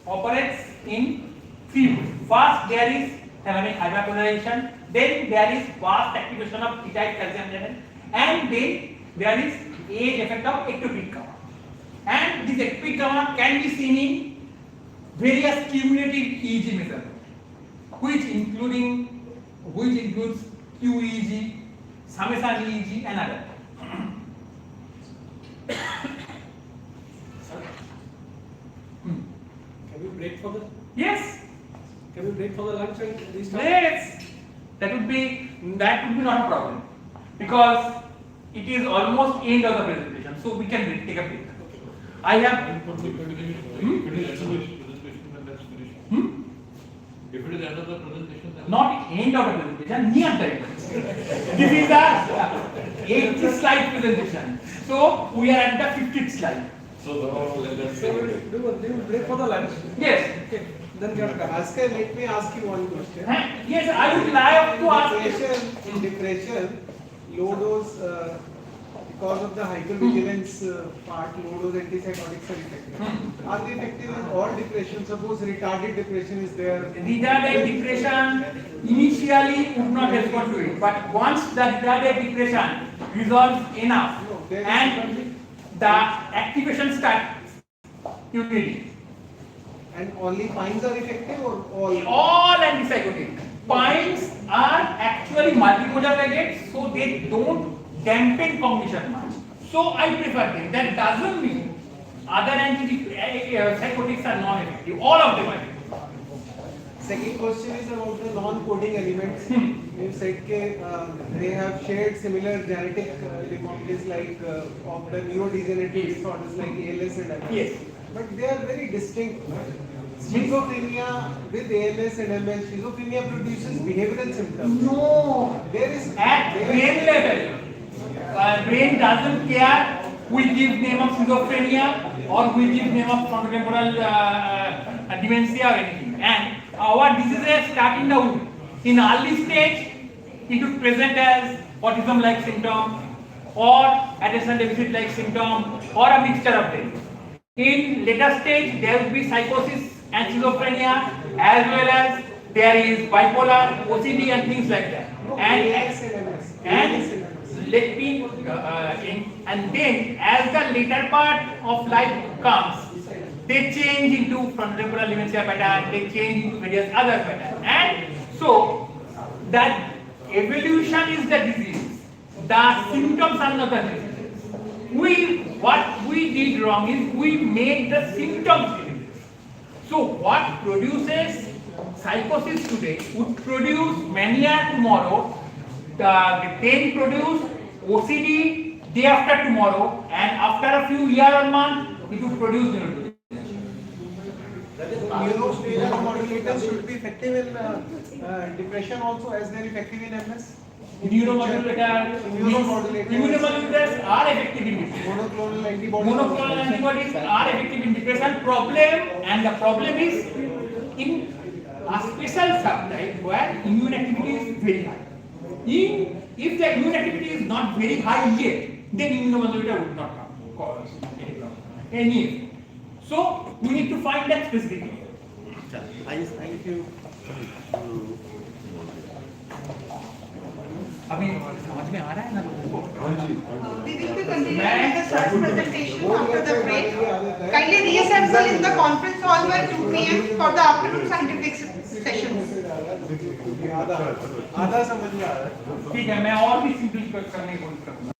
Operates in three ways. First, there is thalamic hyperpolarization, then there is fast activation of T-type calcium channel, and then there is age effect of ectopic gamma. And this ectopic gamma can be seen in various cumulative EEG measurements, which includes QEEG, summation EEG, and other. Can we break for the? Yes. Can we break for the lunch and restart? Yes. That would be not a problem, because it is almost end of the presentation, so we can take a break. I have. If it is end of the presentation, then Not end of the presentation, near the end. This is the 80th slide presentation. So we are at the 50th slide. So we'll break for the lunch. Yes. Okay. Then Bhaskar, let me ask you one question. Yes, I would like to ask. In depression, low dose, because of the hypervigilance part, low dose antipsychotics are effective. Are they effective in all depression? Suppose retarded depression is there. Retarded depression initially would not respond to it, but once the retarded depression resolves enough and the activation starts, you need it. And only pines are effective or all? All antipsychotic. Pines are actually multimodal agents, so they don't dampen cognition much. So I prefer them. That doesn't mean other antipsychotics are non-effective. All of them are effective. Second question is about the non-coding elements. You said that they have shared similar genetic deformities like of the neurodegenerative disorders like ALS and MS. Yes. But they are very distinct. Schizophrenia with ALS and MS, schizophrenia produces behavioral symptoms. No. There is At brain level, brain doesn't care we give name of schizophrenia or we give name of frontotemporal dementia or anything. And our diseases start in the womb. In early stage, it would present as autism-like symptom or attention deficit-like symptom or a mixture of them. In later stage, there will be psychosis and schizophrenia, as well as there is bipolar, OCD and things like that. And let me and then as the later part of life comes, they change into frontotemporal dementia pattern, they change into various other patterns. And so that evolution is the disease, the symptoms are not the disease. What we did wrong is we made the symptoms diseases. So what produces psychosis today would produce mania tomorrow, then produce OCD day after tomorrow, and after a few years or months, it would produce neurodegeneration. Neuromodulators should be effective in depression also as they are effective in MS. Neuromodulators are effective in depression. Monoclonal antibodies are effective in depression. The problem is in a special subtype where immune activity is very high. If the immune activity is not very high yet, then immunomodulator would not cause any problem. Any. So we need to find that specifically. Thank you. अभी समझ में आ रहा है ना? We will be continuing with the first presentation after the break. Kindly reassemble in the conference hall by 2 p.m. for the afternoon scientific sessions. आधा समझ में आ रहा है. ठीक है, मैं और भी सिंपल करने की कोशिश करूंगा.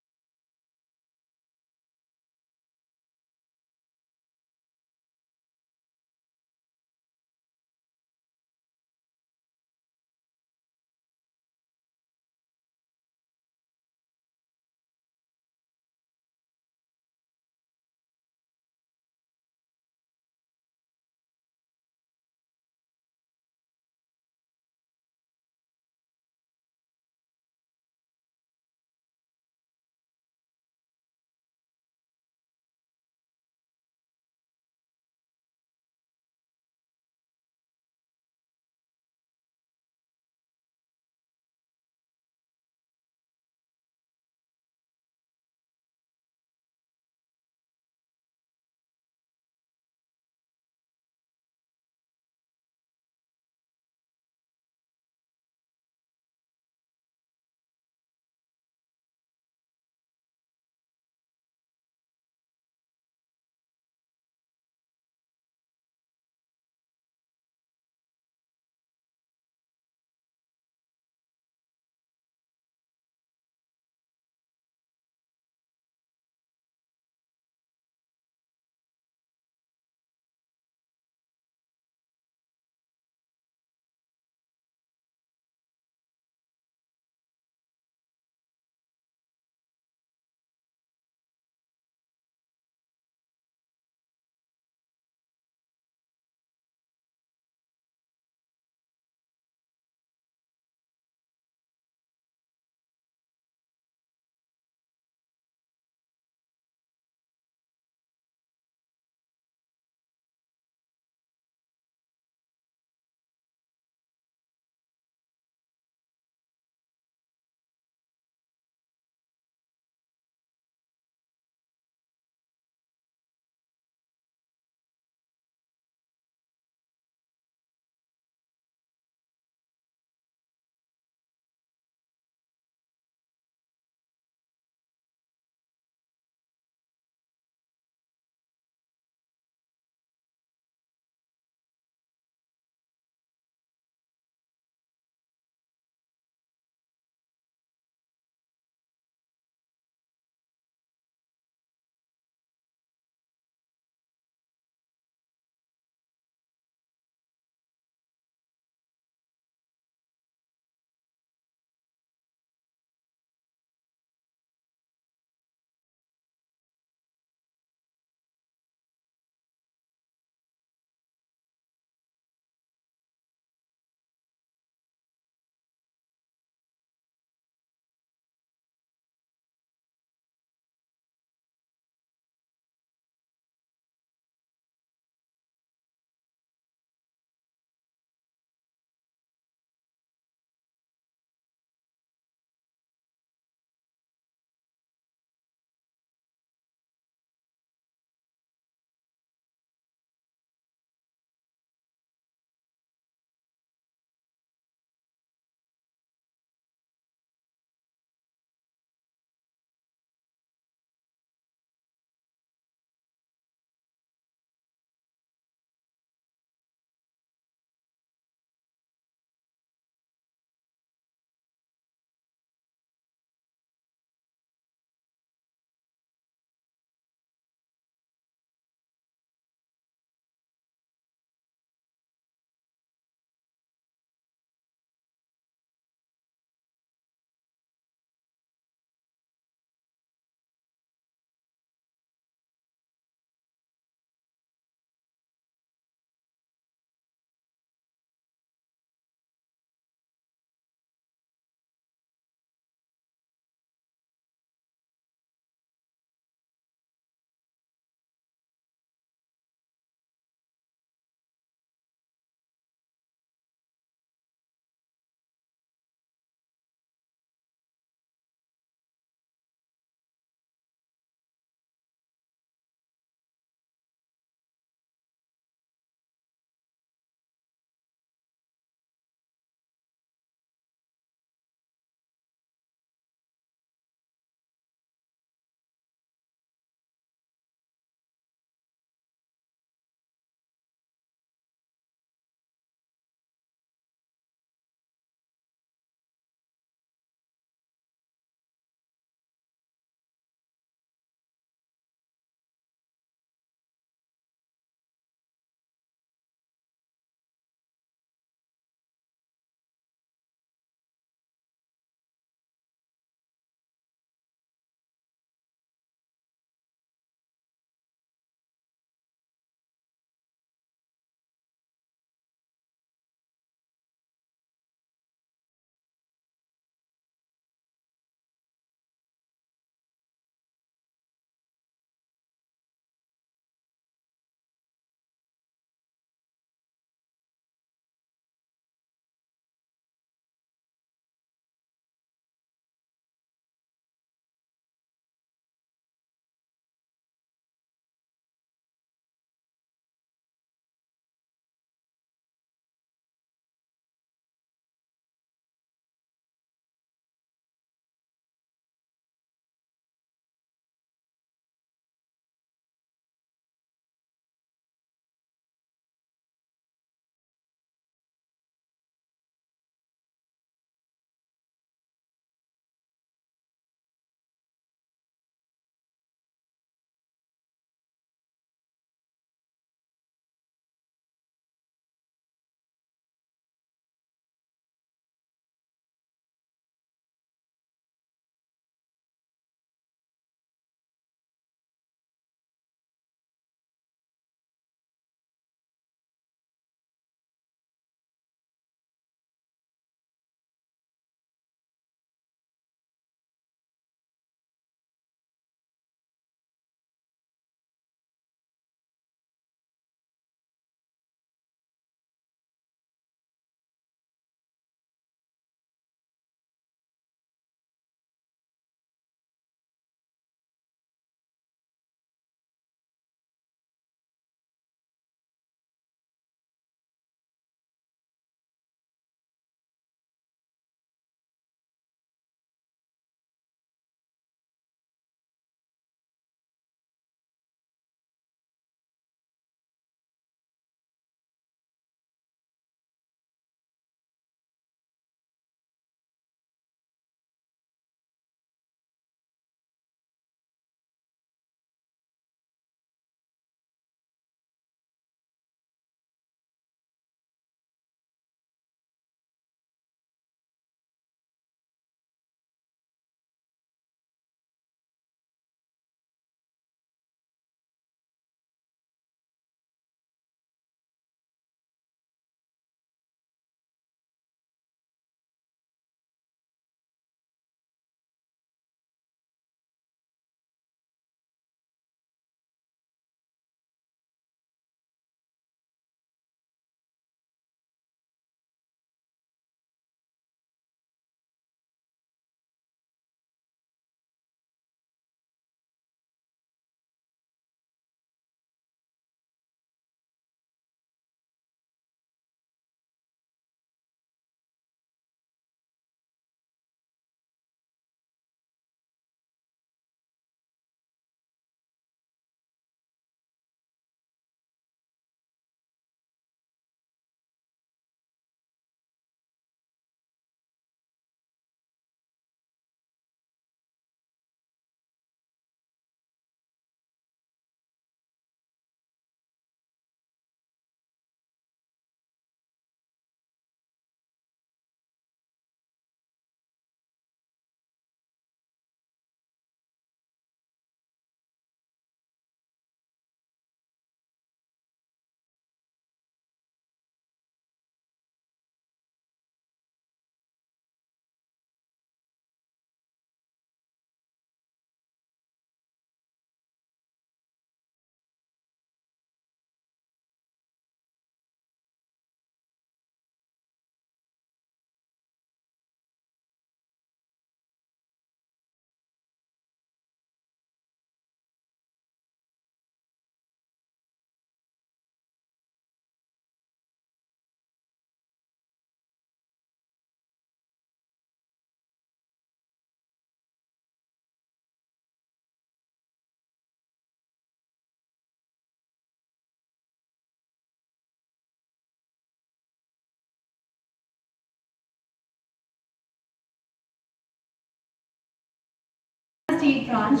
State Branch.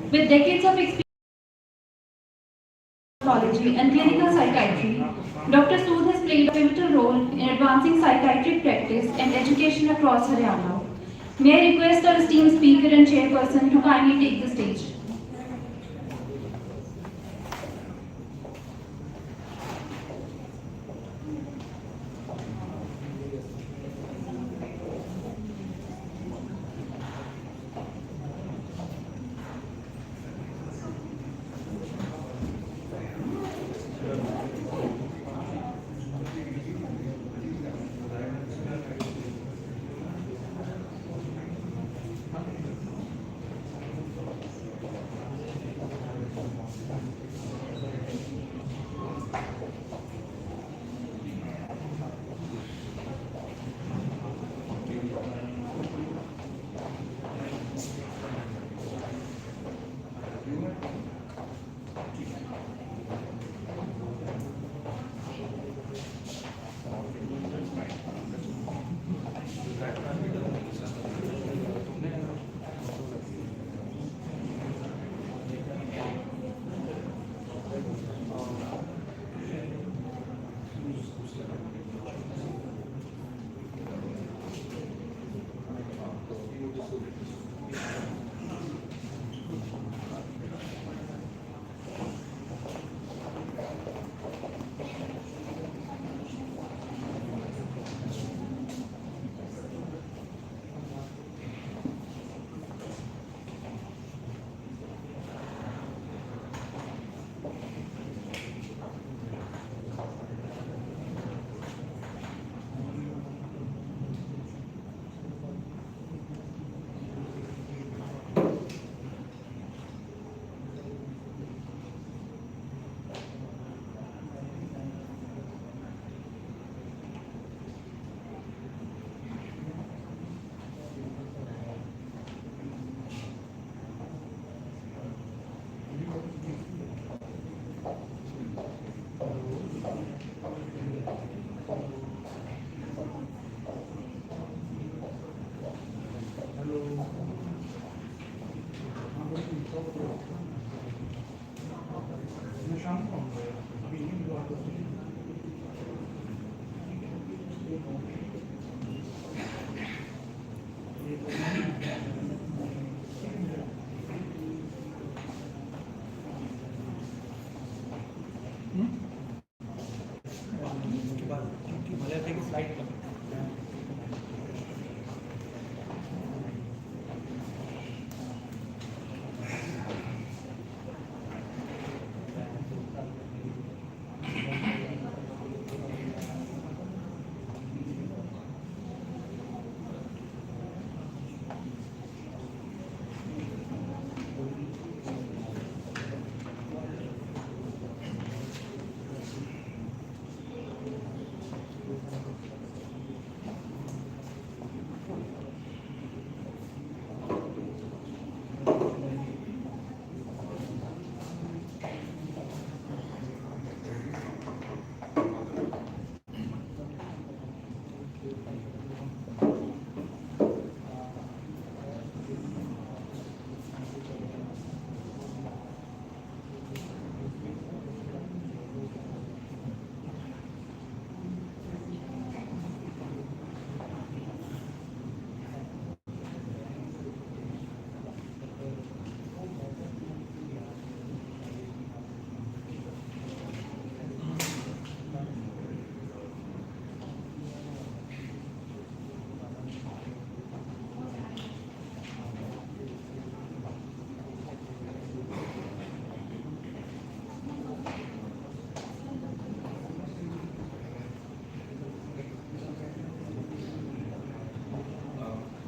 With decades of experience in psychology and clinical psychiatry, Dr. Sood has played a pivotal role in advancing psychiatric practice and education across Haryana. May I request our esteemed speaker and chairperson to kindly take the stage.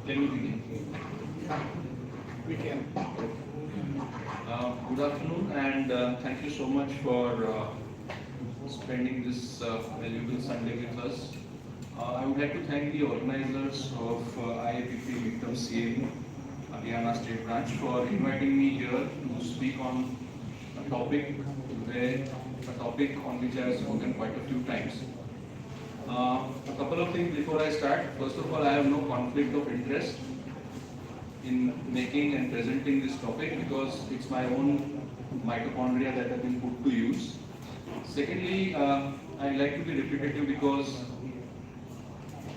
Can we begin? We can. Good afternoon, and thank you so much for spending this valuable Sunday with us. I would like to thank the organizers of IAPP Victims CME, Haryana State Branch, for inviting me here to speak on a topic on which I have spoken quite a few times. A couple of things before I start. First of all, I have no conflict of interest. in making and presenting this topic because it's my own mitochondria that have been put to use. Secondly, I like to be repetitive because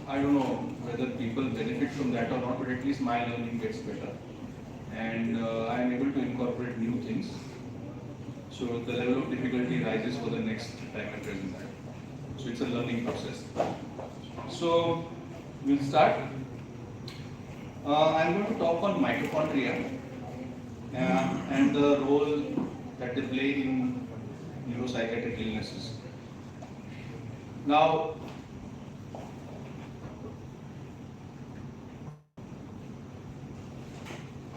I don't know whether people benefit from that or not, but at least my learning gets better. And I am able to incorporate new things. So the level of difficulty rises for the next time I present that. So it's a learning process. So we'll start. I'm going to talk on mitochondria and the role that they play in neuropsychiatric illnesses. Now,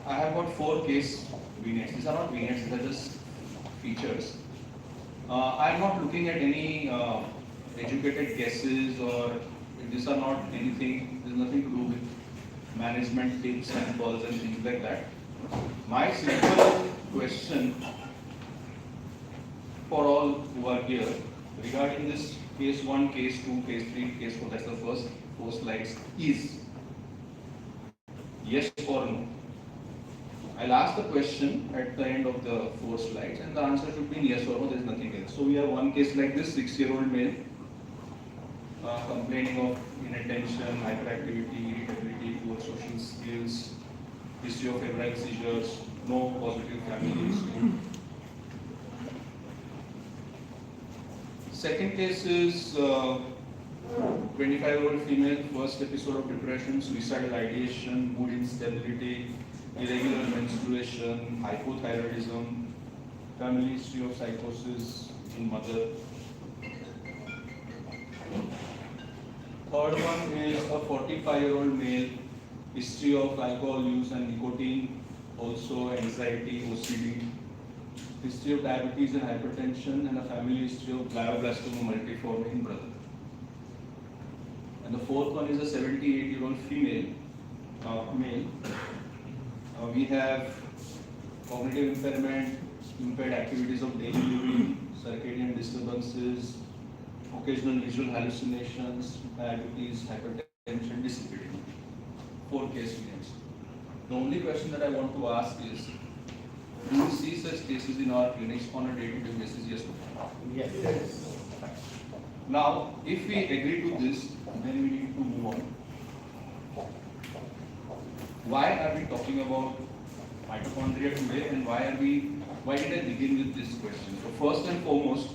I have got 4 case vignettes. These are not vignettes, these are just features. I'm not looking at any educated guesses or these are not anything, there's nothing to do with management tips and calls and things like that. My simple question for all who are here regarding this case 1, case 2, case 3, case 4, that's the first 4 slides, is yes or no. I'll ask the question at the end of the 4 slides and the answer should be yes or no, there is nothing else. So we have one case like this, 6-year-old male complaining of inattention, hyperactivity, irritability, poor social skills, history of febrile seizures, no positive family history. Second case is 25-year-old female, first episode of depression, suicidal ideation, mood instability, irregular menstruation, hypothyroidism, family history of psychosis in mother. Third one is a 45-year-old male, history of alcohol use and nicotine, also anxiety, OCD, history of diabetes and hypertension, and a family history of glioblastoma multiforme in brother. And the fourth one is a 78-year-old female, male. We have cognitive impairment, impaired activities of daily living, circadian disturbances, occasional visual hallucinations, diabetes, hypertension, disability. 4 case vignettes. The only question that I want to ask is, do we see such cases in our clinics on a day-to-day basis? Yes or no? Yes. Now, if we agree to this, then we need to move on. Why are we talking about mitochondria today and why did I begin with this question? So first and foremost,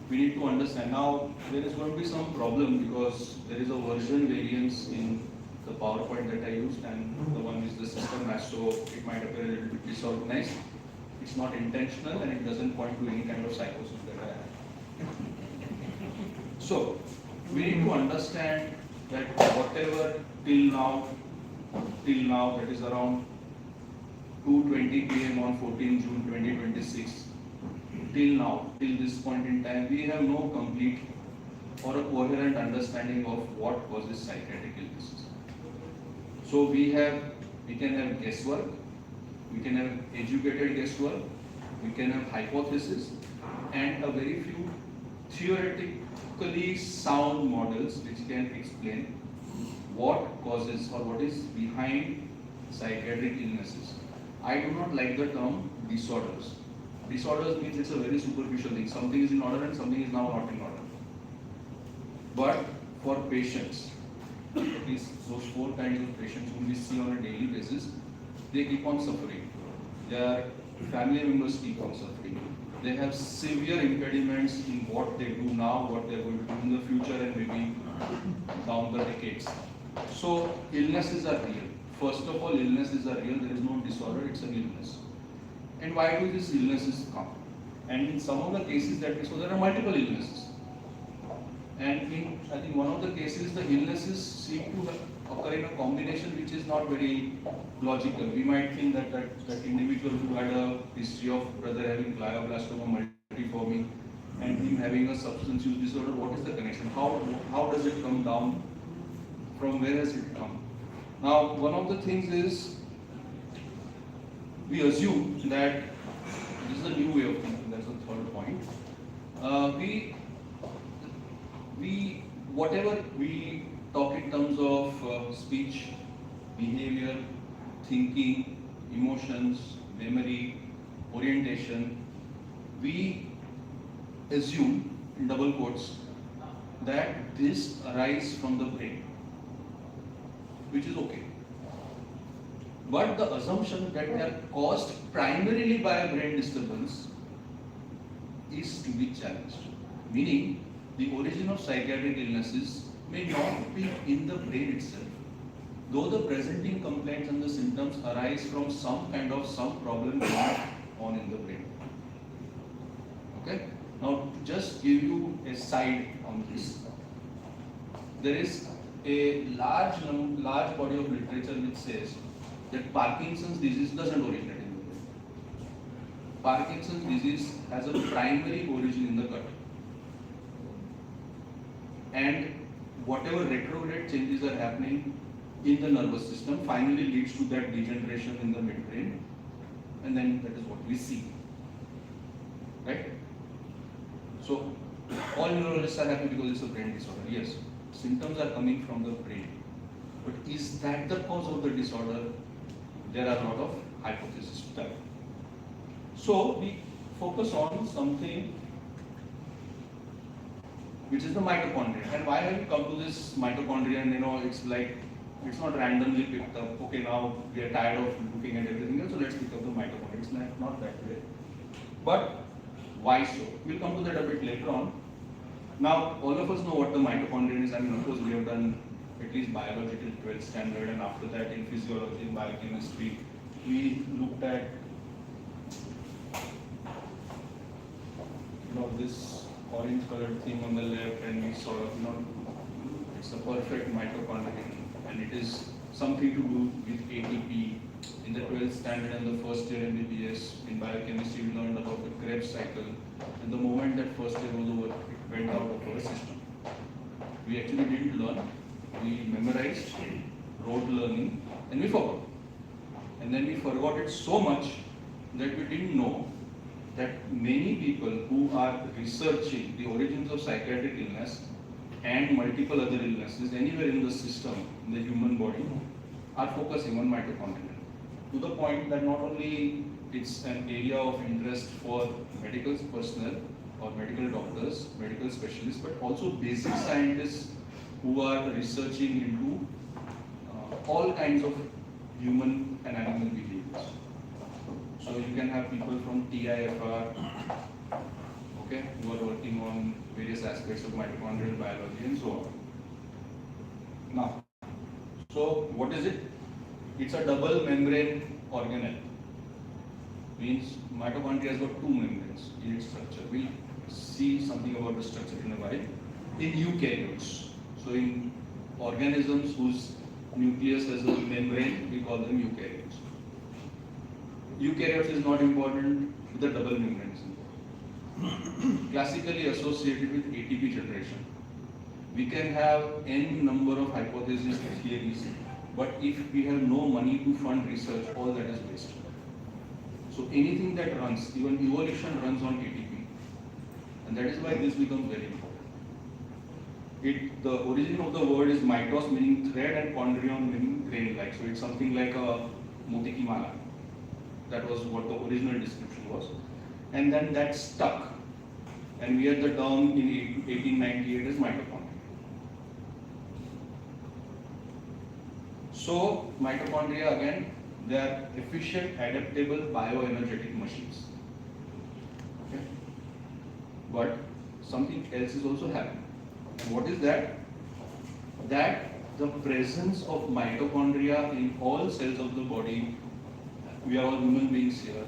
we need to understand. Now, there is going to be some problem because there is a version variance in the PowerPoint that I used and the one is the system match, so it might appear a little bit disorganized. It's not intentional and it doesn't point to any kind of psychosis that I have. So, we need to understand that whatever till now, that is around 2:20 p.m. on 14 June 2026, till this point in time, we have no complete or a coherent understanding of what causes psychiatric illnesses. So we can have guesswork, we can have educated guesswork, we can have hypothesis, and a very few theoretically sound models which can explain what causes or what is behind psychiatric illnesses. I do not like the term disorders. Disorders means it's a very superficial thing. Something is in order and something is now not in order. But for patients, at least those 4 kinds of patients whom we see on a daily basis, they keep on suffering. Their family members keep on suffering. They have severe impediments in what they do now, what they are going to do in the future and maybe down the decades. So illnesses are real. First of all, illnesses are real. There is no disorder, it's an illness. And why do these illnesses come? And in some of the cases that we saw, there are multiple illnesses. And in, I think one of the cases, the illnesses seem to occur in a combination which is not very logical. We might think that that individual who had a history of brother having glioblastoma multiforme and him having a substance use disorder, what is the connection? How does it come down? From where has it come? Now, one of the things is, we assume that this is a new way of thinking, that's the third point. Whatever we talk in terms of speech, behavior, thinking, emotions, memory, orientation, we assume, in double quotes, that this arises from the brain, which is okay. But the assumption that they are caused primarily by a brain disturbance is to be challenged. Meaning, the origin of psychiatric illnesses may not be in the brain itself, though the presenting complaints and the symptoms arise from some problem going on in the brain. Okay? Now, to just give you a side on this, there is a large body of literature which says that Parkinson's disease doesn't originate in the brain. Parkinson's disease has a primary origin in the gut. And whatever retrograde changes are happening in the nervous system finally leads to that degeneration in the midbrain, and then that is what we see. Right? So, all neurologists are happy because it's a brain disorder. Yes, symptoms are coming from the brain. But is that the cause of the disorder? There are a lot of hypotheses to that. So, we focus on something which is the mitochondria. And why have we come to this mitochondria? And it's like, it's not randomly picked up. Okay, now we are tired of looking at everything else, so let's pick up the mitochondria. It's not that way. But why so? We'll come to that a bit later on. Now, all of us know what the mitochondria is. I mean, of course, we have done at least biology till 12th standard, and after that in physiology and biochemistry, we looked at this orange colored thing on the left, and we sort of, it's a perfect mitochondrion, and it is something to do with ATP. In the 12th standard and the first year MBBS in biochemistry, we learned about the Krebs cycle, and the moment that first year was over, it went out of our system. We actually didn't learn, we memorized, rote learning, and we forgot. And then we forgot it so much that we didn't know that many people who are researching the origins of psychiatric illness and multiple other illnesses anywhere in the system, in the human body, are focusing on mitochondria. To the point that not only it's an area of interest for medical personnel or medical doctors, medical specialists, but also basic scientists who are researching into all kinds of human and animal behaviors. So you can have people from TIFR, okay, who are working on various aspects of mitochondrial biology and so on. Now, so what is it? It's a double membrane organelle. Means mitochondria has got two membranes in its structure. We'll see something about the structure in a while. In eukaryotes, so in organisms whose nucleus has a membrane, we call them eukaryotes. Eukaryotes is not important, the double membrane is important. Classically associated with ATP generation. We can have n number of hypotheses and theories, but if we have no money to fund research, all that is waste. So anything that runs, even evolution runs on ATP. And that is why this becomes very important. The origin of the word is mitos, meaning thread, and chondrion meaning grain-like. So it's something like a motiki mala. That was what the original description was. And then that stuck. And we had the term in 1898 as mitochondria. So mitochondria, again, they are efficient, adaptable, bioenergetic machines. Okay? But something else is also happening. And what is that? That the presence of mitochondria in all cells of the body, we are all human beings here.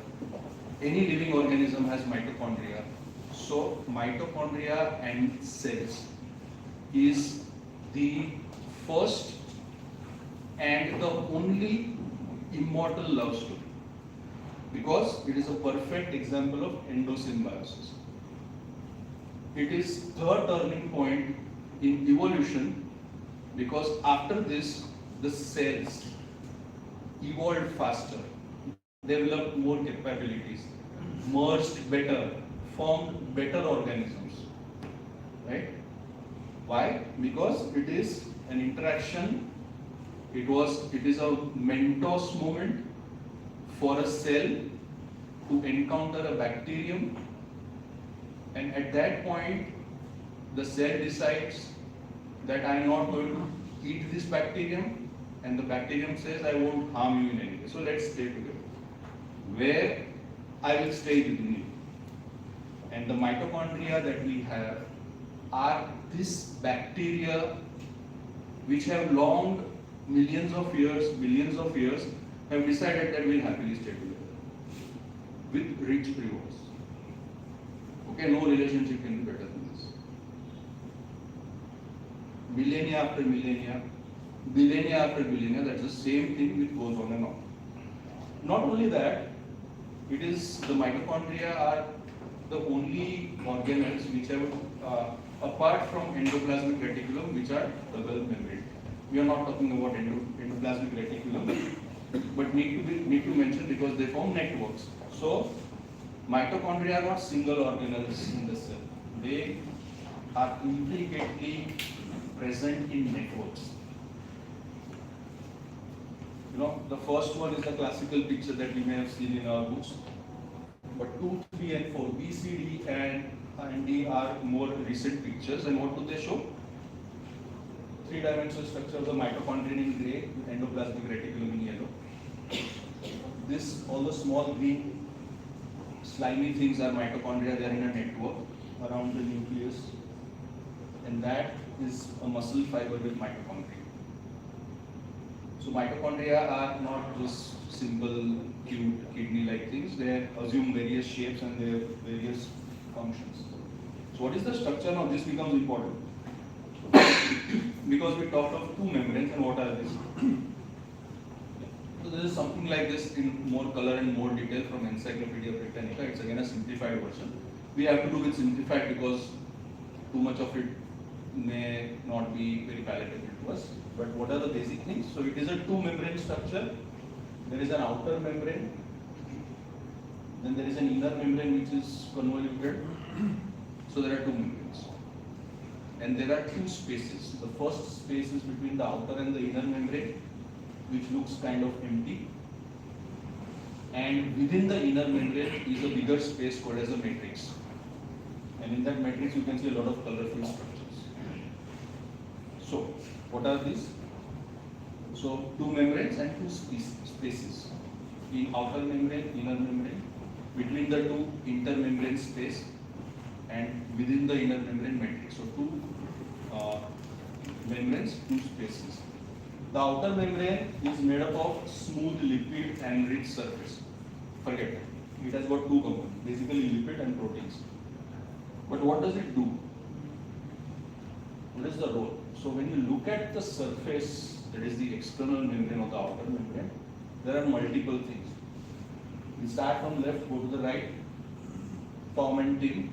Any living organism has mitochondria. So mitochondria and cells is the first and the only immortal love story, because it is a perfect example of endosymbiosis. It is the turning point in evolution, because after this, the cells evolved faster, developed more capabilities, merged better, formed better organisms. Right? Why? Because it is an interaction It is a Mentos moment for a cell to encounter a bacterium, and at that point the cell decides that I am not going to eat this bacterium, and the bacterium says I won't harm you in any way. So let's stay together. Where I will stay within you. And the mitochondria that we have are this bacteria which have long millions of years, billions of years, have decided that we'll happily stay together with rich rewards. Okay, no relationship can be better than this. Millennia after millennia, billion after billion, that's the same thing which goes on and on. Not only that, it is the mitochondria are the only organelles which have, apart from endoplasmic reticulum, which are double membrane. We are not talking about endoplasmic reticulum, but need to mention because they form networks. So, mitochondria are not single organelles in the cell. They are intricately present in networks. You know, the first one is the classical picture that we may have seen in our books. But 2, 3, and 4, B, C, D, and D are more recent pictures. And what do they show? 3-dimensional structure of the mitochondrion in gray, with endoplasmic reticulum in yellow. This, all the small green slimy things are mitochondria. They are in a network around the nucleus, and that is a muscle fiber with mitochondria. So mitochondria are not just simple, cute, kidney-like things. They assume various shapes and they have various functions. So what is the structure now? This becomes important. Because we talked of 2 membranes, and what are these? So this is something like this in more color and more detail from Encyclopedia Britannica. It's again a simplified version. We have to do it simplified because too much of it may not be very palatable to us. But what are the basic things? So it is a 2-membrane structure. There is an outer membrane. Then there is an inner membrane which is convoluted. So there are 2 membranes. And there are 2 spaces. The first space is between the outer and the inner membrane, which looks kind of empty. And within the inner membrane is a bigger space called as a matrix. And in that matrix you can see a lot of colorful structures. So, what are these? So, 2 membranes and 2 spaces. In outer membrane, inner membrane, between the 2 intermembrane space, and within the inner membrane matrix. So 2 membranes, 2 spaces. The outer membrane is made up of smooth lipid and rich surface. Forget it. It has got 2 components, basically lipid and proteins. But what does it do? What is the role? So when you look at the surface, that is the external membrane or the outer membrane, there are multiple things. We start from left, go to the right. Fermentin.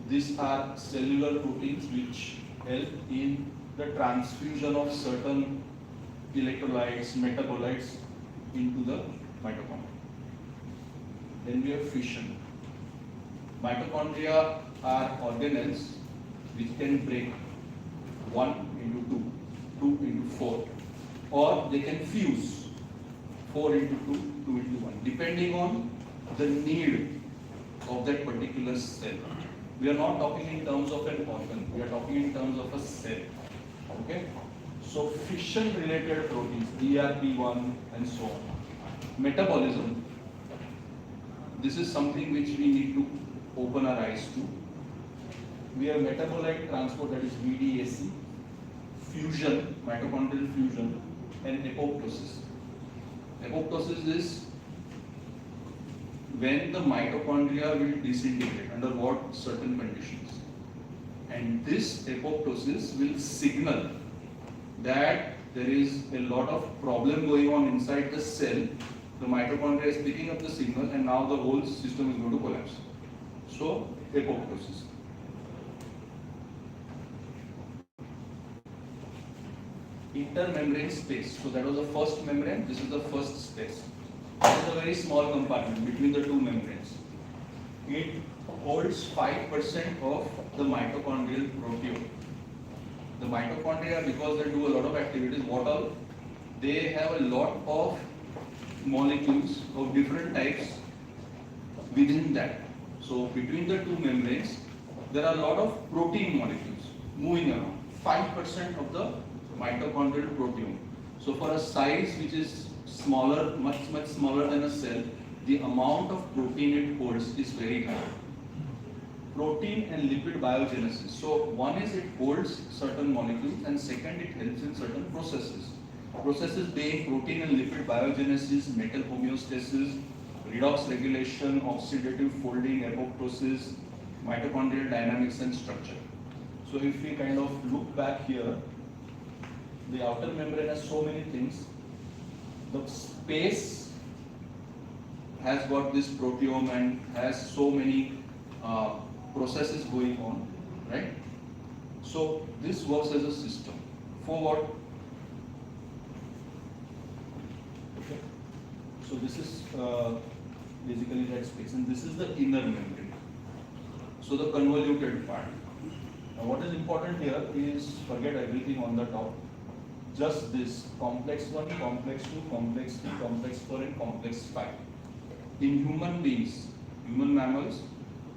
These are cellular proteins which help in the transfusion of certain electrolytes, metabolites into the mitochondria. Then we have fission. Mitochondria are organelles which can break 1 into 2, 2 into 4, or they can fuse 4 into 2, 2 into 1, depending on the need of that particular cell. We are not talking in terms of an organ, we are talking in terms of a cell. Okay? So fission related proteins, ERP1 and so on. Metabolism, this is something which we need to open our eyes to. We have metabolite transport, that is VDAC, fusion, mitochondrial fusion, and apoptosis. Apoptosis is when the mitochondria will disintegrate, under what certain conditions. And this apoptosis will signal that there is a lot of problem going on inside the cell. The mitochondria is picking up the signal and now the whole system is going to collapse. So, apoptosis. Intermembrane space. So that was the first membrane, this is the first space. This is a very small compartment between the 2 membranes. It holds 5% of the mitochondrial proteome. The mitochondria, because they do a lot of activities, what all? They have a lot of molecules of different types within that. So between the two membranes, there are a lot of protein molecules moving around. 5% of the mitochondrial proteome. So for a size which is smaller, much smaller than a cell, the amount of protein it holds is very high. Protein and lipid biogenesis. So one is it holds certain molecules, and second it helps in certain processes. Processes being protein and lipid biogenesis, metal homeostasis, redox regulation, oxidative folding, apoptosis, mitochondrial dynamics and structure. So if we kind of look back here, the outer membrane has so many things. The space has got this proteome and has so many processes going on, right? So this works as a system. For what? Okay. So this is basically that space, and this is the inner membrane. So the convoluted part. Now what is important here is forget everything on the top. Just this complex 1, complex 2, complex 3, complex 4 and complex 5. In human beings, human mammals,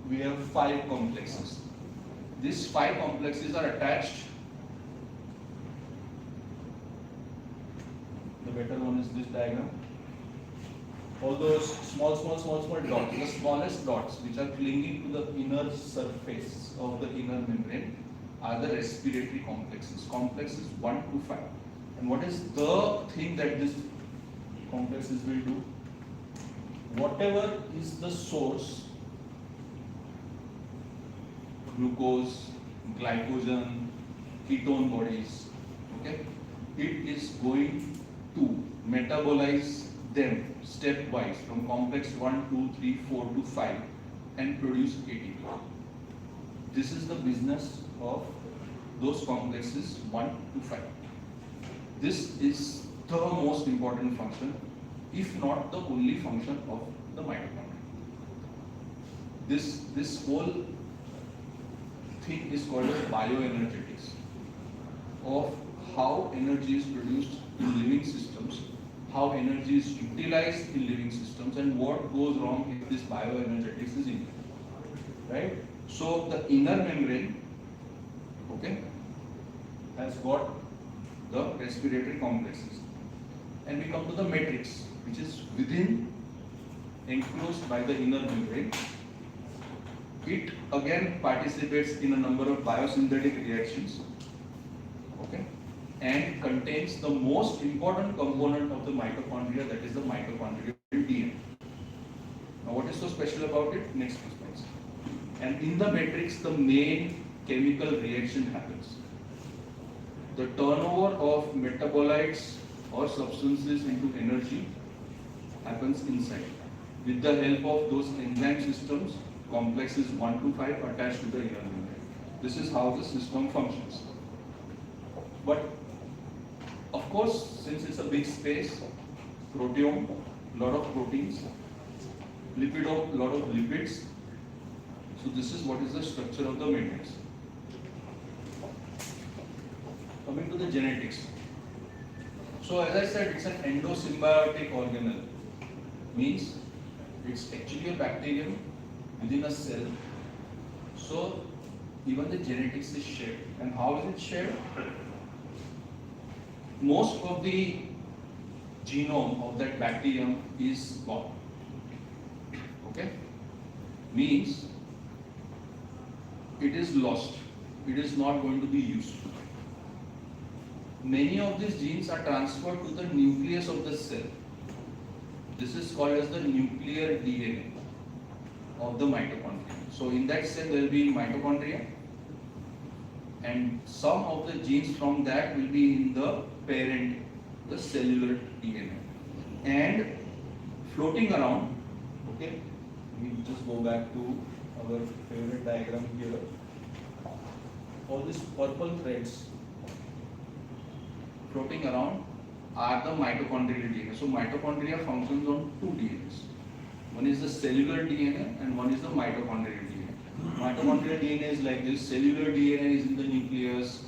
we have 5 complexes. These 5 complexes are attached. The better one is this diagram. All those small dots, the smallest dots which are clinging to the inner surface of the inner membrane are the respiratory complexes. Complexes 1 to 5. And what is the thing that these complexes will do? Whatever is the source, glucose, glycogen, ketone bodies, okay, it is going to metabolize them stepwise from complex 1, 2, 3, 4 to 5 and produce ATP. This is the business of those complexes 1 to 5. This is the most important function, if not the only function of the mitochondria. This whole thing is called as bioenergetics, of how energy is produced in living systems, how energy is utilized in living systems, and what goes wrong if this bioenergetics is in it. Right? So the inner membrane, okay, has got the respiratory complexes. And we come to the matrix, which is within, enclosed by the inner membrane. It again participates in a number of biosynthetic reactions, okay, and contains the most important component of the mitochondria, that is the mitochondrial DNA. Now what is so special about it? Next response. And in the matrix, the main chemical reaction happens. The turnover of metabolites or substances into energy happens inside with the help of those enzyme systems, complexes 1 to 5 attached to the inner membrane. This is how the system functions. But of course, since it's a big space, proteome, lot of proteins, lipidome, lot of lipids. So this is what is the structure of the matrix. Coming to the genetics. So as I said, it's an endosymbiotic organelle. Means it's actually a bacterium within a cell. So even the genetics is shared. And how is it shared? Most of the genome of that bacterium is gone. Okay? Means it is lost. It is not going to be used. Many of these genes are transferred to the nucleus of the cell. This is called as the nuclear DNA of the mitochondria. So in that cell there will be mitochondria, and some of the genes from that will be in the parent, the cellular DNA. And floating around, okay, we just go back to our favorite diagram here. All these purple threads floating around are the mitochondrial DNA. So mitochondria functions on 2 DNAs. One is the cellular DNA and one is the mitochondrial DNA. Mitochondrial DNA is like this, cellular DNA is in the nucleus,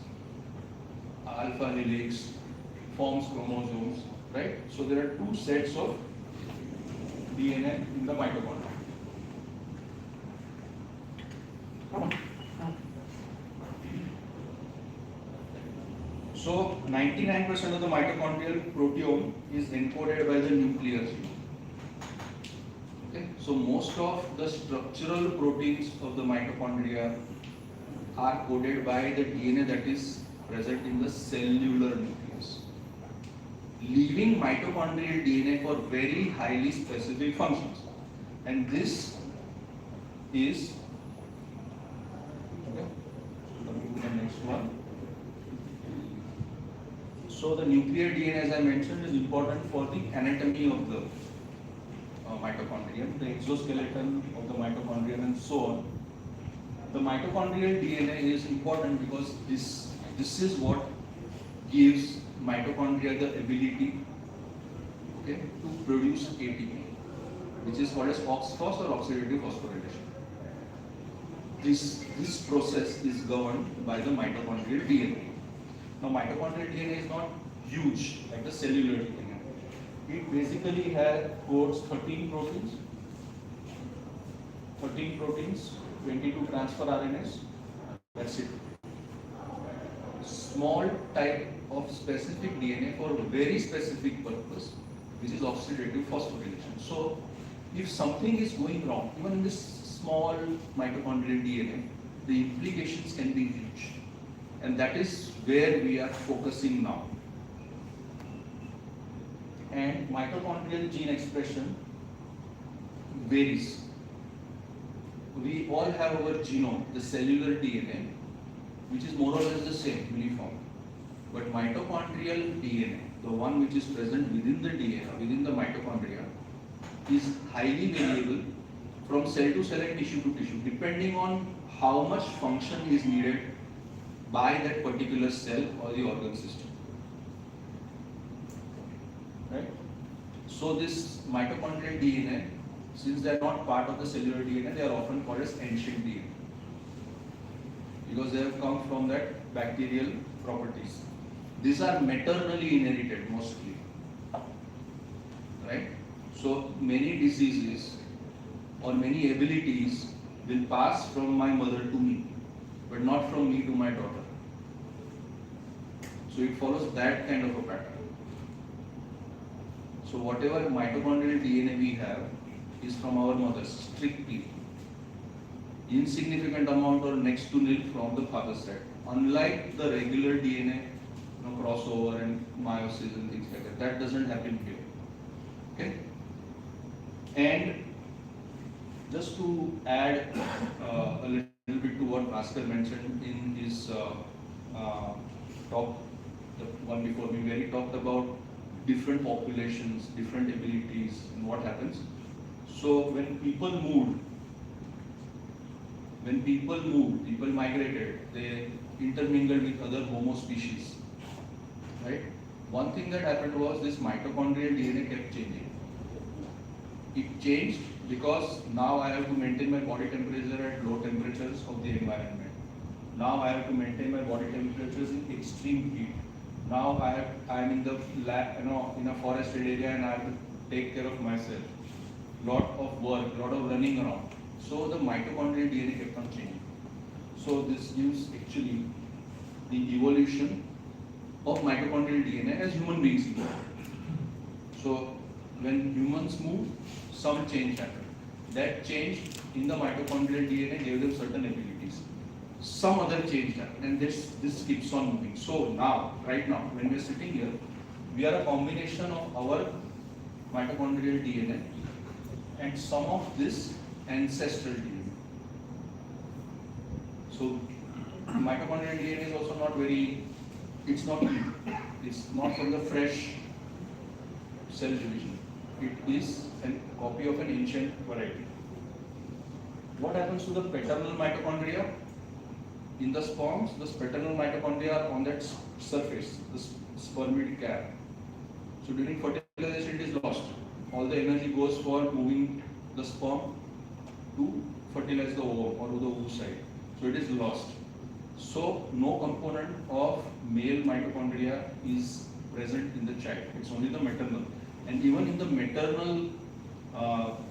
alpha helix, forms chromosomes, right? So there are two sets of DNA in the mitochondria. So 99% of the mitochondrial proteome is encoded by the nuclear gene. Okay? So most of the structural proteins of the mitochondria are coded by the DNA that is present in the cellular nucleus, leaving mitochondrial DNA for very highly specific functions. And this is, okay, coming to the next one. So the nuclear DNA, as I mentioned, is important for the anatomy of the mitochondrium, the exoskeleton of the mitochondrium, and so on. The mitochondrial DNA is important because this is what gives mitochondria the ability, okay, to produce ATP, which is called as OXPHOS or oxidative phosphorylation. This process is governed by the mitochondrial DNA. Now, mitochondrial DNA is not huge like the cellular DNA. It basically codes 13 proteins, 22 transfer RNAs, that's it. Small type of specific DNA for a very specific purpose, which is oxidative phosphorylation. So, if something is going wrong, even in this small mitochondrial DNA, the implications can be huge. And that is where we are focusing now. And mitochondrial gene expression varies. We all have our genome, the cellular DNA, which is more or less the same, uniform. But mitochondrial DNA, the one which is present within the DNA, within the mitochondria, is highly variable from cell to cell and tissue to tissue, depending on how much function is needed by that particular cell or the organ system. Right? So this mitochondrial DNA, since they are not part of the cellular DNA, they are often called as ancient DNA, because they have come from that bacterial properties. These are maternally inherited mostly. Right? So many diseases or many abilities will pass from my mother to me, but not from me to my daughter. So it follows that kind of a pattern. So whatever mitochondrial DNA we have is from our mothers, strictly. Insignificant amount or next to nil from the father's side. Unlike the regular DNA, crossover and meiosis and things like that. That doesn't happen here. Okay? And just to add a little bit to what Bhaskar mentioned in his talk, the one before me, where he talked about different populations, different abilities, and what happens. So when people moved, people migrated, they intermingled with other Homo species, right? One thing that happened was this mitochondrial DNA kept changing. It changed because now I have to maintain my body temperature at low temperatures of the environment. Now I have to maintain my body temperatures in extreme heat. Now I am in the lab, in a forested area, and I have to take care of myself. Lot of work, lot of running around. So the mitochondrial DNA kept on changing. So this gives actually the evolution of mitochondrial DNA as human beings evolve. So when humans move, some change happened. That change in the mitochondrial DNA gave them certain abilities. Some other change happened, and this keeps on moving. So now, right now, when we are sitting here, we are a combination of our mitochondrial DNA and some of this ancestral DNA. So mitochondrial DNA is also not very, it's not from the fresh cell division. It is a copy of an ancient variety. What happens to the paternal mitochondria? In the sperms, the paternal mitochondria are on that surface, the spermid cap. So during fertilization, it is lost. All the energy goes for moving the sperm to fertilize the ovum or to the oocyte. So it is lost. So no component of male mitochondria is present in the child. It's only the maternal. And even in the maternal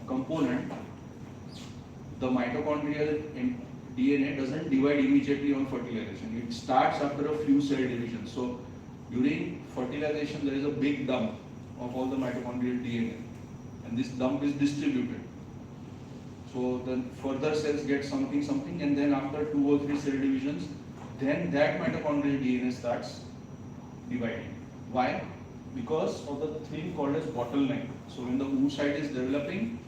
component, the mitochondrial DNA doesn't divide immediately on fertilization. It starts after a few cell divisions. So during fertilization, there is a big dump of all the mitochondrial DNA, and this dump is distributed. So then further cells get something, and then after 2 or 3 cell divisions, then that mitochondrial DNA starts dividing. Why? Because of the thing called as bottleneck. So when the oocyte is developing,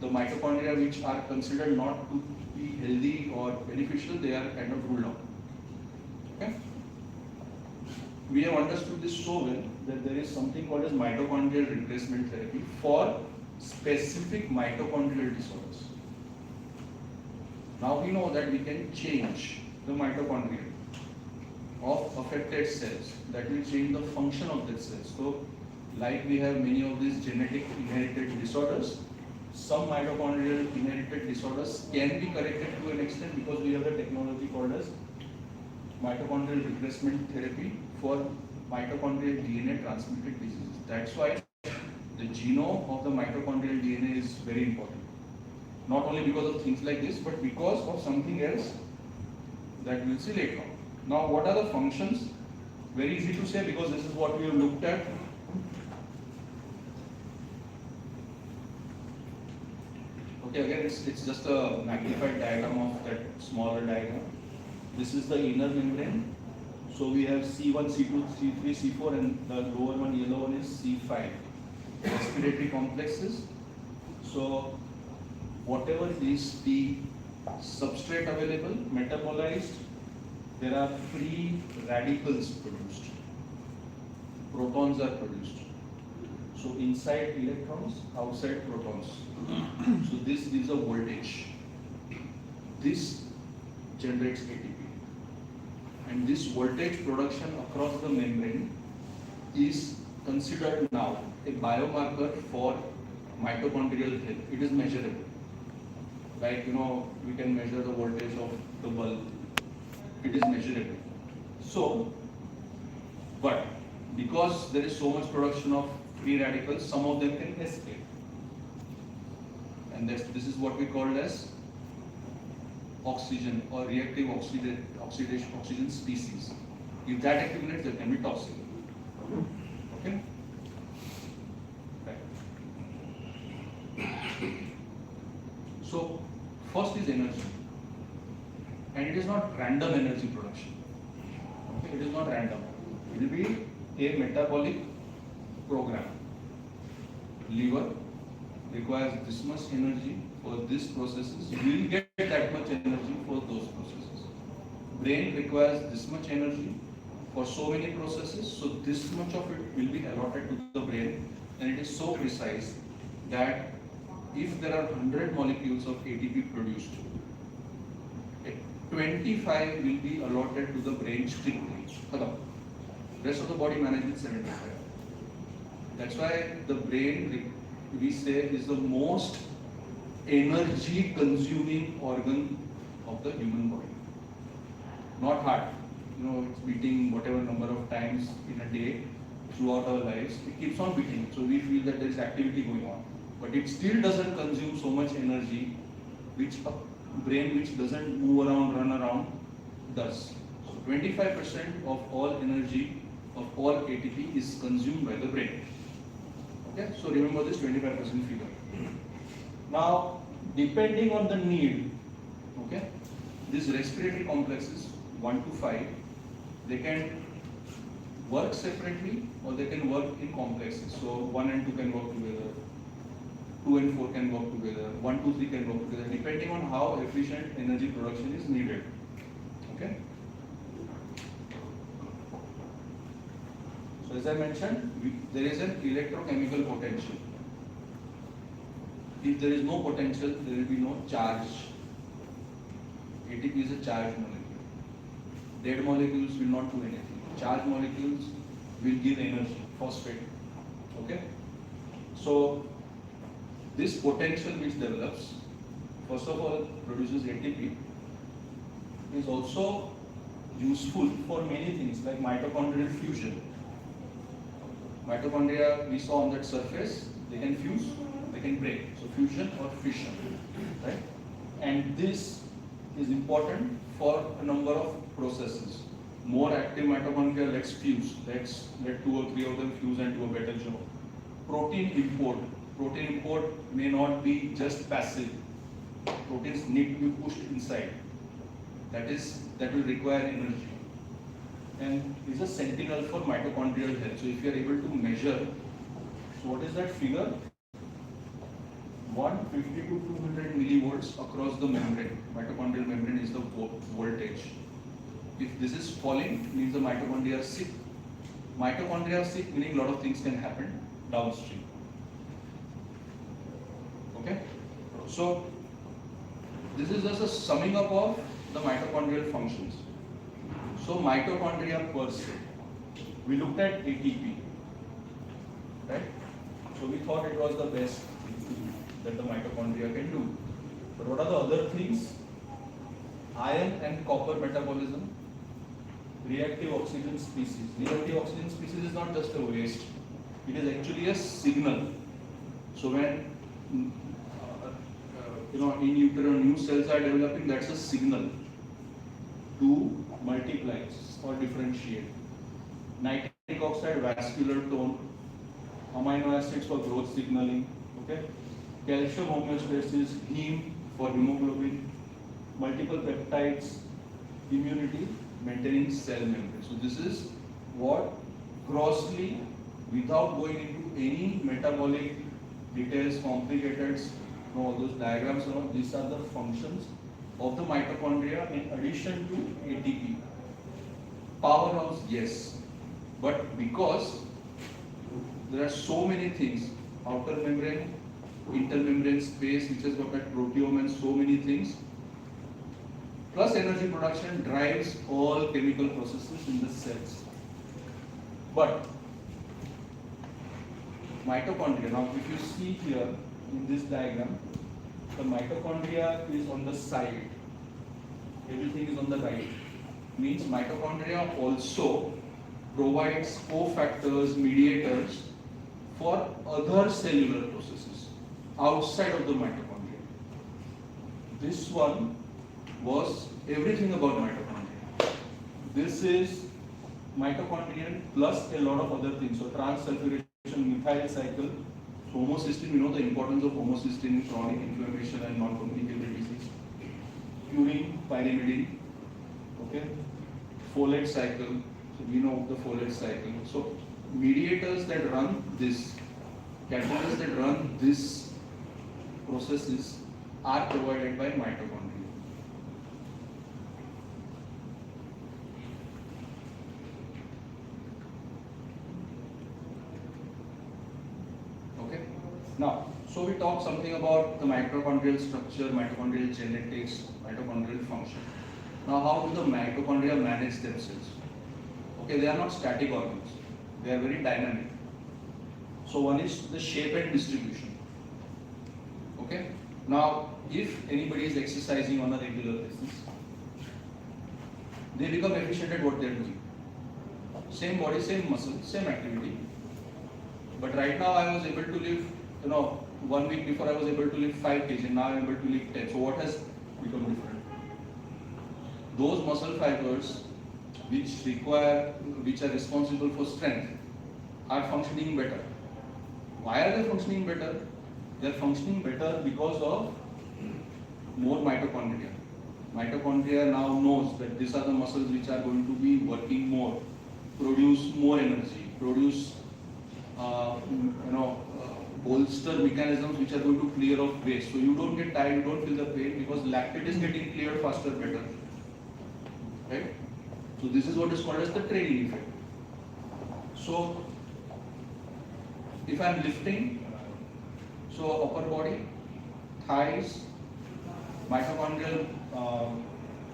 the mitochondria which are considered not to be healthy or beneficial, they are kind of ruled out. Okay? We have understood this so well that there is something called as mitochondrial replacement therapy for specific mitochondrial disorders. Now we know that we can change the mitochondria of affected cells. That will change the function of that cell. So, like we have many of these genetic inherited disorders, some mitochondrial inherited disorders can be corrected to an extent because we have a technology called as mitochondrial replacement therapy for mitochondrial DNA transmitted diseases. That's why the genome of the mitochondrial DNA is very important. Not only because of things like this, but because of something else that we'll see later on. Now, what are the functions? Very easy to say because this is what we have looked at. Okay, again, it's just a magnified diagram of that smaller diagram. This is the inner membrane. So we have C1, C2, C3, C4, and the lower one, yellow one is C5. Respiratory complexes. So whatever is the substrate available, metabolized, there are free radicals produced. Protons are produced. So inside electrons, outside protons. So this gives a voltage. This generates ATP. And this voltage production across the membrane is considered now a biomarker for mitochondrial health. It is measurable. Like, we can measure the voltage of the bulb. It is measurable. So, but because there is so much production of free radicals, some of them can escape. And this is what we call as oxygen or reactive oxidation species. If that accumulates, there can be toxic. Okay? Right. So, first is energy. And it is not random energy production. Okay? It is not random. It will be a metabolic program. Liver requires this much energy for these processes. You will get that much energy for those processes. Brain requires this much energy for so many processes. So this much of it will be allotted to the brain, and it is so precise that if there are 100 molecules of ATP produced, 25 will be allotted to the brain strictly. Rest of the body manages 75. That's why the brain, we say, is the most energy consuming organ of the human body. Not heart. It's beating whatever number of times in a day throughout our lives. It keeps on beating. So we feel that there is activity going on. But it still doesn't consume so much energy which a brain which doesn't move around, run around, does. So 25% of all energy, of all ATP is consumed by the brain. Okay, so remember this 25% figure. Now, depending on the need, okay, these respiratory complexes 1 to 5, they can work separately or they can work in complexes. So 1 and 2 can work together, 2 and 4 can work together, 1, 2, 3 can work together, depending on how efficient energy production is needed. Okay. So as I mentioned, there is an electrochemical potential. If there is no potential, there will be no charge. ATP is a charged molecule. Dead molecules will not do anything. Charged molecules will give energy, phosphate. Okay? So, this potential which develops, first of all, produces ATP. is also useful for many things like mitochondrial fusion. Mitochondria we saw on that surface, they can fuse, they can break. So fusion or fission, right? And this is important for a number of processes. More active mitochondria, let's fuse. Let 2 or 3 of them fuse and do a better job. Protein import. Protein import may not be just passive. Proteins need to be pushed inside. That will require energy. And is a sentinel for mitochondrial health. So if you are able to measure, so what is that figure? 150 to 200 millivolts across the membrane. Mitochondrial membrane is the voltage. If this is falling, means the mitochondria are sick. Mitochondria are sick, meaning a lot of things can happen downstream. Okay? So this is just a summing up of the mitochondrial functions. So mitochondria per se. We looked at ATP, right? So we thought it was the best that the mitochondria can do. But what are the other things? Iron and copper metabolism, reactive oxygen species. Reactive oxygen species is not just a waste, it is actually a signal. So when in utero new cells are developing, that's a signal to multiply or differentiate. Nitric oxide vascular tone, amino acids for growth signaling, okay? Calcium homeostasis, heme for hemoglobin, multiple peptides, immunity, maintaining cell membrane. So this is what grossly, without going into any metabolic details, complicated, all those diagrams, these are the functions of the mitochondria in addition to ATP. Powerhouse, yes, but because there are so many things, outer membrane, intermembrane space, which has got that proteome and so many things, plus energy production drives all chemical processes in the cells. But mitochondria, now if you see here in this diagram, the mitochondria is on the side, everything is on the right. Means mitochondria also provides cofactors, mediators for other cellular processes outside of the mitochondria. This one was everything about mitochondria. This is mitochondrial plus a lot of other things. So transsulfuration, methyl cycle, homocysteine, we know the importance of homocysteine in chronic inflammation and non-communicable disease. Purine, pyrimidine, okay. Folate cycle, so we know the folate cycle. So mediators that run this, catalysts that run this processes are provided by mitochondria. Okay. Now, so we talked something about the mitochondrial structure, mitochondrial genetics, mitochondrial function. Now, how do the mitochondria manage themselves? Okay, they are not static organs. They are very dynamic. So one is the shape and distribution. Okay. Now, if anybody is exercising on a regular basis, they become efficient at what they are doing. Same body, same muscle, same activity. But right now I was able to lift, 1 week before I was able to lift 5 kg, now I am able to lift 10. So what has become different? Those muscle fibers which are responsible for strength are functioning better. Why are they functioning better? They are functioning better because of more mitochondria. Mitochondria now knows that these are the muscles which are going to be working more, produce more energy, produce bolster mechanisms which are going to clear off waste. So you don't get tired, you don't feel the pain because lactate is getting cleared faster, better. Right? So this is what is called as the training effect. So if I am lifting, so upper body, thighs, mitochondrial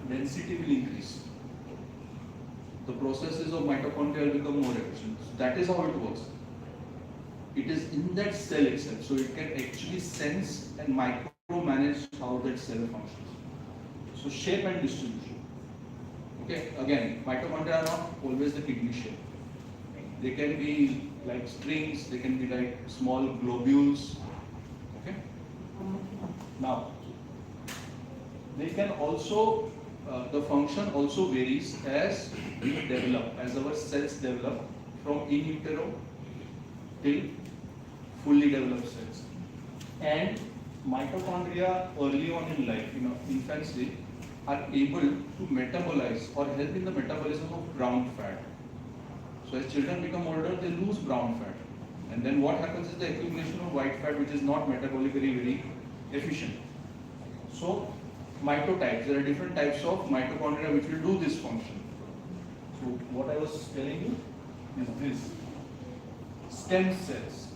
density will increase. The processes of mitochondria will become more efficient. So that is how it works. It is in that cell itself, so it can actually sense and micromanage how that cell functions. So shape and distribution. Okay, again, mitochondria are not always the kidney shape. They can be like strings, they can be like small globules. Okay. Now, they can also, the function also varies as we develop, as our cells develop from in utero till fully developed cells. And mitochondria early on in life, infancy, are able to metabolize or help in the metabolism of brown fat. So as children become older, they lose brown fat. And then what happens is the accumulation of white fat, which is not metabolically very efficient. So mitotypes, there are different types of mitochondria which will do this function. So what I was telling you is this: stem cells.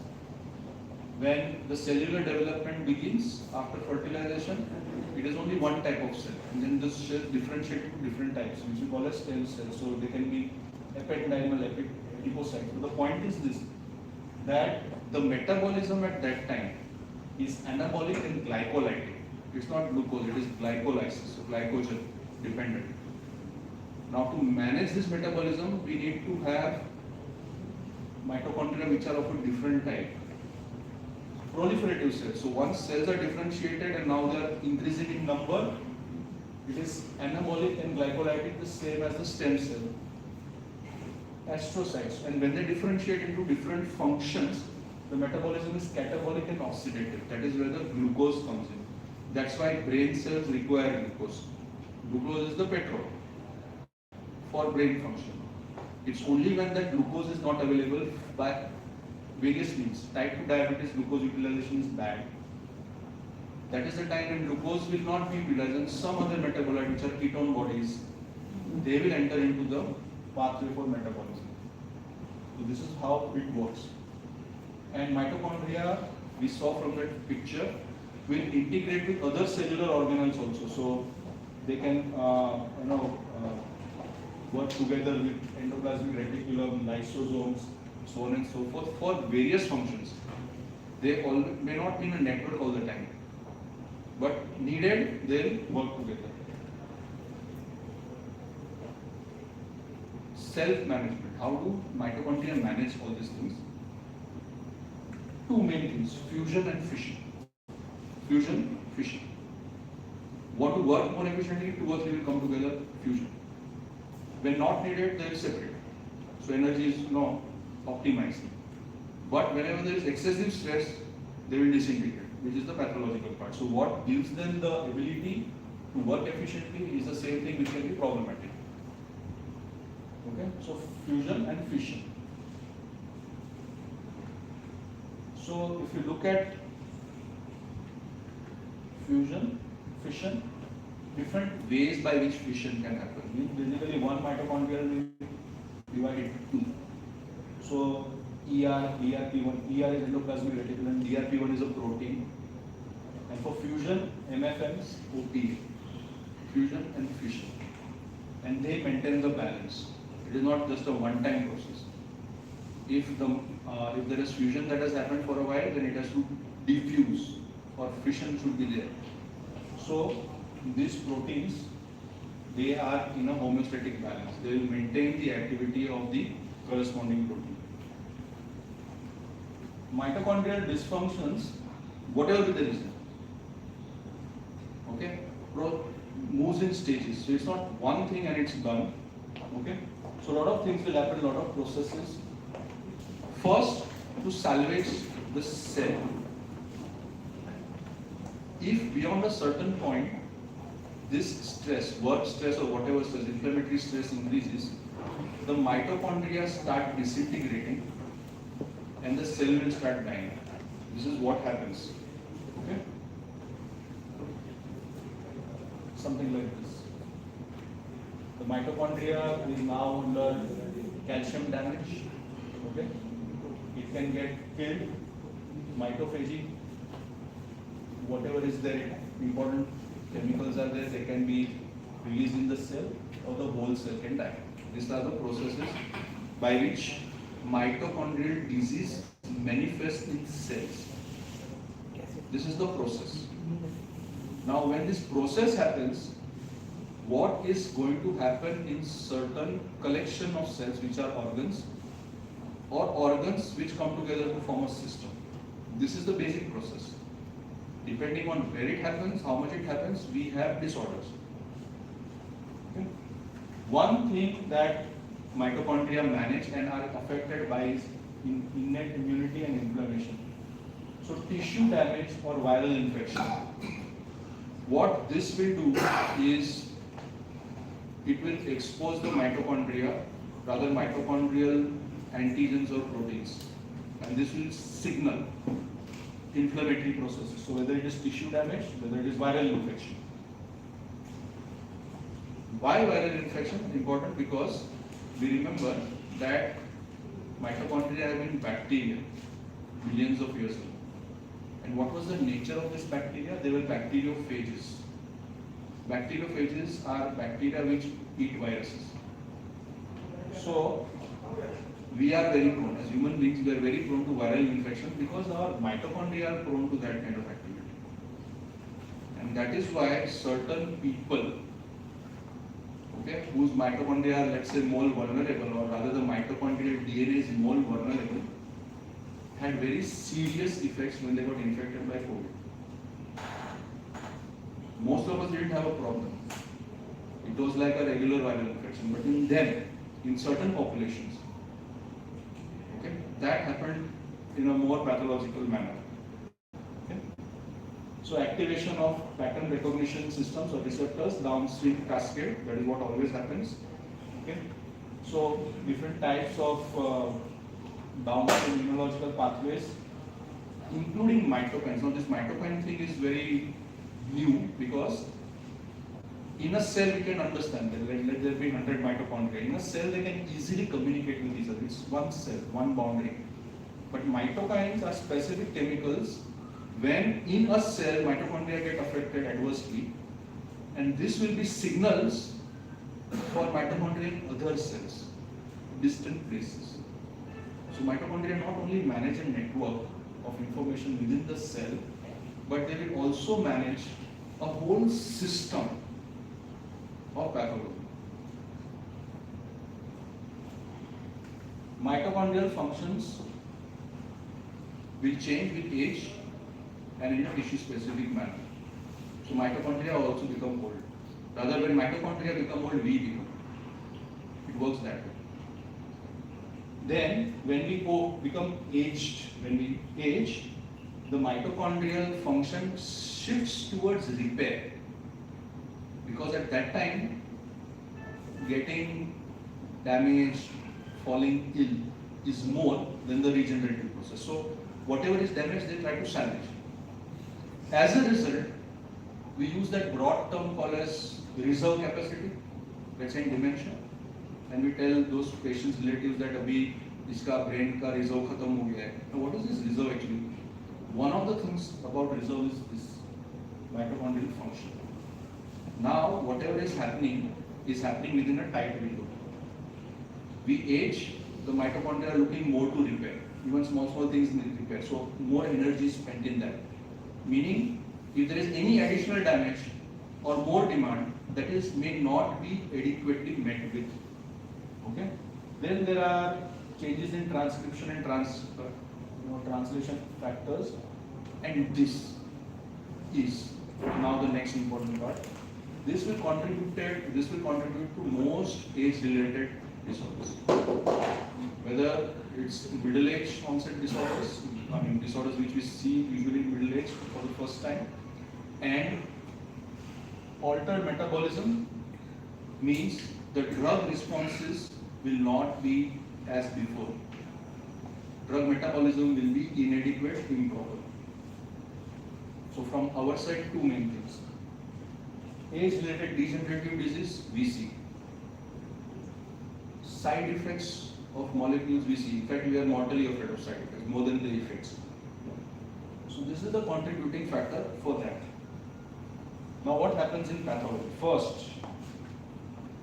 When the cellular development begins after fertilization, it is only one type of cell, and then the cell differentiate into different types, which we call as stem cells. So they can be ependymal, adipocytes. But the point is this: that the metabolism at that time is anabolic and glycolytic. It's not glucose; it is glycolysis, so glycogen dependent. Now, to manage this metabolism, we need to have mitochondria which are of a different type. Proliferative cells. So once cells are differentiated and now they are increasing in number, it is anabolic and glycolytic, the same as the stem cell. Astrocytes. And when they differentiate into different functions, the metabolism is catabolic and oxidative. That is where the glucose comes in. That's why brain cells require glucose. Glucose is the petrol for brain function. It's only when that glucose is not available by various means. Type 2 diabetes, glucose utilization is bad. That is the time when glucose will not be utilized, and some other metabolite, which are ketone bodies, they will enter into the pathway for metabolism. So this is how it works. And mitochondria, we saw from that picture, will integrate with other cellular organelles also. So they can, work together with endoplasmic reticulum, lysosomes, so on and so forth, for various functions. They all may not be in a network all the time, but needed, they'll work together. Self-management. How do mitochondria manage all these things? Two main things: fusion and fission. Fusion, fission. Want to work more efficiently, two or three will come together, fusion. When not needed, they will separate. So energy is optimized. But whenever there is excessive stress, they will disintegrate, which is the pathological part. So what gives them the ability to work efficiently is the same thing which can be problematic. Okay, so fusion and fission. So if you look at fusion, fission, different ways by which fission can happen. Basically, one mitochondria will divide into two. So ER, DRP1, ER is endoplasmic reticulum, DRP1 is a protein. And for fusion, MFMs, OP, fusion and fission. And they maintain the balance. It is not just a one-time process. If there is fusion that has happened for a while, then it has to diffuse, or fission should be there. So these proteins, they are in a homeostatic balance. They will maintain the activity of the corresponding protein. Mitochondrial dysfunctions, whatever be the reason, okay, moves in stages. So it's not one thing and it's done. Okay, so a lot of things will happen, a lot of processes. First, to salvage the cell. If beyond a certain point, this stress, work stress or whatever stress, inflammatory stress increases, the mitochondria start disintegrating and the cell will start dying. This is what happens. Okay? Something like this. The mitochondria is now under calcium damage. Okay? It can get killed, mitophagy, whatever is there, important chemicals are there, they can be released in the cell or the whole cell can die. These are the processes by which mitochondrial disease manifests in cells. This is the process. Now when this process happens, what is going to happen in certain collection of cells which are organs, or organs which come together to form a system. This is the basic process. Depending on where it happens, how much it happens, we have disorders. Okay? One thing that mitochondria manage and are affected by is innate immunity and inflammation. So tissue damage or viral infection. What this will do is it will expose the mitochondria, rather mitochondrial antigens or proteins, and this will signal inflammatory processes. So whether it is tissue damage, whether it is viral infection. Why viral infection is important? Because we remember that mitochondria have been bacteria millions of years ago. And what was the nature of this bacteria? They were bacteriophages. Bacteriophages are bacteria which eat viruses. So we are very prone, as human beings, we are very prone to viral infection because our mitochondria are prone to that kind of activity. And that is why certain people, okay, whose mitochondria are, let's say, more vulnerable, or rather the mitochondrial DNA is more vulnerable, had very serious effects when they got infected by COVID. Most of us didn't have a problem. It was like a regular viral infection, but in them, in certain populations, okay, that happened in a more pathological manner. Okay? So activation of pattern recognition systems or receptors, downstream cascade, that is what always happens. Okay? So different types of downstream immunological pathways, including cytokines. Now this cytokine thing is very new because in a cell we can understand that let there be 100 mitochondria. In a cell they can easily communicate with each other. It's one cell, one boundary. But cytokines are specific chemicals when in a cell mitochondria get affected adversely, and this will be signals for mitochondria in other cells, distant places. So mitochondria not only manage a network of information within the cell, but they will also manage a whole system of pathology. Mitochondrial functions will change with age and in a tissue-specific manner. So mitochondria also become old. Rather, when mitochondria become old, we become. It works that way. Then, when we become aged, when we age, the mitochondrial function shifts towards repair. Because at that time, getting damaged, falling ill is more than the regenerative process. So, whatever is damaged, they try to salvage. As a result, we use that broad term called as reserve capacity, let's say in dementia, and we tell those patients' relatives that abhi iska brain ka reserve khatam ho gaya hai. Now what is this reserve actually? One of the things about reserve is this mitochondrial function. Now whatever is happening within a tight window. We age, the mitochondria are looking more to repair. Even small things need repair. So more energy is spent in that. Meaning, if there is any additional damage or more demand, that is may not be adequately met with. Okay. Then there are changes in transcription and translation factors, and this is now the next important part. This will contribute to most age-related disorders. Whether it's middle-age onset disorders, disorders which we see usually in middle age for the first time, and altered metabolism means the drug responses will not be as before. Drug metabolism will be inadequate, improper. So from our side, two main things. Age-related degenerative disease, we see. Side effects of molecules, we see. In fact, we are mortally afraid of side effects, more than the effects. So this is the contributing factor for that. Now what happens in pathology? First,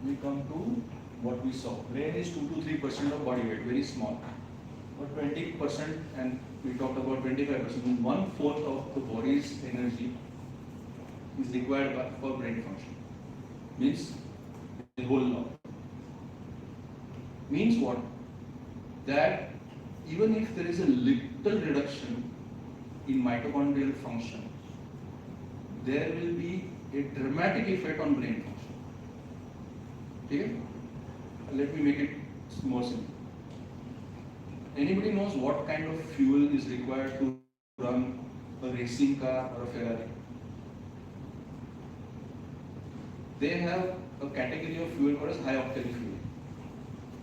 we come to what we saw. Brain is 2 to 3% of body weight, very small. But 20%, and we talked about 25%, 1/4 of the body's energy is required for brain function. means the whole law. Means what? That even if there is a little reduction in mitochondrial function, there will be a dramatic effect on brain function. Okay? Let me make it more simple. Anybody knows what kind of fuel is required to run a racing car or a Ferrari? They have a category of fuel called as high octane fuel.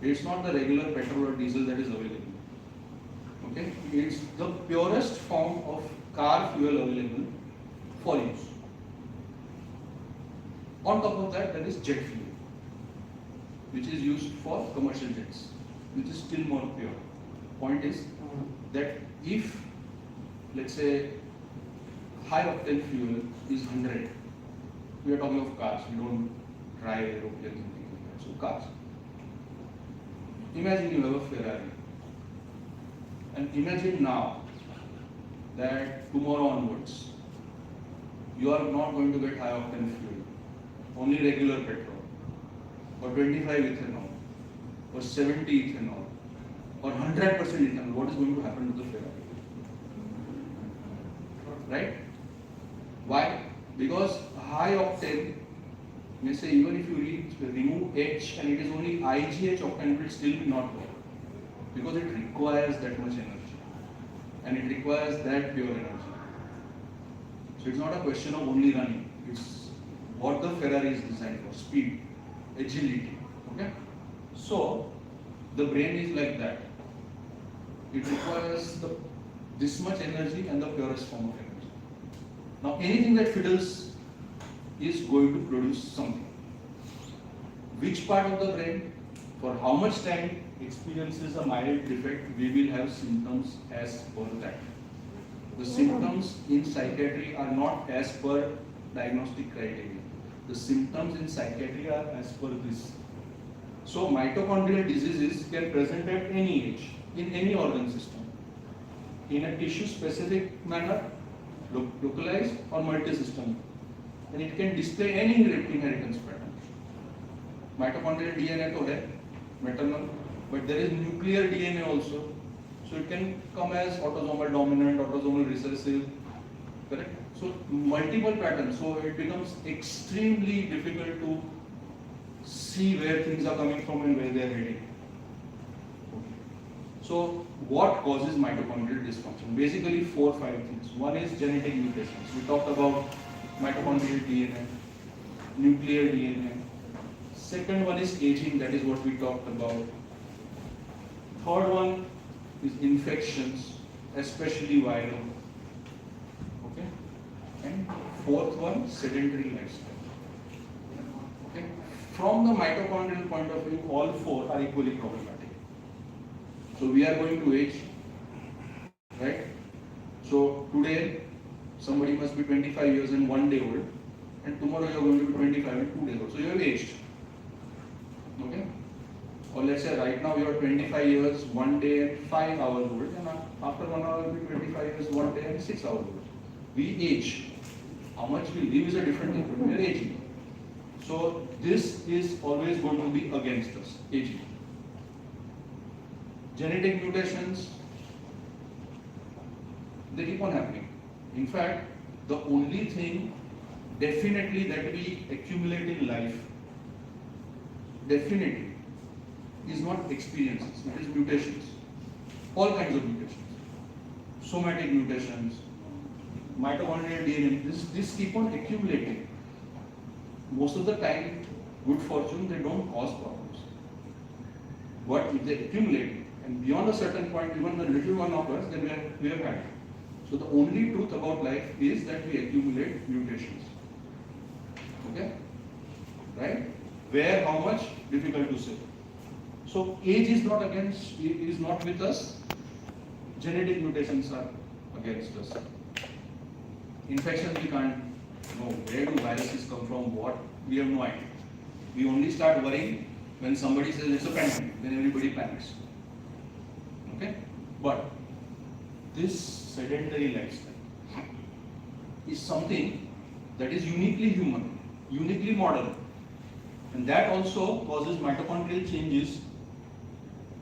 It's not the regular petrol or diesel that is available. Okay? It's the purest form of car fuel available for use. On top of that, there is jet fuel, which is used for commercial jets, which is still more pure. Point is that if, let's say, high octane fuel is 100, we are talking of cars, we don't drive aeroplanes and things like that, so cars. Imagine you have a Ferrari, and imagine now that tomorrow onwards, you are not going to get high octane fuel, only regular petrol, or 25 ethanol, or 70 ethanol, or 100% ethanol. What is going to happen to the Ferrari? Right? Why? Because high octane, may say even if you remove H and it is only IGH octane, it will still be not work. Because it requires that much energy. And it requires that pure energy. So it's not a question of only running. It's what the Ferrari is designed for, speed, agility. Okay? So the brain is like that. It requires this much energy and the purest form of energy. Now anything that fiddles is going to produce something. Which part of the brain, for how much time experiences a mild defect, we will have symptoms as per that. The symptoms in psychiatry are not as per diagnostic criteria. The symptoms in psychiatry are as per this. So mitochondrial diseases can present at any age, in any organ system, in a tissue specific manner, localized or multi-system. And it can display any inheritance pattern. Mitochondrial DNA to hai, maternal, but there is nuclear DNA also. So it can come as autosomal dominant, autosomal recessive, correct? So multiple patterns. So it becomes extremely difficult to see where things are coming from and where they are heading. So what causes mitochondrial dysfunction? Basically 4 or 5 things. One is genetic mutations. We talked about mitochondrial DNA, nuclear DNA. Second one is aging, that is what we talked about. Third one is infections, especially viral. Okay? And fourth one, sedentary lifestyle. Okay? From the mitochondrial point of view, all 4 are equally problematic. So we are going to age, right? So today, somebody must be 25 years and 1 day old, and tomorrow you are going to be 25 and 2 days old. So you have aged. Okay? Or let's say right now you are 25 years, 1 day and 5 hours old, and after 1 hour you will be 25 years, 1 day and 6 hours old. We age. How much we live is a different thing, but we are aging. So this is always going to be against us, aging. Genetic mutations, they keep on happening. In fact, the only thing definitely that we accumulate in life, definitely, is not experiences, it is mutations. All kinds of mutations. Somatic mutations, mitochondrial DNA, this keep on accumulating. Most of the time, good fortune, they don't cause problems. But if they accumulate, and beyond a certain point, even the little one occurs, then we have had it. So the only truth about life is that we accumulate mutations. Okay? Right? Where, how much? Difficult to say. So age is not with us. Genetic mutations are against us. Infections we can't know. Where do viruses come from? What? We have no idea. We only start worrying when somebody says it's a pandemic. Then everybody panics. Okay? But this sedentary lifestyle is something that is uniquely human, uniquely modern, And that also causes mitochondrial changes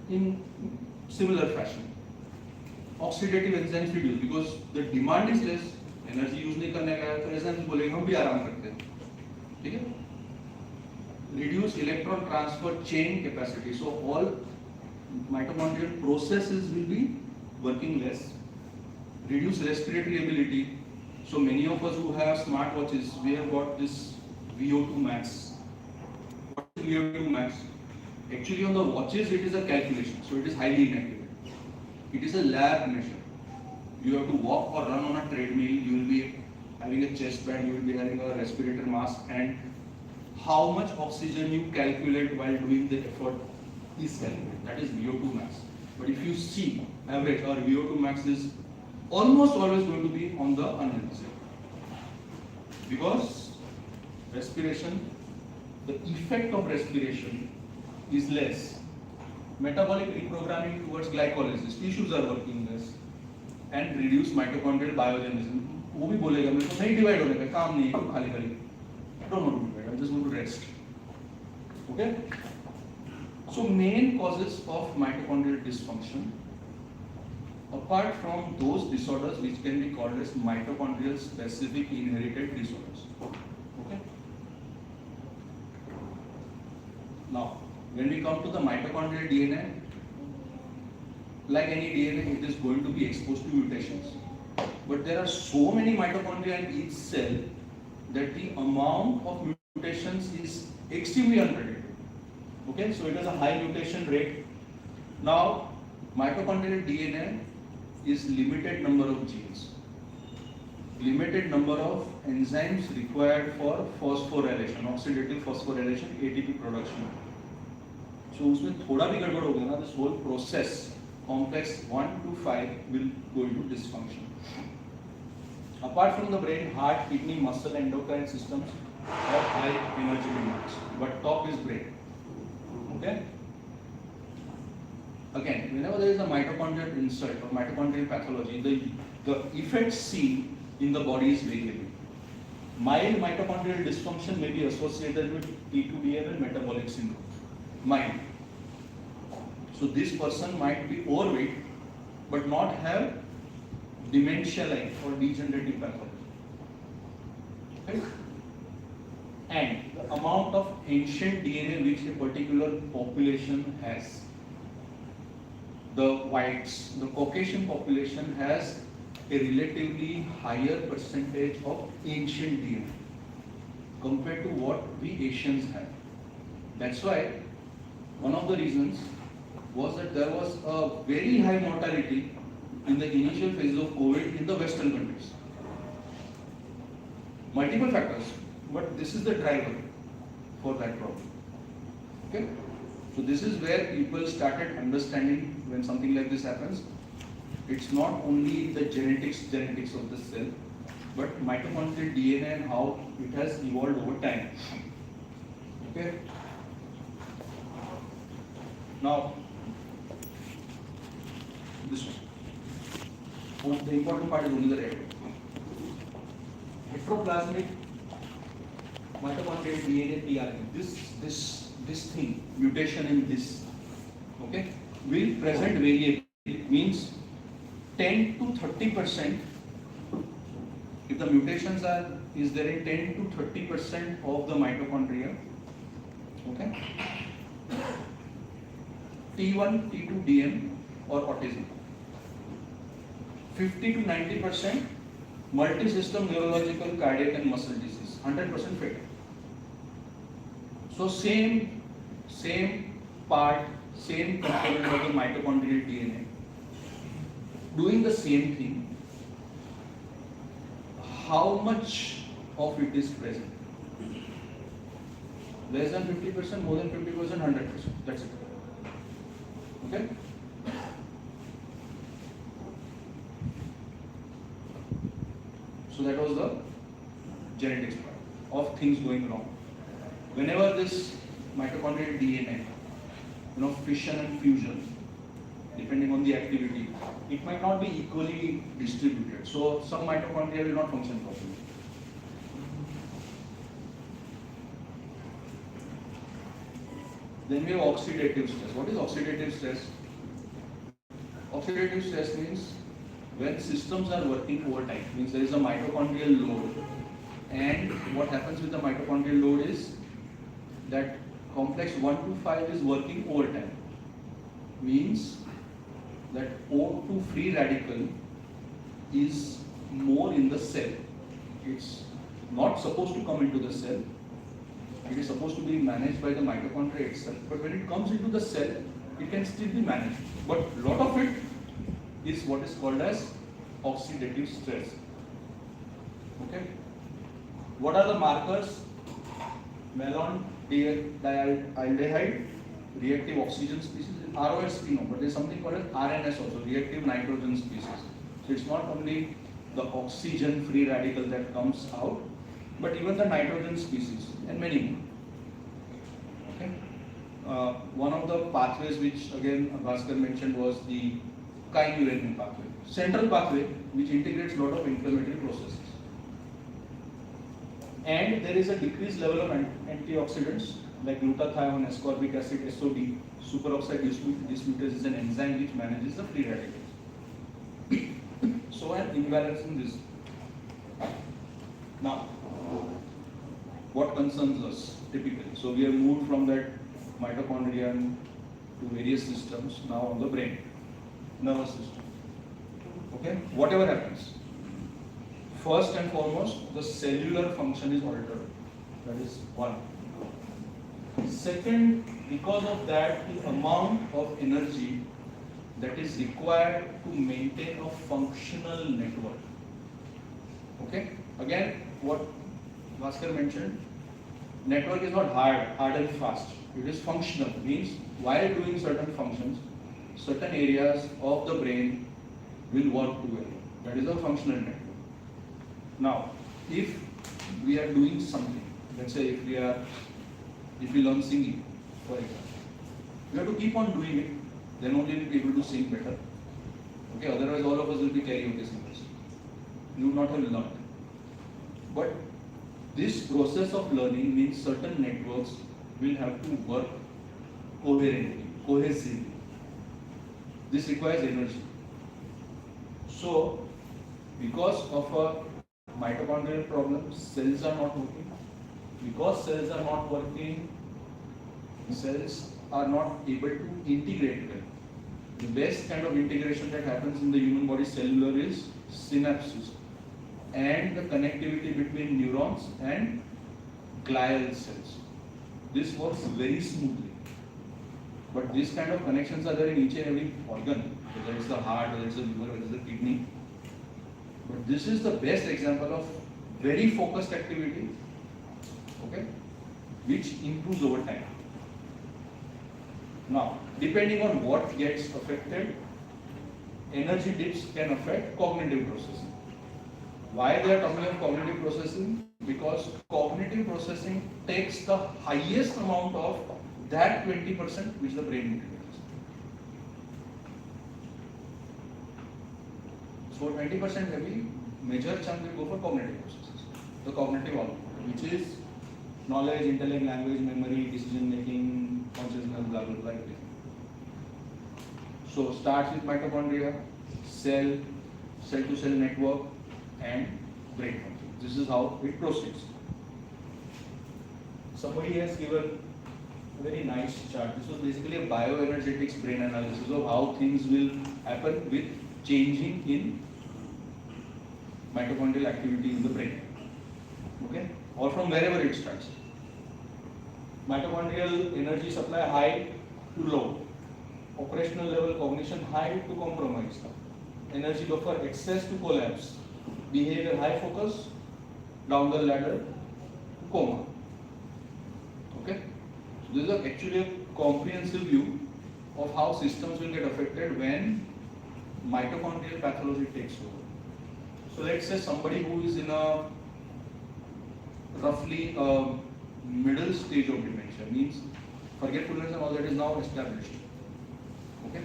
in similar fashion. Oxidative enzymes reduce because the demand is less, energy use नहीं करने का है, तो enzymes बोलेंगे हम भी आराम करते हैं, ठीक है? Reduce electron transfer chain capacity. So all mitochondrial processes will be working less. Reduce respiratory ability. So many of us who have smartwatches, we have got this VO2 max. What is VO2 max? Actually on the watches it is a calculation, so it is highly inaccurate. It is a lab measure. You have to walk or run on a treadmill, you will be having a chest band, you will be having a respirator mask, and how much oxygen you calculate while doing the effort is calculated. That is VO2 max. But if you see average or VO2 max is almost always going to be on the unhealthy side. Because respiration, the effect of respiration is less. Metabolic reprogramming towards glycolysis, tissues are working less, and reduce mitochondrial biogenesis. वो भी बोलेगा मेरे को नहीं divide होने का काम नहीं है, क्यों खाली खाली? I don't want to divide. I'm just going to rest. Okay? So main causes of mitochondrial dysfunction, apart from those disorders which can be called as mitochondrial specific inherited disorders. Okay? Now, when we come to the mitochondrial DNA, like any DNA, it is going to be exposed to mutations. But there are so many mitochondria in each cell that the amount of mutations is extremely unpredictable. Okay, so it has a high mutation rate. Now, mitochondrial DNA is limited number of genes, limited number of enzymes required for phosphorylation, oxidative phosphorylation, ATP production. So उसमें थोड़ा भी गड़बड़ हो गया ना, this whole process, complex 1 to 5 will go into dysfunction. Apart from the brain, heart, kidney, muscle, endocrine systems have high energy demands, but top is brain. Okay? Again, whenever there is a mitochondrial insult or mitochondrial pathology, the effects seen in the body is variable. Mild mitochondrial dysfunction may be associated with T2DM and metabolic syndrome. Mild. So this person might be overweight but not have dementia-like or degenerative pathology. Okay? And the amount of ancient DNA which a particular population has. The whites, the Caucasian population has a relatively higher percentage of ancient DNA compared to what we Asians have. That's why one of the reasons was that there was a very high mortality in the initial phases of COVID in the Western countries. Multiple factors, but this is the driver for that problem. Okay? So this is where people started understanding when something like this happens. It's not only the genetics of the cell, but mitochondrial DNA and how it has evolved over time. Okay? Now, this one. The important part is only the red. Heteroplasmic mitochondrial DNA tRNA. This thing, mutation in this, okay, will present variability. Means 10 to 30%. If the mutations is there in 10 to 30% of the mitochondria, okay, T1, T2, DM or autism. 50 to 90% multi-system neurological, cardiac and muscle disease, 100% fatal. So same part, same component of the mitochondrial DNA, doing the same thing, how much of it is present? Less than 50%, more than 50%, 100%, that's it. Okay? So that was the genetics part of things going wrong. Whenever this mitochondrial DNA, fission and fusion, depending on the activity, it might not be equally distributed. So some mitochondria will not function properly. Then we have oxidative stress. What is oxidative stress? Oxidative stress means when systems are working overtime, means there is a mitochondrial load, and what happens with the mitochondrial load is that complex 1 to 5 is working overtime, means that O2 free radical is more in the cell. It's not supposed to come into the cell. It is supposed to be managed by the mitochondria itself. But when it comes into the cell, it can still be managed. But a lot of it is what is called as oxidative stress. Okay. What are the markers? Malon dialdehyde, reactive oxygen species, ROSP no, but there is something called as RNS also, reactive nitrogen species. So it's not only the oxygen free radical that comes out, but even the nitrogen species and many more. Okay. One of the pathways which again Bhaskar mentioned was the kynurenine pathway, central pathway which integrates a lot of inflammatory processes. And there is a decreased level of antioxidants like glutathione, ascorbic acid, SOD, superoxide dismutase is an enzyme which manages the free radicals. So an imbalance in this. Now, what concerns us typically? So we have moved from that mitochondria to various systems, now on the brain, nervous system. Okay, whatever happens. First and foremost, the cellular function is altered. That is one. Second, because of that, the amount of energy that is required to maintain a functional network. Okay? Again, what Bhaskar mentioned, network is not hard and fast. It is functional. Means while doing certain functions, certain areas of the brain will work together. That is a functional network. Now, if we are doing something, let's say if we learn singing, for example, we have to keep on doing it, then only we'll be able to sing better. Okay, otherwise all of us will be karaoke singers. You would not have learned. But this process of learning means certain networks will have to work coherently, cohesively. This requires energy. So, because of a mitochondrial problem, cells are not working. Because cells are not working, cells are not able to integrate well. The best kind of integration that happens in the human body cellular is synapses and the connectivity between neurons and glial cells. This works very smoothly. But these kind of connections are there in each and every organ, whether it's the heart, whether it's the liver, whether it's the kidney. But this is the best example of very focused activity, okay, which improves over time. Now, depending on what gets affected, energy dips can affect cognitive processing. Why they are talking of cognitive processing? Because cognitive processing takes the highest amount of that 20% which the brain integrates. So 20% heavy, major chunk will go for cognitive processes. The cognitive output, which is knowledge, intellect, language, memory, decision making, consciousness, blah blah blah. So starts with mitochondria, cell to cell network, and brain function. This is how it proceeds. Somebody has given a very nice chart. This was basically a bioenergetics brain analysis of how things will happen with changing in mitochondrial activity in the brain. Okay? Or from wherever it starts. Mitochondrial energy supply high to low. Operational level cognition high to compromise. Energy buffer excess to collapse. Behavior high focus, down the ladder to coma. Okay? So this is actually a comprehensive view of how systems will get affected when mitochondrial pathology takes over. So let's say somebody who is in a roughly middle stage of dementia, means forgetfulness and all that is now established. Okay?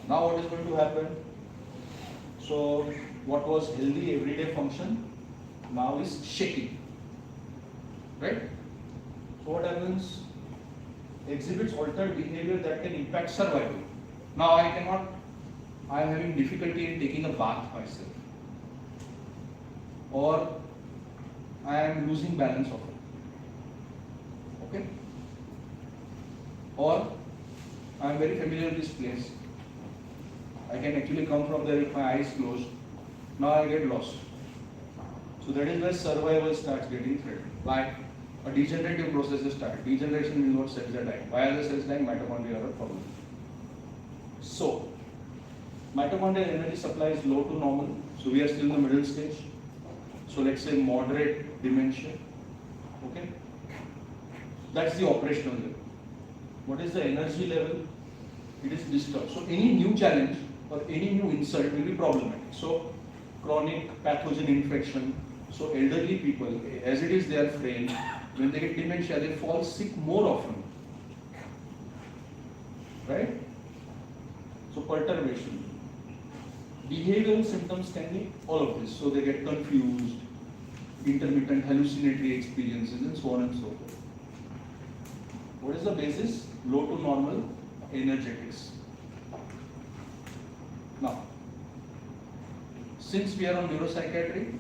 Now what is going to happen? So what was healthy everyday function now is shaky. Right? So what happens? exhibits altered behavior that can impact survival. Now I am having difficulty in taking a bath myself, or I am losing balance of it. Okay? Or I am very familiar with this place. I can actually come from there with my eyes closed. Now I get lost. So that is where survival starts getting threatened. Why? A degenerative process starts. Degeneration means what? Cells are dying. Why are the cells dying? Mitochondria are a problem. So, mitochondrial energy supply is low to normal. So we are still in the middle stage. So let's say moderate dementia. Okay? That's the operational level. What is the energy level? It is disturbed. So any new challenge or any new insult will be problematic. So chronic pathogen infection. So elderly people, as it is their frail, when they get dementia, they fall sick more often. Right? So perturbation. Behavioral symptoms can be all of this. So they get confused, intermittent hallucinatory experiences, and so on and so forth. What is the basis? Low to normal energetics. Now, since we are on neuropsychiatry,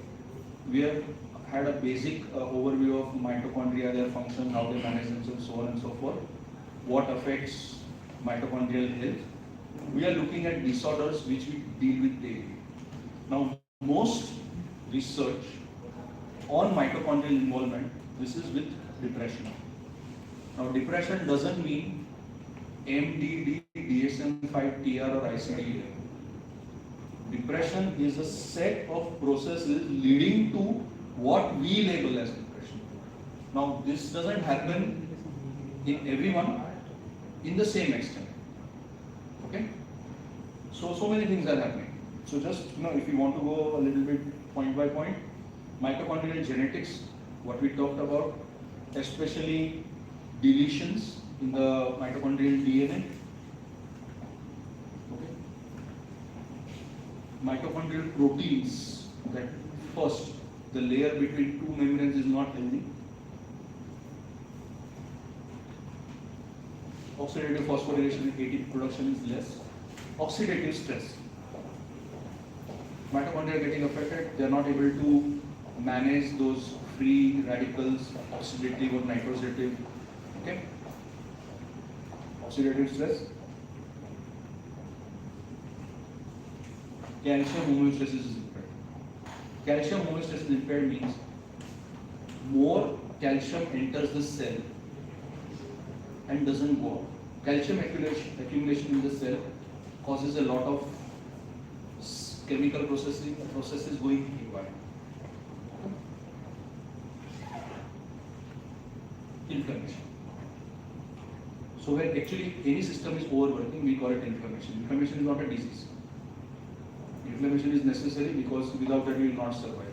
we have had a basic overview of mitochondria, their function, how they manage themselves, so on and so forth. What affects mitochondrial health? We are looking at disorders which we deal with daily. Now, most research on mitochondrial involvement, this is with depression. Now, depression doesn't mean MDD, DSM-5, TR or ICD. Depression is a set of processes leading to what we label as depression. Now, this doesn't happen in everyone in the same extent. Okay? So many things are happening. So just, if you want to go a little bit point by point, mitochondrial genetics, what we talked about, especially deletions in the mitochondrial DNA. Okay. Mitochondrial proteins, that first, the layer between two membranes is not healthy. Oxidative phosphorylation, ATP production is less. Oxidative stress. Mitochondria are getting affected, they are not able to manage those free radicals, oxidative or nitrosative. Okay? Oxidative stress. Calcium homeostasis is impaired. Calcium homeostasis impaired means more calcium enters the cell and doesn't go out. Calcium accumulation in the cell causes a lot of chemical processes going haywire. Inflammation. So when actually any system is overworking, we call it inflammation. Inflammation is not a disease. Inflammation is necessary because without that we will not survive.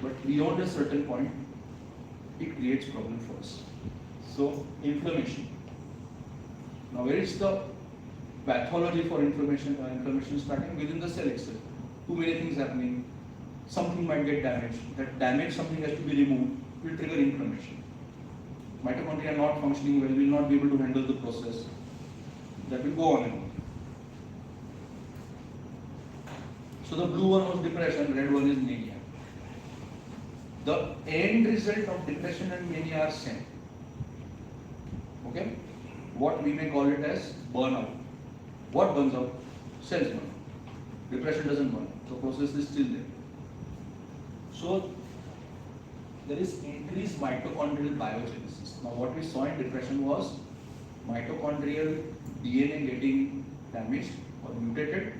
But beyond a certain point, it creates problem for us. So inflammation. Now where is the pathology for inflammation? Inflammation starting within the cell itself. Too many things happening. Something might get damaged. That damaged something has to be removed. Will trigger inflammation. Mitochondria are not functioning well, will not be able to handle the process. That will go on and on. So the blue one was depression, red one is mania. The end result of depression and mania are same. Okay? What we may call it as burnout. What burns out? Cells burn out. Depression doesn't burn out. The process is still there. So there is increased mitochondrial biogenesis. Now what we saw in depression was mitochondrial DNA getting damaged or mutated.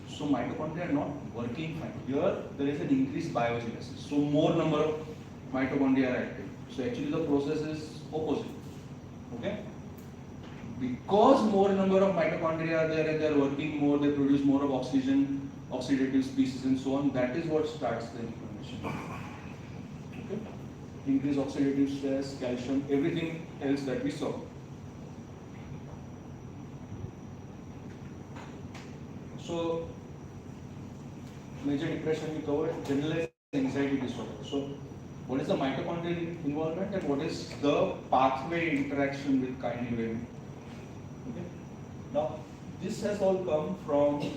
So mitochondria are not working fine. Here there is an increased biogenesis. So more number of mitochondria are active. So actually the process is opposite. Okay? Because more number of mitochondria are there and they are working more, they produce more of oxygen, oxidative species and so on. That is what starts the inflammation. Okay? Increased oxidative stress, calcium, everything else that we saw. So, major depression we covered, generalized anxiety disorder. So, what is the mitochondrial involvement and what is the pathway interaction with kinase. Okay. Now, this has all come from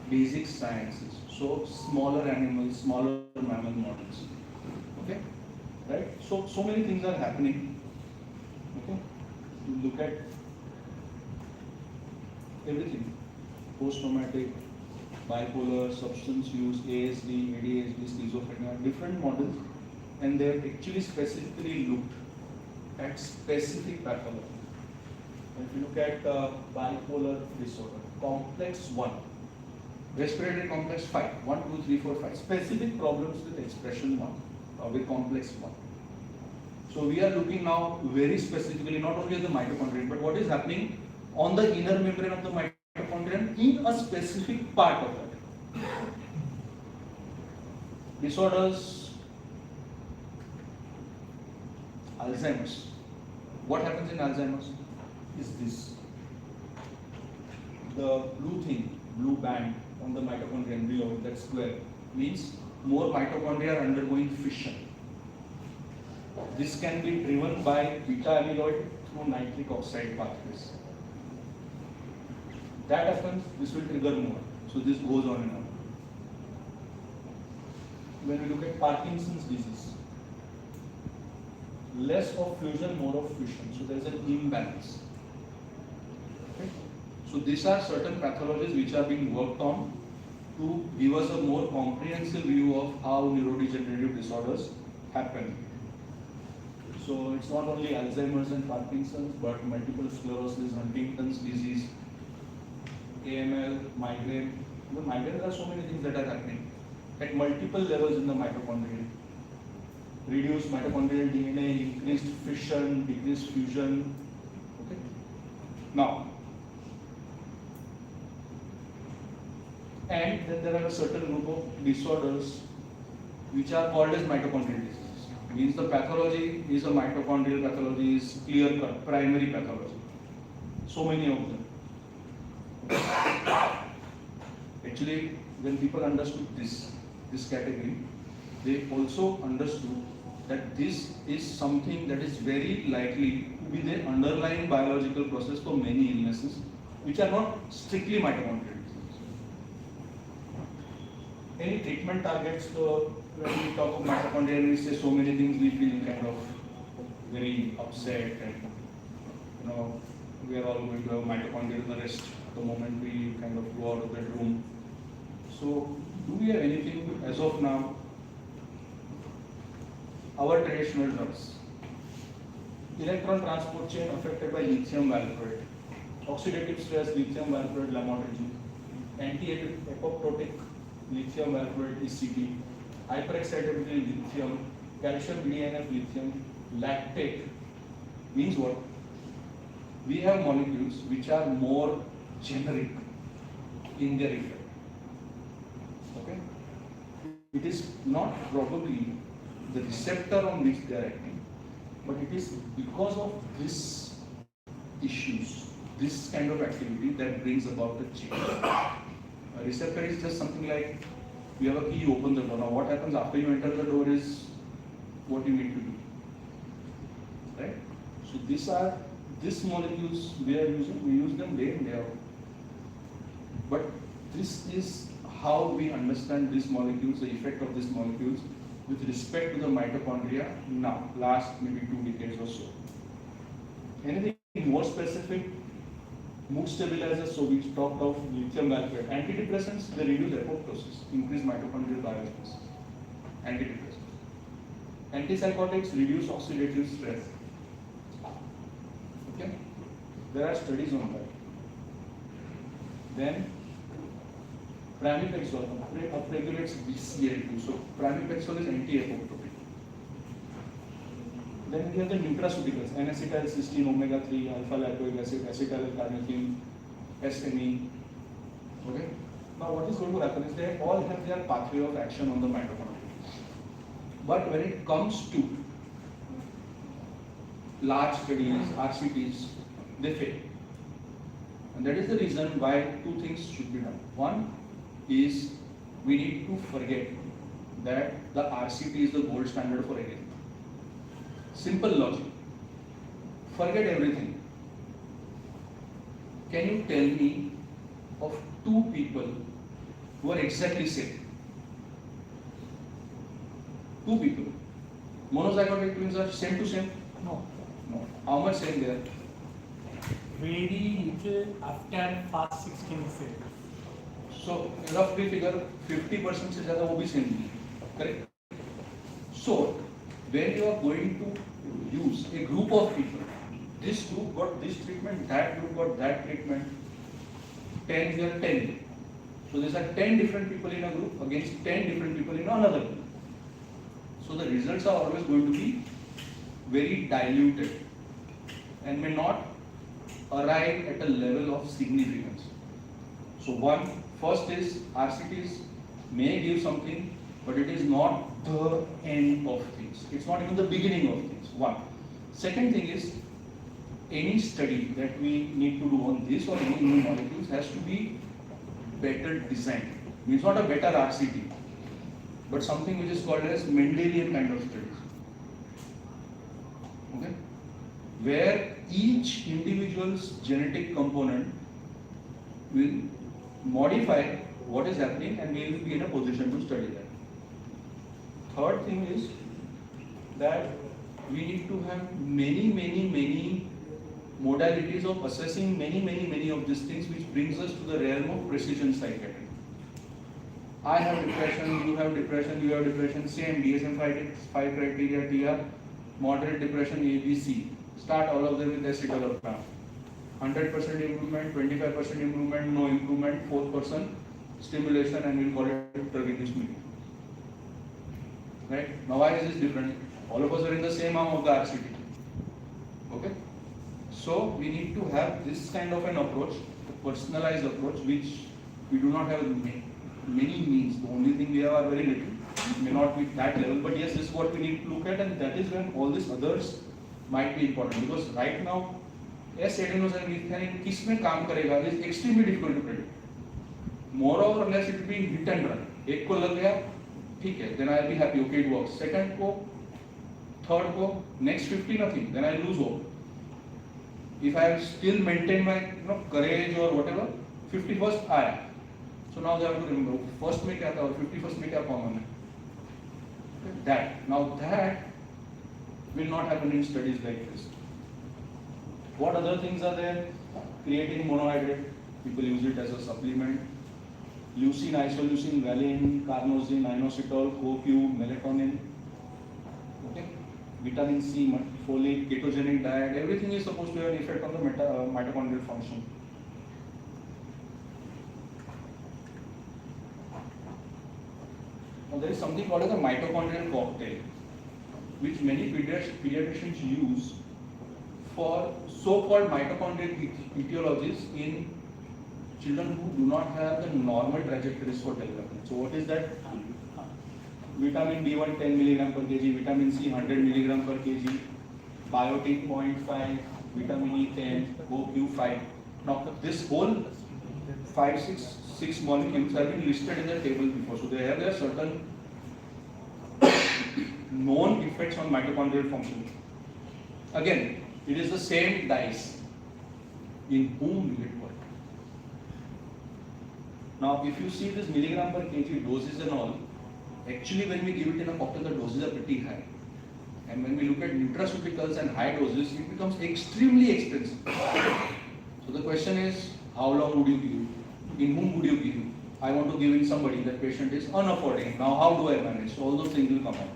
basic sciences. So smaller animals, smaller mammal models. Okay, right? So many things are happening. Okay, you look at everything: post-traumatic, bipolar, substance use, ASD, ADHD, schizophrenia, different models, and they have actually specifically looked at specific pathology. And if you look at bipolar disorder, complex 1, respiratory complex 5, 1, 2, 3, 4, 5, specific problems with expression 1, with complex 1. So we are looking now very specifically not only at the mitochondrion, but what is happening on the inner membrane of the mitochondrion in a specific part of that. Disorders, Alzheimer's. What happens in Alzheimer's is this. The blue thing, blue band on the mitochondrion below that square means more mitochondria are undergoing fission. This can be driven by beta amyloid through nitric oxide pathways. That happens, this will trigger more. So this goes on and on. When we look at Parkinson's disease, less of fusion, more of fission. So there is an imbalance. Okay? So these are certain pathologies which are being worked on to give us a more comprehensive view of how neurodegenerative disorders happen. So it's not only Alzheimer's and Parkinson's, but multiple sclerosis, Huntington's disease, AML, migraine. The migraine, there are so many things that are happening at multiple levels in the mitochondria. Reduced mitochondrial DNA, increased fission, decreased fusion. Okay. Now, and then there are a certain group of disorders which are called as mitochondrial diseases. Means the pathology is a mitochondrial pathology, is clear-cut, primary pathology. So many of them. Actually, when people understood this category, they also understood that this is something that is very likely to be the underlying biological process for many illnesses, which are not strictly mitochondrial diseases. Any treatment targets, when we talk of mitochondria and we say so many things, we feel kind of very upset and we are all going to have mitochondrial arrest the moment we kind of go out of that room. So, do we have anything as of now? Our traditional drugs. Electron transport chain affected by lithium valproate. Oxidative stress, lithium valproate, lamotrigine. Anti-apoptotic, lithium valproate, ECT. Hyperexcitability, lithium. Calcium, BDNF, lithium. Lactate. Means what? We have molecules which are more generic in their effect. Okay? It is not probably the receptor on which they are acting, but it is because of these issues, this kind of activity that brings about the change. A receptor is just something like you have a key, you open the door. Now what happens after you enter the door is what you need to do. Right? So these molecules we are using, we use them day in, day out. But this is how we understand these molecules, the effect of these molecules with respect to the mitochondria now, last maybe 2 decades or so. Anything more specific? Mood stabilizers, so we talked of lithium valproate. Antidepressants, they reduce apoptosis, increase mitochondrial biogenesis. Antidepressants. Antipsychotics reduce oxidative stress. Okay? There are studies on that. Then pramipexole upregulates BCL2. So pramipexole is anti-apoptotic. Then we have the nutraceuticals, N-acetylcysteine, omega-3, alpha-lactoic acid, acetyl-carnitine, SME. Okay? Now what is going to happen is they all have their pathway of action on the mitochondria. But when it comes to large studies, RCTs, they fail. And that is the reason why 2 things should be done. One is we need to forget that the RCT is the gold standard for anything. Simple logic. Forget everything. Can you tell me of two people who are exactly same? Two people. Monozygotic twins are same to same? No. No. How much same they are? Very little after fast 16 cell. So roughly figure 50% से ज़्यादा वो भी same नहीं है, correct? So when you are going to use a group of people, this group got this treatment, that group got that treatment, 10 here, 10. So these are 10 different people in a group against 10 different people in another group. So the results are always going to be very diluted and may not arrive at a level of significance. So first is RCTs may give something, but it is not the end of things. It's not even the beginning of things. One. Second thing is, any study that we need to do on this or any new molecules has to be better designed. It's not a better RCT, but something which is called as Mendelian kind of studies. Okay? Where each individual's genetic component will modify what is happening and we will be in a position to study that. Third thing is that we need to have many modalities of assessing many of these things, which brings us to the realm of precision psychiatry. I have depression, you have depression, same DSM-5 criteria, TR, moderate depression, A, B, C. Start all of them with escitalopram. 100% improvement, 25% improvement, no improvement, 4% stimulation, and we'll call it drug induced meeting. Right? Now why is this different? All of us are in the same arm of the RCT. Okay? So we need to have this kind of an approach, a personalized approach, which we do not have many means. The only thing we have are very little. It may not be that level, but yes, this is what we need to look at, and that is when all these others might be important. Because right now, S-adenosine किसमें काम करेगा is extremely difficult to predict. More or less it will be hit and run. एक को लग गया, ठीक है, then I'll be happy, okay, it works. Second को, third को, next 50 nothing, then I lose hope. If I still maintain my courage or whatever, 51st आया. So now they have to remember, first में क्या था और 51st में क्या form है. That. Now that will not happen in studies like this. What other things are there? Creatine monohydrate, people use it as a supplement. Leucine, isoleucine, valine, carnosine, inositol, CoQ, melatonin. Okay? Vitamin C, folate, ketogenic diet, everything is supposed to have an effect on the mitochondrial function. Now there is something called as a mitochondrial cocktail, which many pediatricians use for so-called mitochondrial etiologies in children who do not have the normal trajectories for development. So what is that? Vitamin B1 10 mg per kg, vitamin C 100 mg per kg, biotin 0.5, vitamin E 10, CoQ 5. Now this whole 6 molecules have been listed in the table before. So they have their certain known effects on mitochondrial function. Again, it is the same dice. In whom will it work? Now, if you see this milligram per kg doses and all, actually when we give it in a cocktail, the doses are pretty high. And when we look at nutraceuticals and high doses, it becomes extremely expensive. So the question is, how long would you give? In whom would you give? I want to give in somebody, that patient is unaffording. Now how do I manage? So all those things will come out.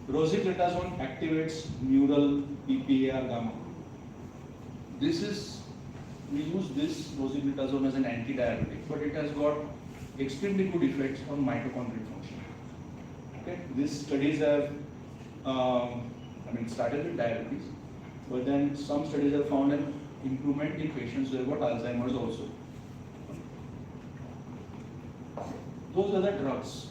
Rosiglitazone activates neural PPAR gamma. We use this rosiglitazone as an antidiabetic, but it has got extremely good effects on mitochondrial function. Okay, these studies have, started with diabetes, but then some studies have found an improvement in patients who have got Alzheimer's also. Those are the drugs.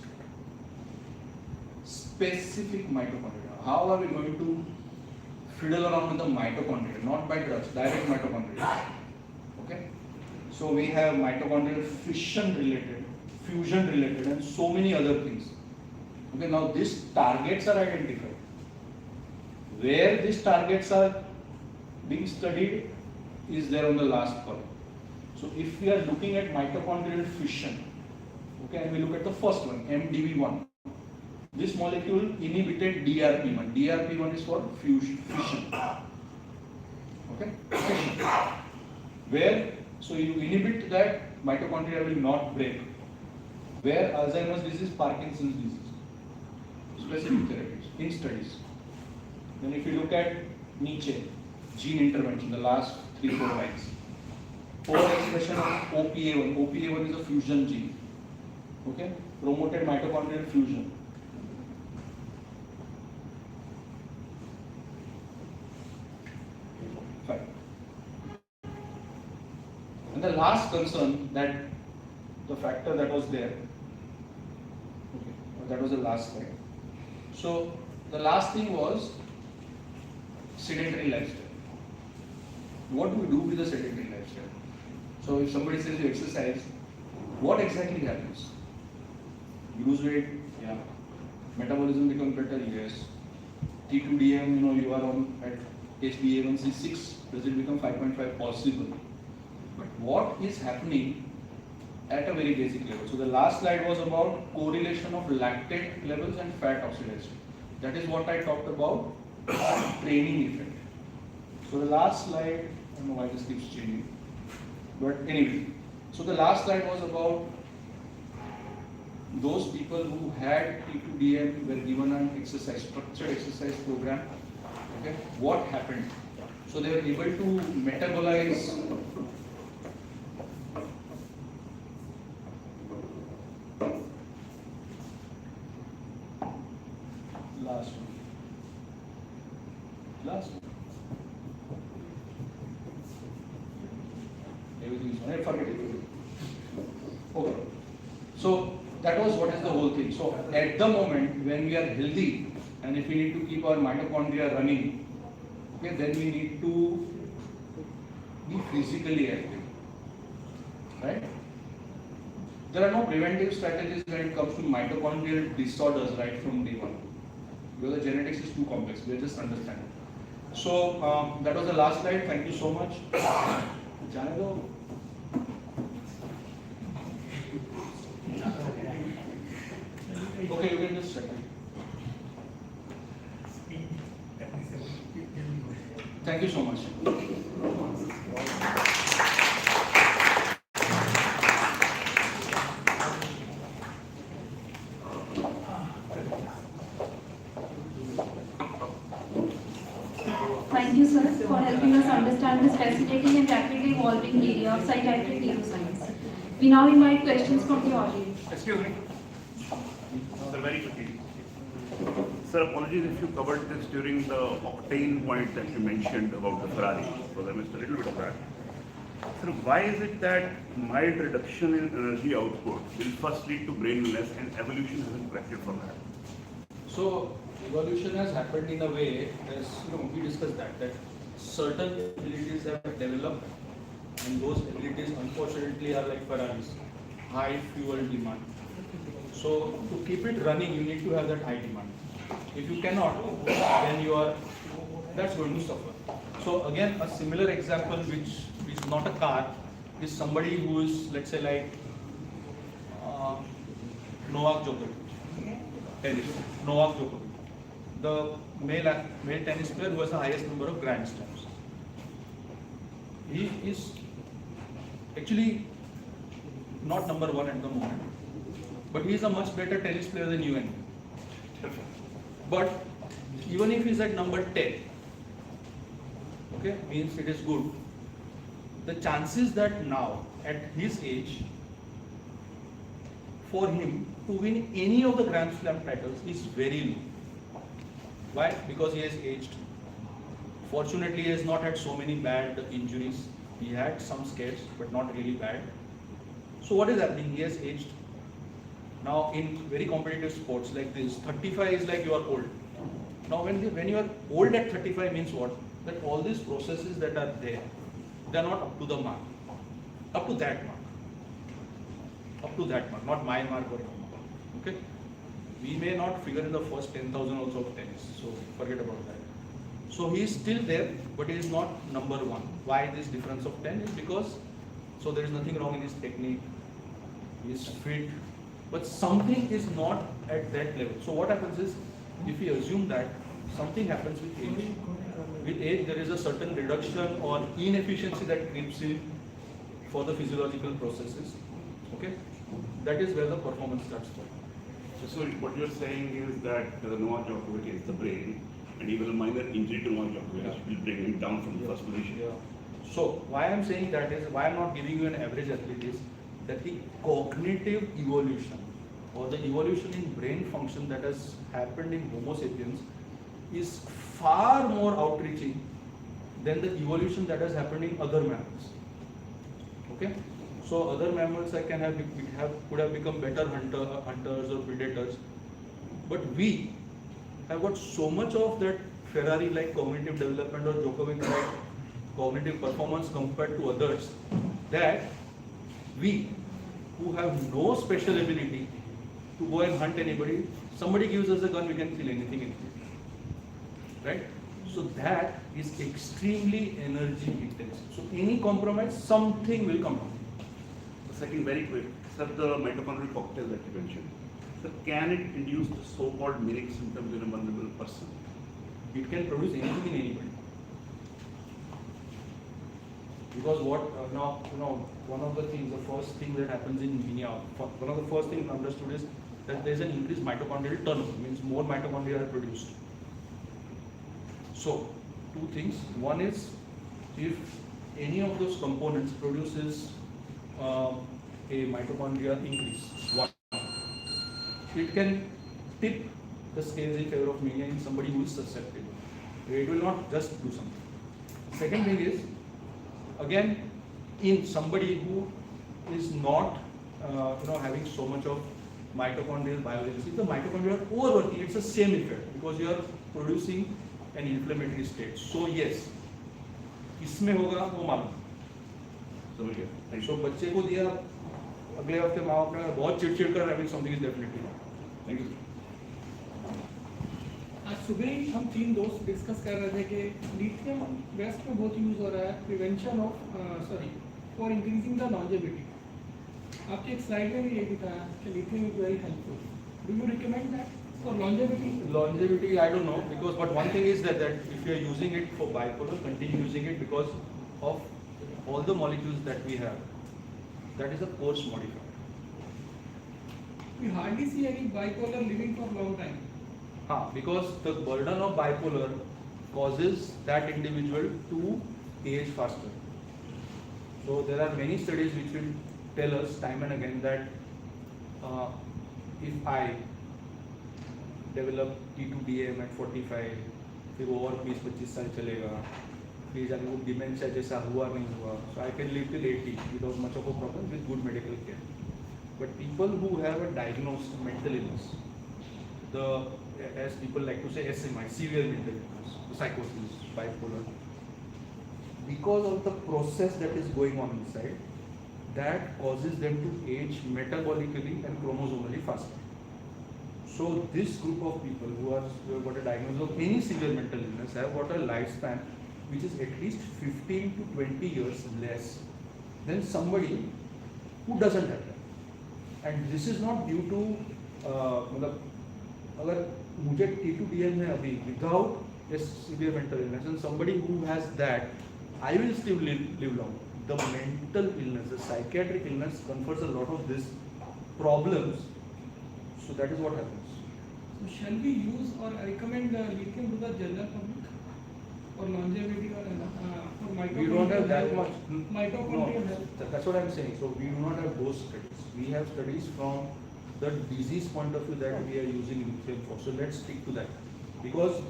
Specific mitochondria. How are we going to fiddle around with the mitochondria? Not by drugs, direct mitochondria. Okay? So we have mitochondrial fission related, fusion related, and so many other things. Okay, now these targets are identified. Where these targets are being studied is there on the last column. So if we are looking at mitochondrial fission, okay, and we look at the first one, MDB1, this molecule inhibited DRP1. DRP1 is for fission. Okay, fission. Where, so you inhibit that, mitochondria will not break. Where Alzheimer's disease, Parkinson's disease. Specific therapies in studies. Then if you look at Nietzsche, gene intervention, the last 3-4 lines. Overexpression of OPA1. OPA1 is a fusion gene. Okay, promoted mitochondrial fusion. Fine. And the last concern, that the factor that was there. Okay, that was the last slide. So the last thing was sedentary lifestyle. What do we do with the sedentary lifestyle? So if somebody says you exercise, what exactly happens? You lose weight, yeah. Metabolism becomes better, yes. T2DM, you are on at HbA1c 6, does it become 5.5? Possible. But what is happening at a very basic level? So the last slide was about correlation of lactate levels and fat oxidation. That is what I talked about, training effect. So the last slide, I don't know why this keeps changing. But anyway, so the last slide was about those people who had T2DM were given an exercise, structured exercise program. Okay, what happened? So they were able to metabolize last one. Everything is fine. Forget it. Okay. So that was what is the whole thing. So at the moment when we are healthy and if we need to keep our mitochondria running, okay, then we need to be physically active. Right? There are no preventive strategies when it comes to mitochondrial disorders right from day one. Because the genetics is too complex. We are just understanding. So that was the last slide. Thank you so much. Janago. Okay, you can just check it. Thank you so much. Thank you, sir, for helping us understand this fascinating and rapidly evolving area of psychiatric neuroscience. We now invite questions from the audience. Excuse me. Sir, very quickly. Sir, apologies if you covered this during the octane point that you mentioned about the Ferrari, because I missed a little bit of that. Sir, why is it that mild reduction in energy output will first lead to brain illness and evolution hasn't corrected for that? So evolution has happened in a way, as we discussed that certain abilities have developed, and those abilities unfortunately are like Ferraris, high fuel demand. So to keep it running, you need to have that high demand. If you cannot, then that's going to suffer. So again, a similar example which is not a car is somebody who is, let's say, like Novak Djokovic, the male tennis player who has the highest number of Grand Slams. He is actually not number one at the moment, but he is a much better tennis player than you and me. But even if he is at number 10, okay, means it is good. The chances that now at his age for him to win any of the Grand Slam titles is very low. Why? Because he has aged. Fortunately, he has not had so many bad injuries. He had some scares, but not really bad. So what is happening? He has aged. Now in very competitive sports like this, 35 is like you are old. Now when you are old at 35 means what? That all these processes that are there, they are not up to the mark. up to that mark. Up to that mark, not my mark or your mark. Okay? We may not figure in the first 10,000 also of tennis, so forget about that. So he is still there, but he is not number one. Why this difference of 10 is because, so there is nothing wrong in his technique, he is fit, but something is not at that level. So what happens is, if we assume that something happens with age there is a certain reduction or inefficiency that creeps in for the physiological processes, okay? That is where the performance starts from. So what you're saying is that Novak Djokovic is the brain, and even a minor injury to Novak Djokovic will bring him down from the first position. Yeah. So why I'm saying that is, why I'm not giving you an average athlete is that the cognitive evolution or the evolution in brain function that has happened in Homo sapiens is far more outreaching than the evolution that has happened in other mammals. Okay? So other mammals could have become better hunters or predators, but we have got so much of that Ferrari-like cognitive development or Djokovic-like cognitive performance compared to others that we, who have no special ability to go and hunt anybody, somebody gives us a gun, we can kill anything in it. Right? So that is extremely energy intensive. So any compromise, something will come out. Second, very quick, sir, the mitochondrial cocktail that you mentioned, sir, can it induce the so-called mimic symptoms in a vulnerable person? It can produce anything in anybody. Because one of the things, the first thing that happens in one of the first things understood is that there is an increased mitochondrial turnover, means more mitochondria are produced. So, two things. One is, if any of those components produces a mitochondrial increase, it can tip the scales in favor of mania in somebody who is susceptible. It will not just do something. Second thing is, again, in somebody who is not having so much of mitochondrial biogenesis, if the mitochondria are overworking, it's the same effect because you are producing an inflammatory state. So yes, इसमें होगा वो मालूम. समझ गया. So बच्चे को दिया, अगले हफ्ते माँ बाप ने बहुत चिड़चिड़ कर रहा है, something is definitely wrong. Thank you. आज सुबह ही हम तीन दोस्त डिस्कस कर रहे थे कि लिथियम वेस्ट में बहुत यूज हो रहा है prevention of for increasing the longevity. आपकी एक स्लाइड में भी ये दिखाया कि lithium is very helpful. Do you recommend that for longevity? Longevity, I don't know, because but one thing is that if you are using it for bipolar, continue using it because of all the molecules that we have. That is a course modifier. We hardly see any bipolar living for a long time. Because the burden of bipolar causes that individual to age faster. So there are many studies which will tell us time and again that if I develop T2DM at 45, फिर वो और 20-25 साल चलेगा, फिर जाके वो dementia जैसा हुआ नहीं हुआ, so I can live till 80 without much of a problem with good medical care. But people who have a diagnosed mental illness, as people like to say SMI, severe mental illness, psychosis, bipolar, because of the process that is going on inside, that causes them to age metabolically and chromosomally faster. So this group of people who have got a diagnosis of any severe mental illness have got a lifespan which is at least 15 to 20 years less than somebody who doesn't have that. And this is not due to, अगर मुझे T2DM है अभी without a severe mental illness and somebody who has that, I will still live long. The mental illness, the psychiatric illness confers a lot of these problems. So that is what happens. So shall we use or recommend lithium to the general public for longevity or for mitochondrial? We don't have that much. Mitochondrial health. That's what I'm saying. So we do not have those studies. We have studies from the disease point of view that we are using lithium for. So let's stick to that. Because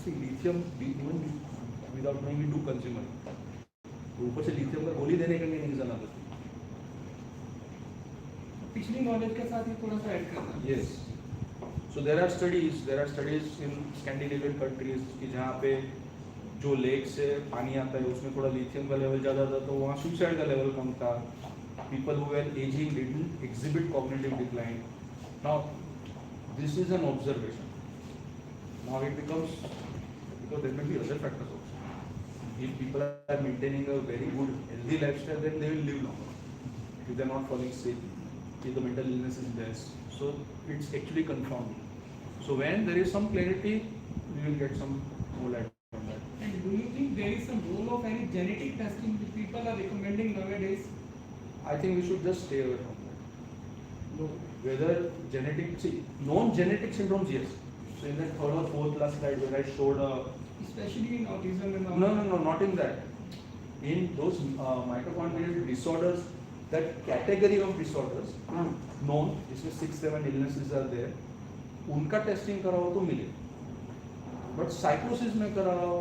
see, lithium, even without knowing, we do consume it. ऊपर से lithium का गोली देने के लिए is another thing. पिछली knowledge के साथ ही थोड़ा सा ऐड करना. Yes. So there are studies in Scandinavian countries कि जहाँ पे जो लेक से पानी आता है उसमें थोड़ा लिथियम का लेवल ज़्यादा था तो वहाँ सुसाइड का लेवल कम था. People who were aging didn't exhibit cognitive decline. Now, this is an observation. Now it becomes, because there may be other factors also. If people are maintaining a very good healthy lifestyle, then they will live longer. If they are not falling sick, if the mental illness is less. So it's actually confirmed. So when there is some clarity, we will get some more light on that. And do you think there is some role of any genetic testing that people are recommending nowadays? I think we should just stay away from that. No. Whether genetic, see, known genetic syndromes, yes. So in that third or fourth last slide where I showed Especially in autism and all. No, not in that. In those mitochondrial disorders, that category of disorders known, इसमें 6-7 illnesses are there. उनका testing कराओ तो मिले. But साइकोसिस में कराओ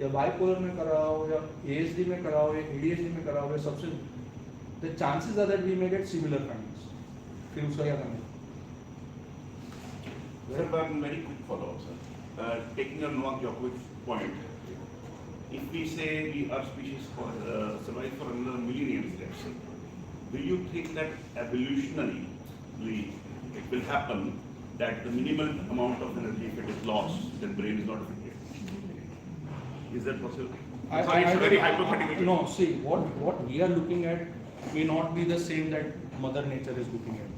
या bipolar में कराओ या ASD में कराओ या ADHD में कराओ या सबसे the chances are that we may get similar findings. फिर उसका क्या करना? Sir, one very quick follow-up, sir. Taking on Novak Djokovic's point, if we say our species survive for another million years, let's say, do you think that evolutionarily it will happen that the minimal amount of energy, if it is lost, then brain is not affected? Is that possible? It's very hypothetical. No, see, what we are looking at may not be the same that Mother Nature is looking at.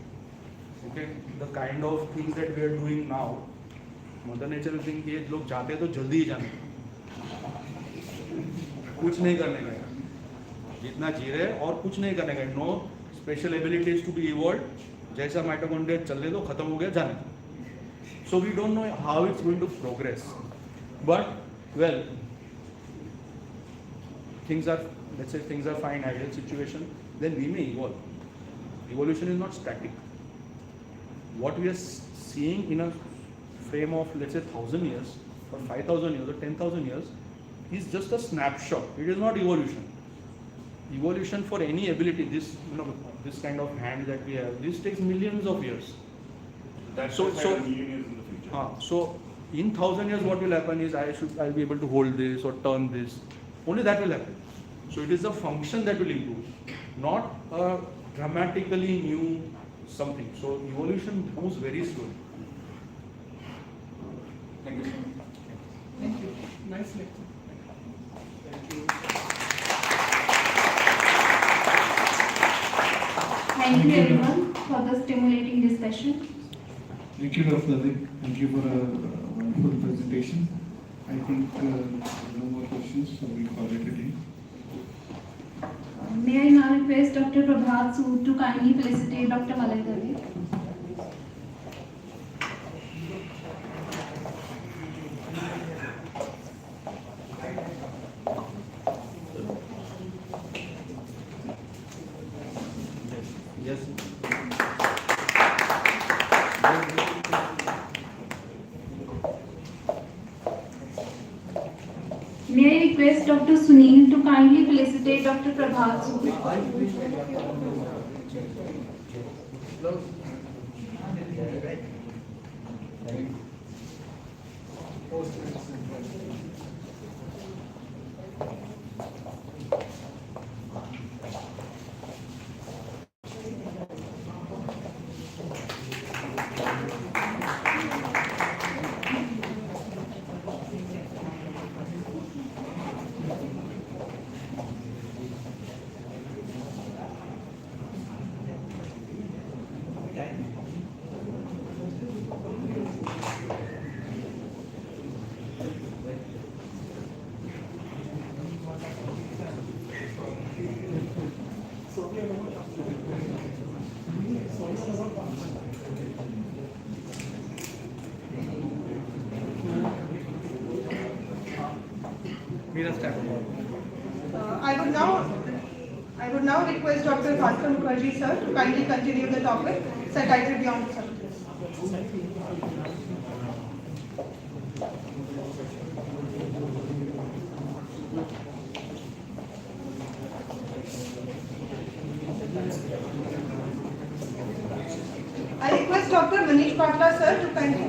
Okay, the kind of things that we are doing now, Mother Nature is thinking ये लोग जाते तो जल्दी ही जाने, कुछ नहीं करने का, जितना जी रहे और कुछ नहीं करने का. No special abilities to be evolved. जैसा माइटोकॉन्ड्रिया चलने दो, खत्म हो गया, जाने. So we don't know how it's going to progress, but well, things are, let's say things are fine, ideal situation, then we may evolve. Evolution is not static. What we are seeing in a frame of, let's say, 1,000 years or 5,000 years or 10,000 years is just a snapshot. It is not evolution. Evolution for any ability, this this kind of hand that we have, this takes millions of years. That's so million years in the future. So in 1,000 years, what will happen is I'll be able to hold this or turn this. Only that will happen. So it is the function that will improve, not a dramatically new something. So evolution moves very slowly. Thank you. Thank you. Nice lecture. Thank you. Thank you everyone for the stimulating discussion. Thank you, Dr. Adesh. Thank you for a wonderful presentation. I think no more questions, so we call it a day. May I now request Dr. Prabhat Sood to kindly felicitate Dr. Malay Dave. Yes. May I request Dr. Sunil to kindly felicitate Dr. Prabhat Sood. I would now request Dr. Khattar Mukherjee sir to kindly continue the topic, Psychiatry Beyond the Surface. I request Dr. Manish Patla sir to kindly.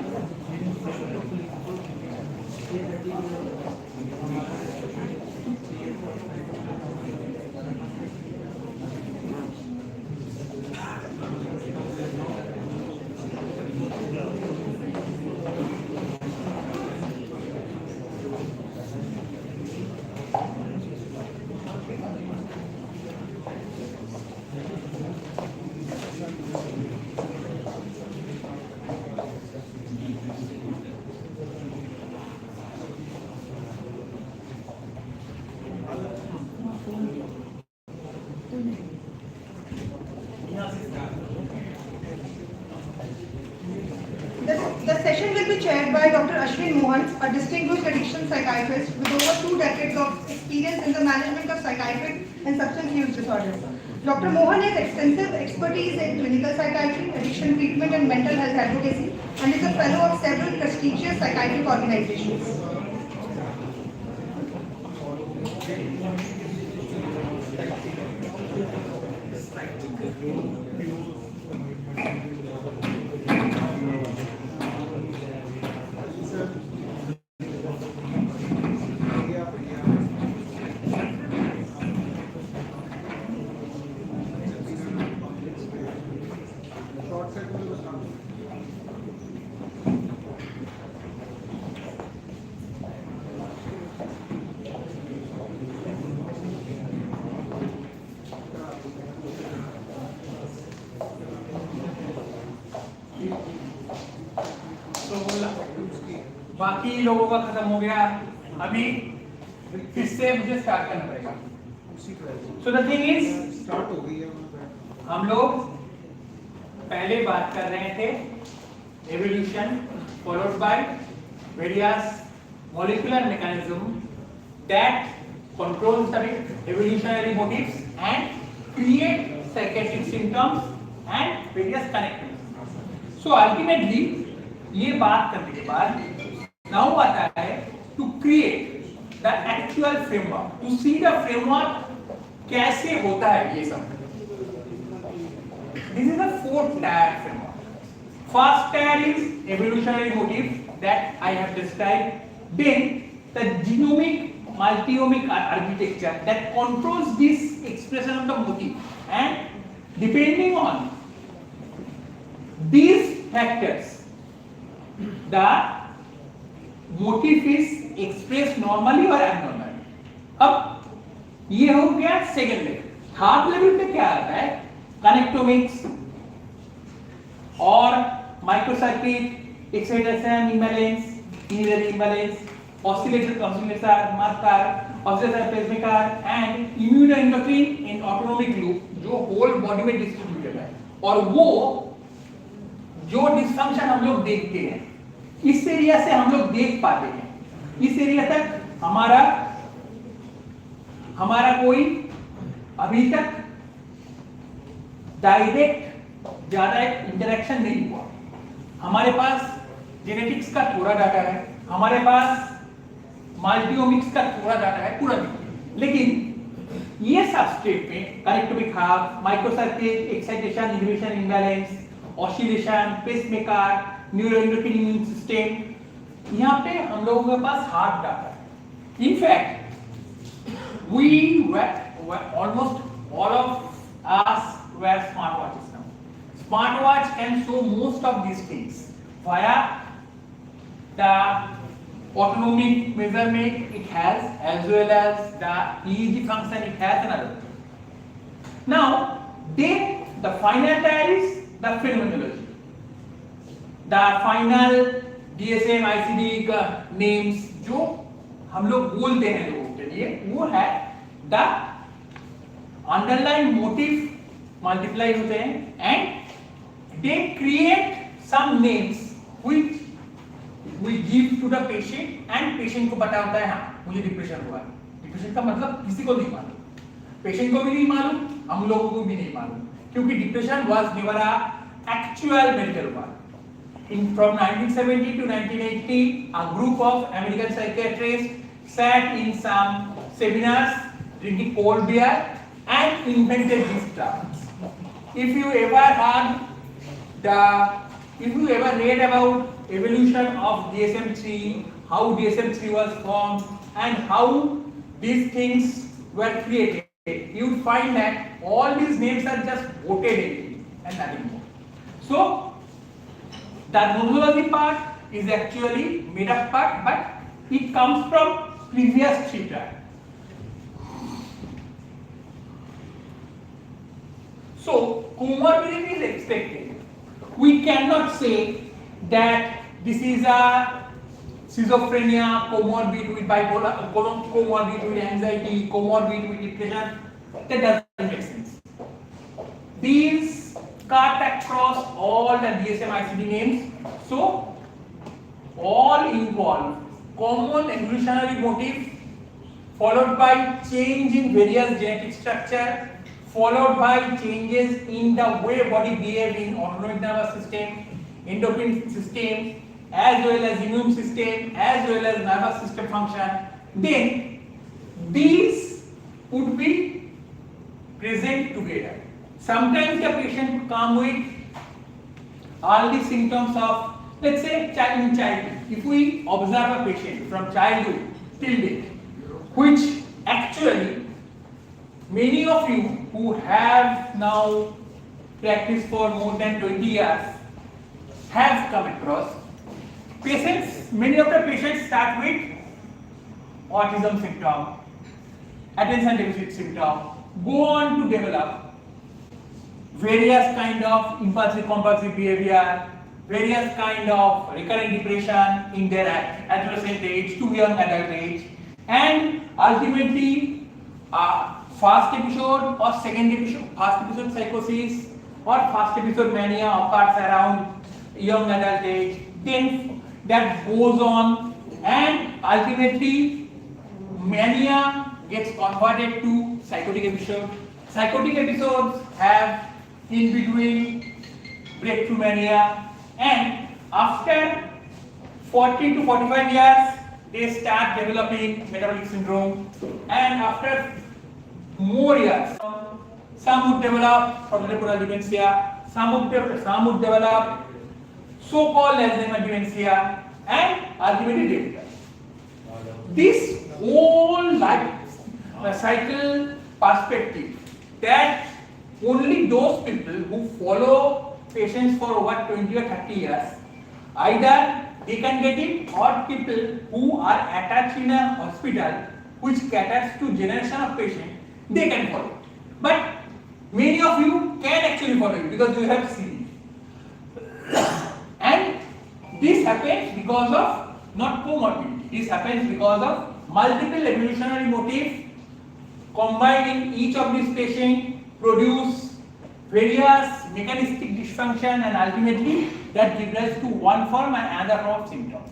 The session will be chaired by Dr. Ashwin Mohan, a distinguished addiction psychiatrist with over 2 decades of experience in the management of psychiatric and substance use disorders. Dr. Mohan has extensive expertise in clinical psychiatry, addiction treatment and mental health advocacy, and is a fellow of several prestigious psychiatric organizations. बाकी लोगों का खत्म हो गया, अभी फिर से मुझे स्टार्ट करना पड़ेगा। So the thing is start हो गई है, हम लोग पहले बात कर रहे थे evolution followed by various molecular mechanism that controls the evolutionary motives and create psychiatric symptoms and various connections. So ultimately ये बात करने के बाद now आता है to create the actual framework, to see the framework कैसे होता है ये सब. This is the 4-tier framework. First tier is evolutionary motive that I have described. Then the genomic multi-omic architecture that controls this expression of the motif, and depending on these factors the motif is expressed normally or abnormally. अब ये हो गया second level. Third level पे क्या आता है? कनेक्टोमिक्स और microcircuit, excitation, imbalance, inner imbalance, oscillator, marker, oscillator pacemaker and immunoendocrine in autonomic loop जो whole body में distributed है. और वो जो डिस्फंक्शन हम लोग देखते हैं इस एरिया से हम लोग देख पाते हैं, इस एरिया तक हमारा कोई अभी तक डायरेक्ट ज्यादा इंटरेक्शन नहीं हुआ. हमारे पास जेनेटिक्स का थोड़ा डाटा है, हमारे पास मल्टीओमिक्स का थोड़ा डाटा है पूरा नहीं. लेकिन ये सबस्ट्रेट में connectomic half, microcircuit, excitation, inhibition, imbalance, oscillation, pacemaker, neuroendocrine immune system, यहाँ पे हम लोगों के पास हार्ड डाटा है. In fact we were almost all of us wear smartwatches now. Smartwatch can show most of these things via the autonomic measurement it has as well as the EEG function it has and other. Now then the final tier is the phenomenology. The final DSM ICD का names जो हम लोग बोलते हैं लोगों के लिए वो है the underlying motive multiply होते हैं and they create some names which we give to the patient and patient को पता होता है हाँ मुझे डिप्रेशन हुआ है. डिप्रेशन का मतलब किसी को नहीं मालूम, पेशेंट को भी नहीं मालूम, हम लोगों को भी नहीं मालूम क्योंकि depression was never a actual medical one. From 1970 to 1980 a group of American psychiatrists sat in some seminars drinking cold beer and invented these terms. If you ever read about evolution of DSM-3, how DSM-3 was formed and how these things were created, you would find that all these names are just voted in and nothing more. So the nosology part is actually made up part, but it comes from previous 3 tiers. So comorbidity is expected. We cannot say that this is a schizophrenia comorbid with bipolar, comorbid with anxiety, comorbid with depression. That doesn't make sense. these cut across all the DSM ICD names. So all involve common evolutionary motif followed by change in various genetic structure, followed by changes in the way body behaves in autonomic nervous system, endocrine system, as well as immune system, as well as nervous system function. Then these would be present together. Sometimes the patient would come with all the symptoms of, let's say, childhood. If we observe a patient from childhood till date, which actually many of you who have now practiced for more than 20 years have come across, patients, many of the patients start with autism symptom, attention deficit symptom, go on to develop various kind of impulsive compulsive behavior, various kind of recurrent depression in their adolescent age to young adult age, and ultimately first episode or second episode, first episode psychosis or first episode mania occurs around young adult age, then that goes on and ultimately mania gets converted to psychotic episode. Psychotic episodes have in between breakthrough mania, and after 40 to 45 years they start developing metabolic syndrome, and after more years some would develop frontotemporal dementia, some would develop so-called Alzheimer's dementia, and ultimately death. This whole life cycle perspective that only those people who follow patients for over 20 or 30 years, either they can get it, or people who are attached in a hospital which caters to generation of patients, they can follow it. But many of you can actually follow it because you have seen it. And this happens because of not comorbidity, this happens because of multiple evolutionary motifs combined in each of these patients produce various mechanistic dysfunction, and ultimately that gives rise to one form and another form of symptom.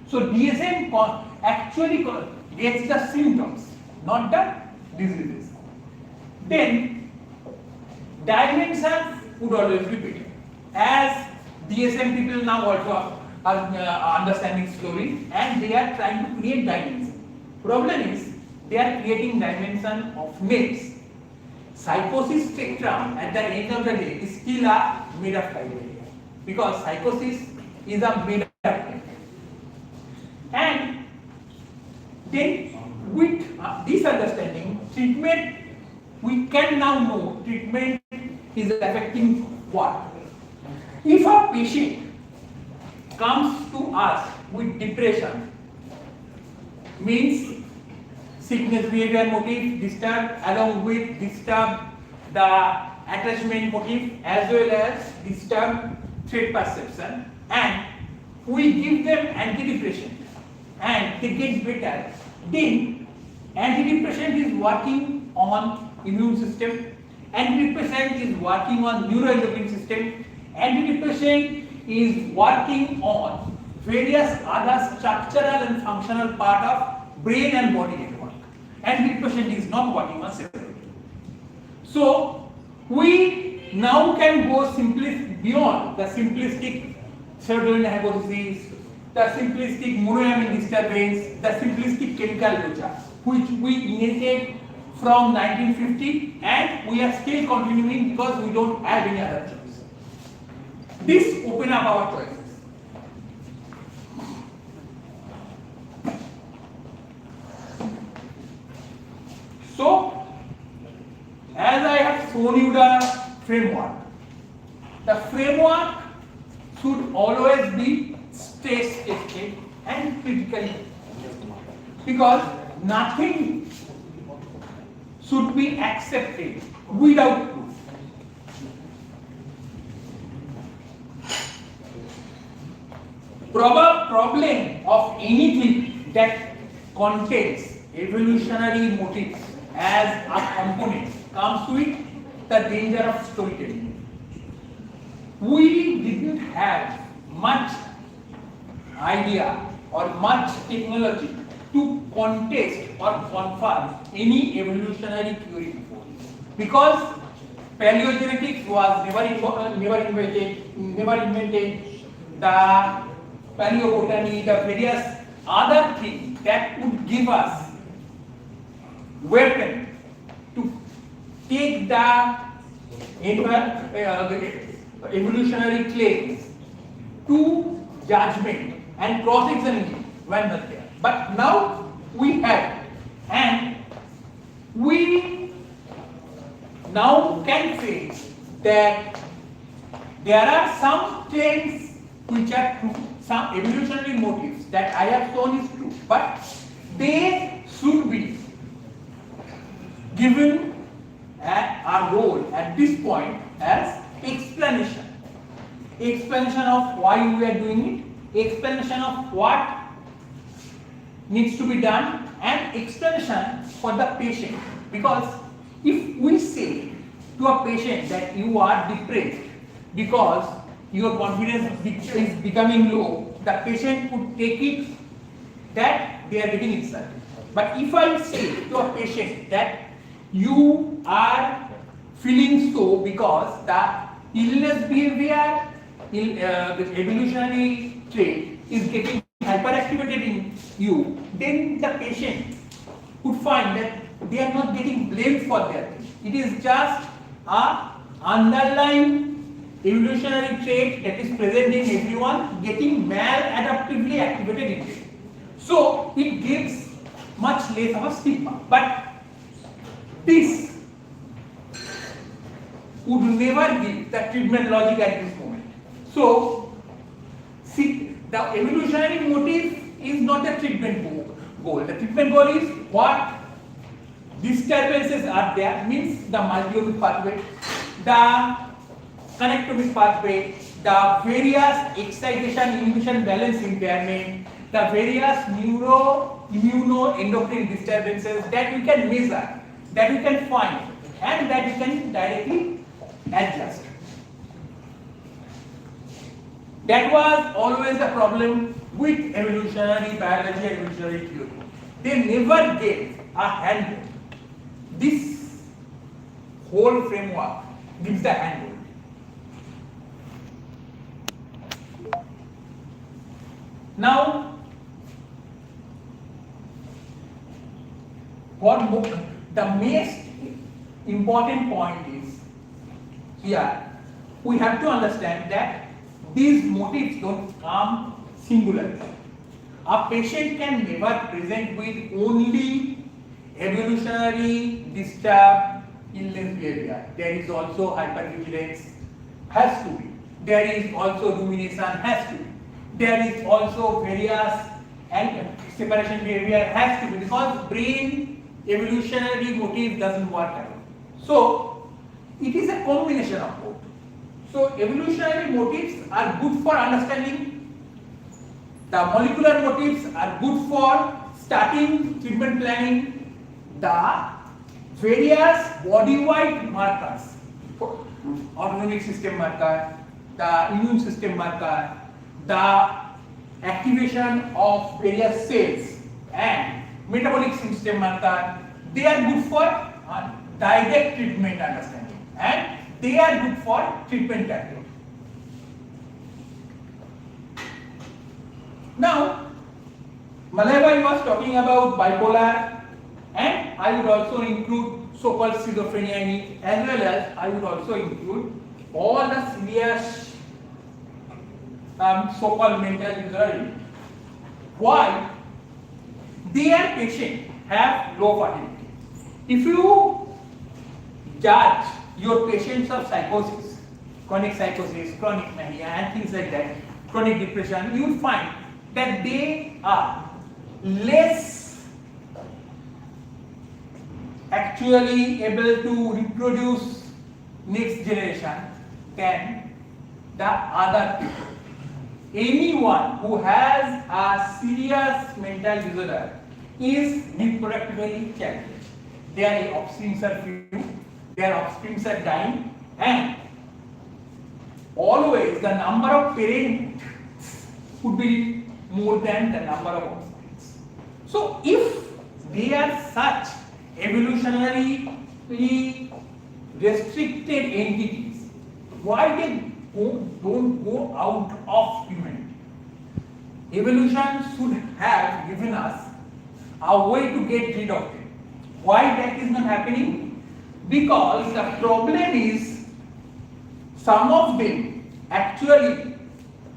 So DSM actually gets the symptoms, not the diseases. Then dimensions would always be better, as DSM people now also are understanding slowly, and they are trying to create dimensions. Problem is they are creating dimension of names. Psychosis spectrum at the end of the day is still a made up criteria, because psychosis is a made up criteria. And then with this understanding, treatment, we can now know treatment is affecting what? If a patient comes to us with depression, means sickness behavior motif disturbed, along with disturbed the attachment motif as well as disturbed threat perception, and we give them antidepressant and they get better, then antidepressant is working on immune system, antidepressant is working on neuroendocrine system, antidepressant is working on various other structural and functional part of brain and body network. Antidepressant is not working on separately. So we now can go beyond the simplistic serotonin hypothesis, the simplistic monoamine disturbance, the simplistic chemical locha, which we inherited from 1950, and we are still continuing because we don't have any other choice. This opens up our choices. So, as I have shown you the framework should always be stress tested and critically, because nothing should be accepted without proof. Problem of anything that contains evolutionary motifs as a component comes with the danger of storytelling. We didn't have much idea or much technology to contest or confirm any evolutionary theory before, because paleogenetics was never invented. The paleobotany, the various other things that would give us weapon to take the evolutionary claims to judgment and cross-examining when not there. But now we have, and we now can say that there are some claims which are true, some evolutionary motives that I have shown is true, but they should be given a role at this point as explanation. Explanation of why we are doing it, explanation of what needs to be done, and explanation for the patient. Because if we say to a patient that you are depressed because your confidence is becoming low, the patient would take it that they are getting insulted. But if I say to a patient that you are feeling so because the illness behavior, the evolutionary trait is getting hyperactivated in you, then the patient would find that they are not getting blamed for their thing. It is just a underlying evolutionary trait that is present in everyone getting maladaptively activated in it. So it gives much less of a stigma. But this would never give the treatment logic at this moment. So see, the evolutionary motive is not the treatment goal. The treatment goal is what disturbances are there, means the multi-omic pathway, the connectomic pathway, the various excitation inhibition balance impairment, the various neuroimmunoendocrine disturbances that we can measure, that we can find, and that we can directly adjust. That was always the problem with evolutionary biology and evolutionary theory. They never gave a handle. This whole framework gives the handle. Now, the most important point is here we have to understand that these motives don't come singularly. A patient can never present with only evolutionary disturbed illness behavior. There is also hypervigilance, has to be. There is also rumination, has to be. There is also various and separation behavior, has to be, because brain evolutionary motive doesn't work at all. So it is a combination of both. So evolutionary motives are good for understanding. The molecular motives are good for starting treatment planning. The various body-wide markers, autonomic system marker, the immune system marker, the activation of various cells and metabolic system marker, they are good for direct treatment understanding, and they are good for treatment tactic. Now, Malabai was talking about bipolar, and I would also include so-called schizophrenia in it, as well as I would also include all the serious so-called mental disorder. Why? Their patients have low fertility. If you judge your patients of psychosis, chronic mania and things like that, chronic depression, you will find that they are less actually able to reproduce next generation than the other people. Anyone who has a serious mental disorder is reproductively challenged. Their offsprings are few, their offsprings are dying, and always the number of parents would be more than the number of offsprings. So if they are such evolutionarily restricted entities, why they don't go out of humanity? Evolution should have given us a way to get rid of them. Why that is not happening? Because the problem is some of them actually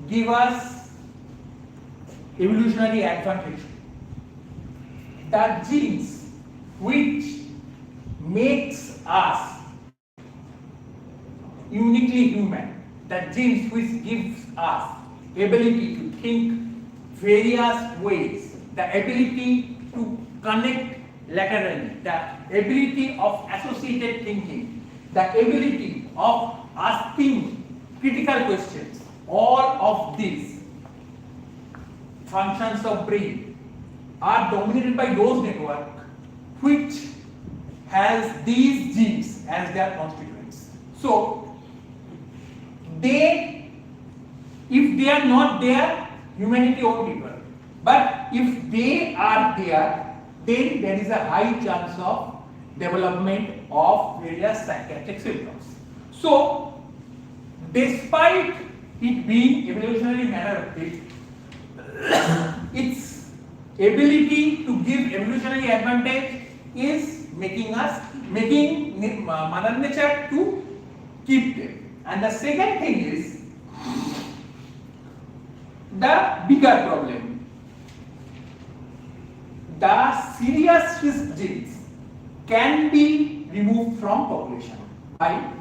give us evolutionary advantage. The genes which makes us uniquely human, the genes which gives us ability to think various ways, the ability to connect laterally, the ability of associated thinking, the ability of asking critical questions, all of these functions of brain are dominated by those networks which has these genes as their constituents. So if they are not there, humanity won't be well. But if they are there, then there is a high chance of development of various psychiatric symptoms. So, despite it being evolutionary manner of it, its ability to give evolutionary advantage is making Mother Nature to keep them. And the second thing is the bigger problem. The serious risk genes can be removed from population by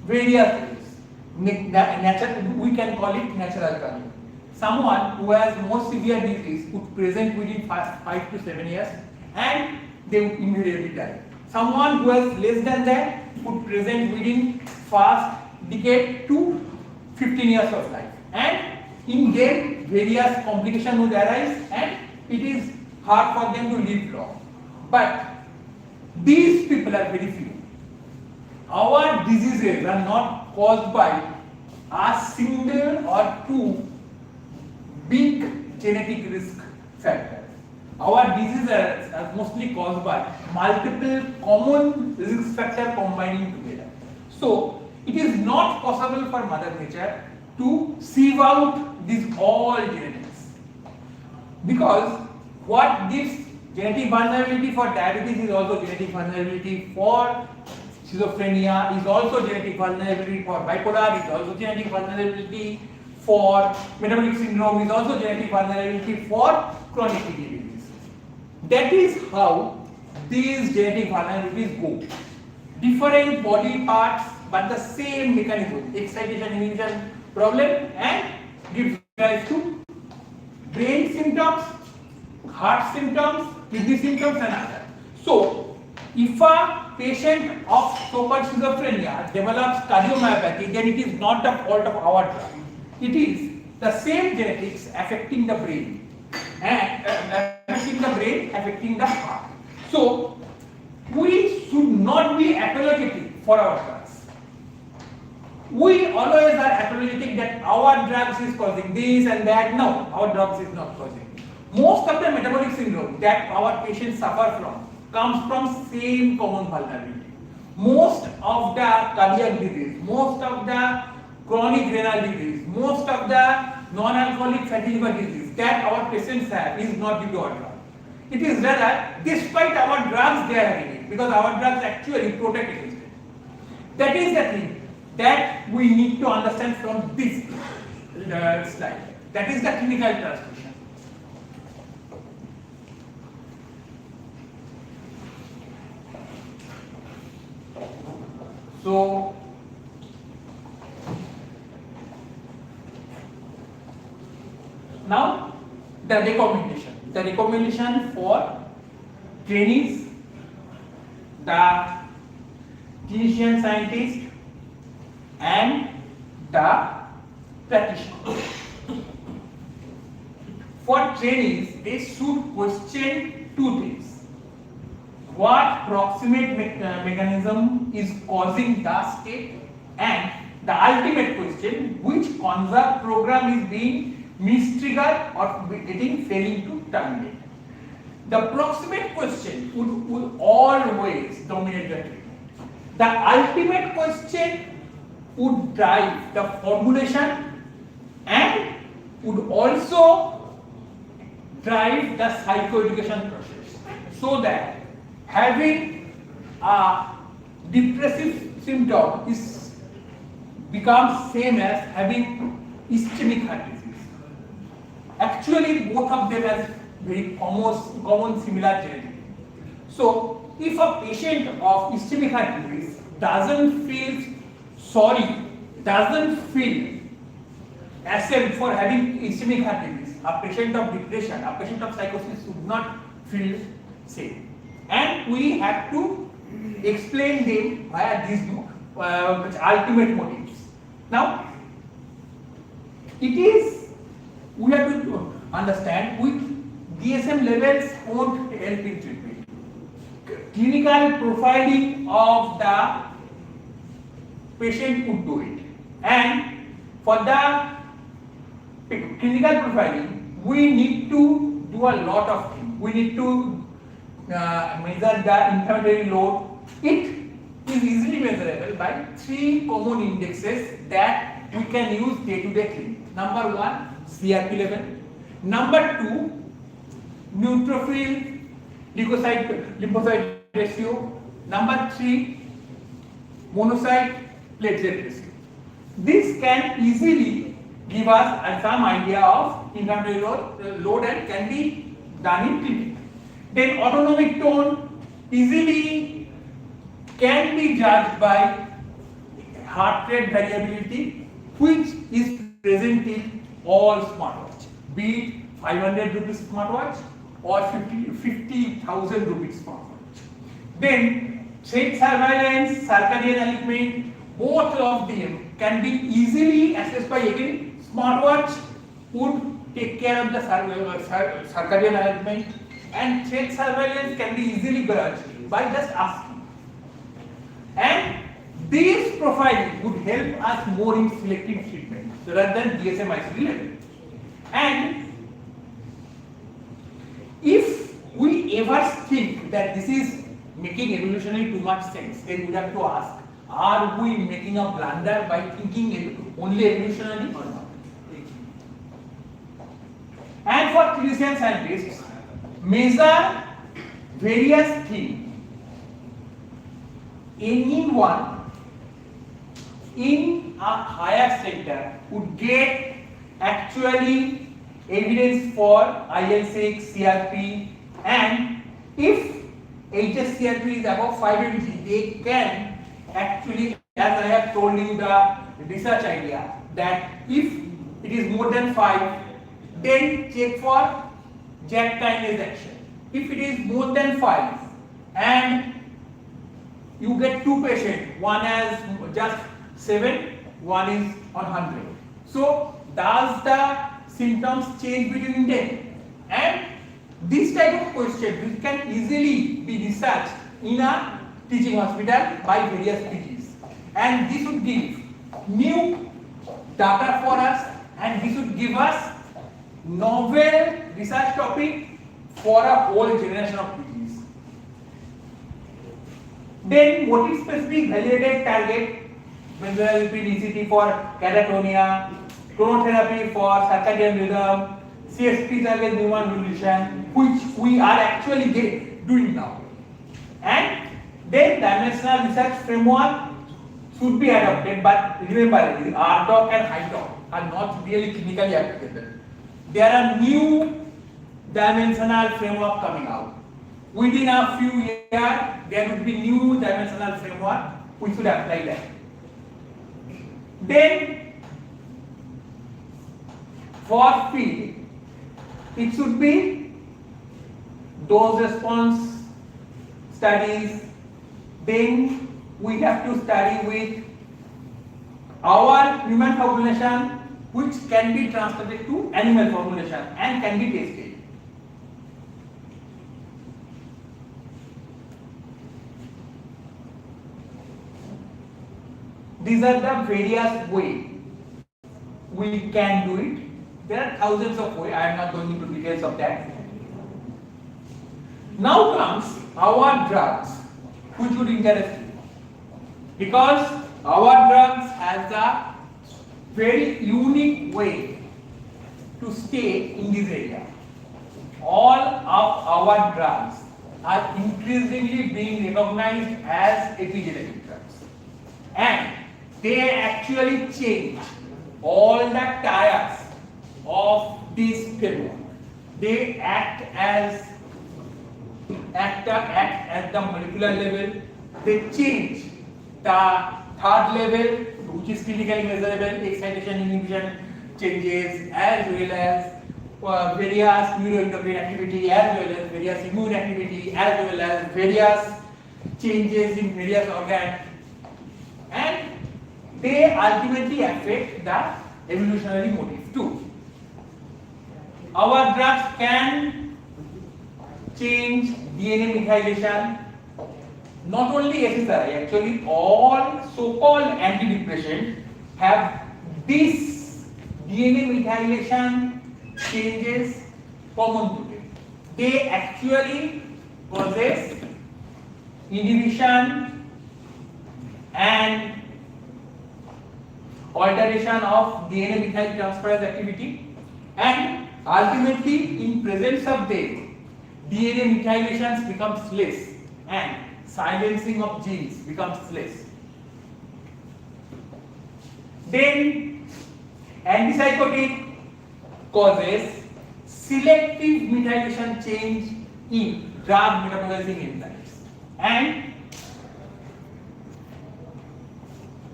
various ways. We can call it natural causes. Someone who has more severe disease would present within 5 to 7 years and they would immediately die. Someone who has less than that would present within first decade to 15 years of life. And in them, various complications would arise and it is hard for them to live long. But these people are very few. Our diseases are not caused by a single or two big genetic risk factors. Our diseases are mostly caused by multiple common risk factors combining together. So, it is not possible for Mother Nature to sieve out these all genetics. Because what gives genetic vulnerability for diabetes is also genetic vulnerability for schizophrenia, is also genetic vulnerability for bipolar, is also genetic vulnerability for metabolic syndrome, is also genetic vulnerability for chronic kidney disease. That is how these genetic vulnerabilities go. Different body parts, but the same mechanism, excitation inhibition problem, and gives rise to brain symptoms, heart symptoms, kidney symptoms, and others. So, if a patient of so-called schizophrenia develops cardiomyopathy, then it is not the fault of our drug. It is the same genetics affecting the brain and affecting the heart. So, we should not be apologetic for our drugs. We always are apologetic that our drugs is causing this and that. No, our drugs is not causing. Most of the metabolic syndrome that our patients suffer from comes from same common vulnerability. Most of the cardiac disease, most of the chronic renal disease, most of the non-alcoholic fatty liver disease that our patients have is not due to our drug. It is rather, despite our drugs, they are having it, because our drugs actually protect against it. That is the thing that we need to understand from this slide. That is the clinical transmission. So, now the recommendation. The recommendation for trainees, the clinician scientists, and the practitioners. For trainees, they should question two things. what proximate mechanism is causing the state, and the ultimate question, which conserved program is being mistriggered or failing to terminate. The proximate question would always dominate the treatment. The ultimate question would drive the formulation and would also drive the psychoeducation process, so that having a depressive symptom is becomes same as having ischemic heart disease. Actually, both of them have very common similar genetic. So, if a patient of ischemic heart disease doesn't feel sorry, doesn't feel ashamed for having ischemic heart disease, a patient of depression, a patient of psychosis should not feel safe. And we have to explain them via these ultimate motives. Now, we have to understand with DSM levels won't help in treatment. Clinical profiling of the patient would do it. And for the clinical profiling, we need to do a lot of things. We need to measure the inflammatory load. It is easily measurable by 3 common indexes that we can use day-to-day clinic. Number 1, CRP level. Number 2, neutrophil lymphocyte ratio. Number 3, monocyte platelet ratio. This can easily give us some idea of inflammatory load and can be done in clinic. Then autonomic tone easily can be judged by heart rate variability, which is present in all smartwatch, be it 500 rupees smartwatch or 50,000 rupees smartwatch. Then threat surveillance, circadian alignment, both of them can be easily assessed by again smartwatch would take care of the circadian alignment, and threat surveillance can be easily judged by just asking. And this profiling would help us more in selective treatment rather than DSM-ICD level. And if we ever think that this is making evolutionary too much sense, then we have to ask, are we making a blunder by thinking only evolutionary or not? And for clinician scientists, measure various things. Anyone in a higher center would get actually evidence for IL-6, CRP, and if HSCRP is above 5 mg, they can actually, as I have told you the research idea, that if it is more than 5, then check for JAK kinase action. If it is more than 5 and you get 2 patients, one has just 7, one is on 100. So does the symptoms change between them? And this type of question which can easily be researched in a teaching hospital by various PGs, and this would give new data for us, and this would give us novel research topic for a whole generation of PGs. Then motive specific validated target, whether it be ECT for catatonia, chronotherapy for circadian rhythm, CSP target neuron evolution, which we are actually doing now. And then dimensional research framework should be adopted, but remember, RDoc and HiDoc are not really clinically applicable. There are new dimensional framework coming out. Within a few years, there will be new dimensional framework which should apply that. Then, for field, it should be dose response studies. Then we have to study with our human population, which can be translated to animal population and can be tested. these are the various ways we can do it. There are thousands of ways. I am not going into details of that. Now comes our drugs, which would interest you, because our drugs has a very unique way to stay in this area. All of our drugs are increasingly being recognized as epigenetic drugs, and they actually change all the tires of this framework. They act at the molecular level. They change the third level, which is clinically measurable excitation inhibition changes, as well as various neuroendocrine activity, as well as various immune activity, as well as various changes in various organs, and they ultimately affect the evolutionary motif too. Our drugs can change DNA methylation. Not only SSRI, actually all so-called antidepressants have this DNA methylation changes common to them. They actually possess inhibition and alteration of DNA methyl transferase activity, and ultimately in presence of them, DNA methylations becomes less and silencing of genes becomes less. Then antipsychotic causes selective methylation change in drug metabolizing enzymes, and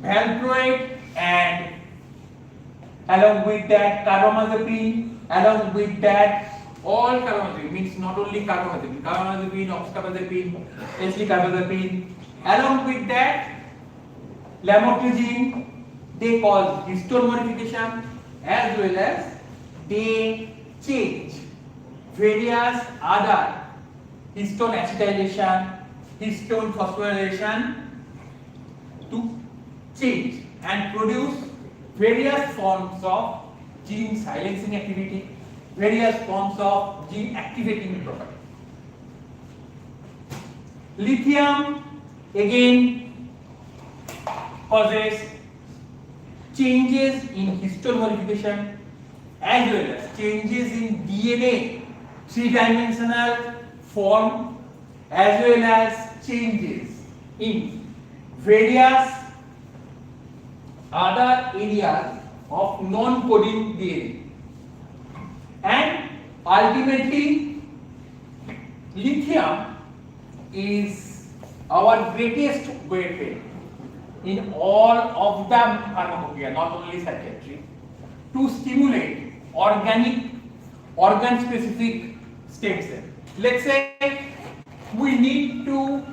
valproate and along with that carbamazepine, along with that all carbamazepine, means not only carbamazepine, oxcarbazepine, eslicarbazepine, along with that lamotrigine, they cause histone modification, as well as they change various other histone acetylation, histone phosphorylation to change and produce various forms of gene silencing activity, various forms of gene activating property. Lithium again causes changes in histone modification, as well as changes in DNA three-dimensional form, as well as changes in various other areas of non-coding DNA. And ultimately, lithium is our greatest weapon in all of the pharmacopoeia, not only psychiatry, to stimulate organic, organ-specific stem cells. Let's say we need to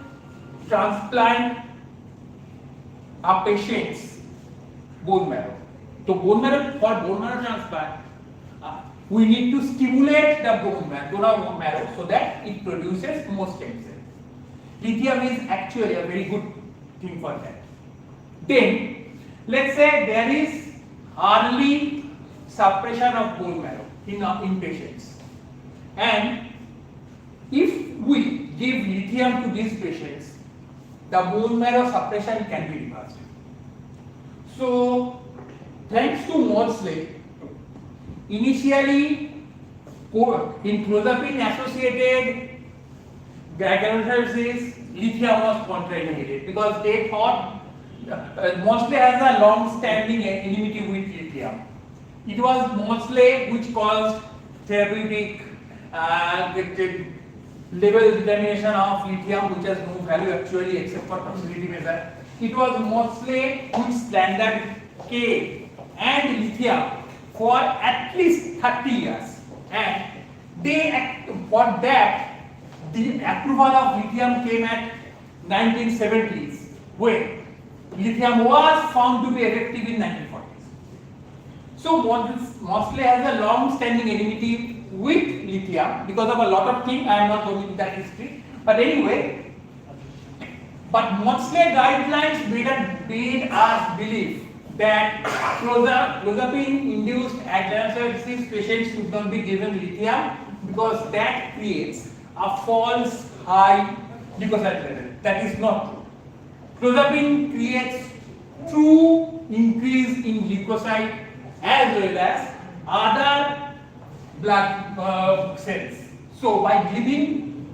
transplant a patient's bone marrow. So for bone marrow transplant, we need to stimulate the bone marrow so that it produces more stem cells. Lithium is actually a very good thing for that. Then, let's say there is early suppression of bone marrow in patients, and if we give lithium to these patients, the bone marrow suppression can be reversed. So, thanks to Maudsley, initially in clozapine associated granulocytosis, lithium was contraindicated because they thought Maudsley has a long-standing enmity with lithium. It was Maudsley which caused therapeutic level determination of lithium, which has no value actually except for toxicity measure. It was Maudsley which slandered K and lithium for at least 30 years, and for that the approval of lithium came at 1970s, when lithium was found to be effective in 1940s. So Maudsley has a long-standing enmity with lithium because of a lot of things. I am not going into that history, but anyway, But Maudsley guidelines made us believe that clozapine-induced Alzheimer's disease patients should not be given lithium because that creates a false high leukocyte level. That is not true. Clozapine creates true increase in leukocyte as well as other blood cells. So by giving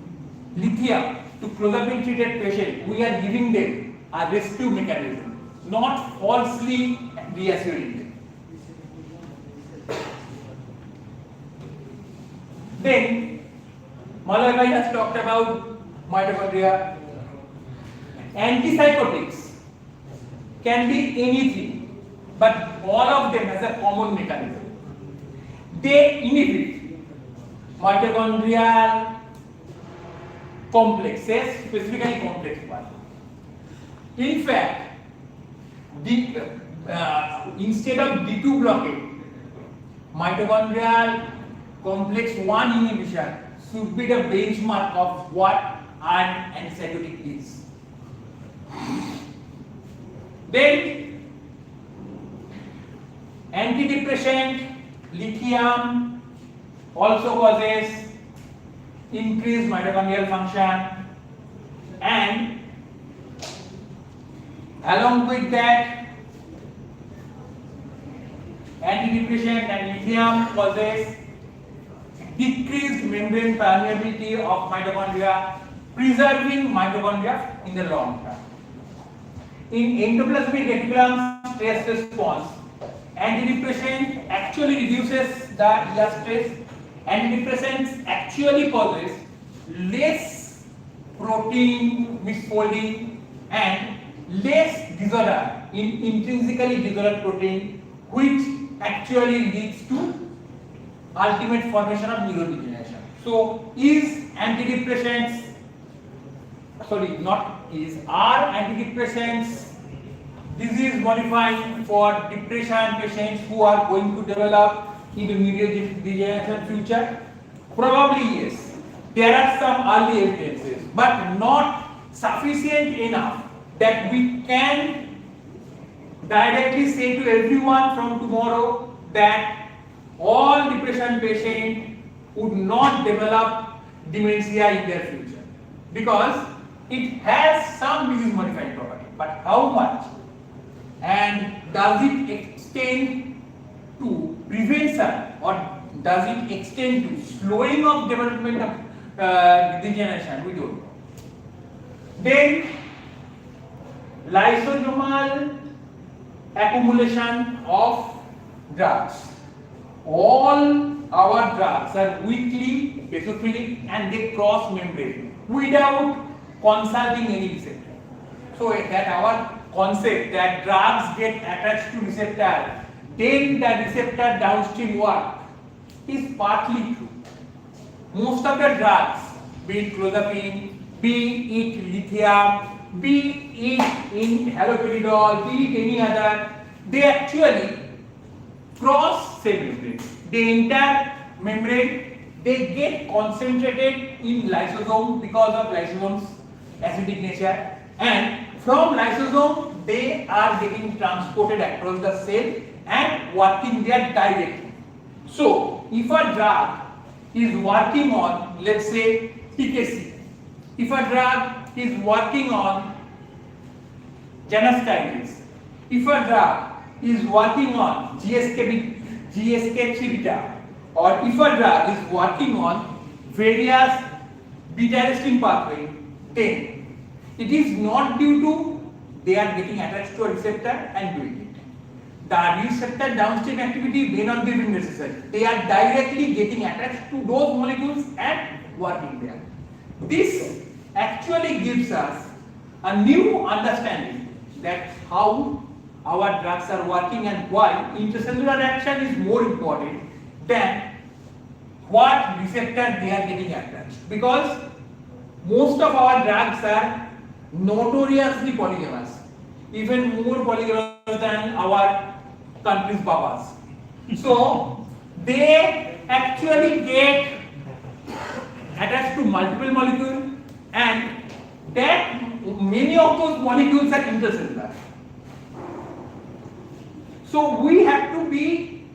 lithium to clozapine treated patient, we are giving them a rescue mechanism, not falsely reassuring them. Then Malay has talked about mitochondria. Antipsychotics can be anything, but all of them has a common mechanism. They inhibit mitochondrial complexes, specifically complex one. In fact, instead of D2 blockade, mitochondrial complex 1 inhibition should be the benchmark of what an antipsychotic is. Then, antidepressant lithium also causes increased mitochondrial function, and along with that, antidepressant and lithium causes decreased membrane permeability of mitochondria, preserving mitochondria in the long term. In endoplasmic reticulum stress response, antidepressant actually reduces the ER stress. Antidepressants actually causes less protein misfolding and less disorder in intrinsically disordered protein, which actually leads to ultimate formation of neurodegeneration. So, are antidepressants disease modifying for depression patients who are going to develop into neurodegeneration future? Probably yes. There are some early evidences, but not sufficient enough that we can directly say to everyone from tomorrow that all depression patients would not develop dementia in their future, because it has some disease modifying property, but how much, and does it extend to prevention or does it extend to slowing of development of degeneration? We don't know. Then lysosomal accumulation of drugs. All our drugs are weakly basophilic and they cross membrane without consulting any receptor. So that our concept that drugs get attached to receptor, then the receptor downstream work is partly true. Most of the drugs, be it clozapine, be it lithium, be it in haloperidol, be it any other, they actually cross cell membrane. They enter membrane, they get concentrated in lysosome because of lysosome's acidic nature, and from lysosome they are getting transported across the cell and working there directly. So, if a drug is working on, let's say, PKC, if a drug is working on Janus kinase, if a drug is working on GSK3 beta, or if a drug is working on various beta-arrestin pathway, then it is not due to they are getting attached to a receptor and doing it. The receptor downstream activity may not be necessary. They are directly getting attached to those molecules and working there. This actually gives us a new understanding that how our drugs are working and why intracellular action is more important than what receptor they are getting attached. Because most of our drugs are notoriously polygamous, even more polygamous than our country's babas. So they actually get attached to multiple molecules, and that many of those molecules are intracellular. So we have to be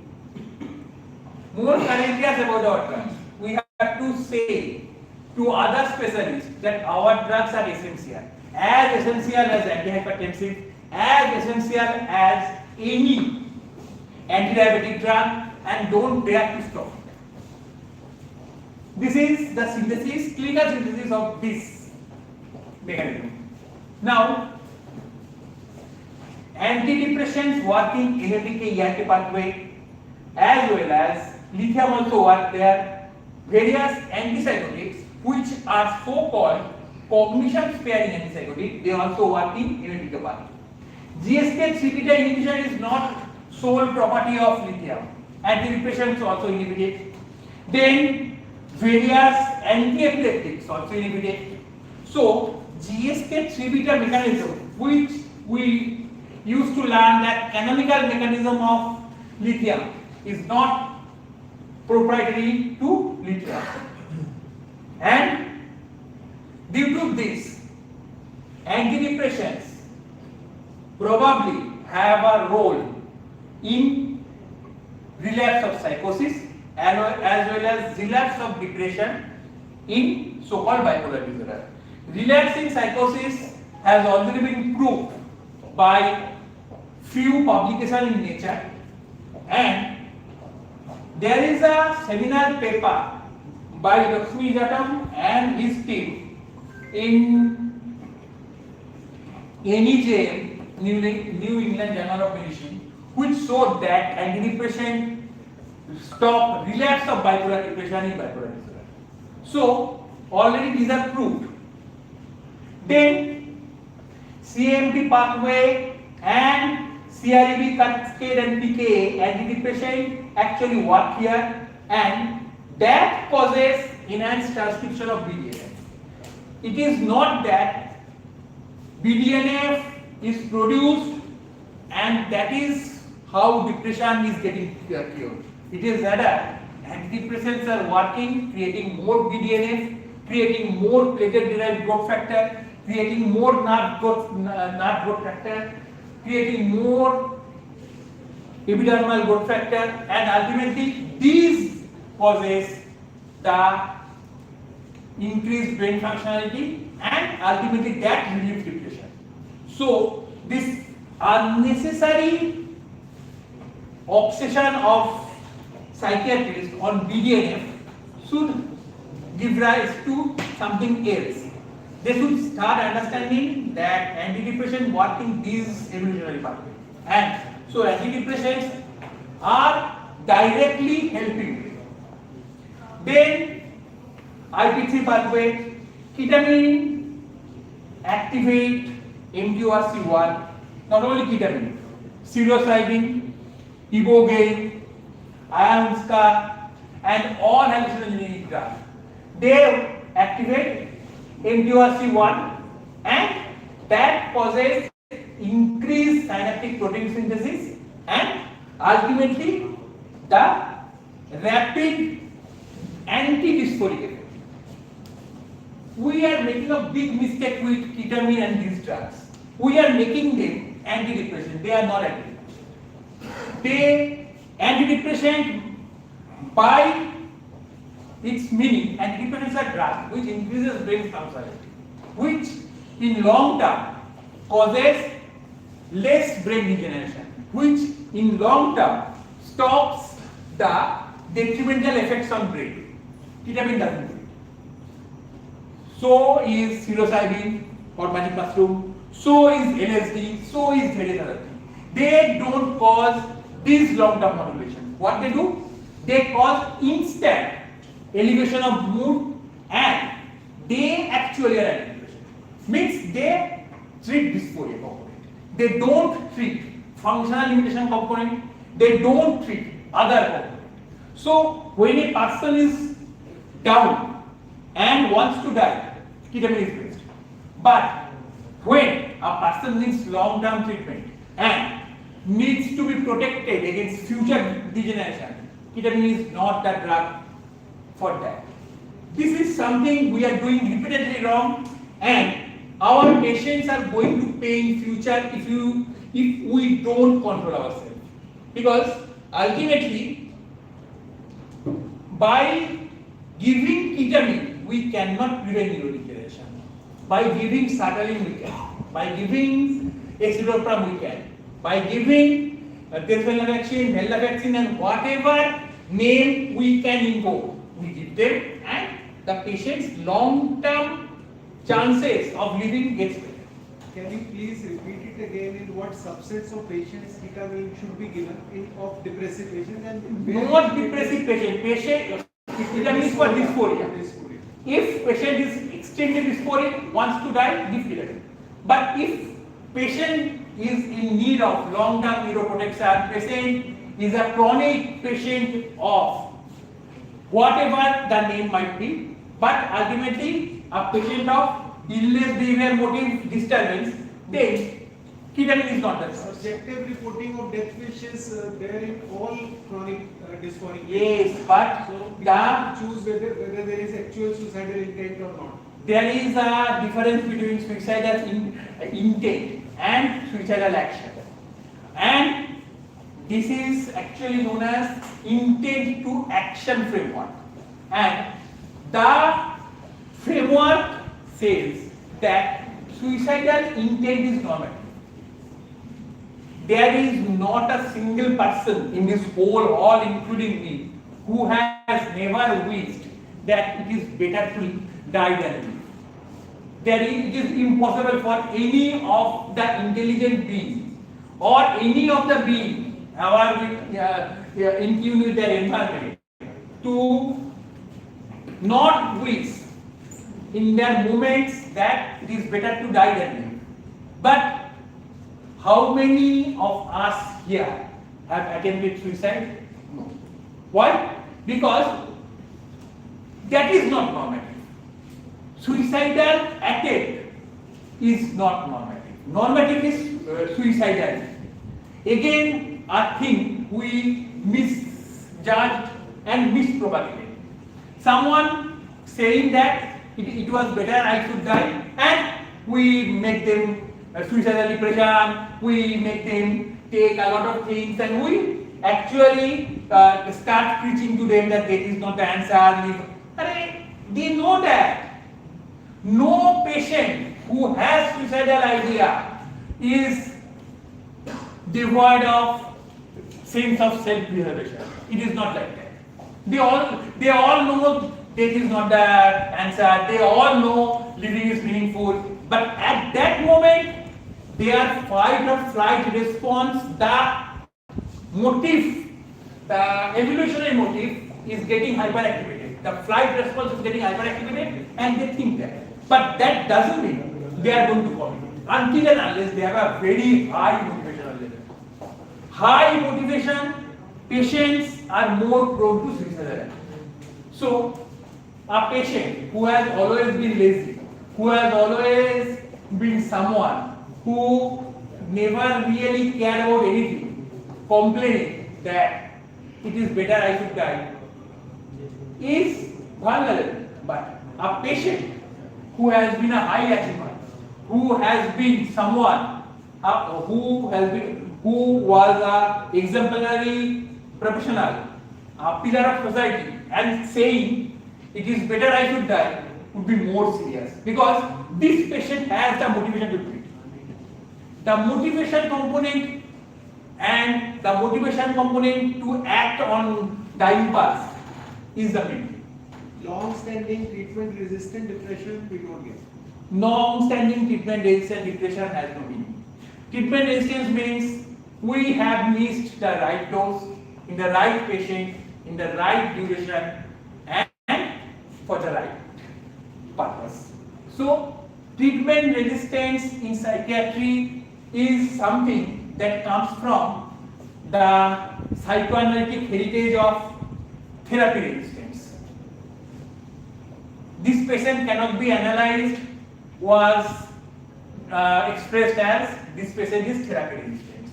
more courageous about our drugs. We have to say to other specialists that our drugs are essential as antihypertensive, as essential as any anti-diabetic drug, and don't dare to stop. This is the synthesis, clinical synthesis of this mechanism. Now, antidepressants working AMPK ERK pathway, as well as lithium also work there. Various antipsychotics which are so-called cognition sparing antipsychotic, they also work in AMPK pathway. GSK3-beta inhibition is not sole property of lithium. Antidepressants also inhibit it. Then various anti-epileptics also inhibit it. So GSK3-beta mechanism, which we used to learn that canonical mechanism of lithium is not proprietary to lithium. And due to this, antidepressants probably have a role in relapse of psychosis as well as relapse of depression in so-called bipolar disorder. Relapse in psychosis has already been proved by few publications in Nature, and there is a seminal paper by Lakshmi Jatam and his team in NEJM, New England Journal of Medicine, which showed that antidepressant stop relapse of bipolar depression in bipolar disorder. So already these are proved. Then CMT pathway and CREB cascade and PKA antidepressant actually work here, and that causes enhanced transcription of BDNF. It is not that BDNF is produced and that is how depression is getting cured. It is rather antidepressants are working, creating more BDNF, creating more pleasure-derived growth factor, creating more nerve growth factor, creating more epidermal growth factor, and ultimately these causes the increased brain functionality and ultimately that relieves depression. So this unnecessary obsession of psychiatrists on BDNF should give rise to something else. They should start understanding that antidepressants work in these evolutionary pathways, and so antidepressants are directly helping. Then IP3 pathway, ketamine activate mTORC1, not only ketamine, psilocybin, ibogaine, ayahuasca, and all hallucinogenic drugs. They activate mTORC1, and that causes increased synaptic protein synthesis and ultimately the rapid anti-dysphoric effect. We are making a big mistake with ketamine and these drugs. We are making them antidepressant. They are not antidepressant. They antidepressant by its meaning, antidepressants are drugs which increases brain functionality, which in long term causes less brain degeneration, which in long term stops the detrimental effects on brain. Ketamine doesn't do it. So is psilocybin or magic mushroom, so is LSD, so is various other things. They don't cause this long-term modulation. What they do? They cause instant elevation of mood, and they actually are antidepressant. Means they treat dysphoria component. They don't treat functional limitation component. They don't treat other component. So when a person is down and wants to die, ketamine is best. But when a person needs long-term treatment and needs to be protected against future degeneration, ketamine is not the drug for that. This is something we are doing repeatedly wrong, and our patients are going to pay in future if we don't control ourselves. Because ultimately, by giving ketamine, we cannot prevent neurodegeneration. By giving sertraline, we can. By giving escitalopram, we can. By giving desvenlafaxine, venlafaxine, and whatever name we can invoke, we give them, and the patient's long-term chances of living gets better. Can you please repeat it again in what subsets of patients ketamine should be given in of depressive patients and not depressive patient. Ketamine is for dysphoria. If patient is extremely dysphoric, wants to die, give ketamine. But if patient is in need of long-term neuroprotection, patient is a chronic patient of whatever the name might be, but ultimately a patient of illness, behavior, motive disturbance, then ketamine is not the choice. Subjective reporting of death wishes there in all chronic dysphoric. Yes, but so we have to choose whether there is actual suicidal intent or not. There is a difference between suicidal intent and suicidal action, and this is actually known as intent to action framework, and the framework says that suicidal intent is normative. There is not a single person in this whole hall, including me, who has never wished that it is better to die than live. It is impossible for any of the intelligent beings or any of the beings in tune with their environment to not wish in their moments that it is better to die than live. But how many of us here have attempted suicide? No. Why? Because that is not normative. Suicidal attempt is not normative. Normative is suicidal. Again, a thing we misjudged and mispropagated. Someone saying that it was better I should die, and we make them suicidal depression, we make them take a lot of things, and we actually start preaching to them that is not the answer. They know that. No patient who has suicidal idea is devoid of sense of self-preservation. It is not like that. They all know death is not the answer. They all know living is meaningful. But at that moment, their fight or flight response, the motive, the evolutionary motive is getting hyperactivated. The flight response is getting hyperactivated, and they think that. But that doesn't mean they are going to commit until and unless they have a very high motivational level. High motivation patients are more prone to suicidal. So, a patient who has always been lazy, who has always been someone who never really cared about anything, complaining that it is better I should die, is vulnerable. But a patient who has been a high achiever, who has been someone who was an exemplary professional, a pillar of society, and saying it is better I should die would be more serious, because this patient has the motivation to do it. The motivation component and the motivation component to act on the impulse is the main. Long-standing treatment-resistant depression we don't get. Long-standing treatment-resistant depression has no meaning. Treatment resistance means we have missed the right dose, in the right patient, in the right duration, and for the right purpose. So, treatment resistance in psychiatry is something that comes from the psychoanalytic heritage of therapy resistance. This patient cannot be analyzed was expressed as this patient is therapy resistant.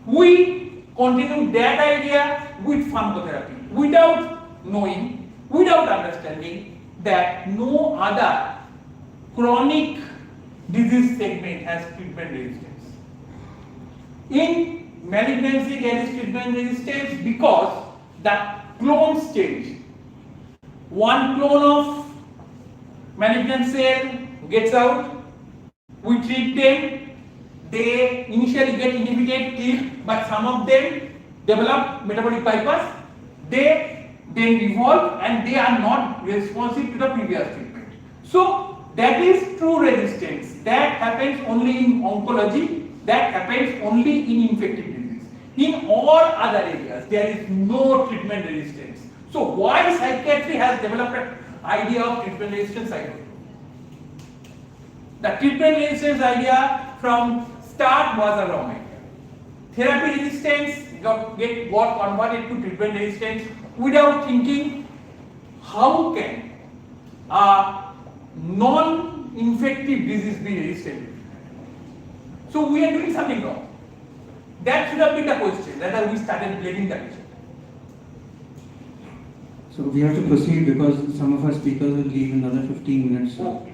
We continue that idea with pharmacotherapy without knowing, without understanding that no other chronic disease segment has treatment resistance. In malignancy, there is treatment resistance because the clones change. One clone of malignant cell gets out, we treat them, they initially get inhibited, killed, but some of them develop metabolic bypass, they then evolve and they are not responsive to the previous treatment. So that is true resistance. That happens only in oncology, that happens only in infectious disease. In all other areas, there is no treatment resistance. So why psychiatry has developed an idea of treatment resistant psychiatry? The treatment resistance idea from start was a wrong idea. Therapy resistance got converted to treatment resistance without thinking how can a non-infective disease be resistant. So we are doing something wrong. That should have been the question, rather we started blaming the patient. So we have to proceed because some of our speakers will leave in another 15 minutes. Okay.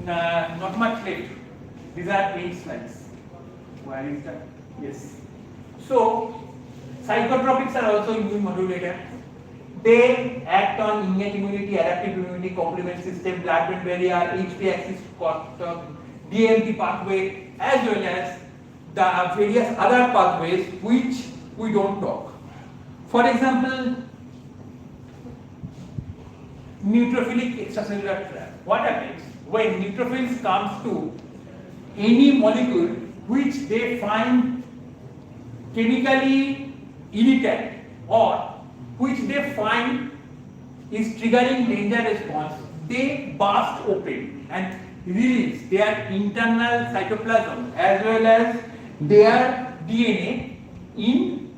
Not much late. These are 8 slides. Where is that? Yes. So, psychotropics are also immune modulator. They act on innate immunity, adaptive immunity, complement system, blood-brain barrier, HP axis, DMT pathway, as well as the various other pathways which we don't talk. For example, neutrophilic extracellular trap. What happens when neutrophils comes to any molecule which they find chemically irritant or which they find is triggering danger response, they burst open and release their internal cytoplasm as well as their DNA in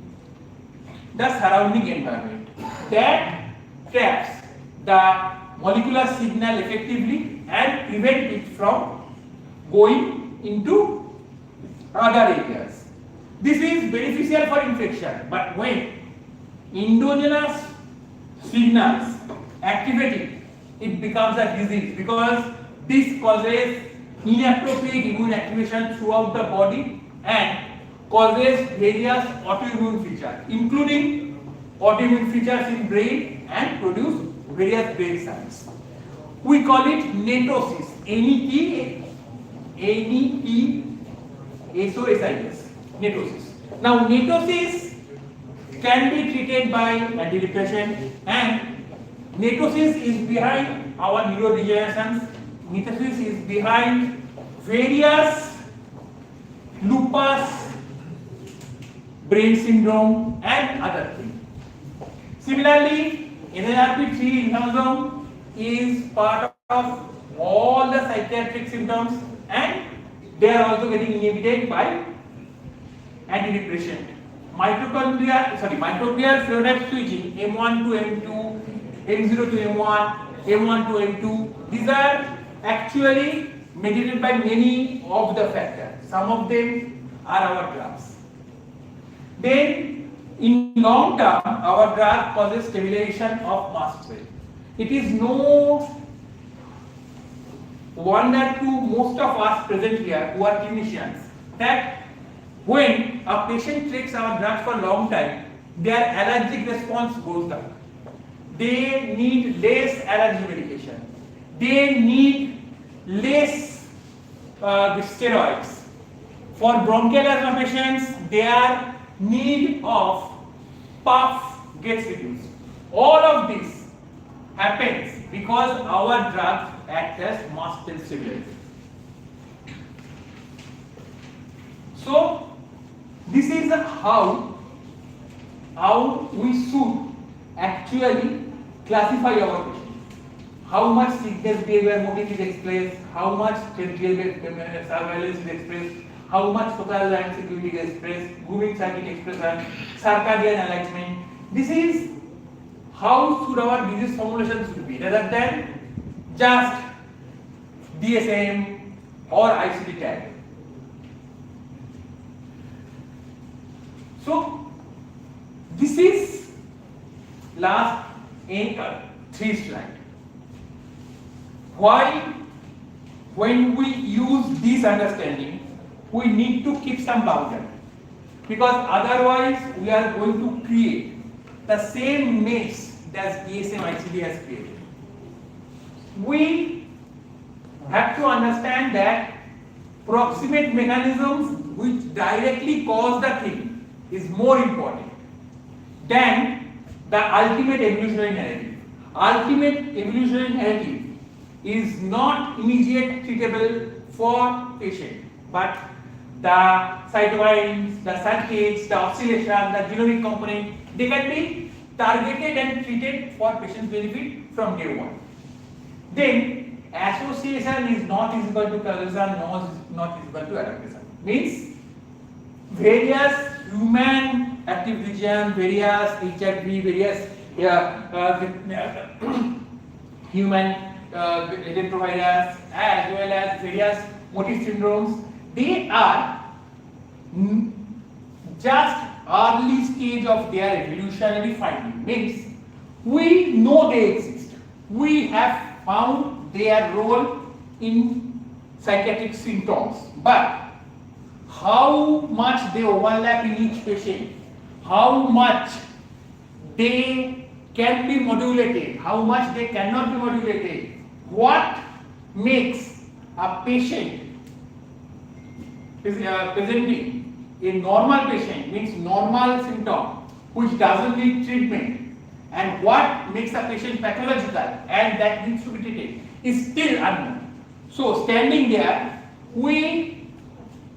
the surrounding environment. That traps the molecular signal effectively and prevent it from going into other areas. This is beneficial for infection, but when endogenous signals activate it becomes a disease because this causes inappropriate immune activation throughout the body and causes various autoimmune features, including autoimmune features in brain and produce various brain signs. We call it netosis, N-E-T-S-O-S-I-S, netosis. Now netosis can be treated by antidepressant and netosis is behind our neurodegenerations. Netosis is behind various lupus, brain syndrome and other things. Similarly, NLRP3 inflammasome is part of all the psychiatric symptoms and they are also getting inhibited by antidepressant. Mitochondrial phenotype switching M1 to M2, M0 to M1, M1 to M2, these are actually mediated by many of the factors. Some of them are our drugs. Then in long term, our drug causes stabilization of mast cell. It is no wonder to most of us present here who are clinicians that when a patient takes our drug for a long time, their allergic response goes down. They need less allergy medication. They need less steroids. For bronchial asthma patients, their need of puff gets reduced. All of this happens because our drugs act as mast cell stabilizers. So this is how we should actually classify our patient. How much sickness behavior motive is expressed, how much surveillance is expressed, how much focal line security is expressed, grooving circuit expression, circadian alignment. This is how should our disease formulation should be, rather than just DSM or ICD tag. So this is last 3 slides. Why when we use this understanding, we need to keep some boundary, because otherwise we are going to create the same mess that DSM-ICD has created. We have to understand that proximate mechanisms which directly cause the thing is more important than the ultimate evolutionary narrative. Ultimate evolutionary narrative is not immediate treatable for patient, but the cytokines, the circuits, the oscillation, the genomic component, they can be targeted and treated for patient's benefit from day one. Then association is not equal to causation, not equal to adaptation. Means various human active region, various HRV, various human retrovirus, as well as various motif syndromes, they are just early stage of their evolutionary finding. Means we know they exist. We have found their role in psychiatric symptoms, but how much they overlap in each patient, how much they can be modulated, how much they cannot be modulated, what makes a patient presenting a normal patient, means normal symptom which doesn't need treatment, and what makes a patient pathological and that needs to be treated is still unknown. So standing there, we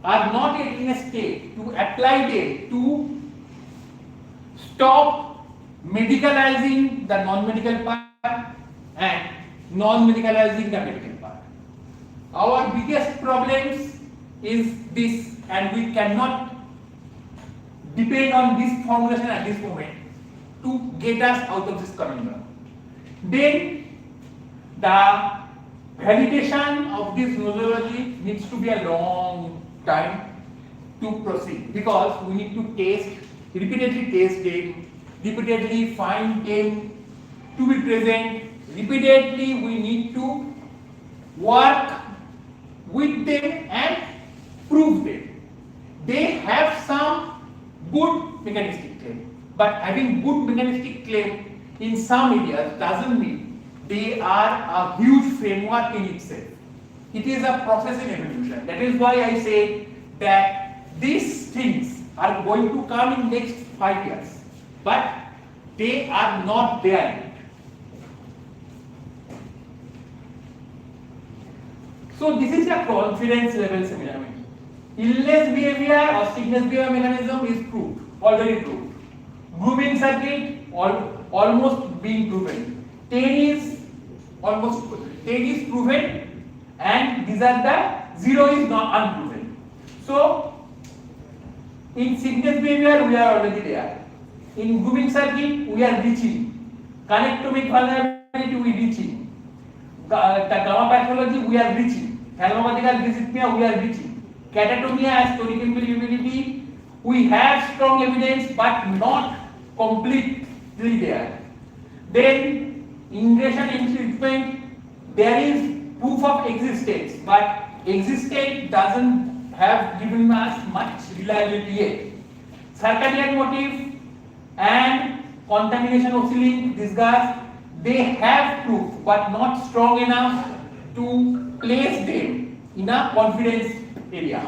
are not yet in a state to apply them to stop medicalizing the non-medical part and non-medicalizing the medical part. Our biggest problems is this, and we cannot depend on this formulation at this moment to get us out of this conundrum. Then the validation of this nosology needs to be a long time to proceed, because we need to repeatedly test them, repeatedly find them to be present, repeatedly we need to work with them and prove them. They have some good mechanistic claim, but having good mechanistic claim in some areas doesn't mean they are a huge framework in itself. It is a process in evolution. That is why I say that these things are going to come in next 5 years, but they are not there yet. So this is a confidence level seminar. Illness behavior or sickness behavior mechanism is proved, already proved. Grooming circuit almost being proven. 10 is proven, and these are the 0 is not unproven. So in sickness behavior we are already there. In grooming circuit we are reaching. Connectomic vulnerability we are reaching. The gamma pathology we are reaching. Thalamocortical dysrhythmia we are reaching. Catatonia as tonic immobility, we have strong evidence but not completely there. Then ingression into treatment, there is proof of existence, but existence doesn't have given us much reliability yet. Circadian motif and contamination oscillin, disgust, they have proof but not strong enough to place them in a confidence area,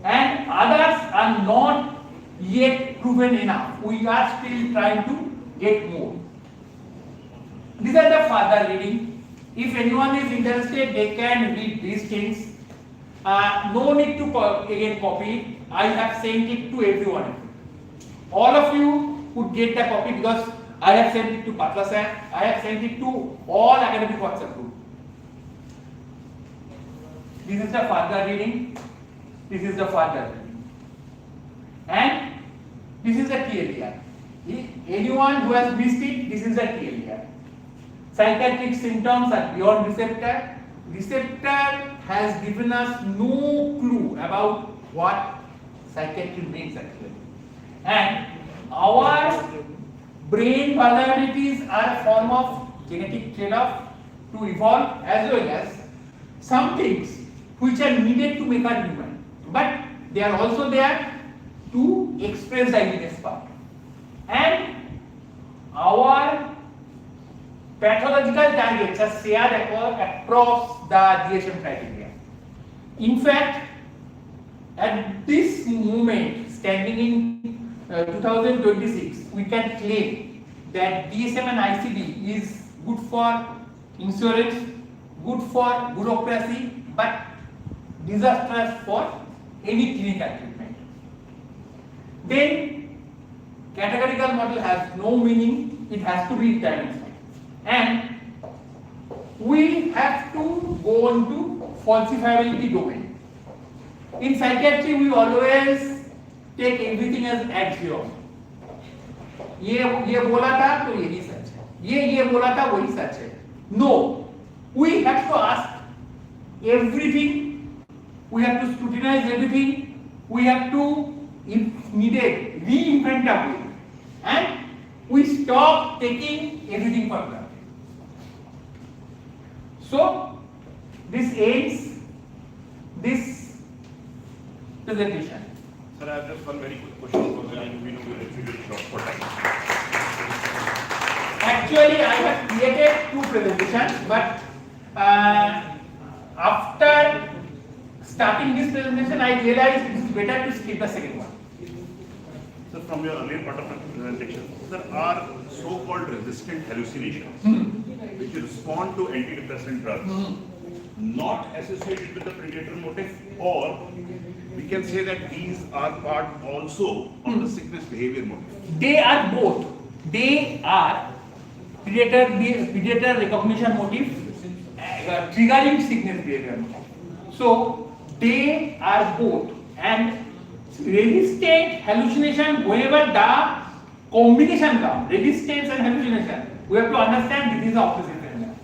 and others are not yet proven enough. We are still trying to get more. These are the further reading. If anyone is interested, they can read these things. No need to again copy. I have sent it to everyone. All of you would get the copy because I have sent it to Patla sir. I have sent it to all academic WhatsApp group. This is the further reading. This is the further reading. And this is the TLDR. Anyone who has missed it, this is the TLDR. Psychiatric symptoms are beyond receptor. Receptor has given us no clue about what psychiatry means actually. And our brain vulnerabilities are a form of genetic trade-off to evolve, as well as some things which are needed to make her human, but they are also there to express the evidence part. And our pathological targets are shared across the DSM criteria. In fact, at this moment, standing in 2026, we can claim that DSM and ICD is good for insurance, good for bureaucracy, but disastrous for any clinical treatment. Then, categorical model has no meaning, it has to be dimensional. And we have to go on to falsifiability domain. In psychiatry, we always take everything as axiom. ये बोला था तो यही सच है, ये बोला था वही सच है. No, we have to ask everything, we have to scrutinize everything, we have to, if needed, reinvent a way, and we stop taking everything for granted. So, this ends this presentation. Sir, I have just one very quick question because we know we are really short for time. Actually, I have created two presentations, but after starting this presentation, I realized it is better to skip the second one. So, from your earlier part of the presentation, there are so-called resistant hallucinations which respond to antidepressant drugs, not associated with the predator motive, or we can say that these are part also of the sickness behavior motive. They are both. They are predator recognition motive, triggering sickness behavior motive. So they are both, and resistant hallucination, whenever the combination comes, resistance and hallucination, we have to understand this is the opposite phenomenon.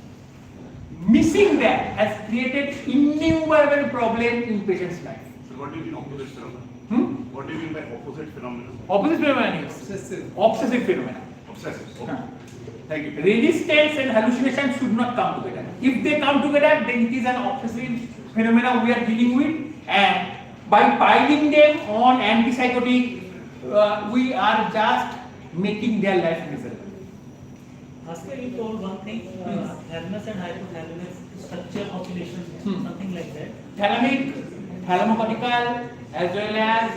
Missing that has created innumerable problems in patients' life. So what do you mean opposite phenomenon? What do you mean by opposite phenomenon? Opposite phenomenon is obsessive phenomenon. Obsessive. Okay. Thank you. Resistance and hallucination should not come together. If they come together, then it is an obsessive phenomenon we are dealing with, and by piling them on antipsychotic, we are just making their life miserable. Askar, you told one thing, thalamus and hypothalamus structure oscillation, something like that. Thalamic, thalamocortical, as well as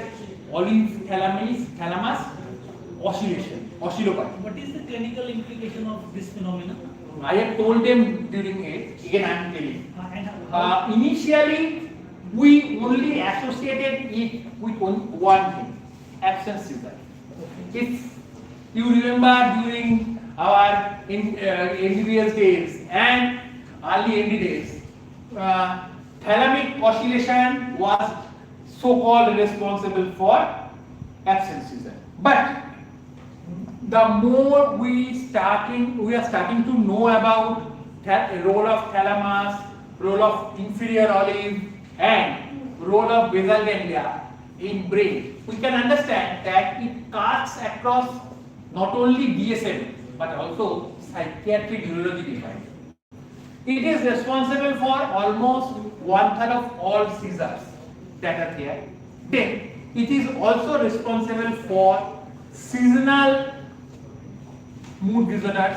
thalamus, oscillation, oscillopathy. What is the clinical implication of this phenomenon? I have told them during it, again I am telling. Initially, we only associated it with one thing, absence seizure. If you remember during our MBBS days and early ND days, thalamic oscillation was so-called responsible for absence seizure. But the more we are starting to know about role of thalamus, role of inferior olive, and role of basal ganglia in brain, we can understand that it cuts across not only DSM but also psychiatric neurology defined. It is responsible for almost 1/3 of all seizures that are there. Then it is also responsible for seasonal mood disorders.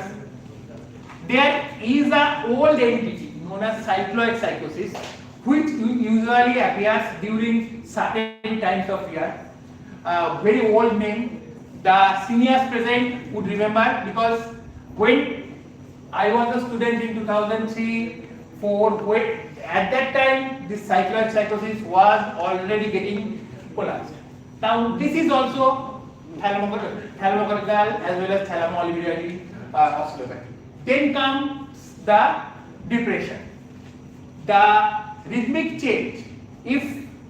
There is an old entity known as cycloid psychosis, which usually appears during certain times of year. Very old name. The seniors present would remember, because when I was a student in 2003-04, at that time this cycloid psychosis was already getting polarized. Now this is also thalamocortical as well as thalamo-olivary oscillopathy. Then comes the depression. The rhythmic change, if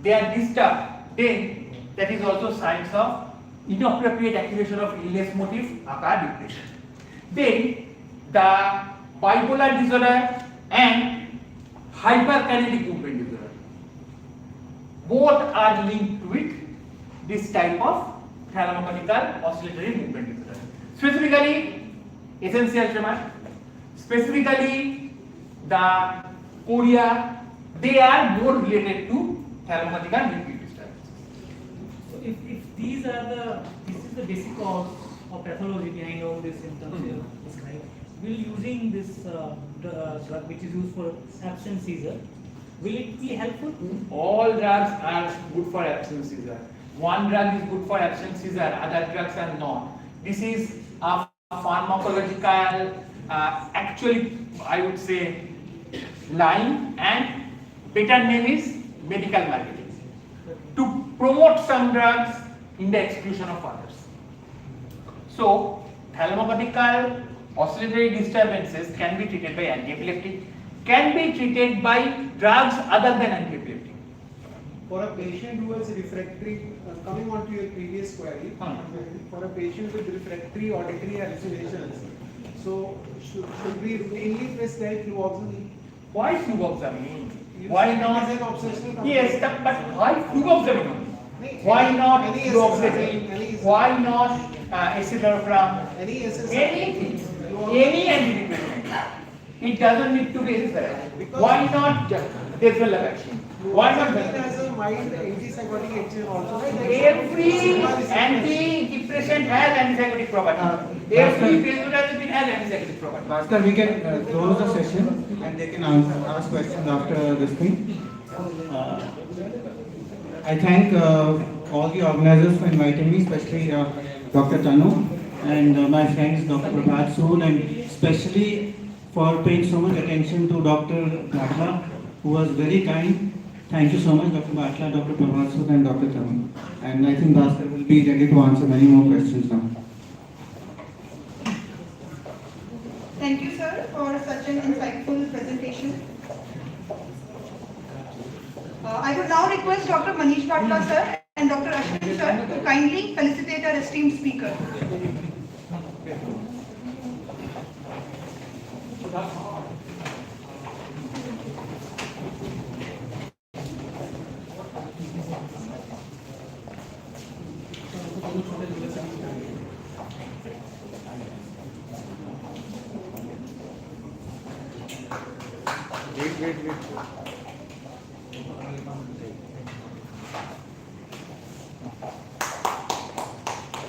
they are disturbed, then that is also signs of inappropriate activation of illness motive, aka depression. Then the bipolar disorder and hyperkinetic movement disorder, both are linked with this type of thalamocortical oscillatory movement disorder. Specifically, essential tremor, specifically the chorea, they are more related to thalomyopathic and repeat disturbances. So if these are this is the basic cause of pathology behind all these symptoms you described, will using this drug which is used for absence seizure, will it be helpful? All drugs are good for absence seizure. One drug is good for absence seizure, other drugs are not. This is a pharmacological, actually I would say line, and better name is medical marketing. To promote some drugs in the exclusion of others. So, thalomyopathic oscillatory disturbances can be treated by anti-epileptic, can be treated by drugs other than anti-epileptic. For a patient who is refractory, coming on to your previous query, for a patient with refractory auditory hallucinations, so should we routinely prescribe fluvoxamine? Why fluvoxamine? Why not? Yes, but why fluvoxamine only? Why not fluoxetine? Why not escitalopram? Anything. Any antidepressant. It doesn't need to be escitalopram. Why not desvelopatine? Why not? It has a mild antipsychotic action also. Every antidepressant has antipsychotic property. Every benzodiazepine has antipsychotic property. Bhaskar, we can close the session and they can ask questions after this thing. I thank all the organizers for inviting me, especially Dr. Tanu and my friends Dr. Prabhat Sood, and especially for paying so much attention to Dr. Bhatla, who was very kind. Thank you so much, Dr. Bhatla, Dr. Prabhat Sood and Dr. Tanu. And I think Bhaskar will be ready to answer many more questions now. Thank you, sir, for such an insightful presentation. I would now request Dr. Manish Bhatla, sir, and Dr. Ashwin, sir, to kindly felicitate our esteemed speaker. Wait.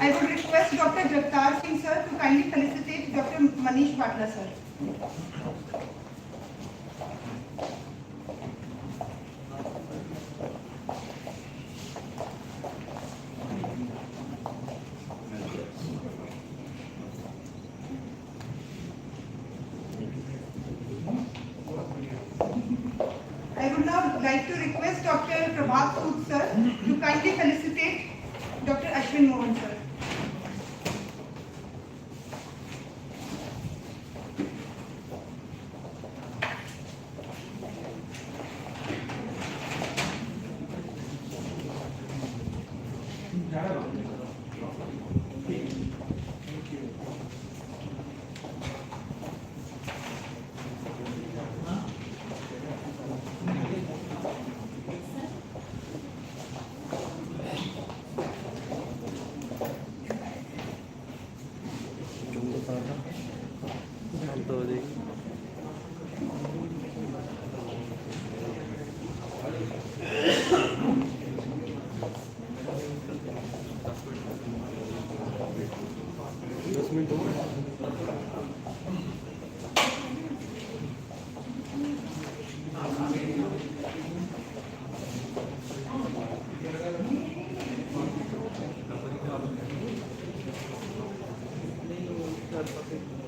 I would request Dr. Jagtar Singh, sir, to kindly felicitate Dr. Manish Bhatla, sir. I would now like to request Dr. Prabhat Sood, sir, to kindly felicitate Dr. Ashwin Mohan, sir. Perfect.